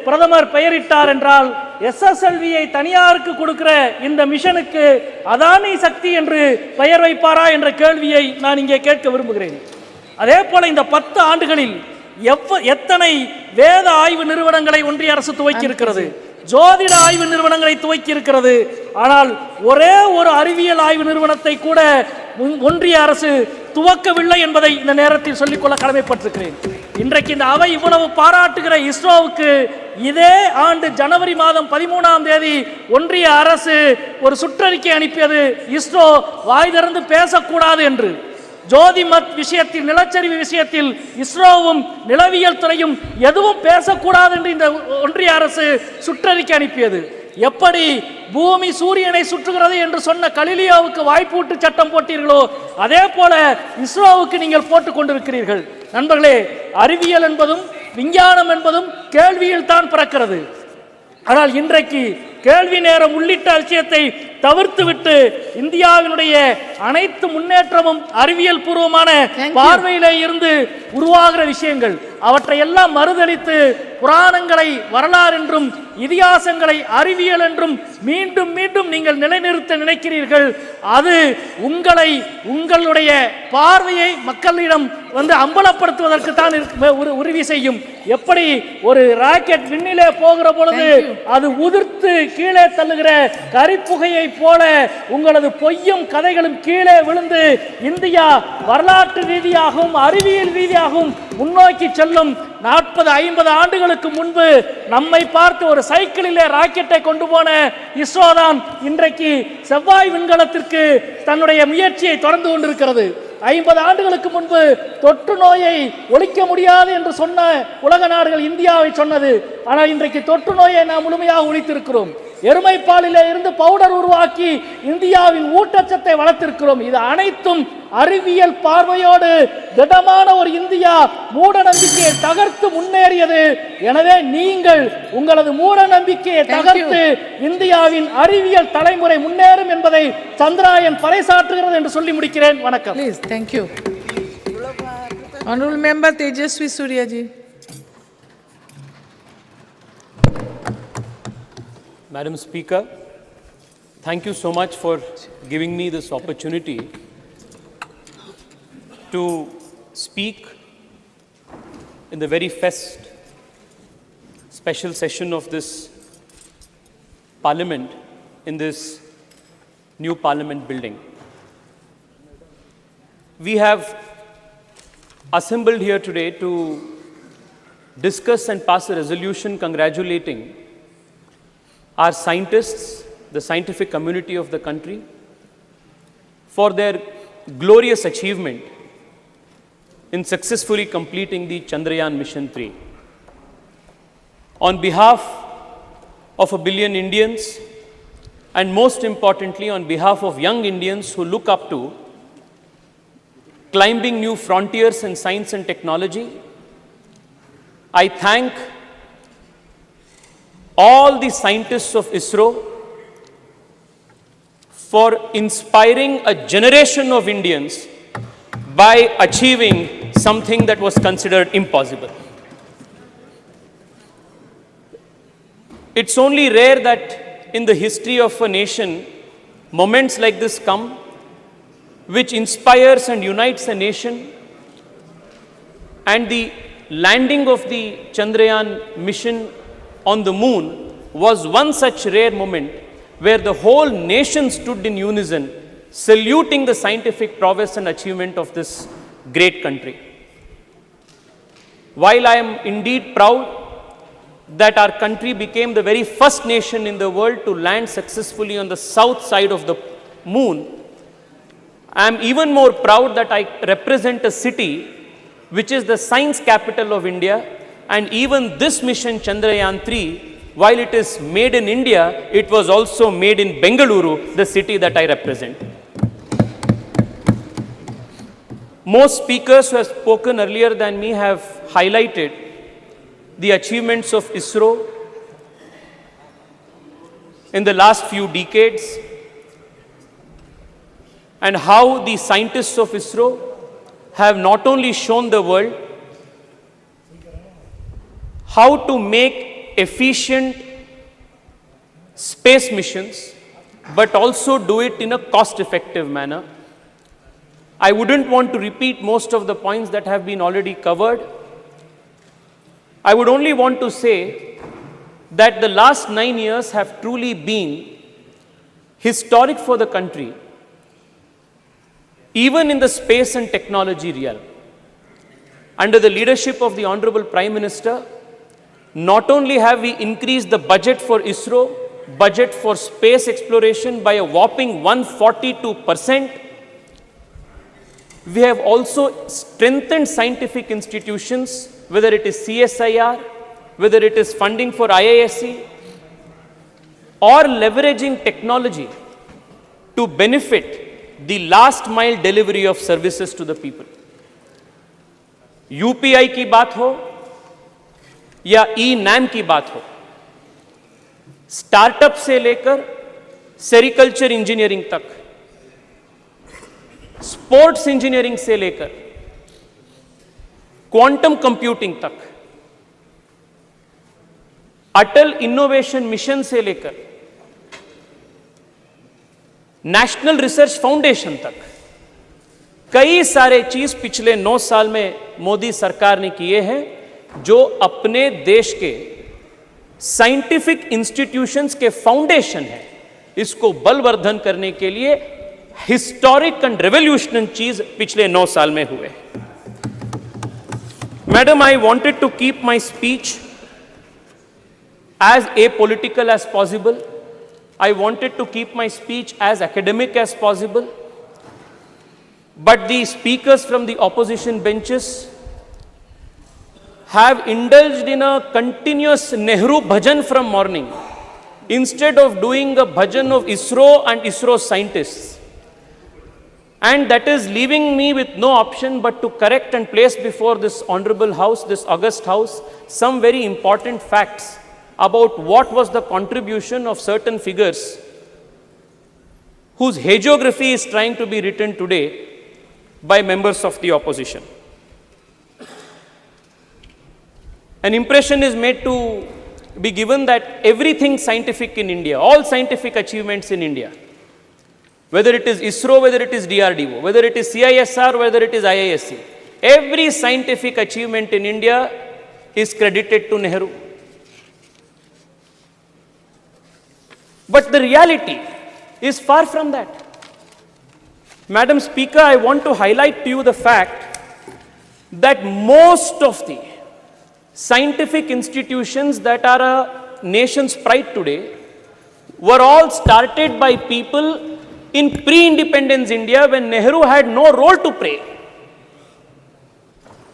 பிரதமர் பெயரிட்டார் என்றால், SSLVயை தனியாருக்கு கொடுக்கிற இந்த மிஷனுக்கு அதானி சக்தி என்று பெயர் வைப்பாரா என்ற கேள்வியை நான் இங்கே கேட்க விரும்புகிறேன். அதே போல இந்த 10 ஆண்டுகளில் எத்தனை வேத ஆய்வு நிறுவனங்களை ஒன்றிய அரசு துவக்கி இருக்கிறது, ஜோதிட ஆய்வு நிறுவனங்களை துவக்கி இருக்கிறது. ஆனால் ஒரே ஒரு அறிவியல் ஆய்வு நிறுவனத்தை கூட ஒன்றிய அரசு துவக்கவில்லை என்பதை இந்த நேரத்தில் சொல்லிக்கொள்ள கடமைப்பட்டிருக்கிறேன். இன்றைக்கு இந்த அவை இவ்வளவு பாராட்டுகிற இஸ்ரோவுக்கு இதே ஆண்டு ஜனவரி மாதம் 13ஆம் தேதி ஒன்றிய அரசு ஒரு சுற்றறிக்கை அனுப்பியது, இஸ்ரோ வாய் திறந்து பேசக்கூடாது என்று. ஜோதிமத் விஷயத்தில், நிலச்சரிவு விஷயத்தில் இஸ்ரோவும் நிலவியல் துறையும் எதுவும் பேசக்கூடாது என்று இந்த ஒன்றிய அரசு சுற்றறிக்கை அனுப்பியது. எப்படி பூமி சூரியனை சுற்றுகிறது என்று சொன்ன கலிலியோவுக்கு வாய்ப்பூட்டு சட்டம் போட்டீர்களோ அதே போல இஸ்ரோவுக்கு நீங்கள் போட்டுக் கொண்டிருக்கிறீர்கள். நண்பர்களே, அறிவியல் என்பதும் விஞ்ஞானம் என்பதும் கேள்வியில் தான் பிறக்கிறது. ஆனால் இன்றைக்கு கேள்வி நேரம் உள்ளிட்ட விஷயத்தை தவிர்த்துவிட்டு இந்தியாவினுடைய அனைத்து முன்னேற்றமும் அறிவியல் பூர்வமான பார்வையிலே இருந்து உருவாகிற விஷயங்கள், அவற்றை எல்லாம் மறுதளித்து புராணங்களை வரலாறு என்றும் இதிகாசங்களை அறிவியல் என்றும் மீண்டும் மீண்டும் நீங்கள் நிலைநிறுத்த நினைக்கிறீர்கள். அது உங்களுடைய பார்வையை மக்களிடம் அம்பலப்படுத்துவதற்கு தான் உறுதி செய்யும். எப்படி ஒரு ராக்கெட் விண்ணிலே போகிற பொழுது அது உதிர்த்து கீழே தள்ளுகிற கரிப்புகையை போல உங்களது பொய்யும் கதைகளும் கீழே விழுந்து இந்தியா வரலாற்று ரீதியாகவும் அறிவியல் ரீதியாகவும் முன்னோக்கி செல்லும். 40-50 ஆண்டுகளுக்கு முன்பு நம்மை பார்த்து ஒரு சைக்கிளிலே ராக்கெட்டை கொண்டு போன இஸ்ரோ தான் இன்றைக்கு செவ்வாய் விண்கலத்திற்கு தன்னுடைய முயற்சியை தொடர்ந்து கொண்டிருக்கிறது. 50 ஆண்டுகளுக்கு முன்பு தொற்று நோயை ஒழிக்க முடியாது என்று சொன்ன உலக நாடுகள் இந்தியாவை சொன்னது. ஆனால் இன்றைக்கு தொற்று நோயை நாம் முழுமையாக ஒழித்திருக்கிறோம். எருமைப்பாலிலே இருந்து பவுடர் உருவாக்கி இந்தியாவின் ஊட்டச்சத்தை வளர்த்திருக்கிறோம். இது அனைத்தும் அறிவியல் பார்வையோடு திடமான ஒரு இந்தியா மூட நம்பிக்கையை தகர்த்து முன்னேறியது. எனவே நீங்கள் உங்களது மூட நம்பிக்கையை தகர்த்து இந்தியாவின் அறிவியல் தலைமுறை முன்னேறும் என்பதை சந்திராயன் பறைசாற்றுகிறது என்று சொல்லி முடிக்கிறேன். வணக்கம்.
Thank you. Honorable Member Tejasvi Surya ji.
Madam Speaker, thank you so much for giving me this opportunity to speak in the very first special session of this Parliament in this new Parliament building. We have assembled here today to discuss and pass a resolution congratulating our scientists, the scientific community of the country, for their glorious achievement in successfully completing the Chandrayaan Mission 3. On behalf of 1 billion Indians, and most importantly on behalf of young Indians who look up to climbing new frontiers in science and technology, I thank all the scientists of ISRO for inspiring a generation of Indians by achieving something that was considered impossible. It's only rare that in the history of a nation, moments like this come, which inspires and unites a nation. And the landing of the Chandrayaan mission on the moon was one such rare moment where the whole nation stood in unison, saluting the scientific prowess and achievement of this great country. While I am indeed proud that our country became the very first nation in the world to land successfully on the south side of the moon, I am even more proud that I represent a city which is the science capital of India, and even this mission Chandrayaan-3, while it is made in India, it was also made in Bengaluru, the city that I represent. Most speakers who have spoken earlier than me have highlighted the achievements of ISRO in the last few decades and how the scientists of ISRO have not only shown the world how to make efficient space missions, but also do it in a cost-effective manner. I wouldn't want to repeat most of the points that have been already covered. I would only want to say that the last 9 years have truly been historic for the country, even in the space and technology realm. Under the leadership of the Honorable Prime Minister, not only have we increased the budget for ISRO, budget for space exploration by a whopping 142%, we have also strengthened scientific institutions, whether it is CSIR, whether it is funding for IISc, or leveraging technology to benefit the last mile delivery of services to the people. UPI की बात हो या ई-नैम की बात हो, startup से लेकर sericulture engineering तक, स्पोर्ट्स इंजीनियरिंग से लेकर क्वांटम कंप्यूटिंग तक, अटल इनोवेशन मिशन से लेकर नेशनल रिसर्च फाउंडेशन तक कई सारे चीज पिछले 9 साल में मोदी सरकार ने किए हैं जो अपने देश के साइंटिफिक इंस्टीट्यूशंस के फाउंडेशन है, इसको बलवर्धन करने के लिए हिस्टोरिक एंड रेवोल्यूशनरी चीज पिछले 9 साल में हुए. Madam, I wanted to keep my speech as apolitical as possible. I wanted to keep my speech as academic as possible. But the speakers from the opposition benches have indulged in a continuous Nehru bhajan from morning, instead of doing a bhajan of ISRO and ISRO scientists. And that is leaving me with no option but to correct and place before this honorable house, this august house, some very important facts about what was the contribution of certain figures whose hagiography is trying to be written today by members of the opposition. An impression is made to be given that everything scientific in India, all scientific achievements in India, whether it is ISRO, whether it is DRDO, whether it is CISR, whether it is IISc, every scientific achievement in India is credited to Nehru. But the reality is far from that. Madam Speaker, I want to highlight to you the fact that most of the scientific institutions that are a nation's pride today were all started by people in pre-independence India when Nehru had no role to play.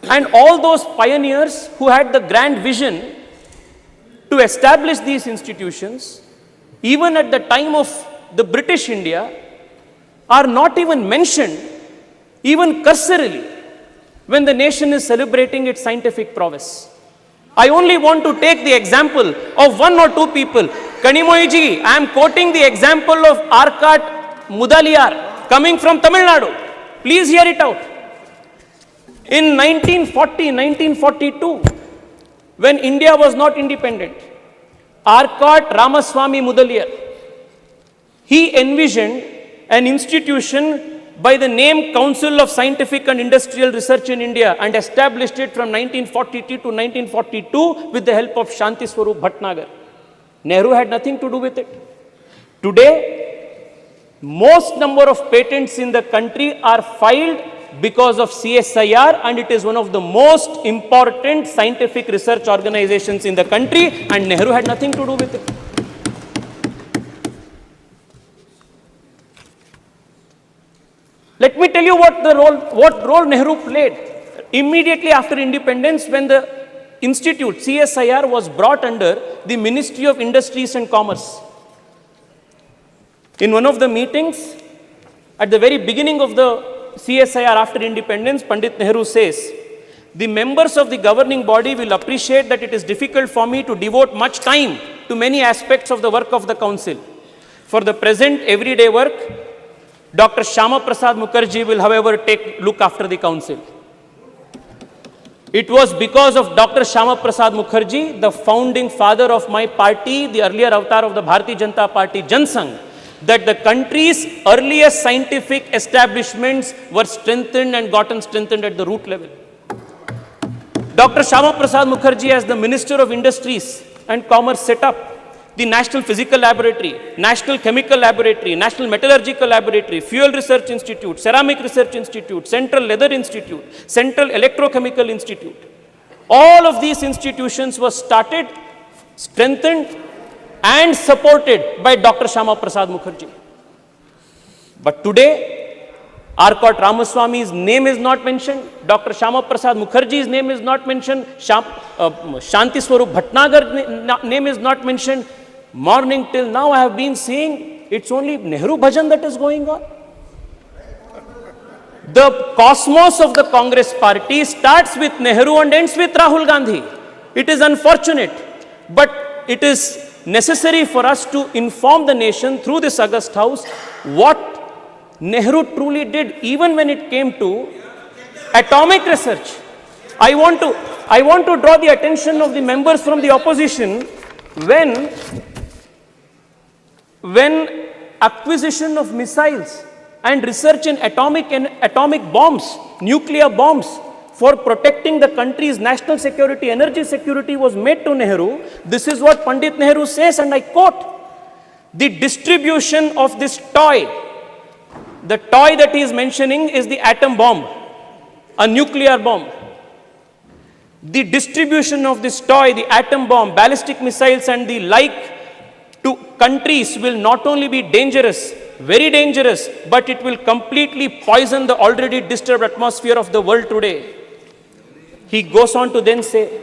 And all those pioneers who had the grand vision to establish these institutions, even at the time of the British India, are not even mentioned, even cursorily, when the nation is celebrating its scientific prowess. I only want to take the example of 1 or 2 people. Kanimoyiji, I am quoting the example of Arkat Mudaliar, coming from Tamil Nadu. Please hear it out. In 1940, 1942, when India was not independent, Arkat Ramaswamy Mudaliar, he envisioned an institution by the name Council of Scientific and Industrial Research in India and established it from 1942 to 1942 with the help of Shanti Swarup Bhatnagar. Nehru had nothing to do with it. Today, most number of patents in the country are filed because of CSIR, and it is one of the most important scientific research organizations in the country, and Nehru had nothing to do with it. Let me tell you what role Nehru played. Immediately after independence, when the institute CSIR was brought under the Ministry of Industries and Commerce, in one of the meetings at the very beginning of the CSIR after independence, Pandit Nehru says, the members of the governing body will appreciate that it is difficult for me to devote much time to many aspects of the work of the council. For the present everyday work, Dr. Shyama Prasad Mukherjee will, however, look after the council. It was because of Dr. Shyama Prasad Mukherjee, the founding father of my party, the earlier avatar of the Bharatiya Janata Party, Jan Sangh, that the country's earliest scientific establishments were strengthened and gotten strengthened at the root level. Dr. Shyama Prasad Mukherjee, as the Minister of Industries and Commerce, set up the National Physical Laboratory, National Chemical Laboratory, National Metallurgical Laboratory, Fuel Research Institute, Ceramic Research Institute, Central Leather Institute, Central Electrochemical Institute. All of these institutions were started, strengthened and supported by Dr. Shyama Prasad Mukherjee. But today, Arcot Ramaswamy's name is not mentioned, Dr. Shyama Prasad Mukherjee's name is not mentioned, Shanti Swarup Bhatnagar's name is not mentioned. Morning till now I have been seeing it's only Nehru Bhajan that is going on. The cosmos of the Congress party starts with Nehru and ends with Rahul Gandhi. It is unfortunate, but it is necessary for us to inform the nation through this August House what Nehru truly did, even when it came to atomic research. I want to draw the attention of the members from the opposition when acquisition of missiles and research in atomic bombs, nuclear bombs, for protecting the country's national security, energy security was made to Nehru. This is what Pandit Nehru says, and I quote, the distribution of this toy, the toy that he is mentioning is the atom bomb, a nuclear bomb. The distribution of this toy, the atom bomb, ballistic missiles and the like to countries will not only be dangerous, very dangerous, but it will completely poison the already disturbed atmosphere of the world today. He goes on to then say,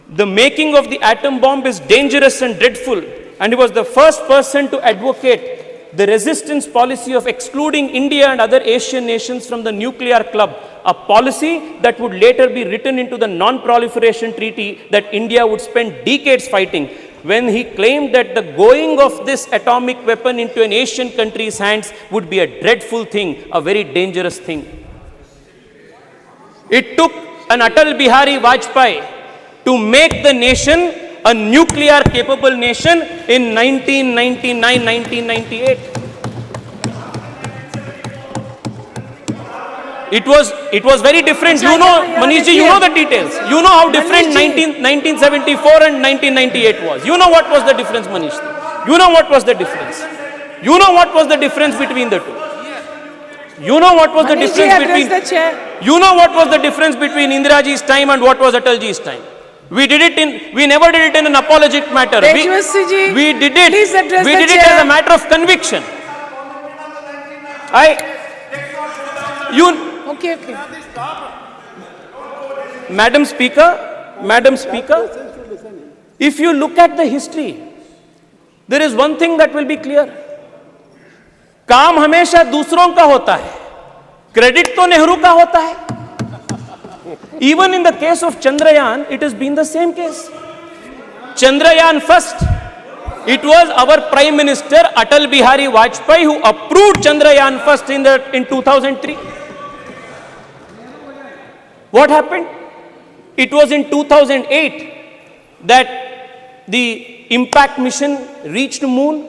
the making of the atom bomb is dangerous and dreadful, and he was the first person to advocate the resistance policy of excluding India and other Asian nations from the nuclear club, a policy that would later be written into the non-proliferation treaty that India would spend decades fighting, when he claimed that the going of this atomic weapon into an Asian country's hands would be a dreadful thing, a very dangerous thing. It took an Atal Bihari Vajpayee to make the nation a nuclear capable nation in 1999, 1998. It was very different. You know, Manishji, you know the details. You know how different 1974 and 1998 was. You know what was the difference, Manishji. You know what was the difference. You know what was the difference between the two. You know what was the difference between. You know what was the difference between Indiraji's time and what was Atalji's time. We never did it in an apologetic matter. We did it as a matter of conviction.
Okay.
Madam Speaker, if you look at the history, there is one thing that will be clear. काम हमेशा दूसरों का होता है, credit तो नेहरू का होता है. Even in the case of Chandrayaan, it has been the same case. Chandrayaan first, it was our Prime Minister Atal Bihari Vajpayee who approved Chandrayaan first in 2003. What happened? It was in 2008 that the impact mission reached moon,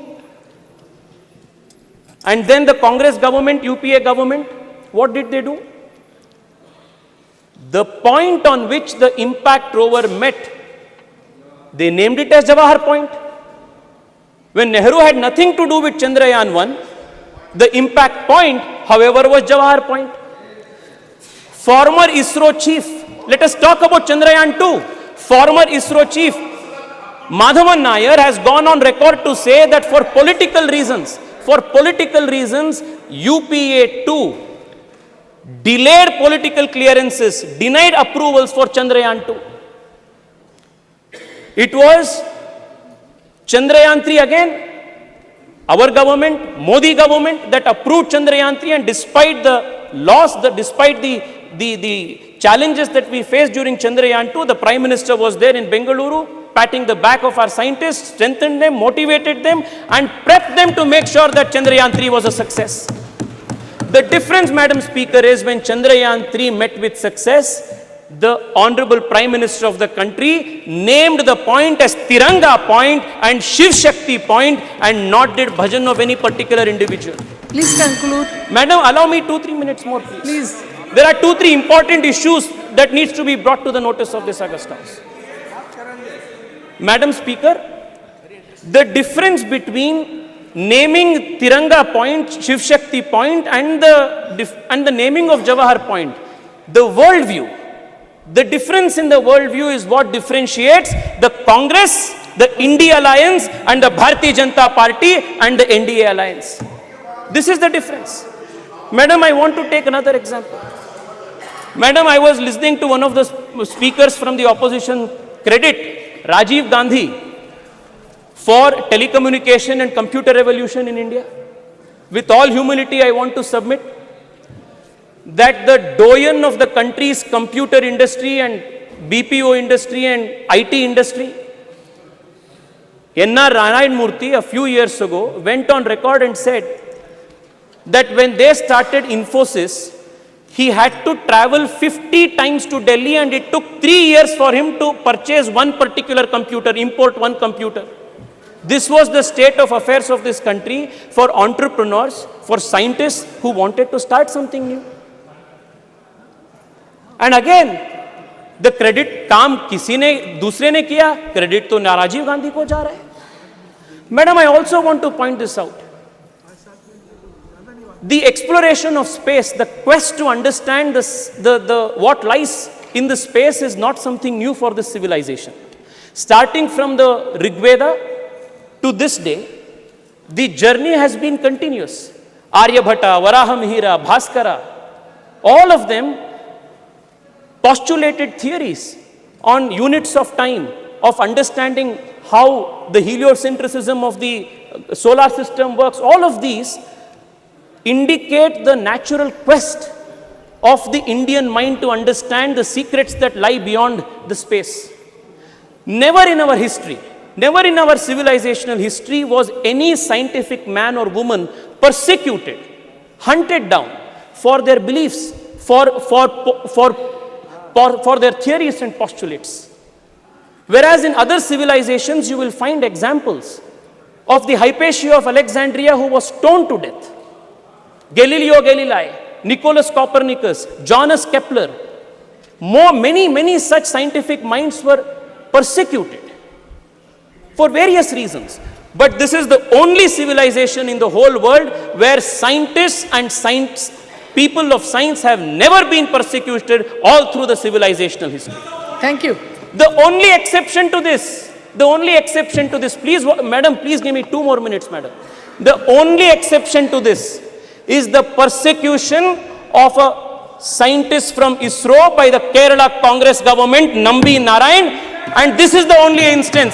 and then the Congress government, UPA government, what did they do? The point on which the impact rover met, they named it as Jawahar Point. When Nehru had nothing to do with Chandrayaan-1, the impact point, however, was Jawahar Point. Former ISRO chief, let us talk about Chandrayaan-2. Former ISRO chief Madhavan Nair has gone on record to say that for political reasons, UPA-2 delayed political clearances, denied approvals for Chandrayaan-2. It was Chandrayaan-3 again, our government, Modi government, that approved Chandrayaan-3, and despite the loss, despite the challenges that we faced during Chandrayaan-2, the Prime Minister was there in Bengaluru, patting the back of our scientists, strengthened them, motivated them, and prepped them to make sure that Chandrayaan-3 was a success. The difference, Madam Speaker, is when Chandrayaan-3 met with success, the Honorable Prime Minister of the country named the point as Tiranga Point and Shiv Shakti Point and not did bhajan of any particular individual.
Please conclude.
Madam, allow me 2-3 minutes more, please.
Please.
There are 2-3 important issues that needs to be brought to the notice of this August House. Madam Speaker, the difference between naming Tiranga Point, Shiv Shakti Point and the naming of Jawahar Point, the worldview, the difference in the worldview is what differentiates the Congress, the India Alliance and the Bharatiya Janata Party and the NDA Alliance. This is the difference. Madam, I want to take another example. Madam, I was listening to one of the speakers from the opposition credit Rajiv Gandhi for telecommunication and computer revolution in India. With all humility, I want to submit that the doyen of the country's computer industry and BPO industry and IT industry, N.R. Narayan Murthy, a few years ago, went on record and said that when they started Infosys, he had to travel 50 times to Delhi and it took 3 years for him to purchase one particular computer, import one computer. This was the state of affairs of this country for entrepreneurs, for scientists who wanted to start something new. And again, the credit काम किसी ने दूसरे ने किया, credit तो राजीव गांधी को जा रहा है. Madam, I also want to point this out. The exploration of space, the quest to understand what lies in the space is not something new for this civilization. Starting from the Rig Veda to this day, the journey has been continuous. Aryabhata, Varahamihira, Bhaskara, all of them postulated theories on units of time, of understanding how the heliocentrism of the solar system works. All of these indicate the natural quest of the Indian mind to understand the secrets that lie beyond the space. Never in our history, never in our civilizational history was any scientific man or woman persecuted, hunted down for their beliefs, for their theories and postulates. Whereas in other civilizations, you will find examples of the Hypatia of Alexandria who was stoned to death. Galileo Galilei, Nicholas Copernicus, Johannes Kepler, many such scientific minds were persecuted for various reasons. But this is the only civilization in the whole world where scientists and people of science have never been persecuted all through the civilizational history.
Thank you.
The only exception to this, please, madam, please give me 2 more minutes, madam. The only exception to this is the persecution of a scientist from ISRO by the Kerala Congress government, Nambi Narayan, and this is the only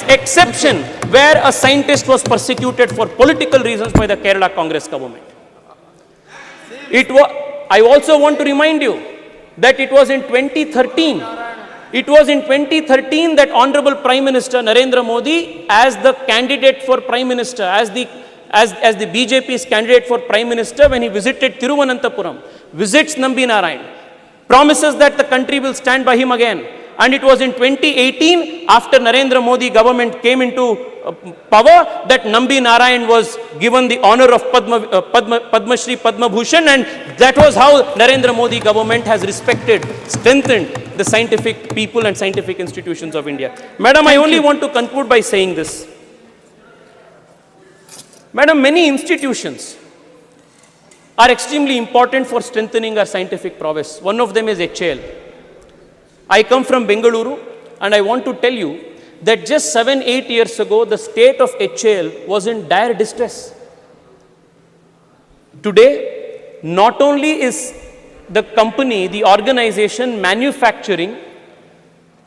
exception where a scientist was persecuted for political reasons by the Kerala Congress government. I also want to remind you that it was in 2013 that Honorable Prime Minister Narendra Modi, as the candidate for Prime Minister, as the BJP's candidate for Prime Minister, when he visited Thiruvananthapuram, visits Nambi Narayan, promises that the country will stand by him again. And it was in 2018, after Narendra Modi government came into power, that Nambi Narayan was given the honor of Padma Shri Padma Bhushan, and that was how Narendra Modi government has respected, strengthened the scientific people and scientific institutions of India. Madam, I only want to conclude by saying this. Madam, many institutions are extremely important for strengthening our scientific prowess. One of them is HAL. I come from Bengaluru, and I want to tell you that just 7-8 years ago, the state of HAL was in dire distress. Today, not only is the company, the organization manufacturing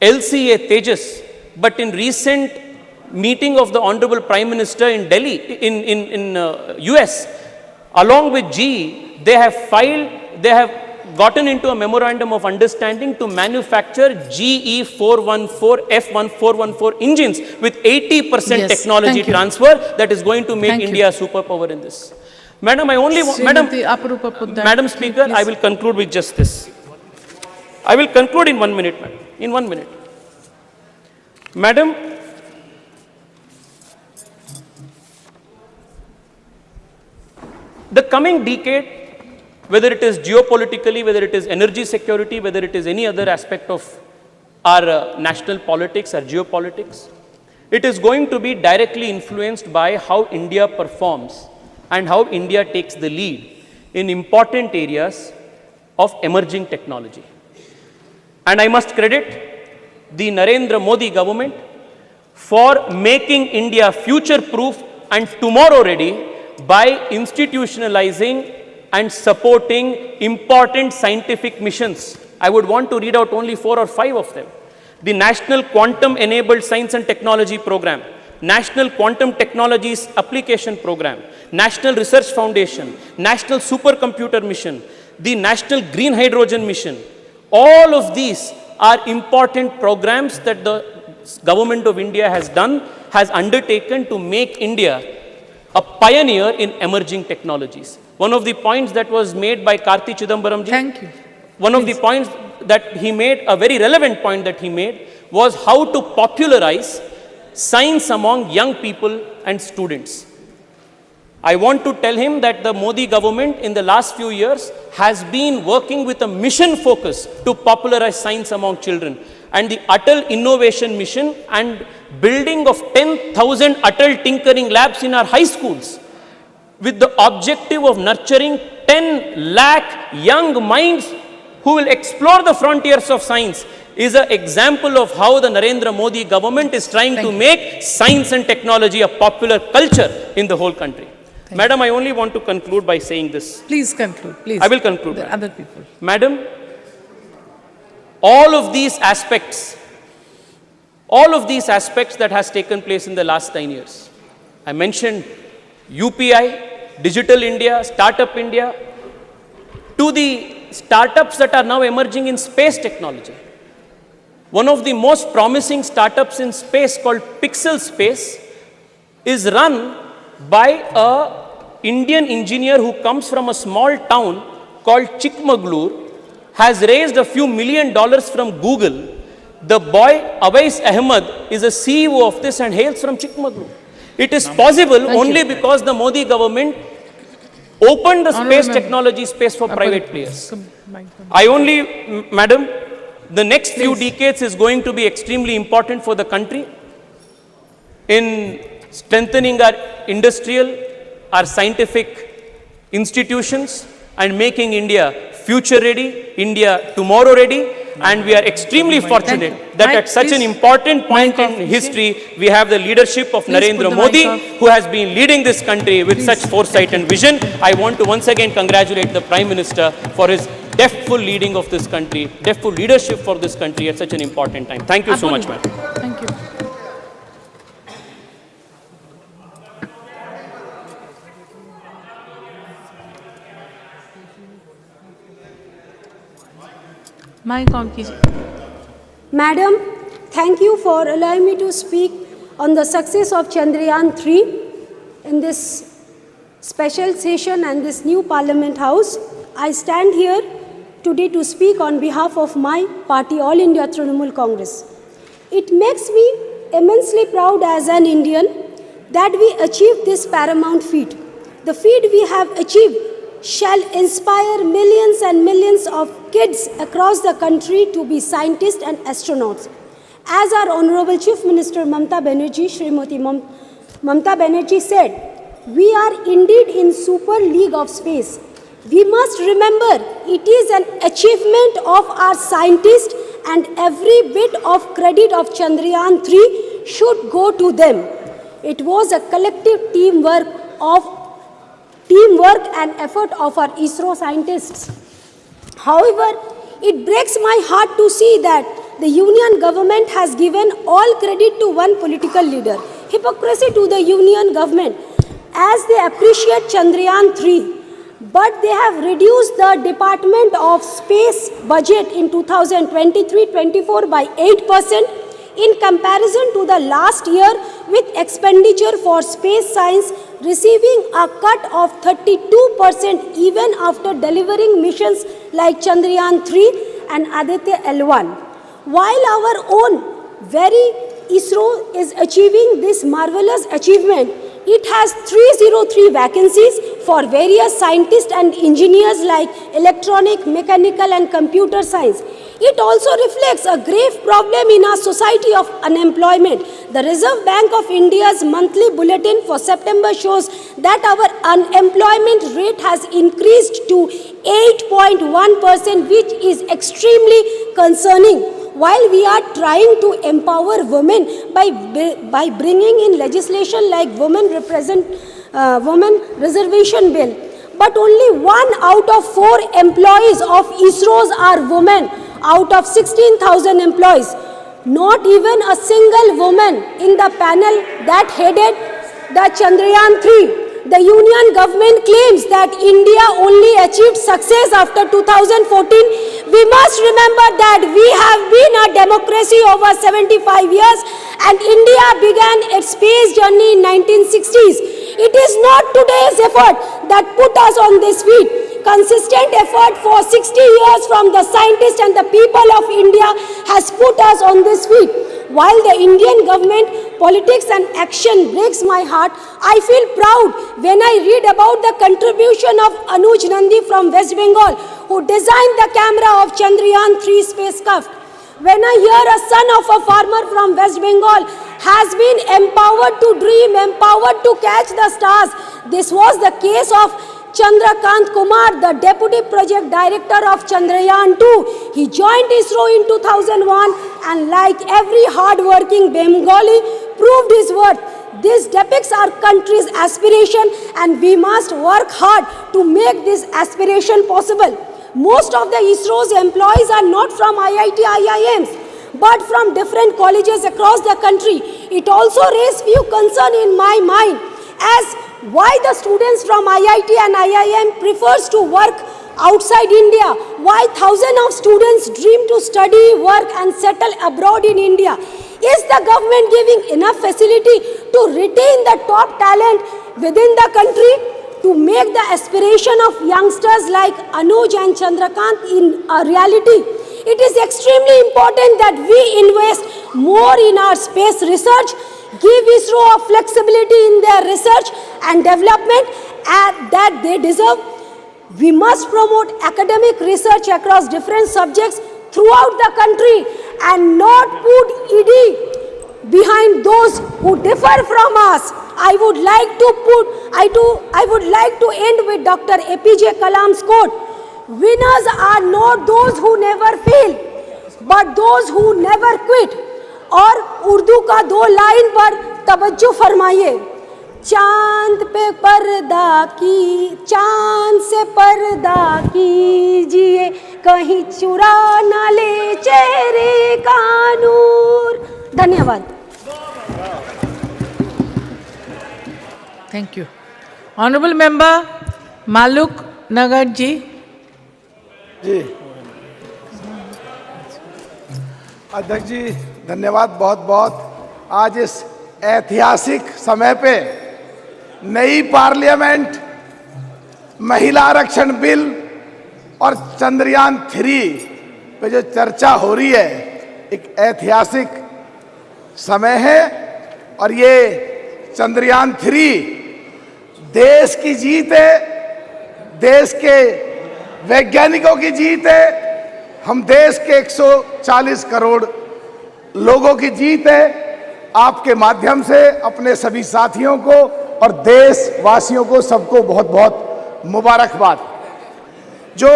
LCA Tejas, but in recent meeting of the Honorable Prime Minister in Delhi, in US, along with GE, they have gotten into a memorandum of understanding to manufacture GE 414 F1414 engines with 80% technology transfer that is going to make India a superpower in this. Madam, I only want, Madam Speaker, I will conclude with just this. I will conclude in 1 minute, madam. In 1 minute. Madam, the coming decade, whether it is geopolitically, whether it is energy security, whether it is any other aspect of our national politics or geopolitics, it is going to be directly influenced by how India performs and how India takes the lead in important areas of emerging technology. And I must credit the Narendra Modi government for making India future-proof and tomorrow-ready by institutionalizing and supporting important scientific missions. I would want to read out only 4 or 5 of them. The National Quantum Enabled Science and Technology Program, National Quantum Technologies Application Program, National Research Foundation, National Supercomputer Mission, the National Green Hydrogen Mission. All of these are important programs that the government of India has undertaken to make India a pioneer in emerging technologies. One of the points that was made by Karti Chidambaram ji,
Thank you.
one of the points that he made, a very relevant point that he made, was how to popularize science among young people and students. I want to tell him that the Modi government in the last few years has been working with a mission focus to popularize science among children. And the Atal Innovation Mission and building of 10,000 Atal Tinkering Labs in our high schools with the objective of nurturing 10 lakh young minds who will explore the frontiers of science is an example of how the Narendra Modi government is trying to make science and technology a popular culture in the whole country. Madam, I only want to conclude by saying this.
Please conclude, please.
I will conclude.
The other people.
Madam, all of these aspects that has taken place in the last 9 years. I mentioned UPI, Digital India, Startup India, to the startups that are now emerging in space technology. One of the most promising startups in space called Pixel Space is run by an Indian engineer who comes from a small town called Chikmagalur, has raised a few $1 million from Google. The boy Awais Ahmed is a CEO of this and hails from Chikmagalur. It is possible only because the Modi government opened the space technology space for private players. Madam, the next few decades is going to be extremely important for the country in strengthening our industrial, our scientific institutions and making India future ready, India tomorrow ready. And we are extremely fortunate that at such an important point in history, we have the leadership of Narendra Modi, who has been leading this country with such foresight and vision. I want to once again congratulate the Prime Minister for his deftful leading of this country, deftful leadership for this country at such an important time. Thank you so much, ma'am.
Thank you. Mic on कीजिए.
Madam, thank you for allowing me to speak on the success of Chandrayaan-3 in this special session and this new Parliament House. I stand here today to speak on behalf of my party, All India Trinamool Congress. It makes me immensely proud as an Indian that we achieved this paramount feat. The feat we have achieved shall inspire millions and millions of kids across the country to be scientists and astronauts. As our Honorable Chief Minister Mamata Banerjee, Srimati Mamata Banerjee said, We are indeed in super league of space. We must remember it is an achievement of our scientists, and every bit of credit of Chandrayaan-3 should go to them. It was a collective teamwork and effort of our ISRO scientists. However, it breaks my heart to see that the union government has given all credit to one political leader. Hypocrisy to the union government, as they appreciate Chandrayaan-3, but they have reduced the Department of Space budget in 2023-24 by 8% in comparison to the last year, with expenditure for space science receiving a cut of 32% even after delivering missions like Chandrayaan-3 and Aditya L1. While our own very ISRO is achieving this marvelous achievement, it has 303 vacancies for various scientists and engineers like electronic, mechanical and computer science. It also reflects a grave problem in our society of unemployment. The Reserve Bank of India's monthly bulletin for September shows that our unemployment rate has increased to 8.1%, which is extremely concerning. While we are trying to empower women by bringing in legislation like women reservation bill, but only 1 out of 4 employees of ISROs are women out of 16,000 employees. Not even a single woman in the panel that headed the Chandrayaan-3. The union government claims that India only achieved success after 2014. We must remember that we have been a democracy over 75 years and India began its space journey in 1960s. It is not today's effort that put us on this feet. Consistent effort for 60 years from the scientists and the people of India has put us on this feet. While the Indian government politics and action breaks my heart, I feel proud when I read about the contribution of Anuj Nandi from West Bengal, who designed the camera of Chandrayaan-3 spacecraft. When I hear a son of a farmer from West Bengal has been empowered to dream, empowered to catch the stars. This was the case of Chandrakant Kumar, the Deputy Project Director of Chandrayaan-2. He joined ISRO in 2001 and like every hard-working Bengali, proved his worth. This depicts our country's aspiration and we must work hard to make this aspiration possible. Most of the ISRO's employees are not from IIT, IIMs, but from different colleges across the country. It also raised few concerns in my mind as why the students from IIT and IIM prefers to work outside India, why thousands of students dream to study, work and settle abroad in India. Is the government giving enough facility to retain the top talent within the country to make the aspiration of youngsters like Anuj and Chandrakant in a reality? It is extremely important that we invest more in our space research, give ISRO a flexibility in their research and development that they deserve. We must promote academic research across different subjects throughout the country and not put ED behind those who differ from us. I would like to end with Dr. APJ Kalam's quote: "Winners are not those who never fail, but those who never quit." और उर्दू का 2 line पर तवज्जो फरमाइए। चांद पे पर्दा की, चांद से पर्दा कीजिए, कहीं चुरा ना ले चेहरे का नूर। धन्यवाद।
Thank you. Honorable Member Maluk Nagar ji.
अध्यक्ष जी धन्यवाद बहुत बहुत। आज इस ऐतिहासिक समय पे नई पार्लियामेंट, महिला आरक्षण बिल और चंद्रयान-3 पे जो चर्चा हो रही है, एक ऐतिहासिक समय है और ये चंद्रयान-3 देश की जीत है, देश के वैज्ञानिकों की जीत है, हम देश के 140 करोड़ लोगों की जीत है। आपके माध्यम से अपने सभी साथियों को
और देशवासियों को सबको बहुत बहुत मुबारकबाद। जो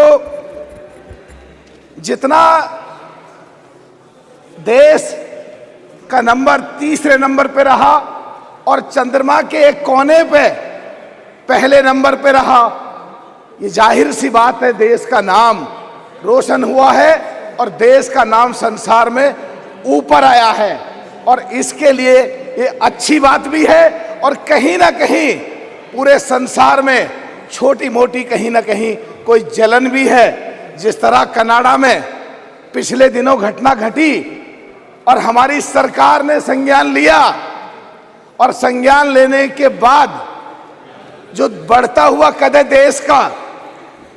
जितना देश का नंबर तीसरे नंबर पे रहा और चंद्रमा के एक कोने पे पहले नंबर पे रहा, ये जाहिर सी बात है देश का नाम रोशन हुआ है और देश का नाम संसार में ऊपर आया है। और इसके लिए ये अच्छी बात भी है और कहीं ना कहीं पूरे संसार में छोटी मोटी कहीं ना कहीं कोई जलन भी है। जिस तरह कनाडा में पिछले दिनों घटना घटी और हमारी सरकार ने संज्ञान लिया और संज्ञान लेने के बाद जो बढ़ता हुआ कद है देश का,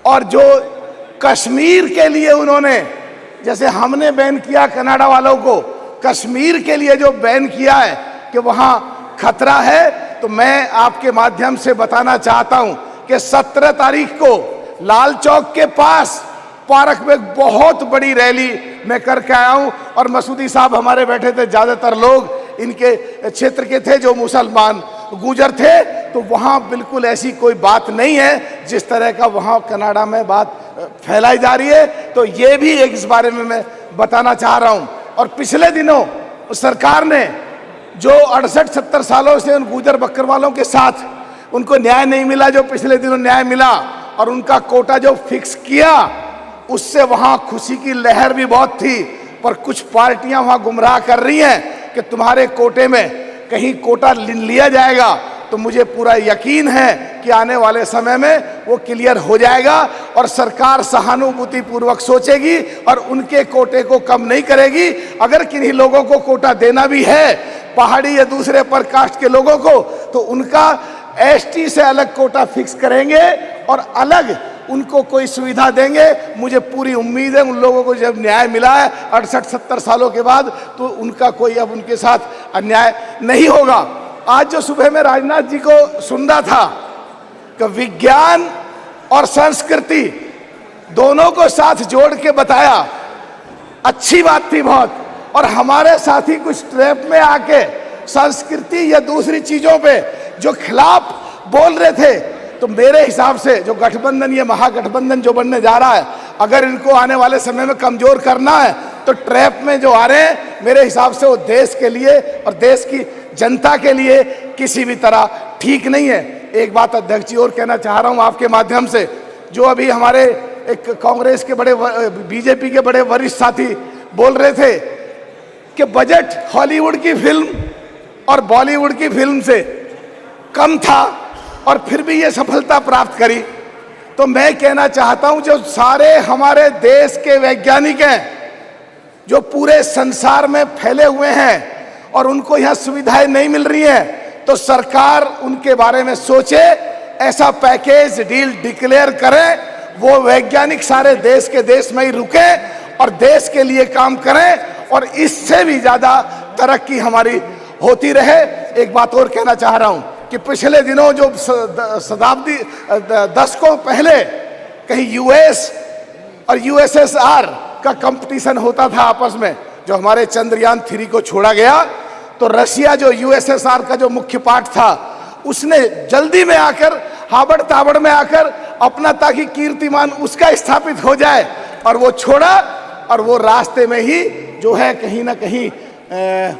और जो कश्मीर के लिए उन्होंने, जैसे हमने बैन किया कनाडा वालों को, कश्मीर के लिए जो बैन किया है कि वहां खतरा है, तो मैं आपके माध्यम से बताना चाहता हूं कि 17 तारीख को लाल चौक के पास पार्क में बहुत बड़ी रैली मैं करके आया हूं और मसूदी साहब हमारे बैठे थे, ज्यादातर लोग इनके क्षेत्र के थे जो मुसलमान गुजर थे, तो वहां बिल्कुल ऐसी कोई बात नहीं है जिस तरह का वहां कनाडा में बात फैलाई जा रही है। तो ये भी एक इस बारे में मैं बताना चाह रहा हूं। और पिछले दिनों सरकार ने जो 68-70 सालों से उन गुजर बकरवालों के साथ उनको न्याय नहीं मिला, जो पिछले दिनों न्याय मिला और उनका कोटा जो फिक्स किया, उससे वहां खुशी की लहर भी बहुत थी। पर कुछ पार्टियां वहां गुमराह कर रही हैं कि तुम्हारे कोटे में कहीं कोटा लिया जाएगा, तो मुझे पूरा यकीन है कि आने वाले समय में वो क्लियर हो जाएगा और सरकार सहानुभूति पूर्वक सोचेगी और उनके कोटे को कम नहीं करेगी। अगर किन्हीं लोगों को कोटा देना भी है, पहाड़ी या दूसरे पर कास्ट के लोगों को, तो उनका एसटी से अलग कोटा फिक्स करेंगे और अलग उनको कोई सुविधा देंगे। मुझे पूरी उम्मीद है उन लोगों को जब न्याय मिला है 68-70 सालों के बाद, तो उनका कोई अब उनके साथ अन्याय नहीं होगा। आज जो सुबह में राजनाथ जी को सुन रहा था कि विज्ञान और संस्कृति दोनों को साथ जोड़ के बताया, अच्छी बात थी बहुत। और हमारे साथी कुछ ट्रैप में आके संस्कृति या दूसरी चीजों पे जो खिलाफ बोल रहे थे, तो मेरे हिसाब से जो गठबंधन, ये महागठबंधन जो बनने जा रहा है, अगर इनको आने वाले समय में कमजोर करना है, तो ट्रैप में जो आ रहे हैं, मेरे हिसाब से वो देश के लिए और देश की जनता के लिए किसी भी तरह ठीक नहीं है। एक बात अध्यक्ष जी और कहना चाह रहा हूं आपके माध्यम से, जो अभी हमारे एक कांग्रेस के बड़े, बीजेपी के बड़े वरिष्ठ साथी बोल रहे थे कि बजट हॉलीवुड की फिल्म और बॉलीवुड की फिल्म से कम था और फिर भी ये सफलता प्राप्त करी, तो मैं कहना चाहता हूं जो सारे हमारे देश के वैज्ञानिक हैं जो पूरे संसार में फैले हुए हैं और उनको यहाँ सुविधाएं नहीं मिल रही हैं, तो सरकार उनके बारे में सोचे, ऐसा पैकेज डील डिक्लेयर करें, वो वैज्ञानिक सारे देश के देश में ही रुके और देश के लिए काम करें और इससे भी ज्यादा तरक्की हमारी होती रहे। एक बात और कहना चाह रहा हूं कि पिछले दिनों जो शताब्दी दशकों पहले कहीं यूएस और यूएसएसआर का कंपटीशन होता था आपस में, जो हमारे चंद्रयान-3 को छोड़ा गया, तो रशिया जो यूएसएसआर का जो मुख्य पार्ट था, उसने जल्दी में आकर, हाबड़ ताबड़ में आकर अपना, ताकि कीर्तिमान उसका स्थापित हो जाए, और वो छोड़ा। और वो रास्ते में ही जो है कहीं ना कहीं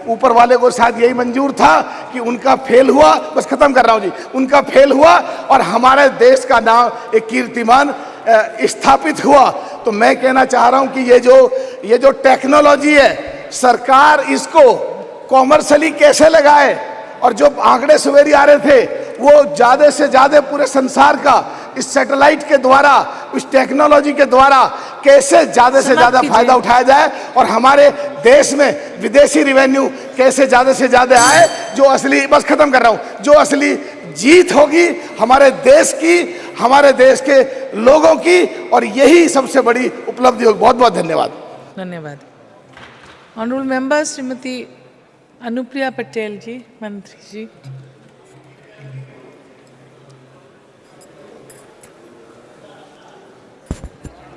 ऊपर वाले को शायद यही मंजूर था कि उनका फेल हुआ, बस खत्म कर रहा हूं जी, उनका फेल हुआ और हमारे देश का नाम, एक कीर्तिमान स्थापित हुआ। तो मैं कहना चाह रहा हूं कि ये जो टेक्नोलॉजी है, सरकार इसको कॉमर्शियली कैसे लगाए, और जो आंकड़े सवेरे आ रहे थे वो ज्यादा से ज्यादा पूरे संसार का इस सैटेलाइट के द्वारा, उस टेक्नोलॉजी के द्वारा कैसे ज्यादा से ज्यादा फायदा उठाया जाए और हमारे देश में विदेशी रिवेन्यू कैसे ज्यादा से ज्यादा आए, जो असली, बस खत्म कर रहा हूं, जो असली जीत होगी हमारे देश की, हमारे देश के लोगों की, और यही सबसे बड़ी उपलब्धि होगी। बहुत बहुत धन्यवाद।
धन्यवाद। ऑनरेबल मेंबर श्रीमती अनुप्रिया पटेल जी, मंत्री जी।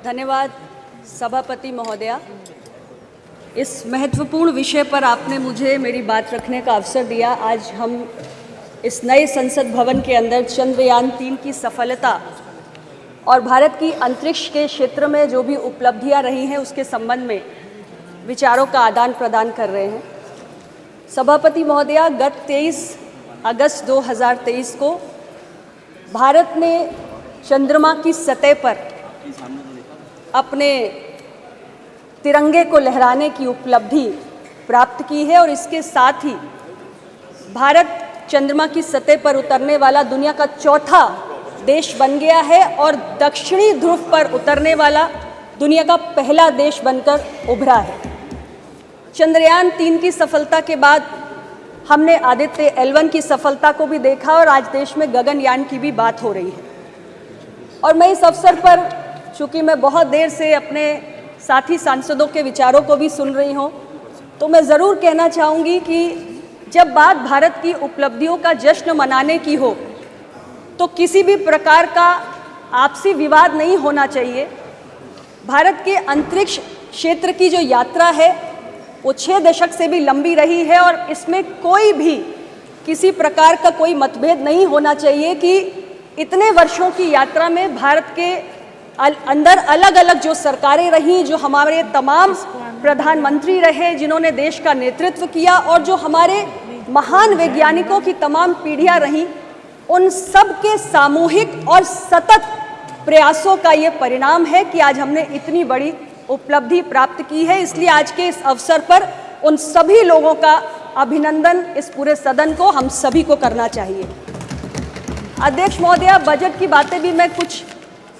धन्यवाद सभापति महोदया। इस महत्वपूर्ण विषय पर आपने मुझे मेरी बात रखने का अवसर दिया। आज हम इस नए संसद भवन के अंदर चंद्रयान-3 की सफलता और भारत की अंतरिक्ष के क्षेत्र में जो भी उपलब्धियां रही हैं उसके संबंध में विचारों का आदान प्रदान कर रहे हैं। सभापति महोदया, गत 23 अगस्त 2023 को भारत ने चंद्रमा की सतह पर अपने तिरंगे को लहराने की उपलब्धि प्राप्त की है और इसके साथ ही भारत चंद्रमा की सतह पर उतरने वाला दुनिया का चौथा देश बन गया है और दक्षिणी ध्रुव पर उतरने वाला दुनिया का पहला देश बनकर उभरा है। चंद्रयान-3 की सफलता के बाद हमने आदित्य L1 की सफलता को भी देखा और आज देश में गगनयान की भी बात हो रही है। और मैं इस अवसर पर, चूंकि मैं बहुत देर से अपने साथी सांसदों के विचारों को भी सुन रही हूँ, तो मैं ज़रूर कहना चाहूँगी कि जब बात भारत की उपलब्धियों का जश्न मनाने की हो तो किसी भी प्रकार का आपसी विवाद नहीं होना चाहिए। भारत के अंतरिक्ष क्षेत्र की जो यात्रा है वो 6 दशक से भी लंबी रही है और इसमें कोई भी किसी प्रकार का कोई मतभेद नहीं होना चाहिए कि इतने वर्षों की यात्रा में भारत के अंदर अलग अलग जो सरकारें रहीं, जो हमारे तमाम प्रधानमंत्री रहे जिन्होंने देश का नेतृत्व किया और जो हमारे महान वैज्ञानिकों की तमाम पीढ़ियां रहीं, उन सब के सामूहिक और सतत प्रयासों का ये परिणाम है कि आज हमने इतनी बड़ी उपलब्धि प्राप्त की है। इसलिए आज के इस अवसर पर उन सभी लोगों का अभिनंदन इस पूरे सदन को, हम सभी को करना चाहिए। अध्यक्ष महोदया, बजट की बातें भी मैं कुछ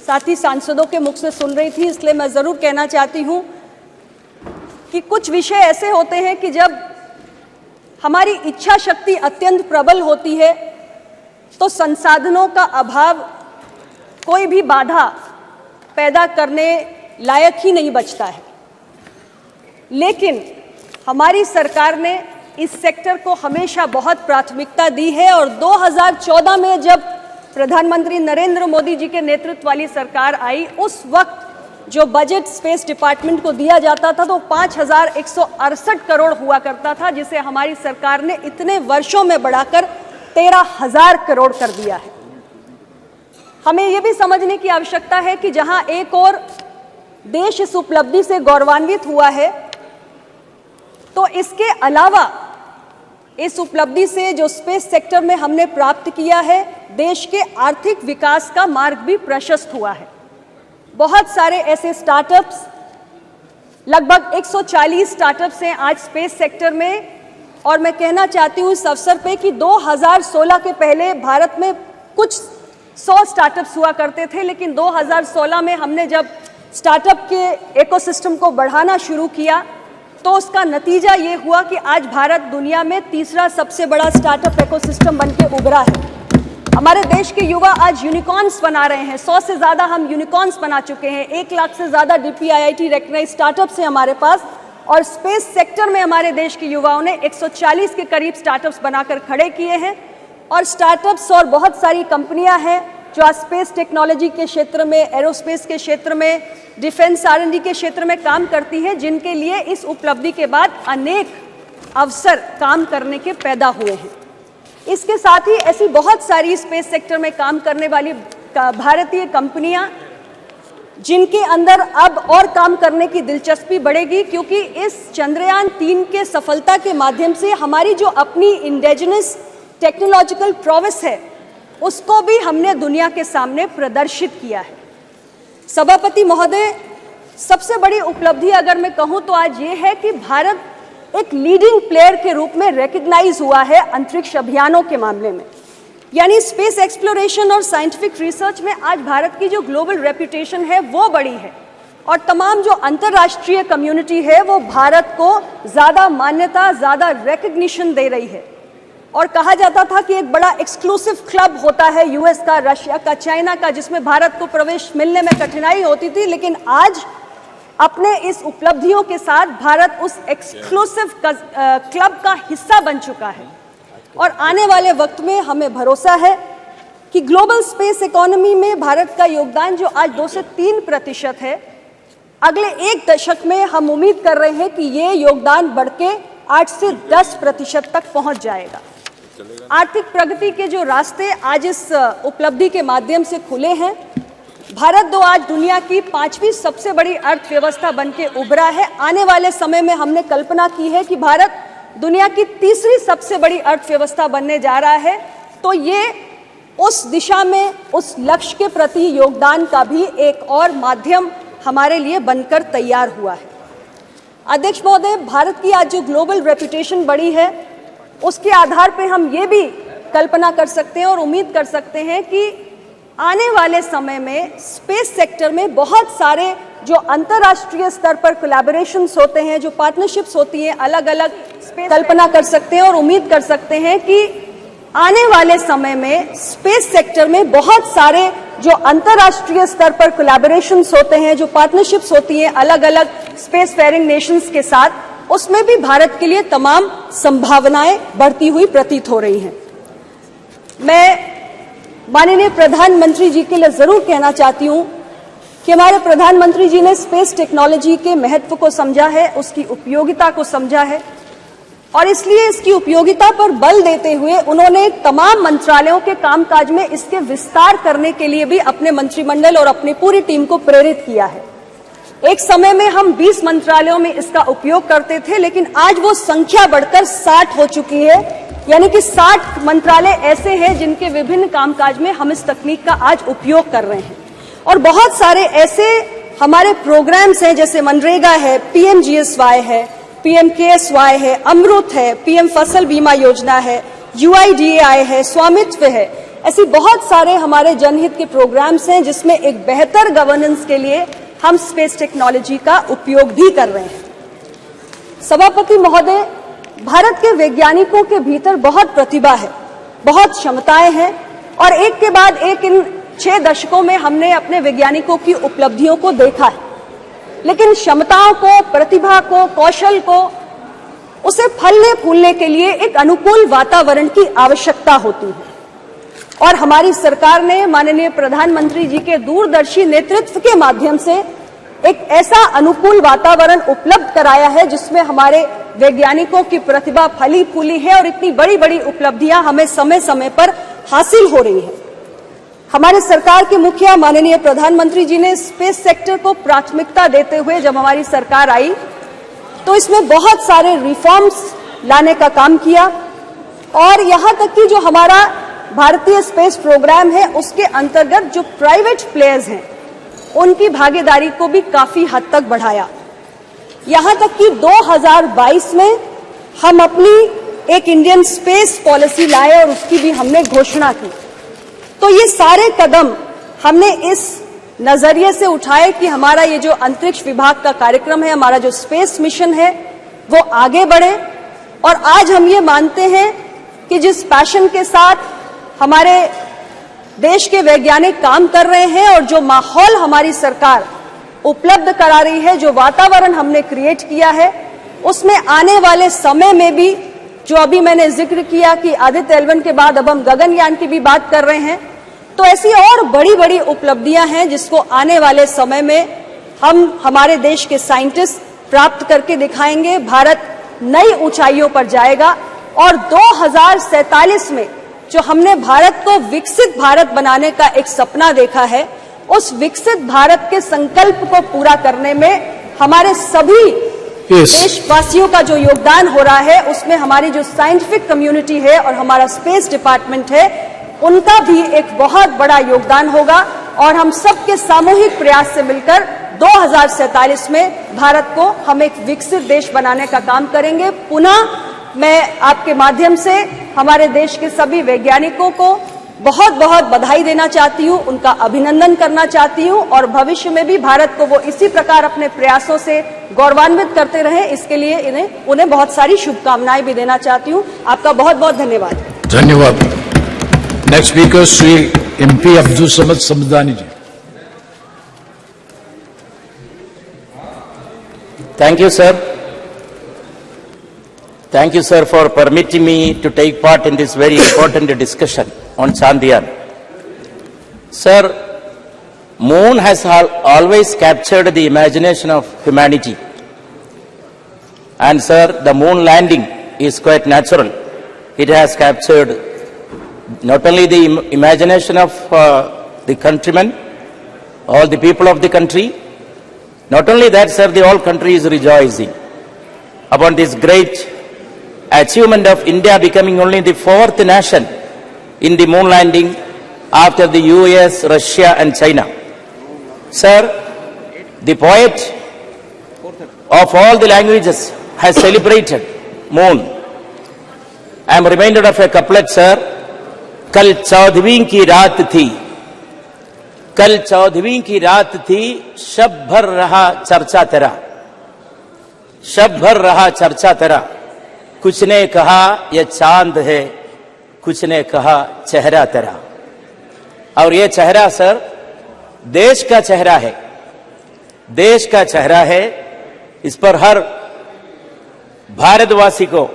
साथी सांसदों के मुख से सुन रही थी, इसलिए मैं ज़रूर कहना चाहती हूँ कि कुछ विषय ऐसे होते हैं कि जब हमारी इच्छा शक्ति अत्यंत प्रबल होती है तो संसाधनों का अभाव कोई भी बाधा पैदा करने लायक ही नहीं बचता है। लेकिन हमारी सरकार ने इस सेक्टर को हमेशा बहुत प्राथमिकता दी है और 2014 में जब प्रधानमंत्री नरेंद्र मोदी जी के नेतृत्व वाली सरकार आई, उस वक्त जो बजट स्पेस डिपार्टमेंट को दिया जाता था तो 5,168 करोड़ हुआ करता था, जिसे हमारी सरकार ने इतने वर्षों में बढ़ाकर 13,000 करोड़ कर दिया है। हमें यह भी समझने की आवश्यकता है कि जहां एक और देश इस उपलब्धि से गौरवान्वित हुआ है, तो इसके अलावा इस उपलब्धि से जो स्पेस सेक्टर में हमने प्राप्त किया है, देश के आर्थिक विकास का मार्ग भी प्रशस्त हुआ है। बहुत सारे ऐसे स्टार्टअप्स, लगभग 140 स्टार्टअप्स हैं आज स्पेस सेक्टर में और मैं कहना चाहती हूँ इस अवसर पे कि 2016 के पहले भारत में कुछ 100 स्टार्टअप्स हुआ करते थे, लेकिन 2016 में हमने जब स्टार्टअप के इकोसिस्टम को बढ़ाना शुरू किया तो उसका नतीजा ये हुआ कि आज भारत दुनिया में तीसरा सबसे बड़ा स्टार्टअप इकोसिस्टम बनके उभरा है। हमारे देश के युवा आज यूनिकॉर्न्स बना रहे हैं, 100 से ज़्यादा हम यूनिकॉर्न्स बना चुके हैं, 1 लाख से ज़्यादा DPIIT रेकग्नाइज स्टार्टअप्स हैं हमारे पास और स्पेस सेक्टर में हमारे देश के युवाओं ने 140 के करीब स्टार्टअप्स बनाकर खड़े किए हैं। और स्टार्टअप्स और बहुत सारी कंपनियां हैं जो आज स्पेस टेक्नोलॉजी के क्षेत्र में, एरोस्पेस के क्षेत्र में, डिफेंस R&D के क्षेत्र में काम करती हैं, जिनके लिए इस उपलब्धि के बाद अनेक अवसर काम करने के पैदा हुए हैं। इसके साथ ही ऐसी बहुत सारी स्पेस सेक्टर में काम करने वाली भारतीय कंपनियां जिनके अंदर अब और काम करने की दिलचस्पी बढ़ेगी, क्योंकि इस चंद्रयान-3 के सफलता के माध्यम से हमारी जो अपनी इंडिजिनस टेक्नोलॉजिकल प्रोवेस है उसको भी हमने दुनिया के सामने प्रदर्शित किया है। सभापति महोदय, सबसे बड़ी उपलब्धि अगर मैं कहूं तो आज ये है कि भारत एक लीडिंग प्लेयर के रूप में रिकग्नाइज हुआ है अंतरिक्ष अभियानों के मामले में। यानी स्पेस एक्सप्लोरेशन और साइंटिफिक रिसर्च में आज भारत की जो ग्लोबल रेपुटेशन है वो बड़ी है और तमाम जो अंतर्राष्ट्रीय कम्युनिटी है वो भारत को ज़्यादा मान्यता, ज़्यादा रिकग्निशन दे रही है। और कहा जाता था कि एक बड़ा एक्सक्लूसिव क्लब होता है यूएस का, रशिया का, चाइना का, जिसमें भारत को प्रवेश मिलने में कठिनाई होती थी, लेकिन आज अपने इस उपलब्धियों के साथ भारत उस एक्सक्लूसिव क्लब का हिस्सा बन चुका है। और आने वाले वक्त में हमें भरोसा है कि ग्लोबल स्पेस इकोनॉमी में भारत का योगदान जो आज 2 से 3% है, अगले 1 दशक में हम उम्मीद कर रहे हैं कि ये योगदान बढ़ के 8 से 10% तक पहुंच जाएगा। आर्थिक प्रगति के जो रास्ते आज इस उपलब्धि के माध्यम से खुले हैं, भारत आज दुनिया की 5वीं सबसे बड़ी अर्थव्यवस्था बनके उभरा है। आने वाले समय में हमने कल्पना की है कि भारत दुनिया की 3री सबसे बड़ी अर्थव्यवस्था बनने जा रहा है। तो ये उस दिशा में, उस लक्ष्य के प्रति योगदान का भी एक और माध्यम हमारे लिए बनकर तैयार हुआ है। अध्यक्ष महोदय, भारत की आज जो ग्लोबल रेपुटेशन बढ़ी है, उसके आधार पर हम ये भी कल्पना कर सकते हैं और उम्मीद कर सकते हैं कि आने वाले समय में स्पेस सेक्टर में बहुत सारे जो अंतर्राष्ट्रीय स्तर पर कोलैबोरेशंस होते हैं, जो पार्टनरशिप्स होती हैं, अलग अलग कल्पना कर सकते हैं और उम्मीद कर सकते हैं कि आने वाले समय में स्पेस सेक्टर में बहुत सारे जो अंतर्राष्ट्रीय स्तर पर कोलैबोरेशंस होते हैं, जो पार्टनरशिप्स होती हैं अलग अलग स्पेस फेयरिंग नेशंस के साथ, उसमें भी भारत के लिए तमाम संभावनाएं बढ़ती हुई प्रतीत हो रही हैं। मैं माननीय प्रधानमंत्री जी के लिए जरूर कहना चाहती हूं कि हमारे प्रधानमंत्री जी ने स्पेस टेक्नोलॉजी के महत्व को समझा है, उसकी उपयोगिता को समझा है और इसलिए इसकी उपयोगिता पर बल देते हुए उन्होंने तमाम मंत्रालयों के कामकाज में इसके विस्तार करने के लिए भी अपने मंत्रिमंडल और अपनी पूरी टीम को प्रेरित किया है। एक समय में हम 20 मंत्रालयों में इसका उपयोग करते थे, लेकिन आज वो संख्या बढ़कर 60 हो चुकी है, यानी कि 60 मंत्रालय ऐसे हैं जिनके विभिन्न कामकाज में हम इस तकनीक का आज उपयोग कर रहे हैं। और बहुत सारे ऐसे हमारे प्रोग्राम्स हैं, जैसे मनरेगा है, PMGSY है, PMKSY है, अमृत है, PM फसल बीमा योजना है, UIDAI है, स्वामित्व है। ऐसी बहुत सारे हमारे जनहित के प्रोग्राम्स हैं जिसमें एक बेहतर गवर्नेंस के लिए हम स्पेस टेक्नोलॉजी का उपयोग भी कर रहे हैं। सभापति महोदय, भारत के वैज्ञानिकों के भीतर बहुत प्रतिभा है, बहुत क्षमताएं हैं और एक के बाद एक इन 6 दशकों में हमने अपने वैज्ञानिकों की उपलब्धियों को देखा है। लेकिन क्षमताओं को, प्रतिभा को, कौशल को, उसे फलने फूलने के लिए एक अनुकूल वातावरण की आवश्यकता होती है और हमारी सरकार ने माननीय प्रधानमंत्री जी के दूरदर्शी नेतृत्व के माध्यम से एक ऐसा अनुकूल वातावरण उपलब्ध कराया है जिसमें हमारे वैज्ञानिकों की प्रतिभा फली फूली है और इतनी बड़ी बड़ी उपलब्धियां हमें समय समय पर हासिल हो रही है। हमारे सरकार के मुखिया माननीय प्रधानमंत्री जी ने स्पेस सेक्टर को प्राथमिकता देते हुए जब हमारी सरकार आई तो इसमें बहुत सारे रिफॉर्म्स लाने का काम किया और यहां तक कि जो हमारा भारतीय स्पेस प्रोग्राम है उसके अंतर्गत जो प्राइवेट प्लेयर्स हैं उनकी भागीदारी को भी काफी हद तक बढ़ाया। यहां तक कि 2022 में हम अपनी एक इंडियन स्पेस पॉलिसी लाए और उसकी भी हमने घोषणा की। तो ये सारे कदम हमने इस नजरिए से उठाए कि हमारा ये जो अंतरिक्ष विभाग का कार्यक्रम है, हमारा जो स्पेस मिशन है, वो आगे बढ़े। और आज हम ये मानते हैं कि जिस पैशन के साथ हमारे देश के वैज्ञानिक काम कर रहे हैं और जो माहौल हमारी सरकार उपलब्ध करा रही है, जो वातावरण हमने क्रिएट किया है, उसमें आने वाले समय में भी जो अभी मैंने जिक्र किया कि आदित्य L1 के बाद अब हम गगनयान की भी बात कर रहे हैं, तो ऐसी और बड़ी बड़ी उपलब्धियां हैं जिसको आने वाले समय में हम हमारे देश के साइंटिस्ट प्राप्त करके दिखाएंगे। भारत नई ऊंचाइयों पर जाएगा और 2047 में जो हमने भारत को विकसित भारत बनाने का एक सपना देखा है, उस विकसित भारत के संकल्प को पूरा करने में हमारे सभी देशवासियों का जो योगदान हो रहा है, उसमें हमारी जो साइंटिफिक कम्युनिटी है और हमारा स्पेस डिपार्टमेंट है, उनका भी एक बहुत बड़ा योगदान होगा और हम सबके सामूहिक प्रयास से मिलकर 2047 में भारत को हम एक विकसित देश बनाने का काम करेंगे। पुनः मैं आपके माध्यम से हमारे देश के सभी वैज्ञानिकों को बहुत बहुत बधाई देना चाहती हूं, उनका अभिनंदन करना चाहती हूं और भविष्य में भी भारत को वो इसी प्रकार अपने प्रयासों से गौरवान्वित करते रहे, इसके लिए उन्हें बहुत सारी शुभकामनाएं भी देना चाहती हूं। आपका बहुत बहुत धन्यवाद।
धन्यवाद। Next speaker Shri MP Abdul Samad Samadani ji.
Thank you, sir. Thank you, sir, for permitting me to take part in this very important discussion on Chandrayaan. Sir, Moon has always captured the imagination of humanity. And sir, the moon landing is quite natural. it has captured not only the imagination of the countrymen, all the people of the country. Not only that, sir, the whole country is rejoicing upon this great achievement of India becoming only the 4th nation in the moon landing after the US, Russia and China. Sir, the poet of all the languages has celebrated moon. I am reminded of a couplet, sir. Kal 14वीं की रात थी, कल 14वीं की रात थी, शब भर रहा चर्चा तेरा, शब भर रहा चर्चा तेरा, कुछ ने कहा यह चांद है, कुछ ने कहा चेहरा तेरा। और ये चेहरा सर देश का चेहरा है, देश का चेहरा है। इस पर हर भारतवासी को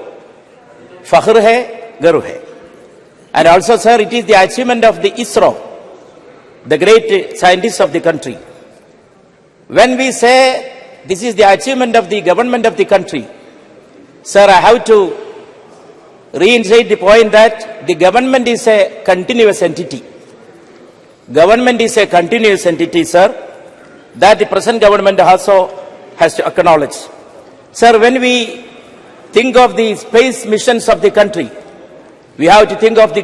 फख्र है, गर्व है। And also, sir, it is the achievement of the ISRO, the great scientists of the country. When we say this is the achievement of the government of the country, sir, I have to reiterate the point that the government is a continuous entity. Government is a continuous entity, sir, that the present government also has to acknowledge. Sir, when we think of the space missions of the country, we have to think of the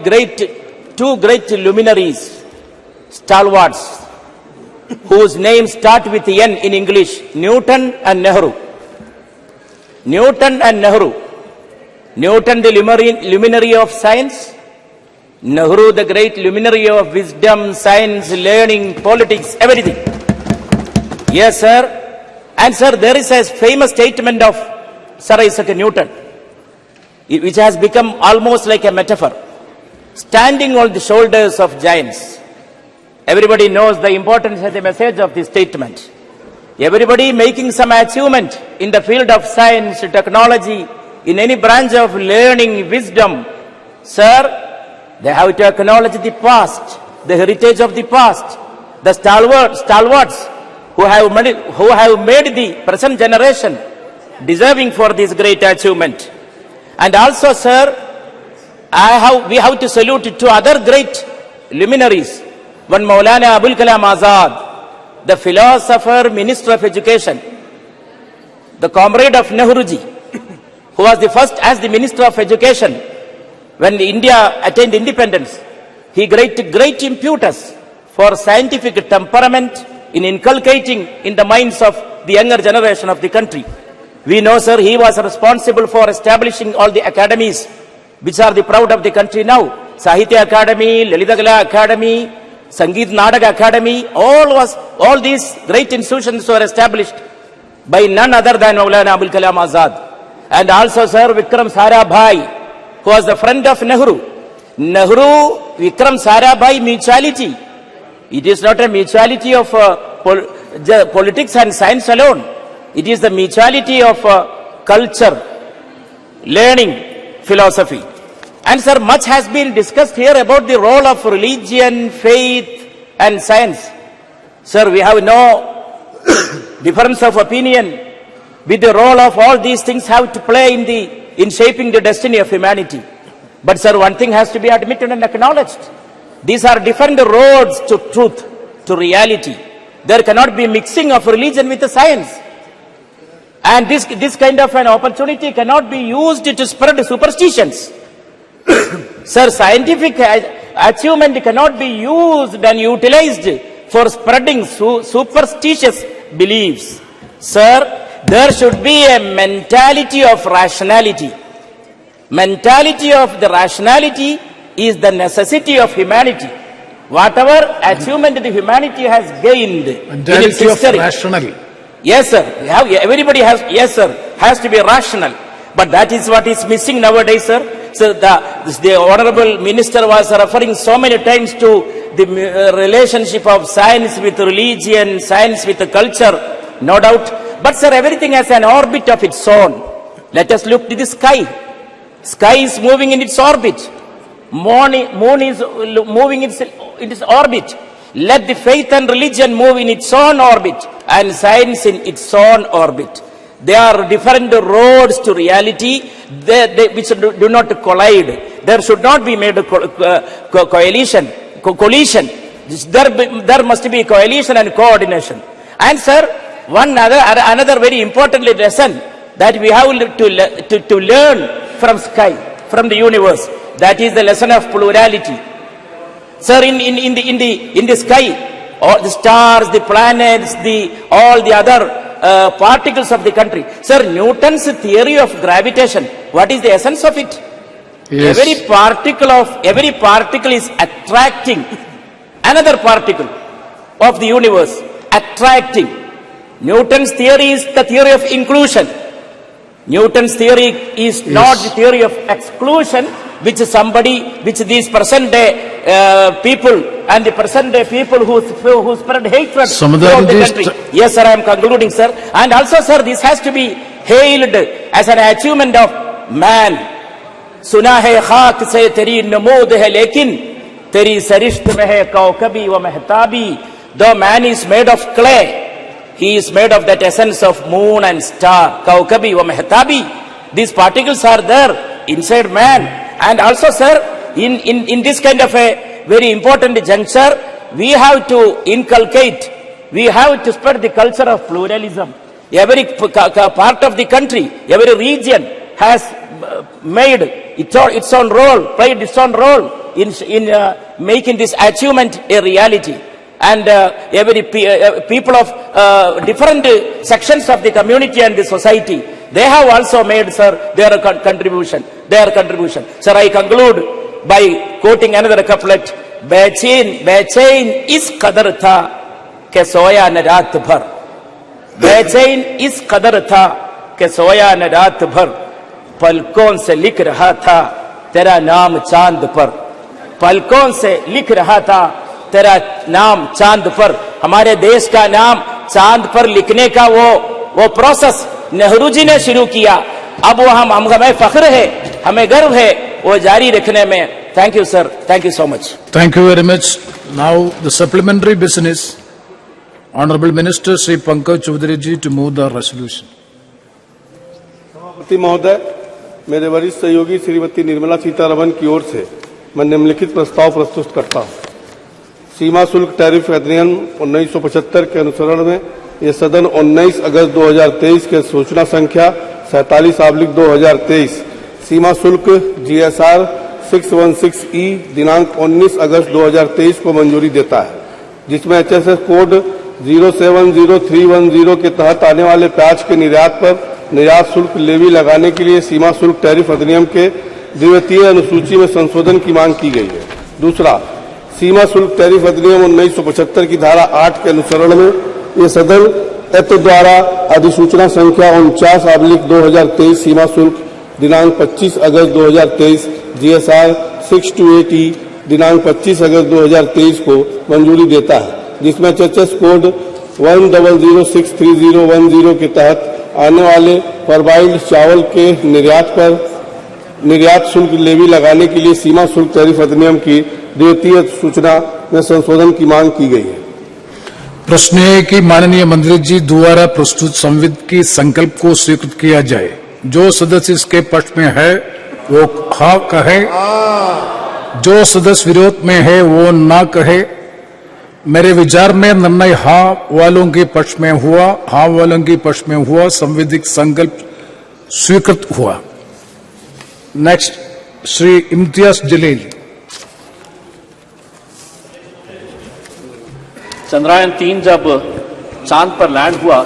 two great luminaries, stalwarts, whose names start with N in English, Newton and Nehru. Newton and Nehru. Newton, the luminary of science, Nehru, the great luminary of wisdom, science, learning, politics, everything. Yes, sir. And sir, there is a famous statement of Sir Isaac Newton, which has become almost like a metaphor. Standing on the shoulders of giants. Everybody knows the importance and the message of this statement. Everybody making some achievement in the field of science, technology, in any branch of learning, wisdom, sir, they have to acknowledge the past, the heritage of the past, the stalwarts who have made the present generation deserving for this great achievement. And also, sir, we have to salute two other great luminaries. One, Maulana Abul Kalam Azad, the philosopher, Minister of Education, the comrade of Nehruji, who was the first as the Minister of Education when India attained independence. He great impetus for scientific temperament in inculcating in the minds of the younger generation of the country. We know, sir, he was responsible for establishing all the academies which are the proud of the country now. Sahitya Academy, Lalitagala Academy, Sangeet Nadak Academy, all these great institutions were established by none other than Maulana Abul Kalam Azad. And also, sir, Vikram Sarabhai, who was the friend of Nehru. Nehru, Vikram Sarabhai mutuality. It is not a mutuality of politics and science alone. It is the mutuality of culture, learning, philosophy. And sir, much has been discussed here about the role of religion, faith and science. Sir, we have no difference of opinion with the role of all these things have to play in shaping the destiny of humanity. But sir, one thing has to be admitted and acknowledged. These are different roads to truth, to reality. There cannot be mixing of religion with the science. And this kind of an opportunity cannot be used to spread superstitions. Sir, scientific achievement cannot be used and utilized for spreading superstitious beliefs. Sir, there should be a mentality of rationality. Mentality of the rationality is the necessity of humanity. Whatever achievement the humanity has gained in its history. Rational. Yes, sir. Everybody has to be rational. But that is what is missing nowadays, sir. So the honorable minister was referring so many times to the relationship of science with religion, science with culture, no doubt. But sir, everything has an orbit of its own. Let us look to the sky. Sky is moving in its orbit. Moon is moving in its orbit. Let the faith and religion move in its own orbit and science in its own orbit. They are different roads to reality which do not collide. there should not be made a coalition. There must be coalition and coordination. And sir, another very important lesson that we have to learn from sky, from the universe, that is the lesson of plurality. Sir, in the sky, all the stars, the planets, all the other particles of the country. Sir, Newton's theory of gravitation, what is the essence of it?
Yes.
Every particle is attracting another particle of the universe, attracting. Newton's theory is the theory of inclusion. Newton's theory is not the theory of exclusion, which these present day people and the present day people who spread hatred throughout the country. Yes, sir, I am concluding, sir. And also, sir, this has to be hailed as an achievement of man. सुना है खाक से तेरी नमूद है लेकिन तेरी सरिश्त में है कौकबी व महताबी. Though man is made of clay, he is made of that essence of moon and star, Kaukabi wa Mehtabi. These particles are there inside man. And also, sir, in this kind of a very important juncture, we have to inculcate, we have to spread the culture of pluralism. Every part of the country, every region has made its own role, played its own role in making this achievement a reality. And every people of different sections of the community and the society, they have also made, sir, their contribution. Sir, I conclude by quoting another couplet. बेचैन इस कदर था कि सोया न रात भर. बेचैन इस कदर था कि सोया न रात भर. पलकों से लिख रहा था तेरा नाम चांद पर. पलकों से लिख रहा था तेरा नाम चांद पर. हमारे देश का नाम चांद पर लिखने का वो प्रोसेस नेहरू जी ने शुरू किया. अब वो हमें फख्र है, हमें गर्व है वो जारी रखने में. Thank you, sir. Thank you so much.
Thank you very much. Now the supplementary business. Honorable Minister Sri Pankaj Chaudhary ji to move the resolution.
सभापति महोदय, मेरे वरिष्ठ सहयोगी श्रीमती निर्मला सीतारमण की ओर से मैं निम्नलिखित प्रस्ताव प्रस्तुत करता हूं. सीमा शुल्क टैरिफ अधिनियम 1975 के अनुसरण में यह सदन 19 अगस्त 2023 के सूचना संख्या 47/2023 सीमा शुल्क GSR 616E दिनांक 19 अगस्त 2023 को मंजूरी देता है, जिसमें HSS कोड 070310 के तहत आने वाले प्याज के निर्यात पर निर्यात शुल्क लेवी लगाने के लिए सीमा शुल्क टैरिफ अधिनियम के द्वितीय अनुसूची में संशोधन की मांग की गई है. दूसरा, सीमा शुल्क टैरिफ अधिनियम 1975 की धारा 8 के अनुसरण में ये सदन एक्ट द्वारा अधिसूचना संख्या 49/2023 सीमा शुल्क दिनांक 25 अगस्त 2023 GSR 628E दिनांक 25 अगस्त 2023 को मंजूरी देता है, जिसमें HSS कोड 100633010 के तहत आने वाले परबाइल्ड चावल के निर्यात पर निर्यात शुल्क लेवी लगाने के लिए सीमा शुल्क टैरिफ अधिनियम की द्वितीय सूचना में संशोधन की मांग की गई है.
प्रश्न है कि माननीय मंत्री जी द्वारा प्रस्तुत संविधान की संकल्प को स्वीकृत किया जाए. जो सदस्य इसके पक्ष में है वो हाँ कहे, जो सदस्य विरोध में है वो ना कहे. मेरे विचार में निर्णय हाँ वालों के पक्ष में हुआ, हाँ वालों के पक्ष में हुआ. संवैधानिक संकल्प स्वीकृत हुआ. नेक्स्ट, श्री इम्तियाज जलील.
चंद्रयान-3 जब चांद पर लैंड हुआ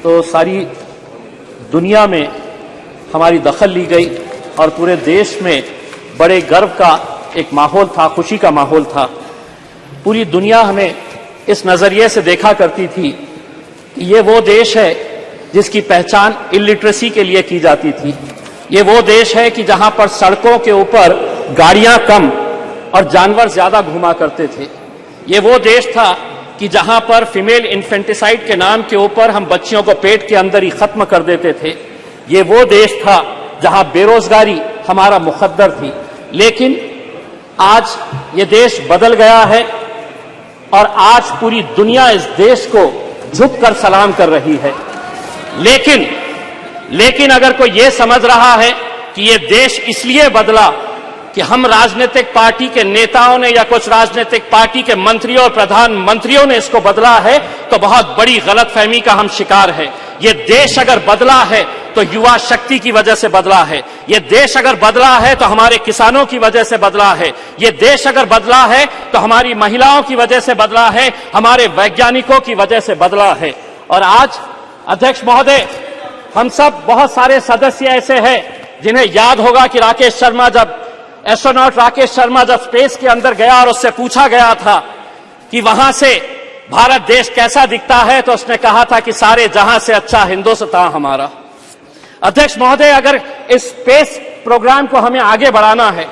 तो सारी दुनिया में हमारी दखल ली गई और पूरे देश में बड़े गर्व का एक माहौल था, खुशी का माहौल था. पूरी दुनिया हमें इस नज़रिए से देखा करती थी कि ये वो देश है जिसकी पहचान इलिटरेसी के लिए की जाती थी. ये वो देश है कि जहां पर सड़कों के ऊपर गाड़ियां कम और जानवर ज्यादा घुमा करते थे. ये वो देश था कि जहां पर फीमेल इन्फेंटिसाइड के नाम के ऊपर हम बच्चियों को पेट के अंदर ही खत्म कर देते थे. ये वो देश था जहां बेरोजगारी हमारा मुकद्दर थी. लेकिन आज ये देश बदल गया है और आज पूरी दुनिया इस देश को झुककर सलाम कर रही है. लेकिन अगर कोई ये समझ रहा है कि ये देश इसलिए बदला कि हम राजनीतिक पार्टी के नेताओं ने या कुछ राजनीतिक पार्टी के मंत्रियों और प्रधानमंत्रियों ने इसको बदला है, तो बहुत बड़ी गलतफहमी का हम शिकार है। ये देश अगर बदला है तो युवा शक्ति की वजह से बदला है। ये देश अगर बदला है तो हमारे किसानों की वजह से बदला है। ये देश अगर बदला है तो हमारी महिलाओं की वजह से बदला है, हमारे वैज्ञानिकों की वजह से बदला है। और आज अध्यक्ष महोदय, हम सब बहुत सारे सदस्य ऐसे हैं जिन्हें याद होगा कि राकेश शर्मा जब एस्ट्रोनॉट राकेश शर्मा जब स्पेस के अंदर गया और उससे पूछा गया था कि वहां से भारत देश कैसा दिखता है, तो उसने कहा था कि सारे जहां से अच्छा हिंदुस्तान हमारा। अध्यक्ष महोदय, अगर इस स्पेस प्रोग्राम को हमें आगे बढ़ाना है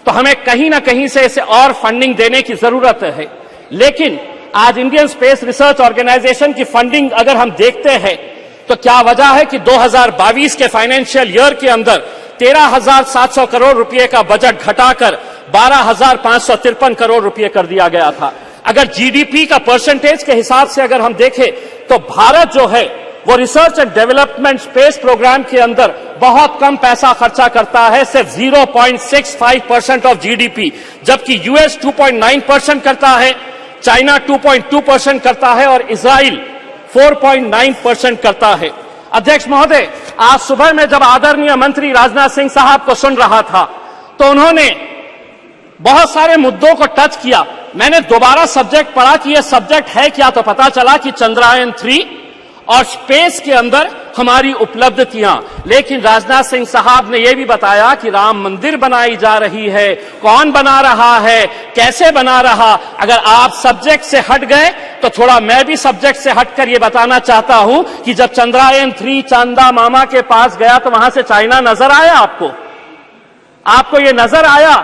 तो हमें कहीं ना कहीं से इसे और फंडिंग देने की जरूरत है। लेकिन आज इंडियन स्पेस रिसर्च ऑर्गेनाइजेशन की फंडिंग अगर हम देखते हैं तो क्या वजह है कि 2022 के फाइनेंशियल ईयर के अंदर 13,700 करोड़ रुपए का बजट घटाकर 12,553 करोड़ रुपए कर दिया गया था। अगर जीडीपी का परसेंटेज के हिसाब से अगर हम देखें तो भारत जो है वो research and development space programme के अंदर बहुत कम पैसा खर्चा करता है, सिर्फ 0.65% ऑफ जीडीपी, जबकि यूएस 2.9% करता है, चाइना 2.2% करता है और इजराइल 4.9% करता है। अध्यक्ष महोदय, आज सुबह में जब आदरणीय मंत्री राजनाथ सिंह साहब को सुन रहा था तो उन्होंने बहुत सारे मुद्दों को टच किया। मैंने दोबारा सब्जेक्ट पढ़ा कि यह सब्जेक्ट है क्या, तो पता चला कि चंद्रयान-3 और स्पेस के अंदर हमारी उपलब्धियां। लेकिन राजनाथ सिंह साहब ने यह भी बताया कि राम मंदिर बनाई जा रही है, कौन बना रहा है, कैसे बना रहा। अगर आप सब्जेक्ट से हट गए तो थोड़ा मैं भी सब्जेक्ट से हटकर यह बताना चाहता हूं कि जब चंद्रयान-3 चांदा मामा के पास गया तो वहां से चाइना नजर आया आपको? आपको यह नजर आया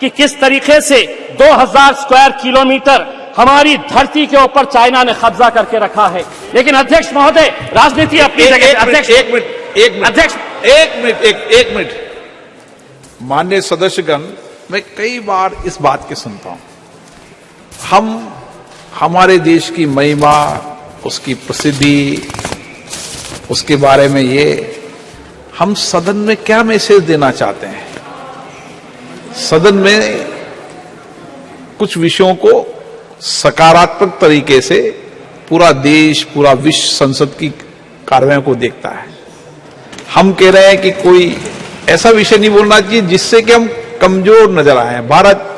कि किस तरीके से 2000 स्क्वायर किलोमीटर हमारी धरती के ऊपर चाइना ने कब्जा करके रखा है? लेकिन अध्यक्ष महोदय, राजनीति अपनी जगह। अध्यक्ष
एक मिनट माननीय सदस्यगण, मैं कई बार इस बात की सुनता हूं, हम हमारे देश की महिमा, उसकी प्रसिद्धि, उसके बारे में हम सदन में क्या मैसेज देना चाहते हैं? सदन में कुछ विषयों को सकारात्मक तरीके से पूरा देश, पूरा विश्व संसद की कार्रवाई को देखता है। हम कह रहे हैं कि कोई ऐसा विषय नहीं बोलना चाहिए जिससे कि हम कमजोर नजर आए। भारत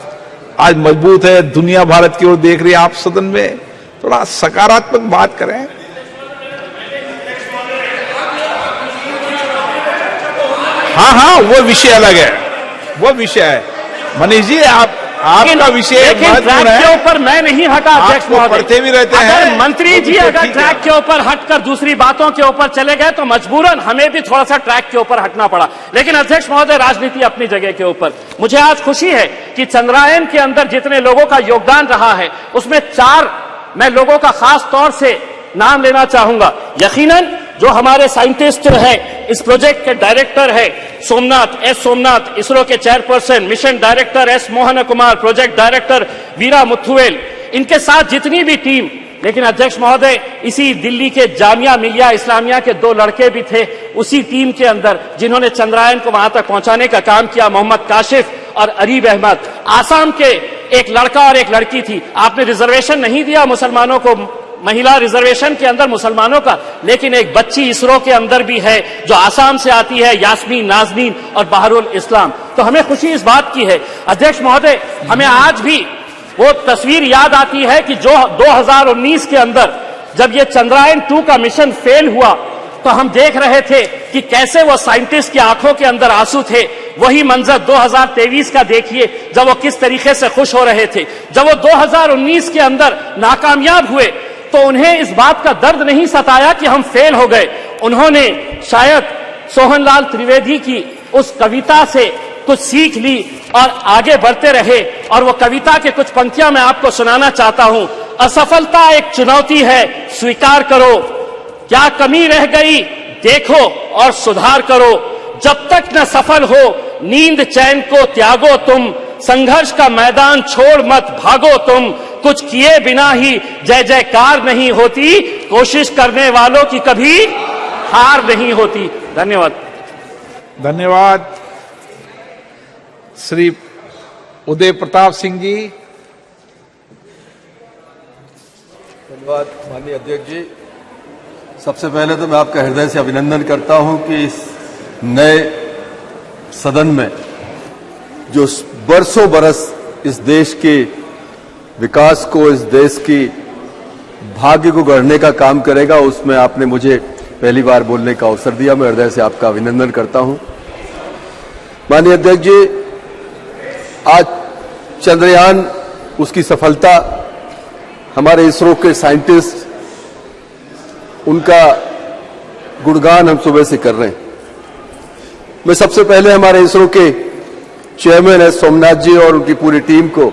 आज मजबूत है, दुनिया भारत की ओर देख रही है। आप सदन में थोड़ा सकारात्मक बात करें। हाँ, वो विषय अलग है, वो विषय है। मनीष जी, आपका विषय
ट्रैक के ऊपर मैं नहीं हटा अध्यक्ष महोदय।
पढ़ते भी रहते हैं।
अगर मंत्री जी अगर ट्रैक के ऊपर हटकर दूसरी बातों के ऊपर चले गए तो मजबूरन हमें भी थोड़ा सा ट्रैक के ऊपर हटना पड़ा। लेकिन अध्यक्ष महोदय, राजनीति अपनी जगह के ऊपर। मुझे आज खुशी है कि चंद्रयान के अंदर जितने लोगों का योगदान रहा है उसमें 4 मैं लोगों का खास तौर से नाम लेना चाहूंगा। यकीनन जो हमारे साइंटिस्ट हैं, इस प्रोजेक्ट के डायरेक्टर है सोमनाथ, इसरो के chairperson, mission director S Mohan Kumar, project director Veera Muthuvel, इनके साथ जितनी भी टीम। लेकिन अध्यक्ष महोदय, इसी दिल्ली के जामिया मिलिया इस्लामिया के 2 लड़के भी थे उसी टीम के अंदर जिन्होंने चंद्रयान को वहां तक पहुंचाने का काम किया, मोहम्मद काशिफ और अरीब अहमद। आसाम के एक लड़का और एक लड़की थी। आपने रिजर्वेशन नहीं दिया मुसलमानों को, महिला रिजर्वेशन के अंदर मुसलमानों का, लेकिन एक बच्ची इसरो के अंदर भी है जो आसाम से आती है, यास्मीन, नाजनीन और बहरुल इस्लाम। तो हमें खुशी इस बात की है। अध्यक्ष महोदय, हमें आज भी वो तस्वीर याद आती है कि जो 2019 के अंदर जब ये चंद्रयान-2 का मिशन फेल हुआ तो हम देख रहे थे कि कैसे वो साइंटिस्ट की आंखों के अंदर आंसू थे। वही मंजर 2023 का देखिए, जब वो किस तरीके से खुश हो रहे थे। जब वो 2019 के अंदर नाकामयाब हुए तो उन्हें इस बात का दर्द नहीं सताया कि हम फेल हो गए। उन्होंने शायद सोहनलाल त्रिवेदी की उस कविता से कुछ सीख ली और आगे बढ़ते रहे। और वो कविता के कुछ पंक्तियां मैं आपको सुनाना चाहता हूं। असफलता एक चुनौती है, स्वीकार करो, क्या कमी रह गई देखो और सुधार करो, जब तक न सफल हो नींद चैन को त्यागो तुम, संघर्ष का मैदान छोड़ मत भागो तुम, कुछ किए बिना ही जय जयकार नहीं होती, कोशिश करने वालों की कभी हार नहीं होती। धन्यवाद।
धन्यवाद। श्री उदय प्रताप सिंह जी।
धन्यवाद माननीय अध्यक्ष जी। सबसे पहले तो मैं आपका हृदय से अभिनंदन करता हूं कि इस नए सदन में जो बरसों बरस इस देश के विकास को, इस देश की भाग्य को गढ़ने का काम करेगा, उसमें आपने मुझे पहली बार बोलने का अवसर दिया। मैं हृदय से आपका अभिनंदन करता हूं। माननीय अध्यक्ष जी, आज चंद्रयान, उसकी सफलता, हमारे इसरो के साइंटिस्ट, उनका गुणगान हम सुबह से कर रहे हैं। मैं सबसे पहले हमारे इसरो के चेयरमैन एस सोमनाथ जी और उनकी पूरी टीम को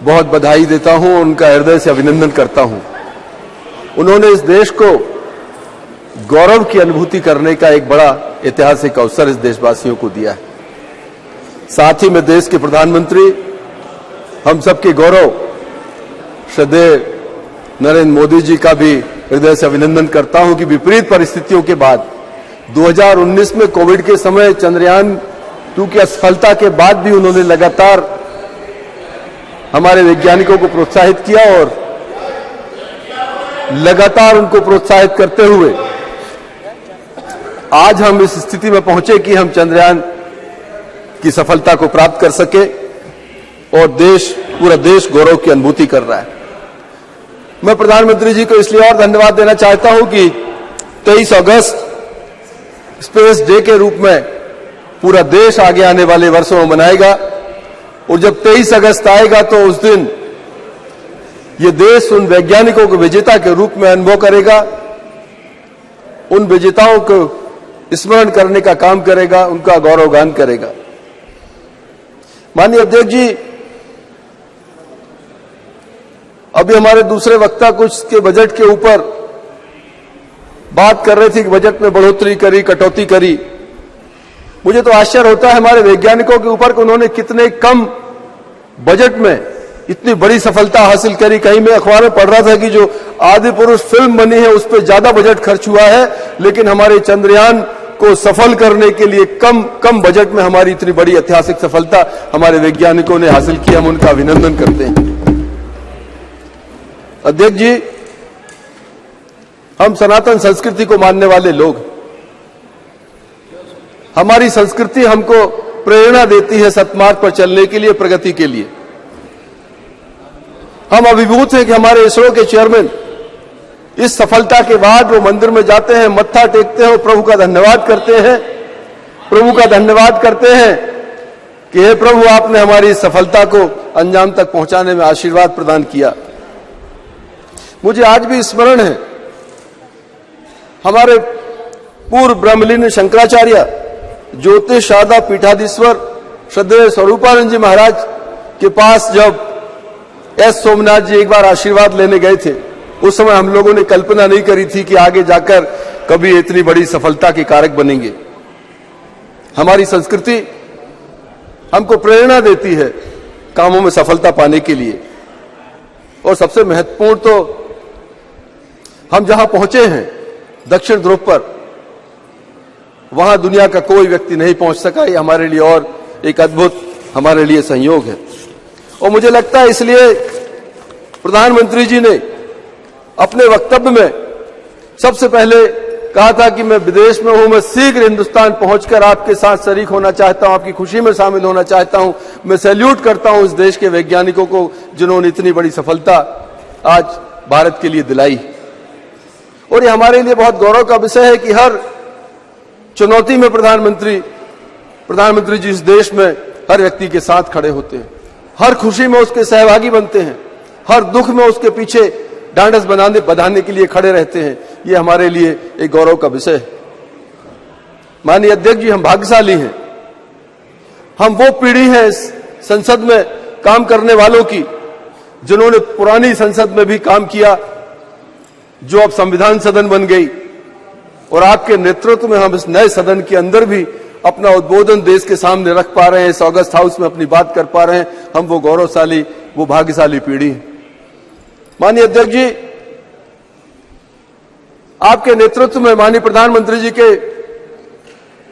बहुत बधाई देता हूं, उनका हृदय से अभिनंदन करता हूं। उन्होंने इस देश को गौरव की अनुभूति करने का एक बड़ा ऐतिहासिक अवसर इस देशवासियों को दिया है। साथ ही मैं देश के प्रधानमंत्री, हम सबके गौरव श्रद्धेय नरेंद्र मोदी जी का भी हृदय से अभिनंदन करता हूं कि विपरीत परिस्थितियों के बाद 2019 में कोविड के समय चंद्रयान-2 की असफलता के बाद भी उन्होंने लगातार हमारे वैज्ञानिकों को प्रोत्साहित किया और लगातार उनको प्रोत्साहित करते हुए आज हम इस स्थिति में पहुंचे कि हम चंद्रयान की सफलता को प्राप्त कर सके और पूरा देश गौरव की अनुभूति कर रहा है। मैं प्रधानमंत्री जी को इसलिए और धन्यवाद देना चाहता हूं कि 23 अगस्त स्पेस डे के रूप में पूरा देश आगे आने वाले वर्षों में मनाएगा और जब 23 अगस्त आएगा तो उस दिन ये देश उन वैज्ञानिकों को विजेता के रूप में अनुभव करेगा, उन विजेताओं को स्मरण करने का काम करेगा, उनका गौरवगान करेगा। माननीय अध्यक्ष जी, अभी हमारे दूसरे वक्ता कुछ के बजट के ऊपर बात कर रहे थे कि बजट में बढ़ोतरी करी, कटौती करी। मुझे तो आश्चर्य होता है हमारे वैज्ञानिकों के ऊपर कि उन्होंने कितने कम बजट में इतनी बड़ी सफलता हासिल करी। कहीं मैं अखबार में पढ़ रहा था कि जो आदि पुरुष फिल्म बनी है उस पर ज्यादा बजट खर्च हुआ है, लेकिन हमारे चंद्रयान को सफल करने के लिए कम बजट में हमारी इतनी बड़ी ऐतिहासिक सफलता हमारे वैज्ञानिकों ने हासिल की। हम उनका अभिनंदन करते हैं। अध्यक्ष जी, हम सनातन संस्कृति को मानने वाले लोग, हमारी संस्कृति हमको प्रेरणा देती है सतमार्ग पर चलने के लिए, प्रगति के लिए। हम अभिभूत हैं कि हमारे इसरो के चेयरमैन इस सफलता के बाद वो मंदिर में जाते हैं, मत्था टेकते हैं और प्रभु का धन्यवाद करते हैं। प्रभु का धन्यवाद करते हैं कि हे प्रभु, आपने हमारी इस सफलता को अंजाम तक पहुंचाने में आशीर्वाद प्रदान किया। मुझे आज भी स्मरण है हमारे पूर्व ब्रह्मलीन शंकराचार्य ज्योतिष शारदा पीठाधीश्वर श्रद्धेय स्वरूपानंद जी महाराज के पास जब एस सोमनाथ जी एक बार आशीर्वाद लेने गए थे, उस समय हम लोगों ने कल्पना नहीं करी थी कि आगे जाकर कभी इतनी बड़ी सफलता के कारक बनेंगे। हमारी संस्कृति हमको प्रेरणा देती है कामों में सफलता पाने के लिए। और सबसे महत्वपूर्ण तो हम जहां पहुंचे हैं दक्षिण ध्रुव पर, वहां दुनिया का कोई व्यक्ति नहीं पहुंच सका। ये हमारे लिए और एक अद्भुत हमारे लिए संयोग है। और मुझे लगता है इसलिए प्रधानमंत्री जी ने अपने वक्तव्य में सबसे पहले कहा था कि मैं विदेश में हूं, मैं शीघ्र हिंदुस्तान पहुंचकर आपके साथ शरीक होना चाहता हूं, आपकी खुशी में शामिल होना चाहता हूं। मैं सैल्यूट करता हूं इस देश के वैज्ञानिकों को जिन्होंने इतनी बड़ी सफलता आज भारत के लिए दिलाई। और ये हमारे लिए बहुत गौरव का विषय है कि हर चुनौती में प्रधानमंत्री जी इस देश में हर व्यक्ति के साथ खड़े होते हैं, हर खुशी में उसके सहभागी बनते हैं, हर दुख में उसके पीछे ढांढस बंधाने के लिए खड़े रहते हैं। ये हमारे लिए एक गौरव का विषय है। माननीय अध्यक्ष जी, हम भाग्यशाली हैं। हम वो पीढ़ी है संसद में काम करने वालों की जिन्होंने पुरानी संसद में भी काम किया, जो अब संविधान सदन बन गई, और आपके नेतृत्व में हम इस नए सदन के अंदर भी अपना उद्बोधन देश के सामने रख पा रहे हैं, इस ऑगस्ट हाउस में अपनी बात कर पा रहे हैं। हम वो गौरवशाली, वो भाग्यशाली पीढ़ी है। माननीय अध्यक्ष जी, आपके नेतृत्व में माननीय प्रधानमंत्री जी के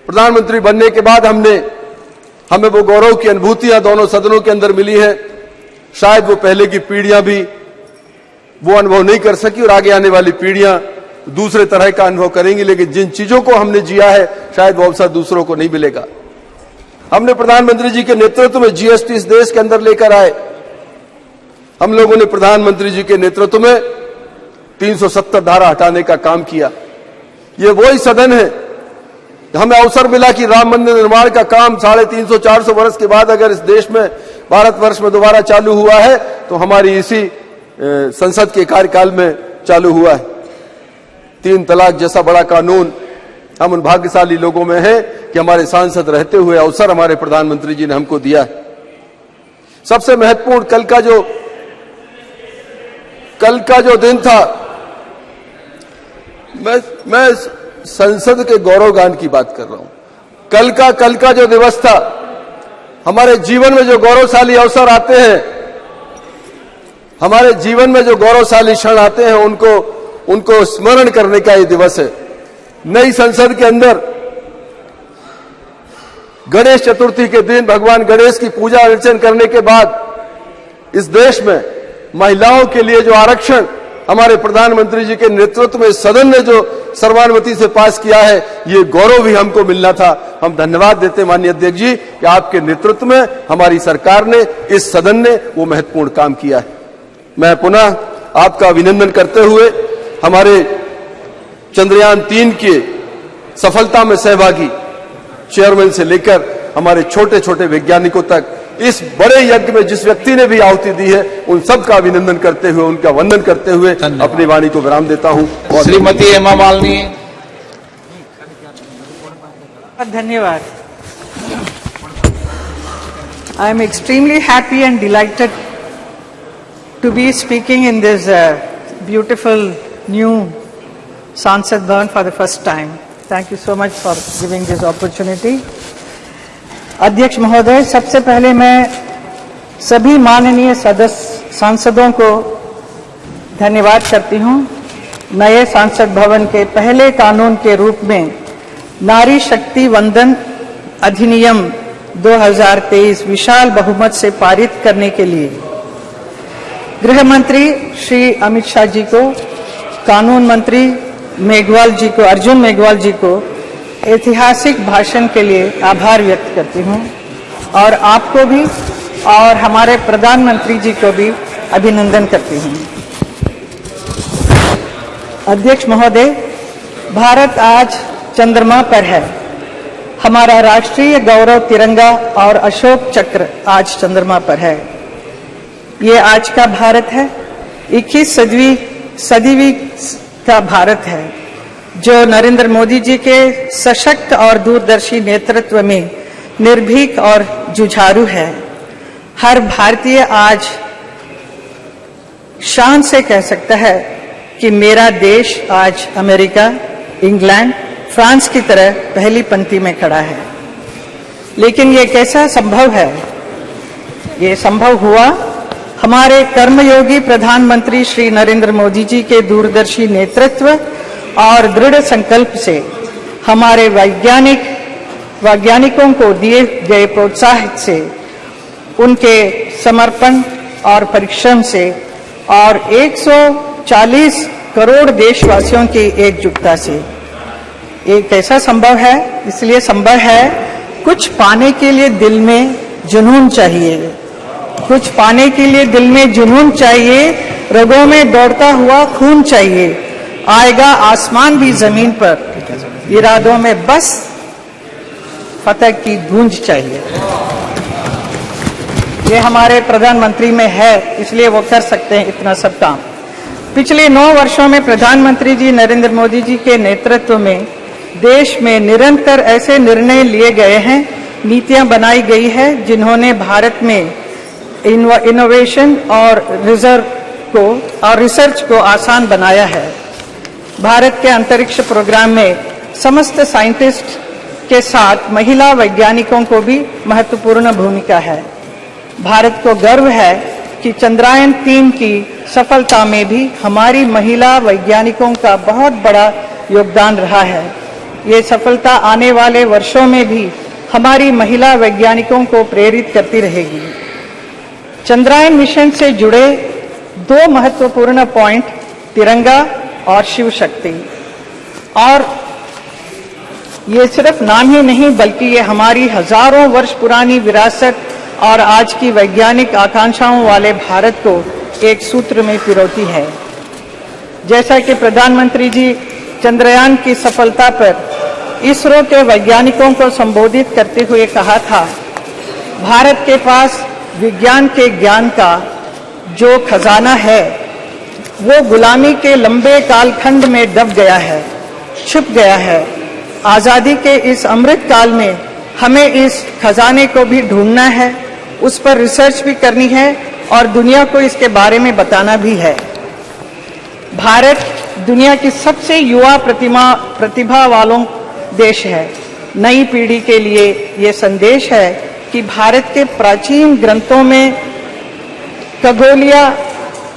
प्रधानमंत्री बनने के बाद हमने हमें वो गौरव की अनुभूतियां दोनों सदनों के अंदर मिली हैं। शायद वो पहले की पीढ़ियां भी वो अनुभव नहीं कर सकी और आगे आने वाली पीढ़ियां दूसरे तरह का अनुभव करेंगी, लेकिन जिन चीजों को हमने जिया है शायद वो अवसर दूसरों को नहीं मिलेगा। हमने प्रधानमंत्री जी के नेतृत्व में जीएसटी इस देश के अंदर लेकर आए। हम लोगों ने प्रधानमंत्री जी के नेतृत्व में 370 धारा हटाने का काम किया। ये वही सदन है, हमें अवसर मिला कि राम मंदिर निर्माण का काम 350-400 वर्ष के बाद अगर इस देश में, भारतवर्ष में दोबारा चालू हुआ है तो हमारी इसी संसद के कार्यकाल में चालू हुआ है। 3 तलाक जैसा बड़ा कानून हम उन भाग्यशाली लोगों में हैं कि हमारे सांसद रहते हुए अवसर हमारे प्रधानमंत्री जी ने हमको दिया है। सबसे महत्वपूर्ण कल का जो दिन था, मैं संसद के गौरवगान की बात कर रहा हूं। कल का जो दिवस था, हमारे जीवन में जो गौरवशाली अवसर आते हैं, हमारे जीवन में जो गौरवशाली क्षण आते हैं, उनको स्मरण करने का ये दिवस है। नई संसद के अंदर गणेश चतुर्थी के दिन भगवान गणेश की पूजा अर्चन करने के बाद इस देश में महिलाओं के लिए जो आरक्षण हमारे प्रधानमंत्री जी के नेतृत्व में सदन ने जो सर्वानुमति से पास किया है, ये गौरव भी हमको मिलना था। हम धन्यवाद देते हैं माननीय अध्यक्ष जी कि आपके नेतृत्व में हमारी सरकार ने, इस सदन ने वो महत्वपूर्ण काम किया है। मैं पुनः आपका अभिनंदन करते हुए हमारे चंद्रयान-3 के सफलता में सहभागी चेयरमैन से लेकर हमारे छोटे छोटे वैज्ञानिकों तक इस बड़े यज्ञ में जिस व्यक्ति ने भी आहुति दी है, उन सबका अभिनंदन करते हुए, उनका वंदन करते हुए अपनी वाणी को विराम देता हूं।
श्रीमती हेमा मालिनी।
धन्यवाद। I am extremely happy and delighted to be speaking in this beautiful new Sansad Bhavan for the first time. Thank you so much for giving this opportunity. अध्यक्ष महोदय, सबसे पहले मैं सभी माननीय सांसदों को धन्यवाद करती हूं। नए सांसद भवन के पहले कानून के रूप में नारी शक्ति वंदन अधिनियम 2023 विशाल बहुमत से पारित करने के लिए गृह मंत्री श्री अमित शाह जी को, कानून मंत्री अर्जुन मेघवाल जी को ऐतिहासिक भाषण के लिए आभार व्यक्त करती हूं और आपको भी और हमारे प्रधानमंत्री जी को भी अभिनंदन करती हूं। अध्यक्ष महोदय, भारत आज चंद्रमा पर है। हमारा राष्ट्रीय गौरव तिरंगा और अशोक चक्र आज चंद्रमा पर है। ये आज का भारत है, 21वीं सदी का भारत है, जो नरेंद्र मोदी जी के सशक्त और दूरदर्शी नेतृत्व में निर्भीक और जुझारू है। हर भारतीय आज शान से कह सकता है कि मेरा देश आज अमेरिका, इंग्लैंड, फ्रांस की तरह पहली पंक्ति में खड़ा है। लेकिन ये कैसा संभव है? ये संभव हुआ हमारे कर्मयोगी प्रधानमंत्री श्री नरेंद्र मोदी जी के दूरदर्शी नेतृत्व और दृढ़ संकल्प से, हमारे वैज्ञानिकों को दिए गए प्रोत्साहन से, उनके समर्पण और परिश्रम से और 140 करोड़ देशवासियों की एकजुटता से। ये कैसा संभव है? इसलिए संभव है, कुछ पाने के लिए दिल में जुनून चाहिए, कुछ पाने के लिए दिल में जुनून चाहिए, रगों में दौड़ता हुआ खून चाहिए, आएगा आसमान भी जमीन पर, इरादों में बस फतह की गूंज चाहिए। ये हमारे प्रधानमंत्री में है, इसलिए वो कर सकते हैं इतना सब काम। पिछले 9 वर्षों में प्रधानमंत्री जी नरेंद्र मोदी जी के नेतृत्व में देश में निरंतर ऐसे निर्णय लिए गए हैं, नीतियां बनाई गई है, जिन्होंने भारत में इनोवेशन और रिसर्च को आसान बनाया है। भारत के अंतरिक्ष प्रोग्राम में समस्त साइंटिस्ट के साथ महिला वैज्ञानिकों को भी महत्वपूर्ण भूमिका है। भारत को गर्व है कि चंद्रयान-3 की सफलता में भी हमारी महिला वैज्ञानिकों का बहुत बड़ा योगदान रहा है। ये सफलता आने वाले वर्षों में भी हमारी महिला वैज्ञानिकों को प्रेरित करती रहेगी। चंद्रयान मिशन से जुड़े 2 महत्वपूर्ण पॉइंट तिरंगा और शिव शक्ति, और ये सिर्फ नाम ही नहीं बल्कि ये हमारी हजारों वर्ष पुरानी विरासत और आज की वैज्ञानिक आकांक्षाओं वाले भारत को एक सूत्र में पिरोती है। जैसा कि प्रधानमंत्री जी चंद्रयान की सफलता पर इसरो के वैज्ञानिकों को संबोधित करते हुए कहा था, भारत के पास विज्ञान के ज्ञान का जो खजाना है वो गुलामी के लंबे कालखंड में दब गया है, छुप गया है। आज़ादी के इस अमृत काल में हमें इस खजाने को भी ढूंढना है, उस पर रिसर्च भी करनी है और दुनिया को इसके बारे में बताना भी है। भारत दुनिया की सबसे युवा प्रतिभा वालों देश है। नई पीढ़ी के लिए ये संदेश है कि भारत के प्राचीन ग्रंथों में खगोलीय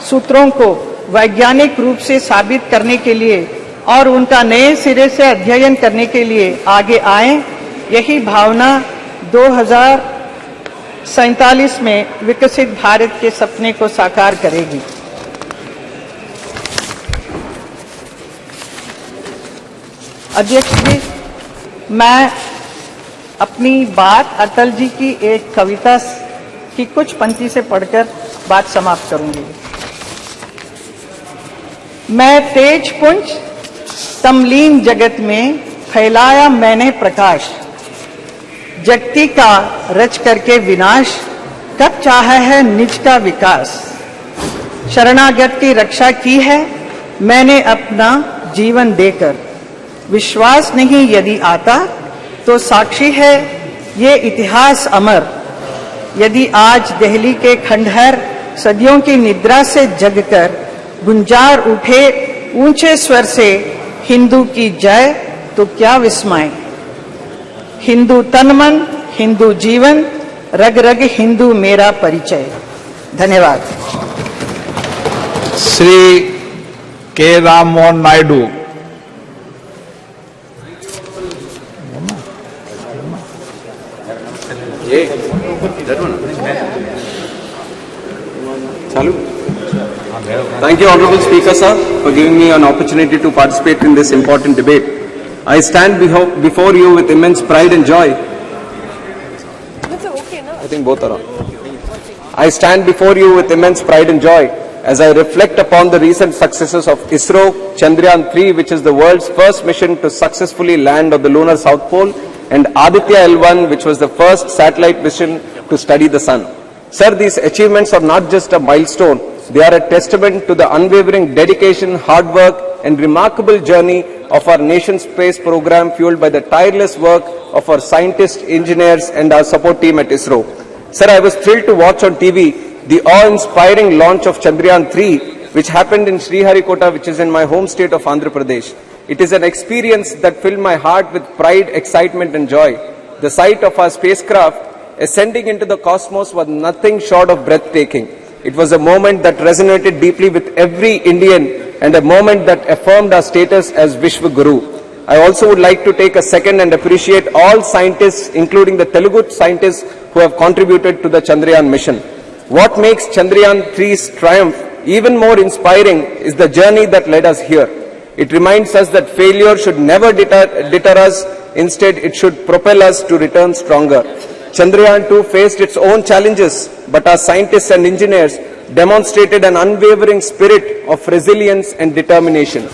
सूत्रों को वैज्ञानिक रूप से साबित करने के लिए और उनका नए सिरे से अध्ययन करने के लिए आगे आएं। यही भावना 2047 में विकसित भारत के सपने को साकार करेगी। अध्यक्ष जी, मैं अपनी बात अटल जी की एक कविता की कुछ पंक्ति से पढ़कर बात समाप्त करूंगी। मैं तेज पुंज तमलीन जगत में फैलाया मैंने प्रकाश, जगती का रच करके विनाश, कब चाहा है निज का विकास। शरणागत की रक्षा की है मैंने अपना जीवन देकर, विश्वास नहीं यदि आता तो साक्षी है ये इतिहास अमर। यदि आज दिल्ली के खंडहर सदियों की निद्रा से जगकर गुंजार उठे ऊंचे स्वर से हिंदू की जय, तो क्या विस्मय। हिंदू तन मन, हिंदू जीवन, रग रग हिंदू मेरा परिचय। धन्यवाद।
श्री के Ram Mohan Naidu.
Thank you, Honorable Speaker, sir, for giving me an opportunity to participate in this important debate. I stand before you with immense pride and joy. I think both are on. I stand before you with immense pride and joy as I reflect upon the recent successes of ISRO, Chandrayaan-3, which is the world's first mission to successfully land on the lunar South Pole, and Aditya L1, which was the first satellite mission to study the sun. Sir, these achievements are not just a milestone, they are a testament to the unwavering dedication, hard work and remarkable journey of our nation's space program, fueled by the tireless work of our scientists, engineers and our support team at ISRO. Sir, I was thrilled to watch on TV the awe-inspiring launch of Chandrayaan-3, which happened in Sriharikota, which is in my home state of Andhra Pradesh. It is an experience that filled my heart with pride, excitement and joy. The sight of our spacecraft ascending into the cosmos was nothing short of breathtaking. It was a moment that resonated deeply with every Indian and a moment that affirmed our status as Vishwa Guru. I also would like to take a second and appreciate all scientists, including the Telugu scientists who have contributed to the Chandrayaan mission. What makes Chandrayaan-3's triumph even more inspiring is the journey that led us here. It reminds us that failure should never deter us. Instead, it should propel us to return stronger. Chandrayaan-2 faced its own challenges, but our scientists and engineers demonstrated an unwavering spirit of resilience and determination.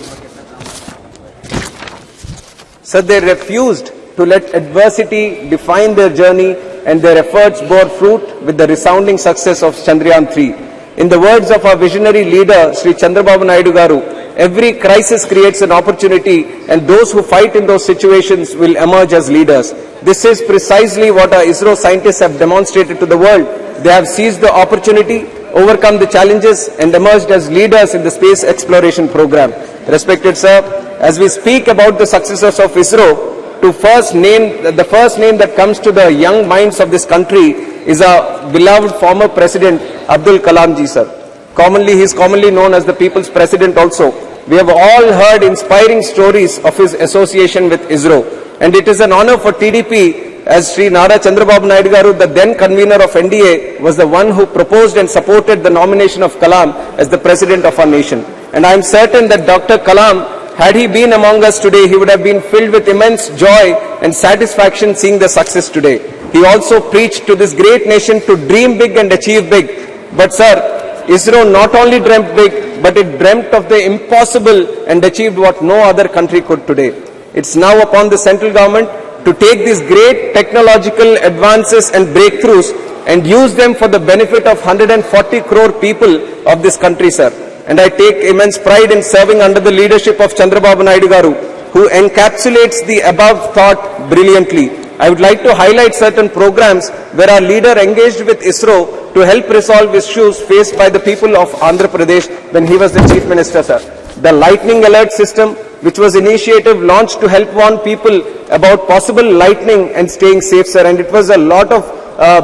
So they refused to let adversity define their journey, and their efforts bore fruit with the resounding success of Chandrayaan-3. In the words of our visionary leader, Sri Chandrababu Naidu Garu, every crisis creates an opportunity, and those who fight in those situations will emerge as leaders. This is precisely what our ISRO scientists have demonstrated to the world. They have seized the opportunity, overcome the challenges, and emerged as leaders in the space exploration program. Respected sir, as we speak about the successes of ISRO, the first name that comes to the young minds of this country is our beloved former President Abdul Kalam ji sir. He is commonly known as the People's President also. We have all heard inspiring stories of his association with ISRO, and it is an honor for TDP as Sri Nara Chandrababu Naidu Garu, the then convener of NDA, was the one who proposed and supported the nomination of Kalam as the president of our nation. And I am certain that Dr. Kalam, had he been among us today, he would have been filled with immense joy and satisfaction seeing the success today. He also preached to this great nation to dream big and achieve big. But sir, ISRO not only dreamt big, but it dreamt of the impossible and achieved what no other country could today. It's now upon the central government to take these great technological advances and breakthroughs and use them for the benefit of 140 crore people of this country, sir. And I take immense pride in serving under the leadership of Chandrababu Naidu Garu, who encapsulates the above thought brilliantly. I would like to highlight certain programs where our leader engaged with ISRO to help resolve issues faced by the people of Andhra Pradesh when he was the Chief Minister, sir. The lightning alert system, which was initiative launched to help warn people about possible lightning and staying safe, sir. And it was a lot of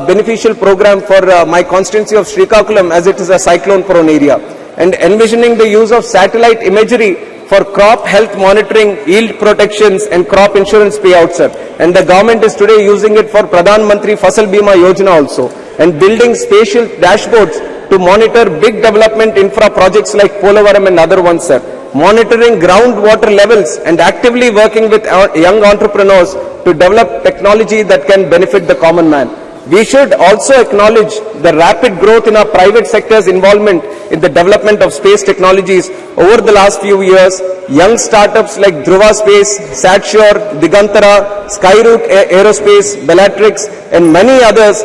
beneficial program for my constituency of Srikakulam, as it is a cyclone-prone area. And envisioning the use of satellite imagery for crop health monitoring, yield protections and crop insurance payouts, sir. And the government is today using it for Pradhan Mantri Fasal Bima Yojana also. And building spatial dashboards to monitor big development infra projects like Polavaram and other ones, sir. Monitoring groundwater levels and actively working with young entrepreneurs to develop technology that can benefit the common man. We should also acknowledge the rapid growth in our private sector's involvement in the development of space technologies over the last few years. Young startups like Dhruva Space, Satsure, Digantara, Skyroot Aerospace, Bellatrix and many others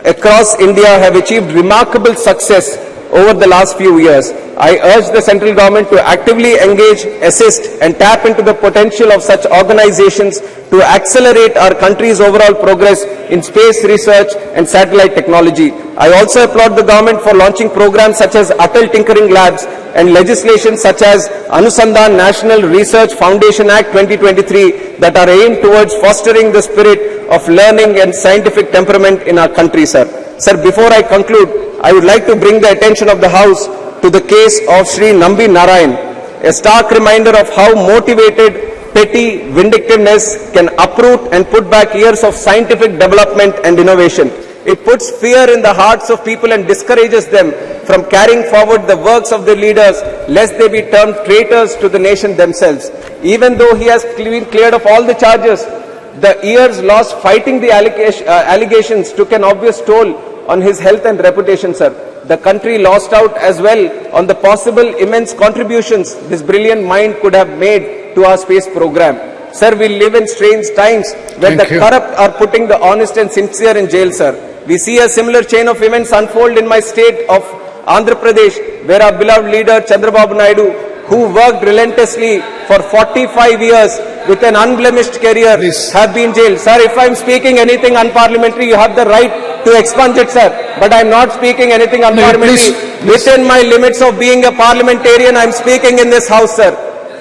across India have achieved remarkable success over the last few years. I urge the central government to actively engage, assist and tap into the potential of such organizations to accelerate our country's overall progress in space research and satellite technology. I also applaud the government for launching programs such as Atal Tinkering Labs and legislation such as Anusandhan National Research Foundation Act 2023 that are aimed towards fostering the spirit of learning and scientific temperament in our country, sir. Sir, before I conclude, I would like to bring the attention of the House to the case of Sri Nambi Narayan, a stark reminder of how motivated, petty vindictiveness can uproot and put back years of scientific development and innovation. It puts fear in the hearts of people and discourages them from carrying forward the works of their leaders, lest they be termed traitors to the nation themselves. Even though he has been cleared of all the charges, the years lost fighting the allegations took an obvious toll on his health and reputation, sir. The country lost out as well on the possible immense contributions this brilliant mind could have made to our space program. Sir, we live in strange times where the corrupt are putting the honest and sincere in jail, sir. We see a similar chain of events unfold in my state of Andhra Pradesh, where our beloved leader Chandrababu Naidu, who worked relentlessly for 45 years with an unblemished career, have been jailed. Sir, if I am speaking anything unparliamentary, you have the right to expunge it, sir. But I am not speaking anything unparliamentary. Within my limits of being a parliamentarian, I am speaking in this house, sir,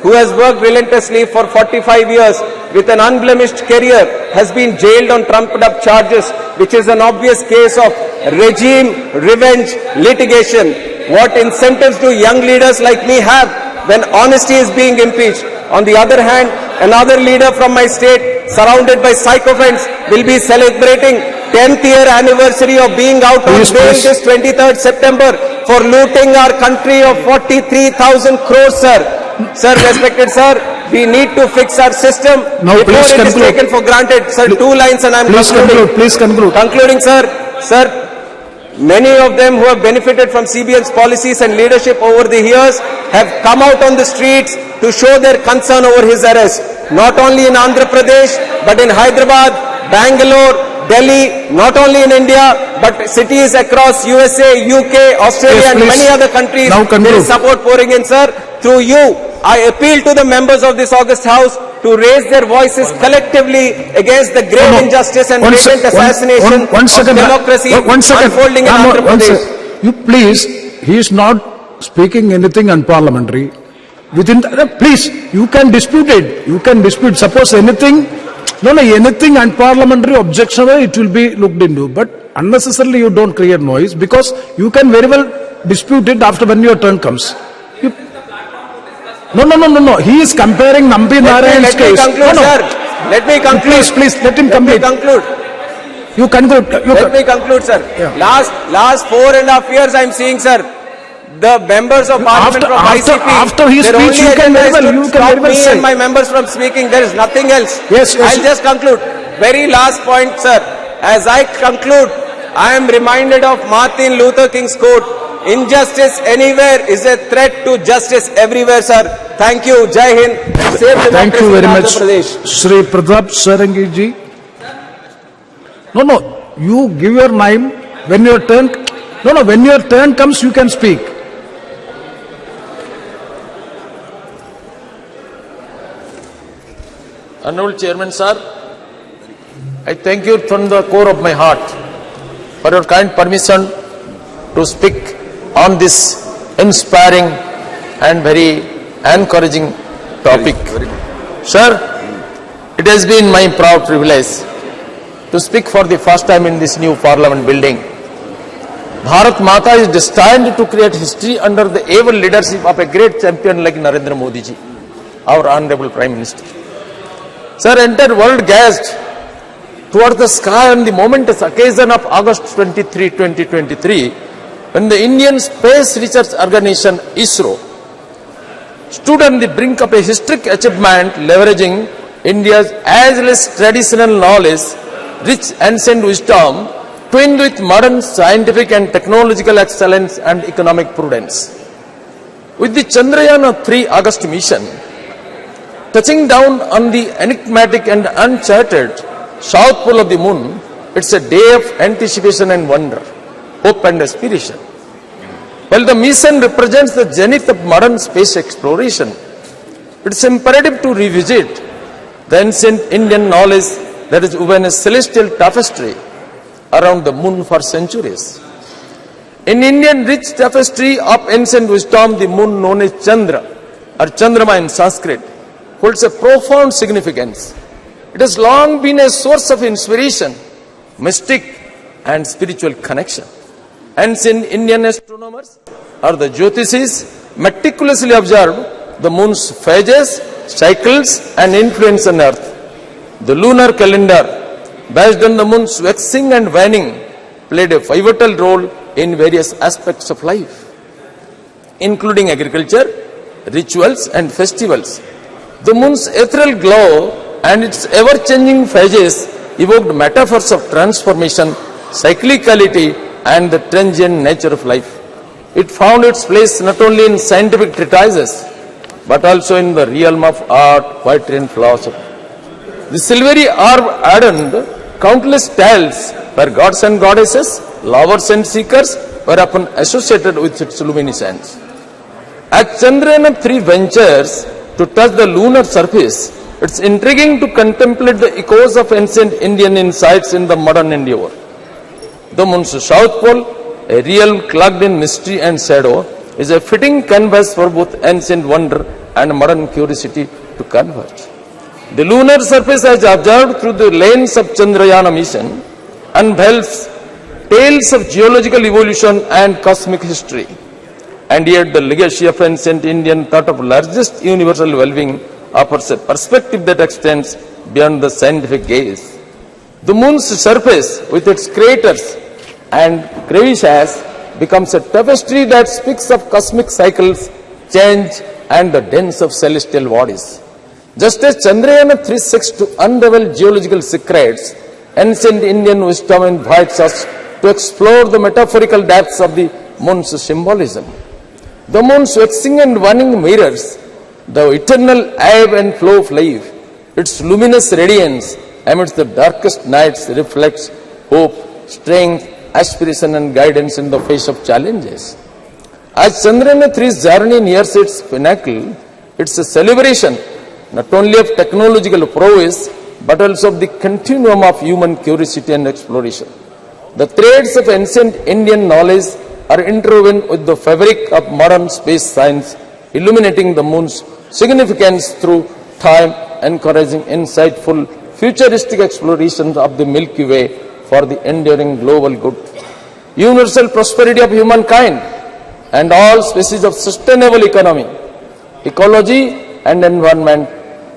who has worked relentlessly for 45 years with an unblemished career, has been jailed on trumped-up charges, which is an obvious case of regime revenge litigation. What incentives do young leaders like me have when honesty is being impeached? On the other hand, another leader from my state, surrounded by sycophants, will be celebrating 10th year anniversary of being out on bail this 23rd September for looting our country of 43,000 crores, sir. Sir, respected sir, we need to fix our system before it is taken for granted. Sir, 2 lines and I am concluding.
Please conclude.
Concluding, sir. Sir, many of them who have benefited from CBN's policies and leadership over the years have come out on the streets to show their concern over his arrest. Not only in Andhra Pradesh, but in Hyderabad, Bangalore, Delhi, not only in India, but cities across USA, UK, Australia and many other countries. There is support pouring in, sir. Through you, I appeal to the members of this august house to raise their voices collectively against the grave injustice and blatant assassination of democracy unfolding in Andhra Pradesh.
You please, he is not speaking anything unparliamentary. Within please, you can dispute it. You can dispute. Suppose anything, anything unparliamentary, objectionable, it will be looked into. But unnecessarily you don't create noise, because you can very well dispute it after when your turn comes. No. He is comparing Nambi Narayan's case.
Let me conclude, sir. Let me conclude.
Please, let him complete.
Let me conclude.
You conclude.
Let me conclude, sir.
Yeah.
Last 4.5 years, I'm seeing, sir, the members of parliament from ICP.
After his
their
speech,
only
you can
agenda
very
is
well,
to
you can
stop
very well
me
say.
and my members from speaking. There is nothing else.
Yes, yes.
I'll just conclude. Very last point, sir. As I conclude, I am reminded of Martin Luther King's quote: "Injustice anywhere is a threat to justice everywhere," sir. Thank you. Jai Hind. Save
Thank you
democracy
very
in
much,
Andhra Pradesh.
Shri Pratap Sarangi ji. No, you give your name when your turn. No, when your turn comes, you can speak.
Honorable Chairman, sir, I thank you from the core of my heart for your kind permission to speak on this inspiring and very encouraging topic. Sir, it has been my proud privilege to speak for the first time in this new parliament building. Bharat Mata is destined to create history under the able leadership of a great champion like Narendra Modi ji, our Honorable Prime Minister. Sir, entire world gazed towards the sky on the momentous occasion of August 23, 2023, when the Indian Space Research Organization ISRO stood on the brink of a historic achievement, leveraging India's ageless traditional knowledge, rich ancient wisdom, twinned with modern scientific and technological excellence and economic prudence. With the Chandrayaan-3 August mission, touching down on the enigmatic and uncharted south pole of the moon, it's a day of anticipation and wonder, hope and aspiration. While the mission represents the zenith of modern space exploration, it's imperative to revisit the ancient Indian knowledge that has woven a celestial tapestry around the moon for centuries. In Indian rich tapestry of ancient wisdom, the moon known as Chandra or Chandrama in Sanskrit holds a profound significance. It has long been a source of inspiration, mystic and spiritual connection. Ancient Indian astronomers or the Jyotishis meticulously observed the moon's phases, cycles and influence on Earth. The lunar calendar, based on the moon's waxing and waning, played a pivotal role in various aspects of life, including agriculture, rituals and festivals. The moon's ethereal glow and its ever-changing phases evoked metaphors of transformation, cyclicality and the transient nature of life. It found its place not only in scientific treatises, but also in the realm of art, poetry and philosophy. The silvery orb adorned countless tales where gods and goddesses, lovers and seekers were often associated with its luminescence. As Chandrayaan-3 ventures to touch the lunar surface, it's intriguing to contemplate the echoes of ancient Indian insights in the modern endeavor. The moon's south pole, a realm clogged in mystery and shadow, is a fitting canvas for both ancient wonder and modern curiosity to converge. The lunar surface, as observed through the lens of Chandrayaan mission, unveils tales of geological evolution and cosmic history. And yet the legacy of ancient Indian thought of largest universal well-being offers a perspective that extends beyond the scientific gaze. The moon's surface, with its craters and crevices, becomes a tapestry that speaks of cosmic cycles, change and the dance of celestial bodies. Just as Chandrayaan-3 seeks to unravel geological secrets, ancient Indian wisdom invites us to explore the metaphorical depths of the moon's symbolism. The moon's waxing and waning mirrors the eternal ebb and flow of life. Its luminous radiance amidst the darkest nights reflects hope, strength, aspiration and guidance in the face of challenges. As Chandrayaan-3's journey nears its pinnacle, it's a celebration not only of technological prowess, but also of the continuum of human curiosity and exploration. The threads of ancient Indian knowledge are interwoven with the fabric of modern space science, illuminating the moon's significance through time, encouraging insightful, futuristic explorations of the Milky Way for the enduring global good, universal prosperity of humankind, and all species of sustainable economy, ecology and environment,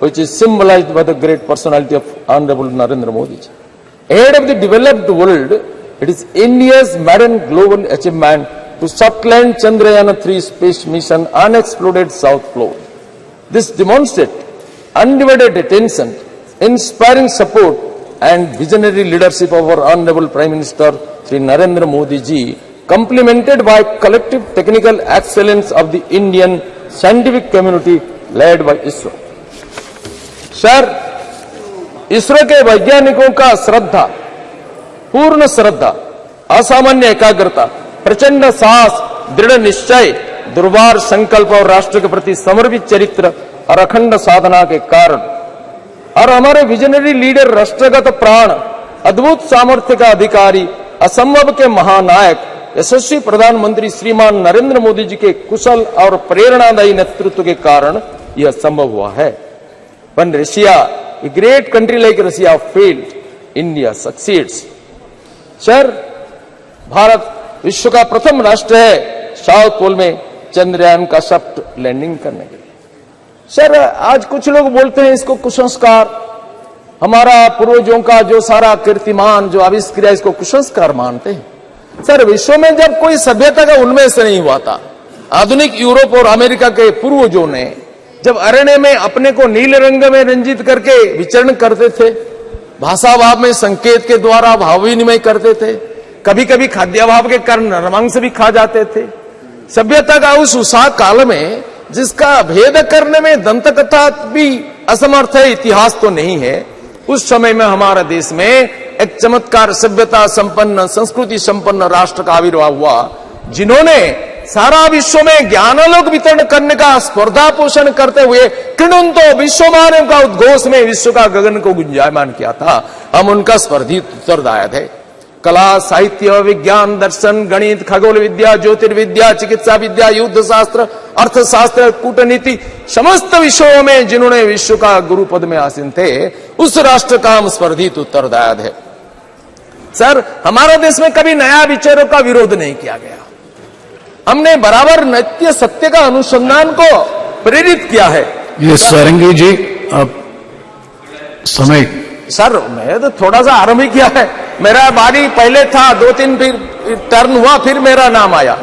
which is symbolized by the great personality of Honorable Narendra Modi. Ahead of the developed world, it is India's modern global achievement to soft land Chandrayaan-3 space mission unexploded South Pole. This demonstrates undivided attention, inspiring support and visionary leadership of our Honorable Prime Minister Shri Narendra Modi ji, complemented by collective technical excellence of the Indian scientific community led by ISRO. Sir, ISRO के वैज्ञानिकों का श्रद्धा, पूर्ण श्रद्धा, असामान्य एकाग्रता, प्रचंड साहस, दृढ़ निश्चय, दुर्वार संकल्प और राष्ट्र के प्रति समर्पित चरित्र और अखंड साधना के कारण और हमारे विजनरी लीडर राष्ट्रगत प्राण, अद्भुत सामर्थ्य का अधिकारी, असंभव के महानायक, यशस्वी प्रधानमंत्री श्रीमान नरेंद्र मोदी जी के कुशल और प्रेरणादायी नेतृत्व के कारण यह संभव हुआ है. When Russia, a great country like Russia, failed, India succeeds. Sir, Bharat विश्व का प्रथम राष्ट्र है साउथ पोल में चंद्रयान का सॉफ्ट लैंडिंग करने के लिए. सर, आज कुछ लोग बोलते हैं इसको कुसंस्कार, हमारा पूर्वजों का जो सारा कीर्तिमान जो आविष्कार इसको कुसंस्कार मानते हैं. सर, विश्व में जब कोई सभ्यता का उन्मेष नहीं हुआ था, आधुनिक यूरोप और अमेरिका के पूर्वजों ने जब अरण्य में अपने को नीले रंग में रंजित करके विचरण करते थे, भाषा भाव में संकेत के द्वारा भाव विनिमय करते थे, कभी कभी खाद्याभाव के कारण नरमांस भी खा जाते थे. सभ्यता का उस उषा काल में जिसका भेद करने में दंत कथा भी असमर्थ है, इतिहास तो नहीं है, उस समय में हमारा देश में एक चमत्कार सभ्यता संपन्न, संस्कृति संपन्न राष्ट्र का आविर्भाव हुआ, जिन्होंने सारा विश्व में ज्ञानालोक वितरण करने का स्पर्धा पोषण करते हुए किणुंतो विश्वमानव का उद्घोष में विश्व का गगन को गुंजायमान किया था. हम उनका स्पर्धी उत्तरदायी थे. कला, साहित्य, विज्ञान, दर्शन, गणित, खगोल विद्या, ज्योतिर्विद्या, चिकित्सा विद्या, युद्ध शास्त्र, अर्थशास्त्र, कूटनीति, समस्त विषयों में जिन्होंने विश्व का गुरु पद में आसीन थे, उस राष्ट्र का हम स्पर्धी उत्तरदायी थे. सर, हमारे देश में कभी नया विचारों का विरोध नहीं किया गया. हमने बराबर नित्य सत्य का अनुसंधान को प्रेरित किया है.
ये सारंगी जी, अब समय.
सर, मैं तो थोड़ा सा आरंभ ही किया है. मेरा बारी पहले था, 2-3 फिर टर्न हुआ, फिर मेरा नाम आया.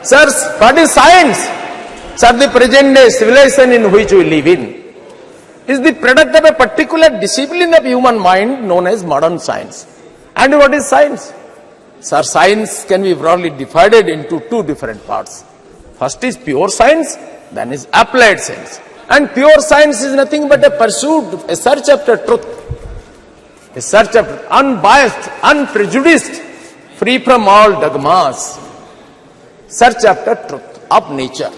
Sir, what is science? Sir, the present day civilisation in which we live in is the product of a particular discipline of human mind known as modern science. And what is science? Sir, science can be broadly divided into two different parts. First is pure science, then is applied science. And pure science is nothing but a pursuit, a search after truth. A search after unbiased, unprejudiced, free from all dogmas. Search after truth of nature.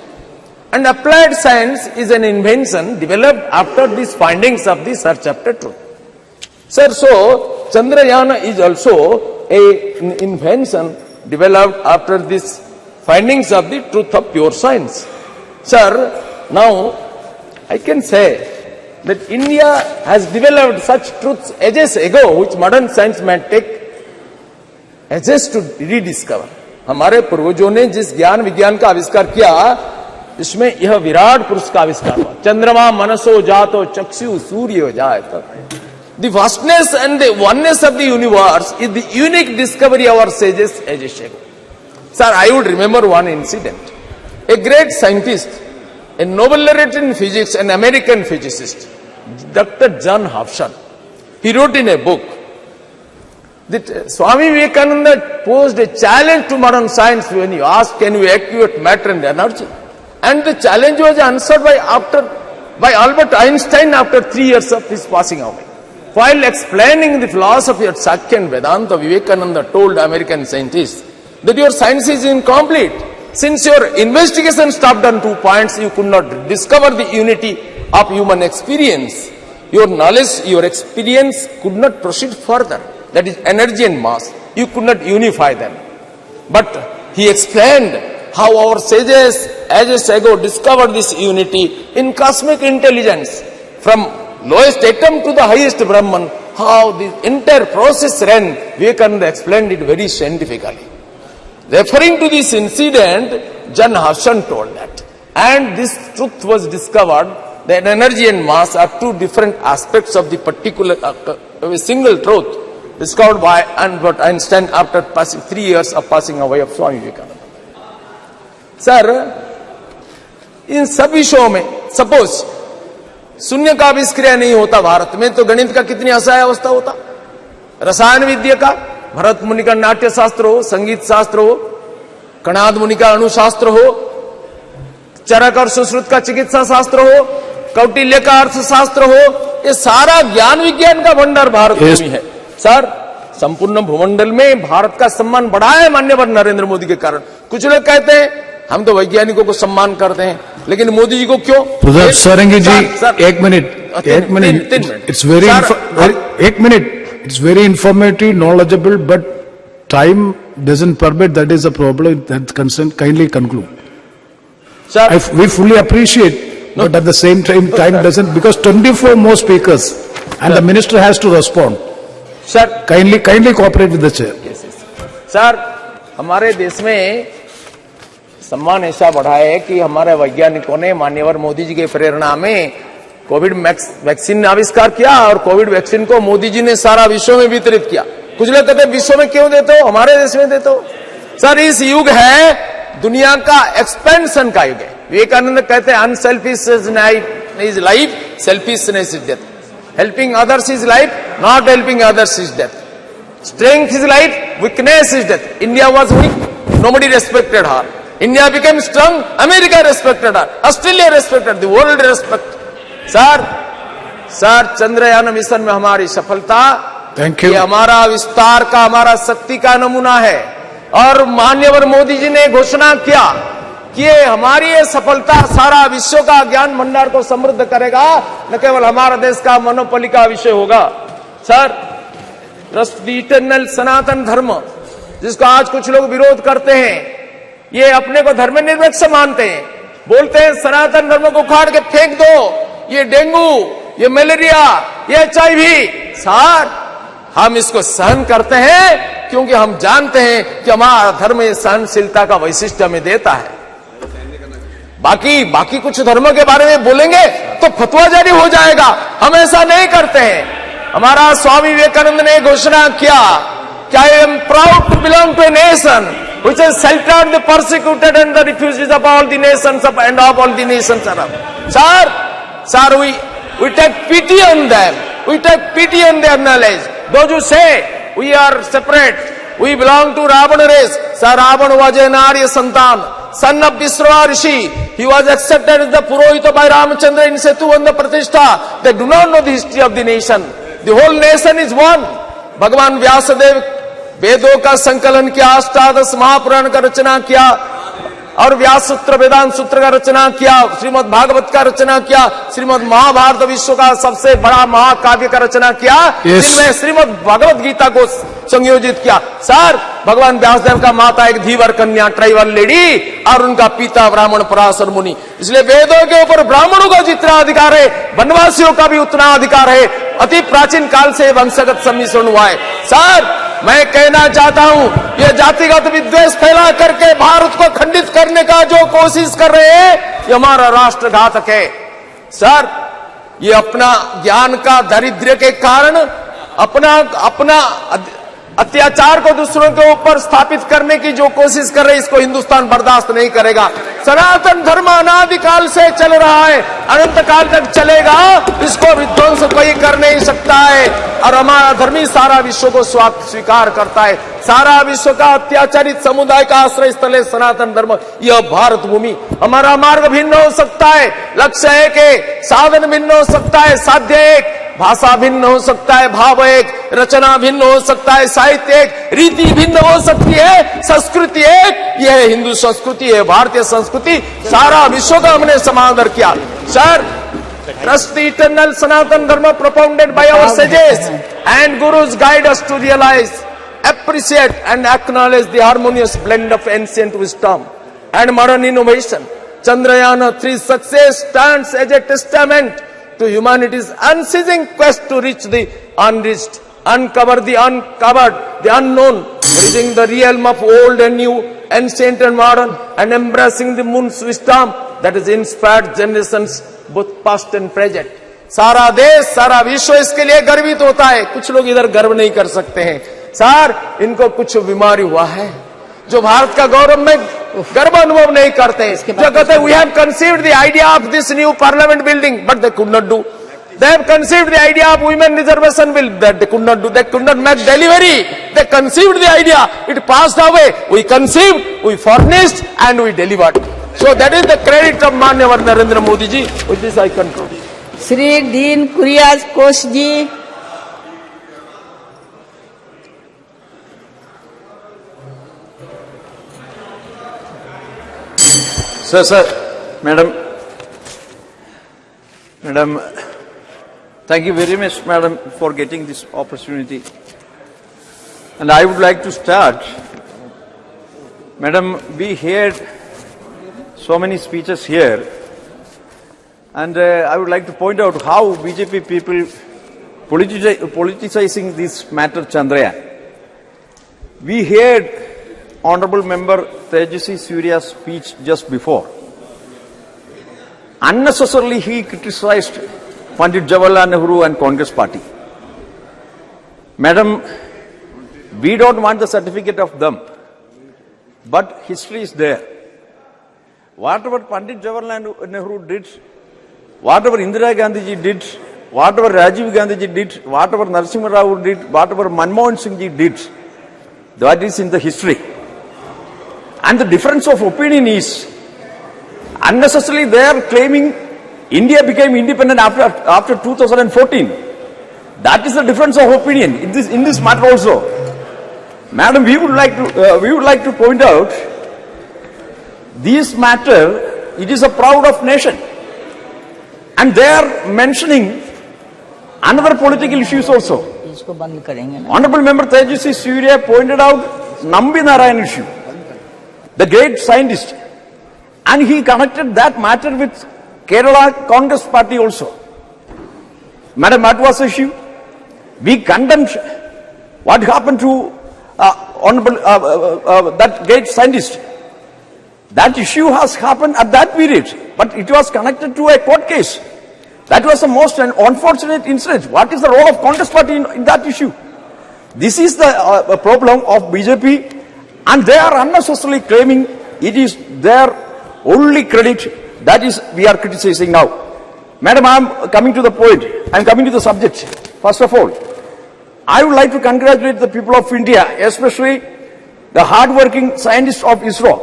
And applied science is an invention developed after these findings of the search after truth. Sir, so Chandrayaan is also an invention developed after these findings of the truth of pure science. Sir, now I can say that India has developed such truths ages ago which modern science may take ages to rediscover. हमारे पूर्वजों ने जिस ज्ञान विज्ञान का आविष्कार किया, इसमें यह विराट पुरुष का आविष्कार हुआ. चंद्रमा मनसो जातो चक्षु सूर्य जायत. The vastness and the oneness of the universe is the unique discovery of our sages ages ago. Sir, I would remember one incident. A great scientist, a Nobel laureate in physics, an American physicist, Dr. John Hobson, he wrote in a book that Swami Vivekananda posed a challenge to modern science when he asked, can you activate matter and energy? And the challenge was answered by Albert Einstein after 3 years of his passing away. While explaining the philosophy of Sakya and Vedanta, Vivekananda told American scientists that your science is incomplete. Since your investigation stopped on 2 points, you could not discover the unity of human experience. Your knowledge, your experience could not proceed further. That is energy and mass. You could not unify them. But he explained how our sages ages ago discovered this unity in cosmic intelligence. From lowest atom to the highest Brahman, how the entire process ran, Vivekananda explained it very scientifically. Referring to this incident, John Hobson told that. And this truth was discovered that energy and mass are two different aspects of the particular, of a single truth. discovered by Albert Einstein after passing 3 years of passing away of Swami Vivekananda. Sir, इन सब विषयों में suppose शून्य का आविष्कार नहीं होता भारत में, तो गणित का कितनी असहाय अवस्था होता। रसायन विद्या का भरत मुनि का नाट्य शास्त्र हो, संगीत शास्त्र हो, कणाद मुनि का अणुशास्त्र हो, चरक और सुश्रुत का चिकित्सा शास्त्र हो, कौटिल्य का अर्थशास्त्र हो, ये सारा ज्ञान विज्ञान का भंडार भारत में है। सर, संपूर्ण भूमंडल में भारत का सम्मान बढ़ा है माननीय नरेंद्र मोदी के कारण। कुछ लोग कहते हैं हम तो वैज्ञानिकों को सम्मान करते हैं, लेकिन मोदी जी को क्यों?
सारंगी जी, एक मिनट, इट्स वेरी, एक minute, it's very informative, knowledgeable, but time doesn't permit, that is a problem, that concern, kindly conclude. We fully appreciate, but at the same time doesn't, because 24 more speakers and the minister has to respond.
Sir,
kindly cooperate with the chair.
Yes. Sir, हमारे देश में सम्मान ऐसा बढ़ा है कि हमारे वैज्ञानिकों ने माननीय मोदी जी के प्रेरणा में कोविड वैक्सीन आविष्कार किया, और कोविड वैक्सीन को मोदी जी ने सारा विश्व में वितरित किया। कुछ लोग कहते हैं विश्व में क्यों देते हो, हमारे देश में देते हो। सर, इस युग है दुनिया का एक्सपेंशन का युग है। विवेकानंद कहते हैं unselfish is life, selfishness is death, helping others is life, not helping others is death, strength is life, weakness is death. India was weak, nobody respected her, India became strong, America respected her, Australia respected, the world respect. Sir, Chandrayaan mission में हमारी सफलता,
thank you,
ये हमारा विस्तार का, हमारा शक्ति का नमूना है। और माननीय मोदी जी ने घोषणा किया कि हमारी ये सफलता सारा विश्व का ज्ञान भंडार को समृद्ध करेगा, न केवल हमारा देश का मोनोपोली का विषय होगा। सर, ट्रस्ट द इटर्नल सनातन धर्म, जिसको आज कुछ लोग विरोध करते हैं, ये अपने को धर्मनिरपेक्ष मानते हैं, बोलते हैं सनातन धर्म को उखाड़ के फेंक दो, ये डेंगू, ये मलेरिया, ये HIV। सर, हम इसको सहन करते हैं क्योंकि हम जानते हैं कि हमारा धर्म ये सहनशीलता का वैशिष्ट्य हमें देता है। बाकी कुछ धर्मों के बारे में बोलेंगे तो फतवा जारी हो जाएगा, हम ऐसा नहीं करते हैं। हमारा स्वामी विवेकानंद ने घोषणा किया कि I am proud to belong to a nation which has sheltered the persecuted and the refugees of all the nations of and of all the nations around. Sir, we take pity on them. We take pity on their knowledge. Those who say we are separate, we belong to Ravana race. Sir, Ravana was an Arya Santan, son of Vishrava Rishi. He was accepted as the Purohita by Ramachandra in Setu and the Pratishtha. They do not know the history of the nation. The whole nation is one. भगवान व्यासदेव वेदों का संकलन किया, अष्टादश महापुराण का रचना किया, और व्यास सूत्र वेदांत सूत्र का रचना किया, श्रीमद् भागवत का रचना किया, श्रीमद् महाभारत विश्व का सबसे बड़ा महाकाव्य का रचना किया, जिनमें श्रीमद् भगवत गीता को संयोजित किया। सर, भगवान व्यासदेव का माता एक धीवर कन्या, ट्राइबल लेडी, और उनका पिता ब्राह्मण पराशर मुनि। इसलिए वेदों के ऊपर ब्राह्मणों का जितना अधिकार है, वनवासियों का भी उतना अधिकार है। अति प्राचीन काल से वंशगत सम्मिश्रण हुआ है। सर, मैं कहना चाहता हूं, ये जातिगत विद्वेष फैला करके भारत को खंडित करने का जो कोशिश कर रहे हैं, ये हमारा राष्ट्रघातक है। सर, ये अपना ज्ञान का दारिद्र्य के कारण अपना अत्याचार को दूसरों के ऊपर स्थापित करने की जो कोशिश कर रहे हैं, इसको हिंदुस्तान बर्दाश्त नहीं करेगा। सनातन धर्म अनादिकाल से चल रहा है, अनंत काल तक चलेगा, इसको विध्वंस कोई कर नहीं सकता है। और हमारा धर्मी सारा विश्व को स्वीकार करता है। सारा विश्व का अत्याचारित समुदाय का आश्रय स्थल है सनातन धर्म, यह भारत भूमि। हमारा मार्ग भिन्न हो सकता है, लक्ष्य एक है, साधन भिन्न हो सकता है, साध्य एक, भाषा भिन्न हो सकता है, भाव एक, रचना भिन्न हो सकता है, साहित्य एक, रीति भिन्न हो सकती है, संस्कृति एक। यह हिंदू संस्कृति है, भारतीय संस्कृति, सारा विश्व का हमने समादर किया। Sir, trust the eternal Sanatan Dharma propounded by our sages and gurus guide us to realize, appreciate and acknowledge the harmonious blend of ancient wisdom and modern innovation. Chandrayaan-3 success stands as a testament to humanity's unceasing quest to reach the unreached, uncover the uncovered, the unknown, bridging the realm of old and new, ancient and modern, and embracing the moon's wisdom that has inspired generations both past and present. सारा देश, सारा विश्व इसके लिए गर्वित होता है। कुछ लोग इधर गर्व नहीं कर सकते हैं। सर, इनको कुछ बीमारी हुआ है जो भारत का गौरव में गर्व अनुभव नहीं करते। जो कहते we have conceived the idea of this new parliament building but they could not do. They have conceived the idea of women reservation bill that they could not do. They could not make delivery. They conceived the idea. It passed away. We conceived, we furnished and we delivered. So that is the credit of Manyavad Narendra Modi ji. With this I conclude.
Shri Dean Kurias Kosh ji.
Sir, Madam, thank you very much, Madam, for getting this opportunity. And I would like to start. Madam, we heard so many speeches here. And I would like to point out how BJP people politicizing this matter Chandrayaan. We heard Honorable Member Tejasvi Surya's speech just before. Unnecessarily he criticized Pandit Jawaharlal Nehru and Congress party. Madam, we don't want the certificate of them, but history is there. Whatever Pandit Jawaharlal Nehru did, whatever Indira Gandhi ji did, whatever Rajiv Gandhi ji did, whatever Narasimha Rao did, whatever Manmohan Singh ji did, that is in the history. And the difference of opinion is, unnecessarily they are claiming India became independent after 2014. That is the difference of opinion in this matter also. Madam, we would like to point out this matter. It is a proud of nation, and they are mentioning another political issues also. Honorable Member Tejasvi Surya pointed out Nambi Narayan issue, the great scientist, and he connected that matter with Kerala Congress party also. Madam, what was the issue? We condemned what happened to that great scientist. That issue has happened at that period, but it was connected to a court case. That was the most unfortunate incident. What is the role of Congress party in that issue? This is the problem of BJP, and they are unnecessarily claiming it is their only credit. That is, we are criticizing now. Madam, I am coming to the point. I am coming to the subject. First of all, I would like to congratulate the people of India, especially the hard-working scientists of ISRO,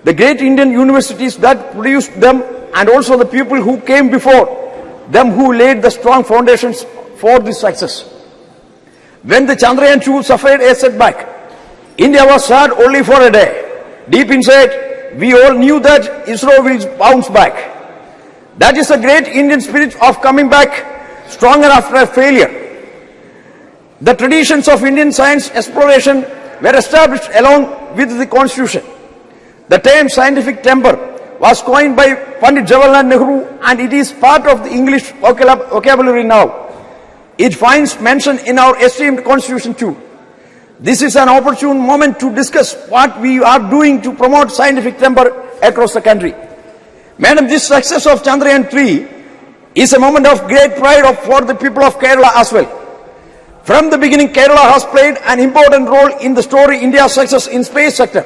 the great Indian universities that produced them, and also the people who came before them who laid the strong foundations for this success. When the Chandrayaan-2 suffered a setback, India was sad only for a day. Deep inside, we all knew that ISRO will bounce back. That is the great Indian spirit of coming back stronger after a failure. The traditions of Indian science exploration were established along with the constitution. The term scientific temper was coined by Pandit Jawaharlal Nehru, and it is part of the English vocabulary now. It finds mention in our esteemed constitution too. This is an opportune moment to discuss what we are doing to promote scientific temper across the country. Madam, this success of Chandrayaan-3 is a moment of great pride for the people of Kerala as well. From the beginning, Kerala has played an important role in the story India's success in space sector.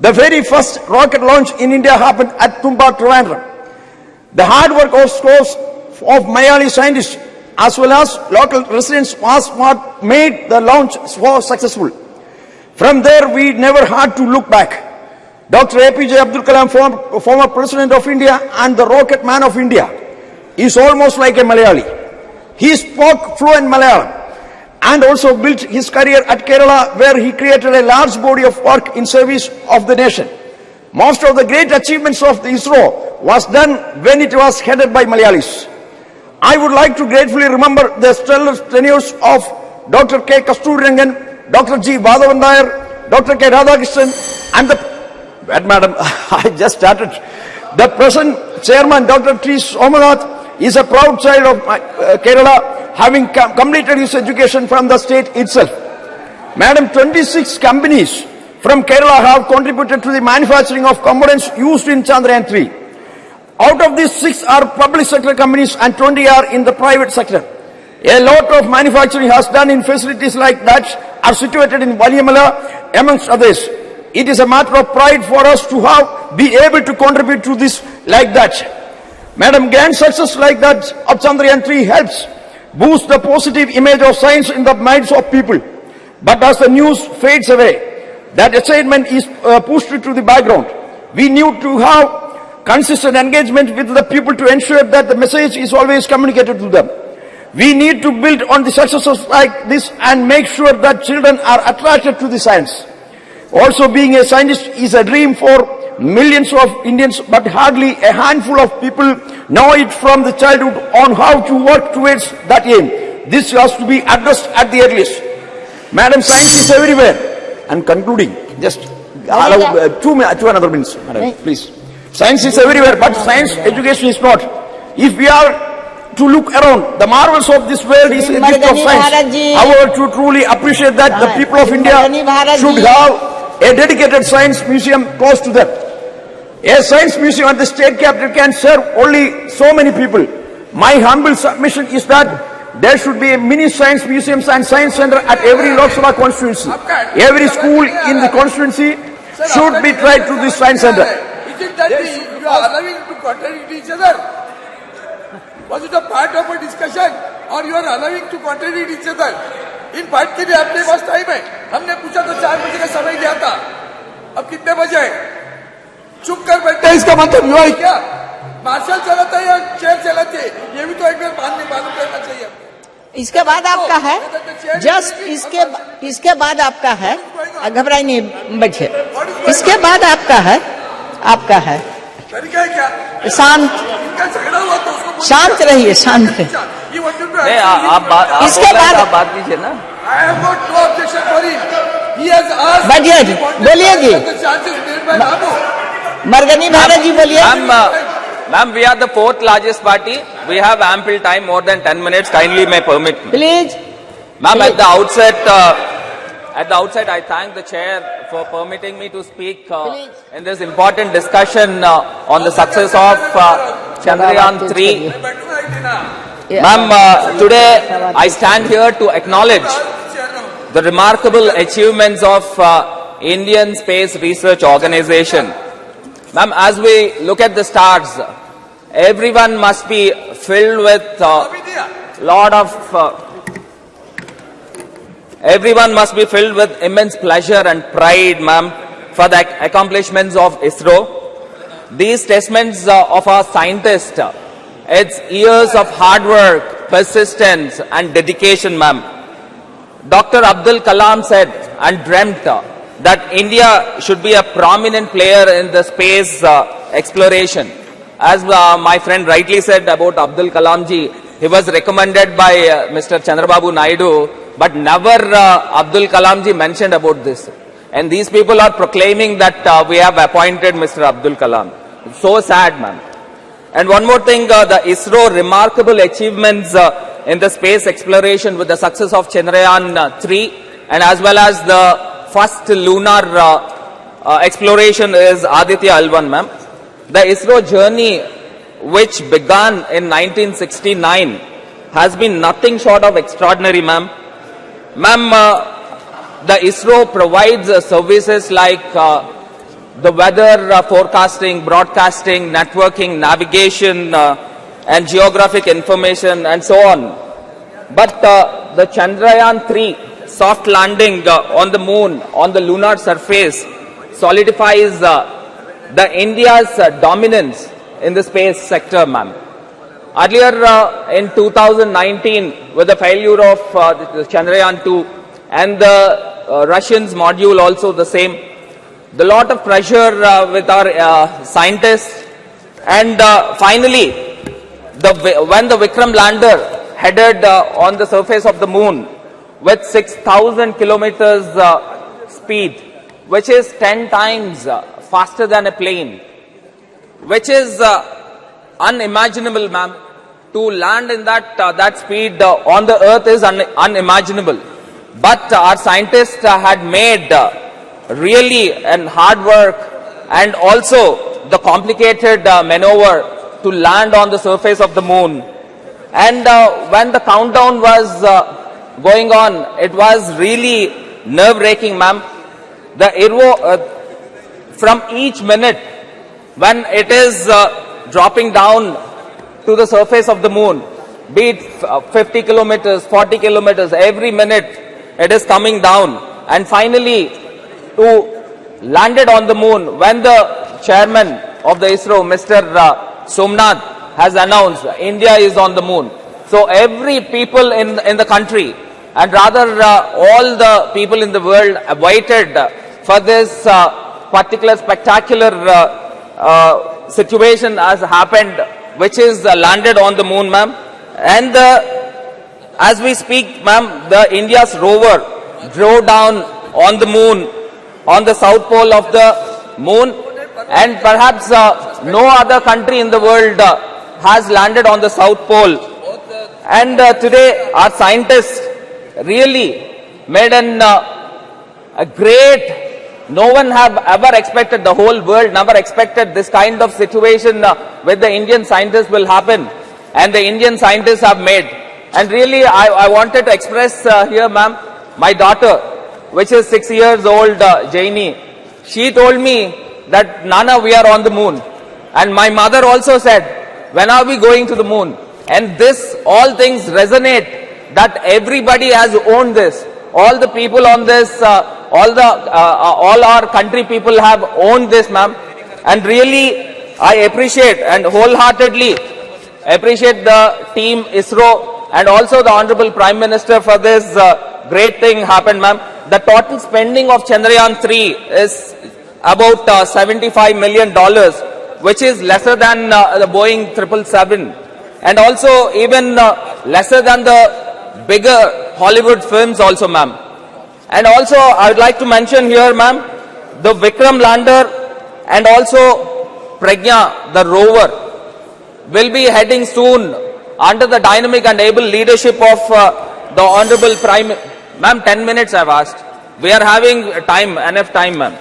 The very first rocket launch in India happened at Tumba, Trivandrum. The hard work of scores of Malayali scientists as well as local residents was what made the launch so successful. From there, we never had to look back. Dr. APJ Abdul Kalam, former President of India and the rocket man of India, is almost like a Malayali. He spoke fluent Malayalam and also built his career at Kerala, where he created a large body of work in service of the nation. Most of the great achievements of the ISRO was done when it was headed by Malayalis. I would like to gratefully remember the stellar tenures of Dr. K. Kasturirangan, Dr. G. Badhavan Nair, Dr. K. Radhakrishnan, and Madam, I just started. The present chairman, Dr. T. Somanath, is a proud child of Kerala, having completed his education from the state itself. Madam, 26 companies from Kerala have contributed to the manufacturing of components used in Chandrayaan-3. Out of these 6 are public sector companies and 20 are in the private sector. A lot of manufacturing has done in facilities like that are situated in Valiamala, amongst others. It is a matter of pride for us to be able to contribute to this like that. Madam, grand success like that of Chandrayaan-3 helps boost the positive image of science in the minds of people. But as the news fades away, that excitement is pushed to the background. We need to have consistent engagement with the people to ensure that the message is always communicated to them. We need to build on the successes like this and make sure that children are attracted to the science. Also, being a scientist is a dream for millions of Indians, but hardly a handful of people know it from the childhood on how to work towards that aim. This has to be addressed at the earliest. Madam, science is everywhere. And concluding, just allow 2 another minutes, madam, please. Science is everywhere, but science education is not. If we are to look around, the marvels of this world is a gift of science. However, to truly appreciate that, the people of India should have a dedicated science museum close to them. A science museum at the state capital can serve only so many people. My humble submission is that there should be a mini science museums and science center at every Lok Sabha constituency. Every school in the constituency should be tried to this science center.
Is it that you are allowing to contradict each other? Was it a part of a discussion or you are allowing to contradict each other? इन बात के लिए आपके पास time है. हमने पूछा तो 4 बजे का समय दिया था. अब कितने बजे? चुप कर बैठे इसका मतलब हुआ है क्या? मार्शल चलाता है या चेयर चलाती है? ये भी तो एक बार मालूम करना चाहिए.
इसके बाद आपका है, जस्ट इसके बाद आपका है, घबराई नहीं बच्चे. इसके बाद आपका है.
तरीका है क्या?
शांत रहिए, शांत रहिए. इसके बाद
आप बात कीजिए ना.
बढ़िया जी, बोलिए जी. मरगनी भारत जी बोलिए.
Ma'am, we are the 4th largest party. We have ample time, more than 10 minutes. Kindly may permit me.
Please.
Ma'am, at the outset, I thank the chair for permitting me to speak in this important discussion on the success of Chandrayaan-3. Ma'am, today I stand here to acknowledge the remarkable achievements of Indian Space Research Organization. Ma'am, as we look at the stars, everyone must be filled with everyone must be filled with immense pleasure and pride, ma'am, for the accomplishments of ISRO. These testaments of our scientists, it's years of hard work, persistence and dedication, ma'am. Dr. Abdul Kalam said and dreamt that India should be a prominent player in the space exploration. As my friend rightly said about Abdul Kalam ji, he was recommended by Mr. Chandrababu Naidu, but never Abdul Kalam ji mentioned about this. And these people are proclaiming that we have appointed Mr. Abdul Kalam. It's so sad, ma'am. And one more thing, the ISRO remarkable achievements in the space exploration with the success of Chandrayaan-3 and as well as the first lunar exploration is Aditya L1, ma'am. The ISRO journey, which began in 1969, has been nothing short of extraordinary, ma'am. Ma'am, the ISRO provides services like the weather forecasting, broadcasting, networking, navigation, and geographic information, and so on. But the Chandrayaan-3 soft landing on the moon, on the lunar surface, solidifies the India's dominance in the space sector, ma'am. Earlier in 2019, with the failure of the Chandrayaan-2 and the Russians module also the same, the lot of pressure with our scientists, and finally, when the Vikram lander headed on the surface of the moon with 6,000 kilometers speed, which is 10 times faster than a plane, which is unimaginable, ma'am. To land in that speed on the earth is unimaginable. But our scientists had made really hard work and also the complicated maneuver
to land on the surface of the moon. And when the countdown was going on, it was really nerve-wracking, ma'am. The from each minute when it is dropping down to the surface of the moon, be it 50 kilometers, 40 kilometers, every minute it is coming down. And finally, to landed on the moon when the chairman of the ISRO, Mr. Somnath, has announced India is on the moon. So every people in the country, and rather all the people in the world waited for this particular spectacular situation has happened, which is landed on the moon, ma'am. And as we speak, ma'am, the India's rover drove down on the moon, on the south pole of the moon, and perhaps no other country in the world has landed on the south pole. And today our scientists really made a great, no one have ever expected, the whole world never expected this kind of situation with the Indian scientists will happen, and the Indian scientists have made. And really I wanted to express here, ma'am, my daughter, which is 6 years old, Jaini, she told me that, Nana, we are on the moon. And my mother also said, when are we going to the moon? And this, all things resonate, that everybody has owned this. All the people on this, all our country people have owned this, ma'am. And really, I appreciate and wholeheartedly appreciate the team ISRO and also the Honorable Prime Minister for this great thing happened, ma'am. The total spending of Chandrayaan-3 is about $75 million, which is lesser than the Boeing 777, and also even lesser than the bigger Hollywood films also, ma'am. And also I would like to mention here, ma'am, the Vikram lander and also Pragya, the rover, will be heading soon under the dynamic and able leadership of the Honorable Prime. Ma'am, 10 minutes I've asked. We are having time, enough time, ma'am.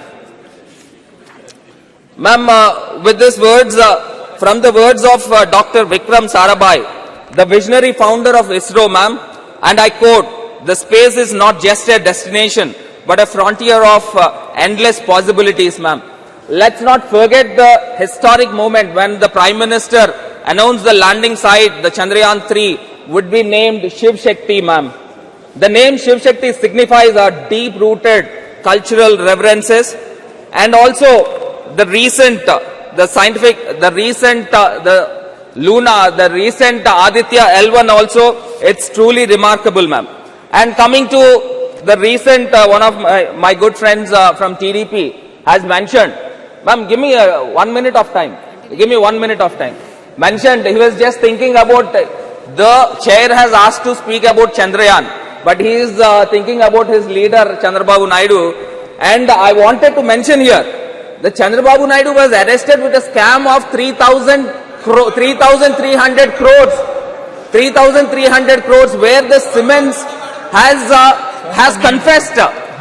Ma'am, with these words, from the words of Dr. Vikram Sarabhai, the visionary founder of ISRO, ma'am, and I quote, the space is not just a destination, but a frontier of endless possibilities, ma'am. Let's not forget the historic moment when the Prime Minister announced the landing site, the Chandrayaan-3, would be named Shiv Shakti, ma'am. The name Shiv Shakti signifies our deep-rooted cultural reverences, and also the recent, the Luna, the recent Aditya L1 also, it's truly remarkable, ma'am. And coming to the recent, one of my good friends from TDP has mentioned, ma'am, give me 1 minute of time. Give me 1 minute of time. Mentioned, he was just thinking about, the chair has asked to speak about Chandrayaan, but he is thinking about his leader, Chandrababu Naidu. And I wanted to mention here, the Chandrababu Naidu was arrested with a scam of 3,300 crores. 3,300 crores, where the Siemens has confessed.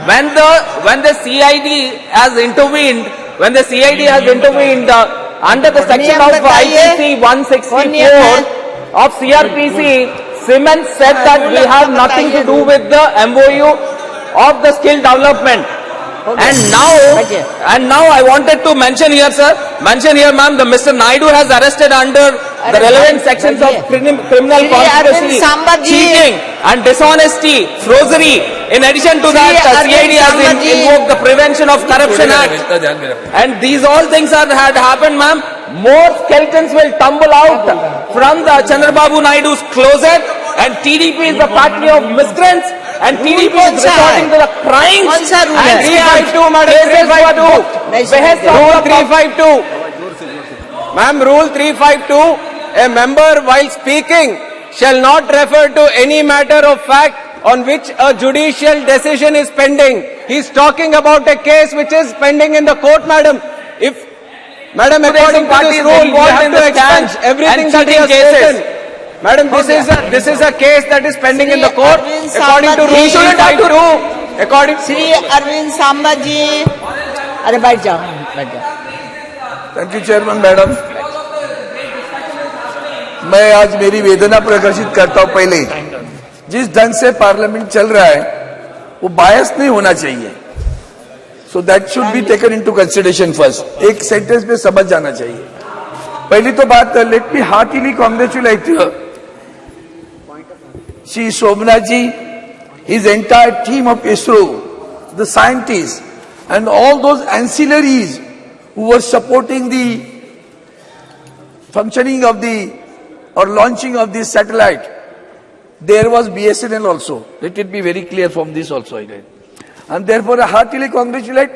When the CID has intervened, under the section of IPC 164 of CRPC, Siemens said that we have nothing to do with the MOU of the skill development. And now I wanted to mention here, sir, ma'am, the Mr. Naidu has arrested under the relevant sections of criminal conspiracy, cheating and dishonesty, forgery. In addition to that, CID has invoked the Prevention of Corruption Act. And these all things had happened, ma'am. More skeletons will tumble out from the Chandrababu Naidu's closet, and TDP is the party of miscreants. And TDP is resorting to the crimes and 352, Madam, 352. Rule 352. Ma'am, Rule 352, a member while speaking shall not refer to any matter of fact on which a judicial decision is pending. He is talking about a case which is pending in the court, madam. Madam, according to this rule, you have to expunge everything that he has spoken. Madam, this is a case that is pending in the court. According to Rule 352, according
Shri Arvind Samba ji, अरे बैठ जाओ.
Thank you, Chairman, Madam.
मैं आज मेरी वेदना प्रकाशित करता हूं। पहले जिस ढंग से पार्लियामेंट चल रहा है वो बायस नहीं होना चाहिए, so that should be taken into consideration first. एक सेंटेंस में समझ जाना चाहिए। पहली तो बात, let me heartily congratulate Shri Somanath ji, his entire team of ISRO, the scientists and all those ancillaries who were supporting the functioning of the or launching of this satellite. There was BSNL also. Let it be very clear from this also. And therefore I heartily congratulate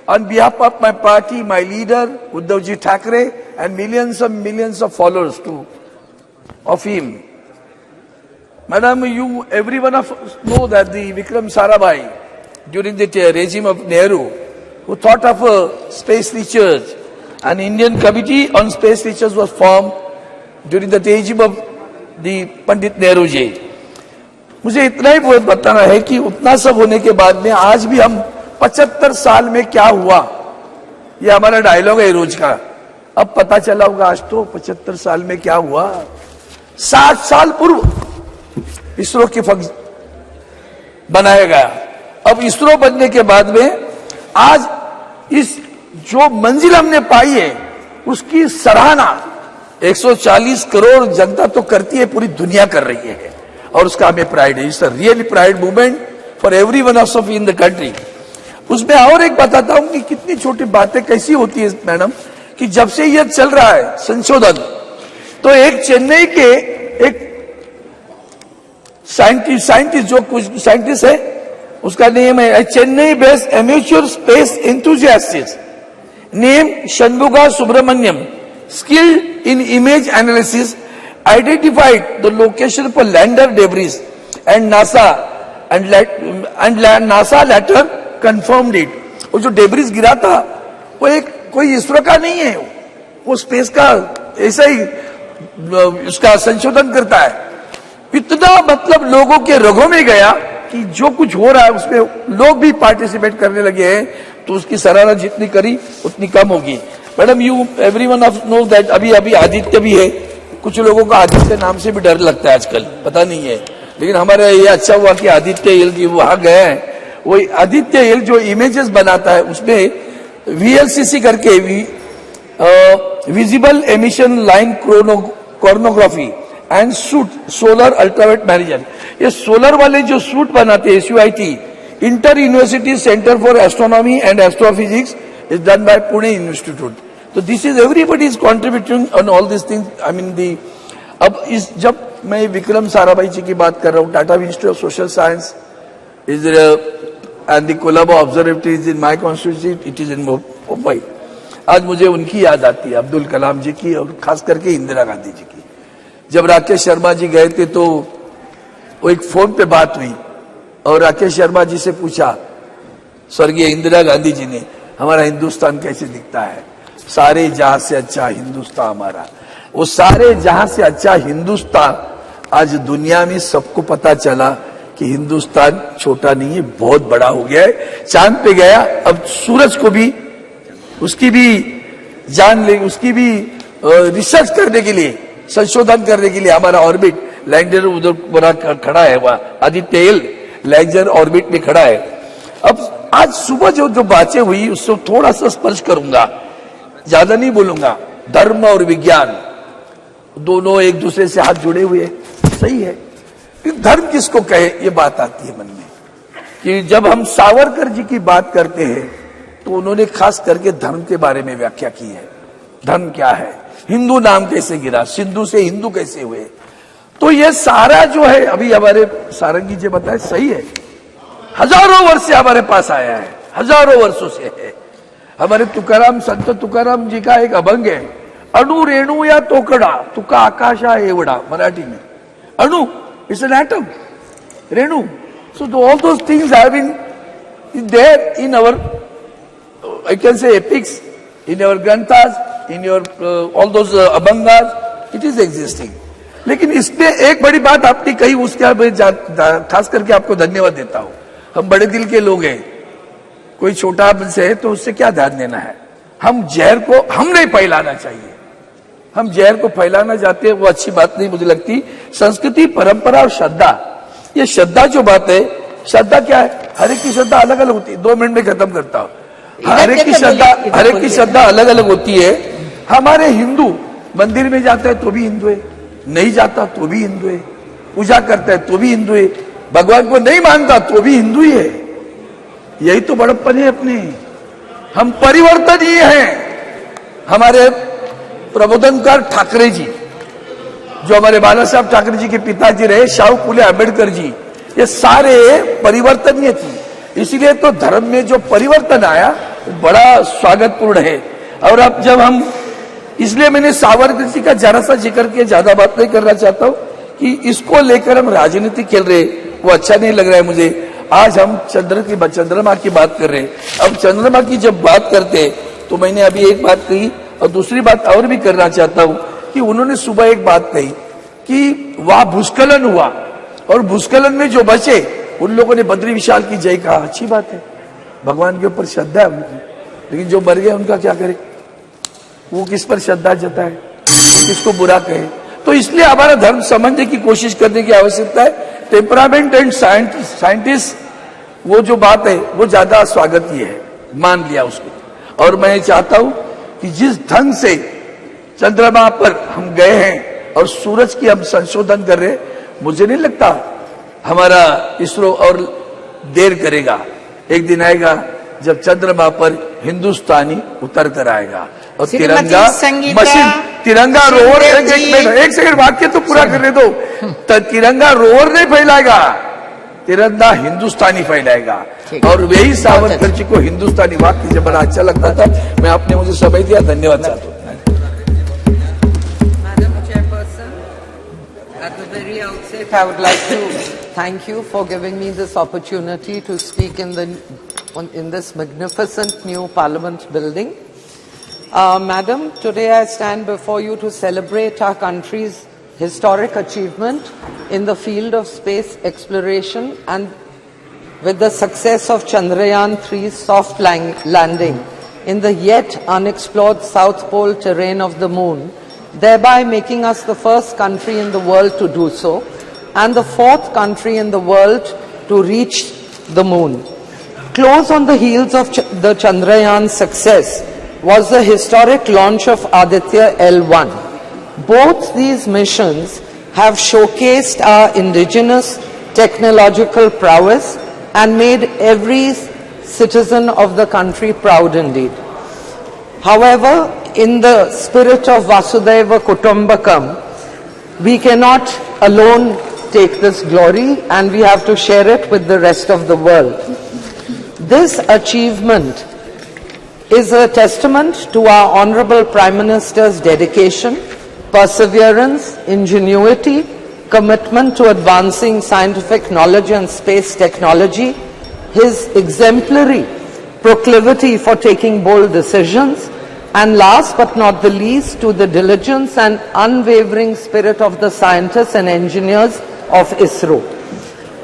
on behalf of my party, my leader, Uddhavji Thackeray, and millions of followers too of him. Madam, you, every one of us know that the Vikram Sarabhai, during the regime of Nehru, who thought of space research, an Indian committee on space research was formed during the regime of the Pandit Nehru ji. मुझे इतना ही बहुत बताना है कि उतना सब होने के बाद में आज भी हम 75 साल में क्या हुआ, ये हमारा डायलॉग है रोज का। अब पता चला होगा आज तो 75 साल में क्या हुआ। 60 साल पूर्व इसरो की बनाया गया। अब इसरो बनने के बाद में आज इस जो मंजिल हमने पाई है उसकी सराहना 140 करोड़ जनता तो करती है, पूरी दुनिया कर रही है और उसका हमें प्राइड है। It's a really pride movement for every one of in the country. उसमें और एक बताता हूं कि कितनी छोटी बातें कैसी होती है मैडम, कि जब से यह चल रहा है संशोधन, तो एक चेन्नई के एक साइंटिस्ट जो कुछ साइंटिस्ट है, उसका नेम है Chennai based amateur space enthusiast name Shanmuga Subramanian, skilled in image analysis, identified the location for lander debris and NASA later confirmed it. वो जो डेब्रिस गिरा था वो एक कोई इसरो का नहीं है, वो स्पेस का ऐसा ही उसका संशोधन करता है। इतना मतलब लोगों के रगों में गया कि जो कुछ हो रहा है उसमें लोग भी पार्टिसिपेट करने लगे हैं, तो उसकी सराहना जितनी करी उतनी कम होगी। Madam, you everyone of know that अभी आदित्य भी है। कुछ लोगों को आदित्य नाम से भी डर लगता है आजकल, पता नहीं है, लेकिन हमारा ये अच्छा हुआ कि आदित्य एल जी वहां गए हैं। वो आदित्य एल जो इमेजेस बनाता है उसमें VLCC करके visible emission line coronagraphy and suit solar ultraviolet manager, ये सोलर वाले जो सूट बनाते हैं SUIT, inter university centre for astronomy and astrophysics is done by Pune institute. तो this is everybody is contributing on all this things. I mean the अब इस जब मैं विक्रम साराभाई जी की बात कर रहा हूँ, Tata institute of social science is and the Colombo observatory is in my constituency, it is in Mumbai. आज मुझे उनकी याद आती है, अब्दुल कलाम जी की और खास करके इंदिरा गांधी जी की। जब राकेश शर्मा जी गए थे तो वो एक फोन पे बात हुई और राकेश शर्मा जी से पूछा स्वर्गीय इंदिरा गांधी जी ने, हमारा हिंदुस्तान कैसे दिखता है? सारे जहां से अच्छा हिंदुस्तान हमारा। वो सारे जहां से अच्छा हिंदुस्तान आज दुनिया में सबको पता चला कि हिंदुस्तान छोटा नहीं है, बहुत बड़ा हो गया है। चांद पे गया, अब सूरज को भी उसकी भी जान ले, उसकी भी रिसर्च करने के लिए, संशोधन करने के लिए हमारा ऑर्बिट लैंडर उधर बड़ा खड़ा है, वहां आदित्य एल लैंडर ऑर्बिट में खड़ा है। अब आज सुबह जो बातें हुई उससे थोड़ा सा स्पर्श करूंगा, ज्यादा नहीं बोलूंगा। धर्म और विज्ञान दोनों एक दूसरे से हाथ जुड़े हुए, सही है। धर्म किसको कहे, ये बात आती है मन में कि जब हम सावरकर जी की बात करते हैं तो उन्होंने खास करके धर्म के बारे में व्याख्या की है। धर्म क्या है, हिंदू नाम कैसे गिरा, सिंधु से हिंदू कैसे हुए। तो ये सारा जो है अभी हमारे सारंगी जी बताए सही है, हजारों वर्ष से हमारे पास आया है, हजारों वर्षों से है। हमारे तुकाराम, संत तुकाराम जी का एक अभंग है, अणु रेणु या तोकड़ा तुका आकाशा एवढा, मराठी में। अणु इट्स एन एटम, रेणु, so all those things have been there in our, I can say epics, in your granthas, in your all those abhangas, it is existing. लेकिन इसमें एक बड़ी बात आपने कही, उसका मैं खास करके आपको धन्यवाद देता हूं। हम बड़े दिल के लोग हैं, कोई छोटा से है तो उससे क्या ध्यान देना है। हम जहर को हम नहीं फैलाना चाहिए,
हम जहर को फैलाना चाहते हैं, वो अच्छी बात नहीं मुझे लगती। संस्कृति, परंपरा और श्रद्धा, ये श्रद्धा जो बात है, श्रद्धा क्या है? हर एक की श्रद्धा अलग अलग होती है। 2 मिनट में खत्म करता हूं। हर एक की श्रद्धा अलग अलग होती है। हमारे हिंदू मंदिर में जाता है तो भी हिंदू है, नहीं जाता तो भी हिंदू है, पूजा करता है तो भी हिंदू है, भगवान को नहीं मानता तो भी हिंदू ही है। यही तो बड़प्पन है अपने। हम परिवर्तनीय हैं। हमारे प्रबोधनकार ठाकरे जी, जो हमारे बाला साहब ठाकरे जी के पिताजी रहे, शाहू फुले अम्बेडकर जी, ये सारे परिवर्तनीय थे। इसीलिए तो धर्म में जो परिवर्तन आया बड़ा स्वागतपूर्ण है। और अब जब हम, इसलिए मैंने सावरकर जी का जरा सा जिक्र किया, ज्यादा बात नहीं करना चाहता हूं कि इसको लेकर हम राजनीति खेल रहे, वो अच्छा नहीं लग रहा है मुझे। आज हम चंद्रमा की बात कर रहे हैं। अब चंद्रमा की जब बात करते हैं तो मैंने अभी एक बात कही और दूसरी बात और भी करना चाहता हूं कि उन्होंने सुबह एक बात कही कि वहां भूस्खलन हुआ और भूस्खलन में जो बचे उन लोगों ने बद्री विशाल की जय कहा। अच्छी बात है, भगवान के ऊपर श्रद्धा है उनकी, लेकिन जो मर गए उनका क्या करे? वो किस पर श्रद्धा जताए, वो किसको बुरा कहे? तो इसलिए हमारा धर्म समझने की कोशिश करने की आवश्यकता है। टेम्परामेंट एंड साइंटिस्ट, वो जो बात है वो ज्यादा स्वागतीय है, मान लिया उसको। और मैं चाहता हूं कि जिस ढंग से चंद्रमा पर हम गए हैं और सूरज की हम संशोधन कर रहे हैं, मुझे नहीं लगता हमारा इसरो और देर करेगा। एक दिन आएगा जब चंद्रमा पर हिंदुस्तानी उतर कर आएगा और तिरंगा मशीन, तिरंगा रोवर, एक सेकंड वाक्य तो पूरा करने दो। तिरंगा रोवर नहीं फैलाएगा, तिरंगा हिंदुस्तानी फैलाएगा। और वही सावरकर जी को हिंदुस्तानी वाक्य जब बड़ा अच्छा लगता था। मैं आपने मुझे समय दिया, धन्यवाद चाहता हूँ।
At the very outset, I would like to thank you for giving me this opportunity to speak in this magnificent new Parliament building. Madam, today I stand before you to celebrate our country's historic achievement in the field of space exploration and with the success of Chandrayaan-3's soft landing in the yet unexplored South Pole terrain of the Moon, thereby making us the first country in the world to do so and the 4th country in the world to reach the Moon. Close on the heels of the Chandrayaan success was the historic launch of Aditya L1. Both these missions have showcased our indigenous technological prowess and made every citizen of the country proud indeed. However, in the spirit of Vasudhaiva Kutumbakam, we cannot alone take this glory and we have to share it with the rest of the world. This achievement is a testament to our Honorable Prime Minister's dedication, perseverance, ingenuity, commitment to advancing scientific knowledge and space technology, his exemplary proclivity for taking bold decisions, and last but not the least, to the diligence and unwavering spirit of the scientists and engineers of ISRO.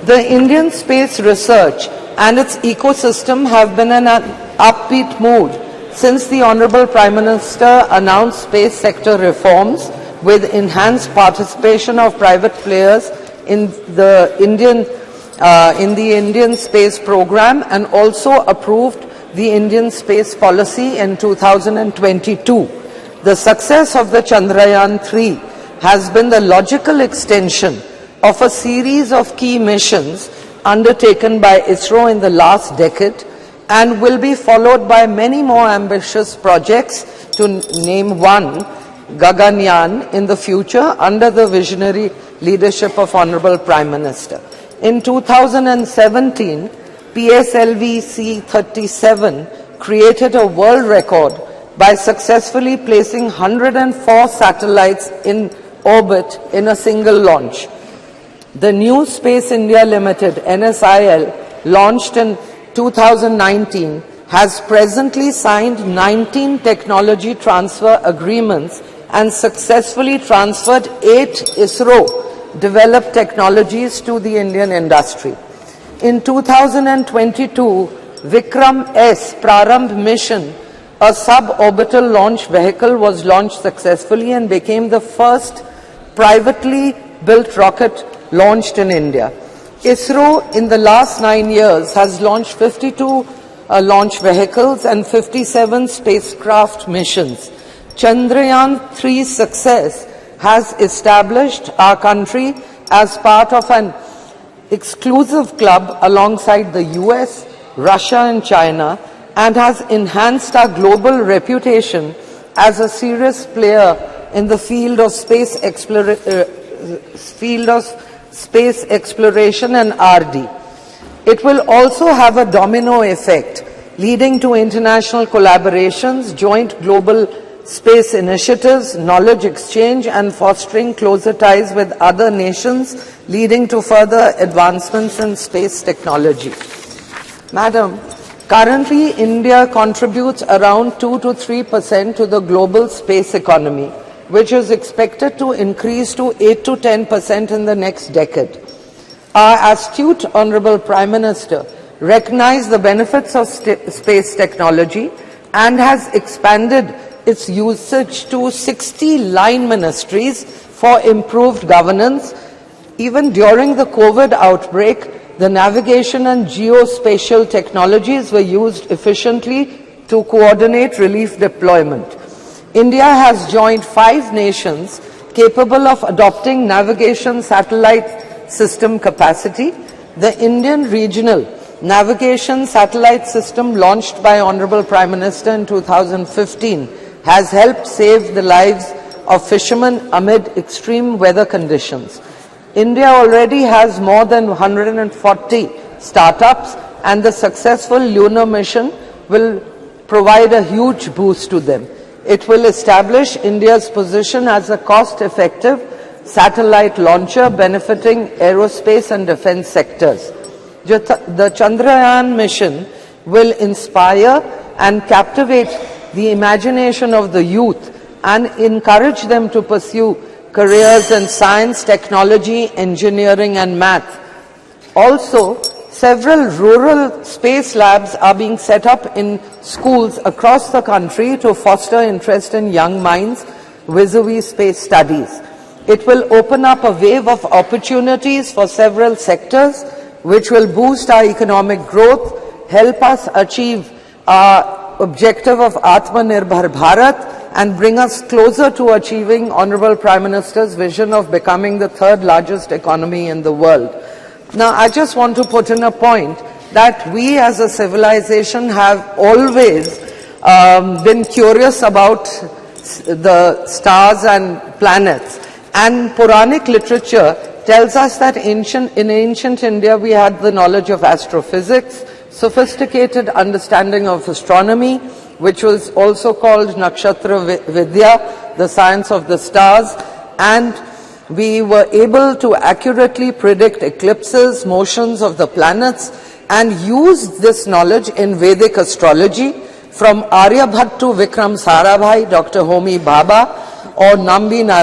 The Indian space research and its ecosystem have been in an upbeat mood since the Honorable Prime Minister announced space sector reforms with enhanced participation of private players in the Indian space program and also approved the Indian space policy in 2022. The success of the Chandrayaan-3 has been the logical extension of a series of key missions undertaken by ISRO in the last decade and will be followed by many more ambitious projects, to name one, Gaganyaan, in the future under the visionary leadership of Honorable Prime Minister. In 2017, PSLV C-37 created a world record by successfully placing 104 satellites in orbit in a single launch. The new Space India Limited, NSIL, launched in 2019, has presently signed 19 technology transfer agreements and successfully transferred 8 ISRO-developed technologies to the Indian industry. In 2022, Vikram S Prarambh mission a suborbital launch vehicle was launched successfully and became the first privately built rocket launched in India. ISRO in the last 9 years has launched 52 launch vehicles and 57 spacecraft missions. Chandrayaan-3 success has established our country as part of an exclusive club alongside the US, Russia and China, and has enhanced our global reputation as a serious player in the field of space exploration and R&D. It will also have a domino effect, leading to international collaborations, joint global space initiatives, knowledge exchange, and fostering closer ties with other nations, leading to further advancements in space technology. Madam, currently India contributes around 2 to 3% to the global space economy, which is expected to increase to 8 to 10% in the next decade. Our astute Honorable Prime Minister recognized the benefits of space technology and has expanded its usage to 60 line ministries for improved governance. Even during the COVID outbreak, the navigation and geospatial technologies were used efficiently to coordinate relief deployment. India has joined 5 nations capable of adopting navigation satellite system capacity. The Indian Regional Navigation Satellite System launched by Honorable Prime Minister in 2015 has helped save the lives of fishermen amid extreme weather conditions. India already has more than 140 startups, and the successful lunar mission will provide a huge boost to them. It will establish India's position as a cost-effective satellite launcher benefiting aerospace and defense sectors. The Chandrayaan mission will inspire and captivate the imagination of the youth and encourage them to pursue careers in science, technology, engineering and math. Also, several rural space labs are being set up in schools across the country to foster interest in young minds vis-a-vis space studies. It will open up a wave of opportunities for several sectors, which will boost our economic growth, help us achieve our objective of Atmanirbhar Bharat, and bring us closer to achieving Honorable Prime Minister's vision of becoming the 3rd largest economy in the world. Now, I just want to put in a point that we as a civilization have always been curious about the stars and planets. And Puranic literature tells us that in ancient India we had the knowledge of astrophysics, sophisticated understanding of astronomy, which was also called Nakshatra Vidya, the science of the stars, and we were able to accurately predict eclipses, motions of the planets, and use this knowledge in Vedic astrology, from Aryabhat to Vikram Sarabhai, Dr. Homi Bhabha, or Nambi Narayana.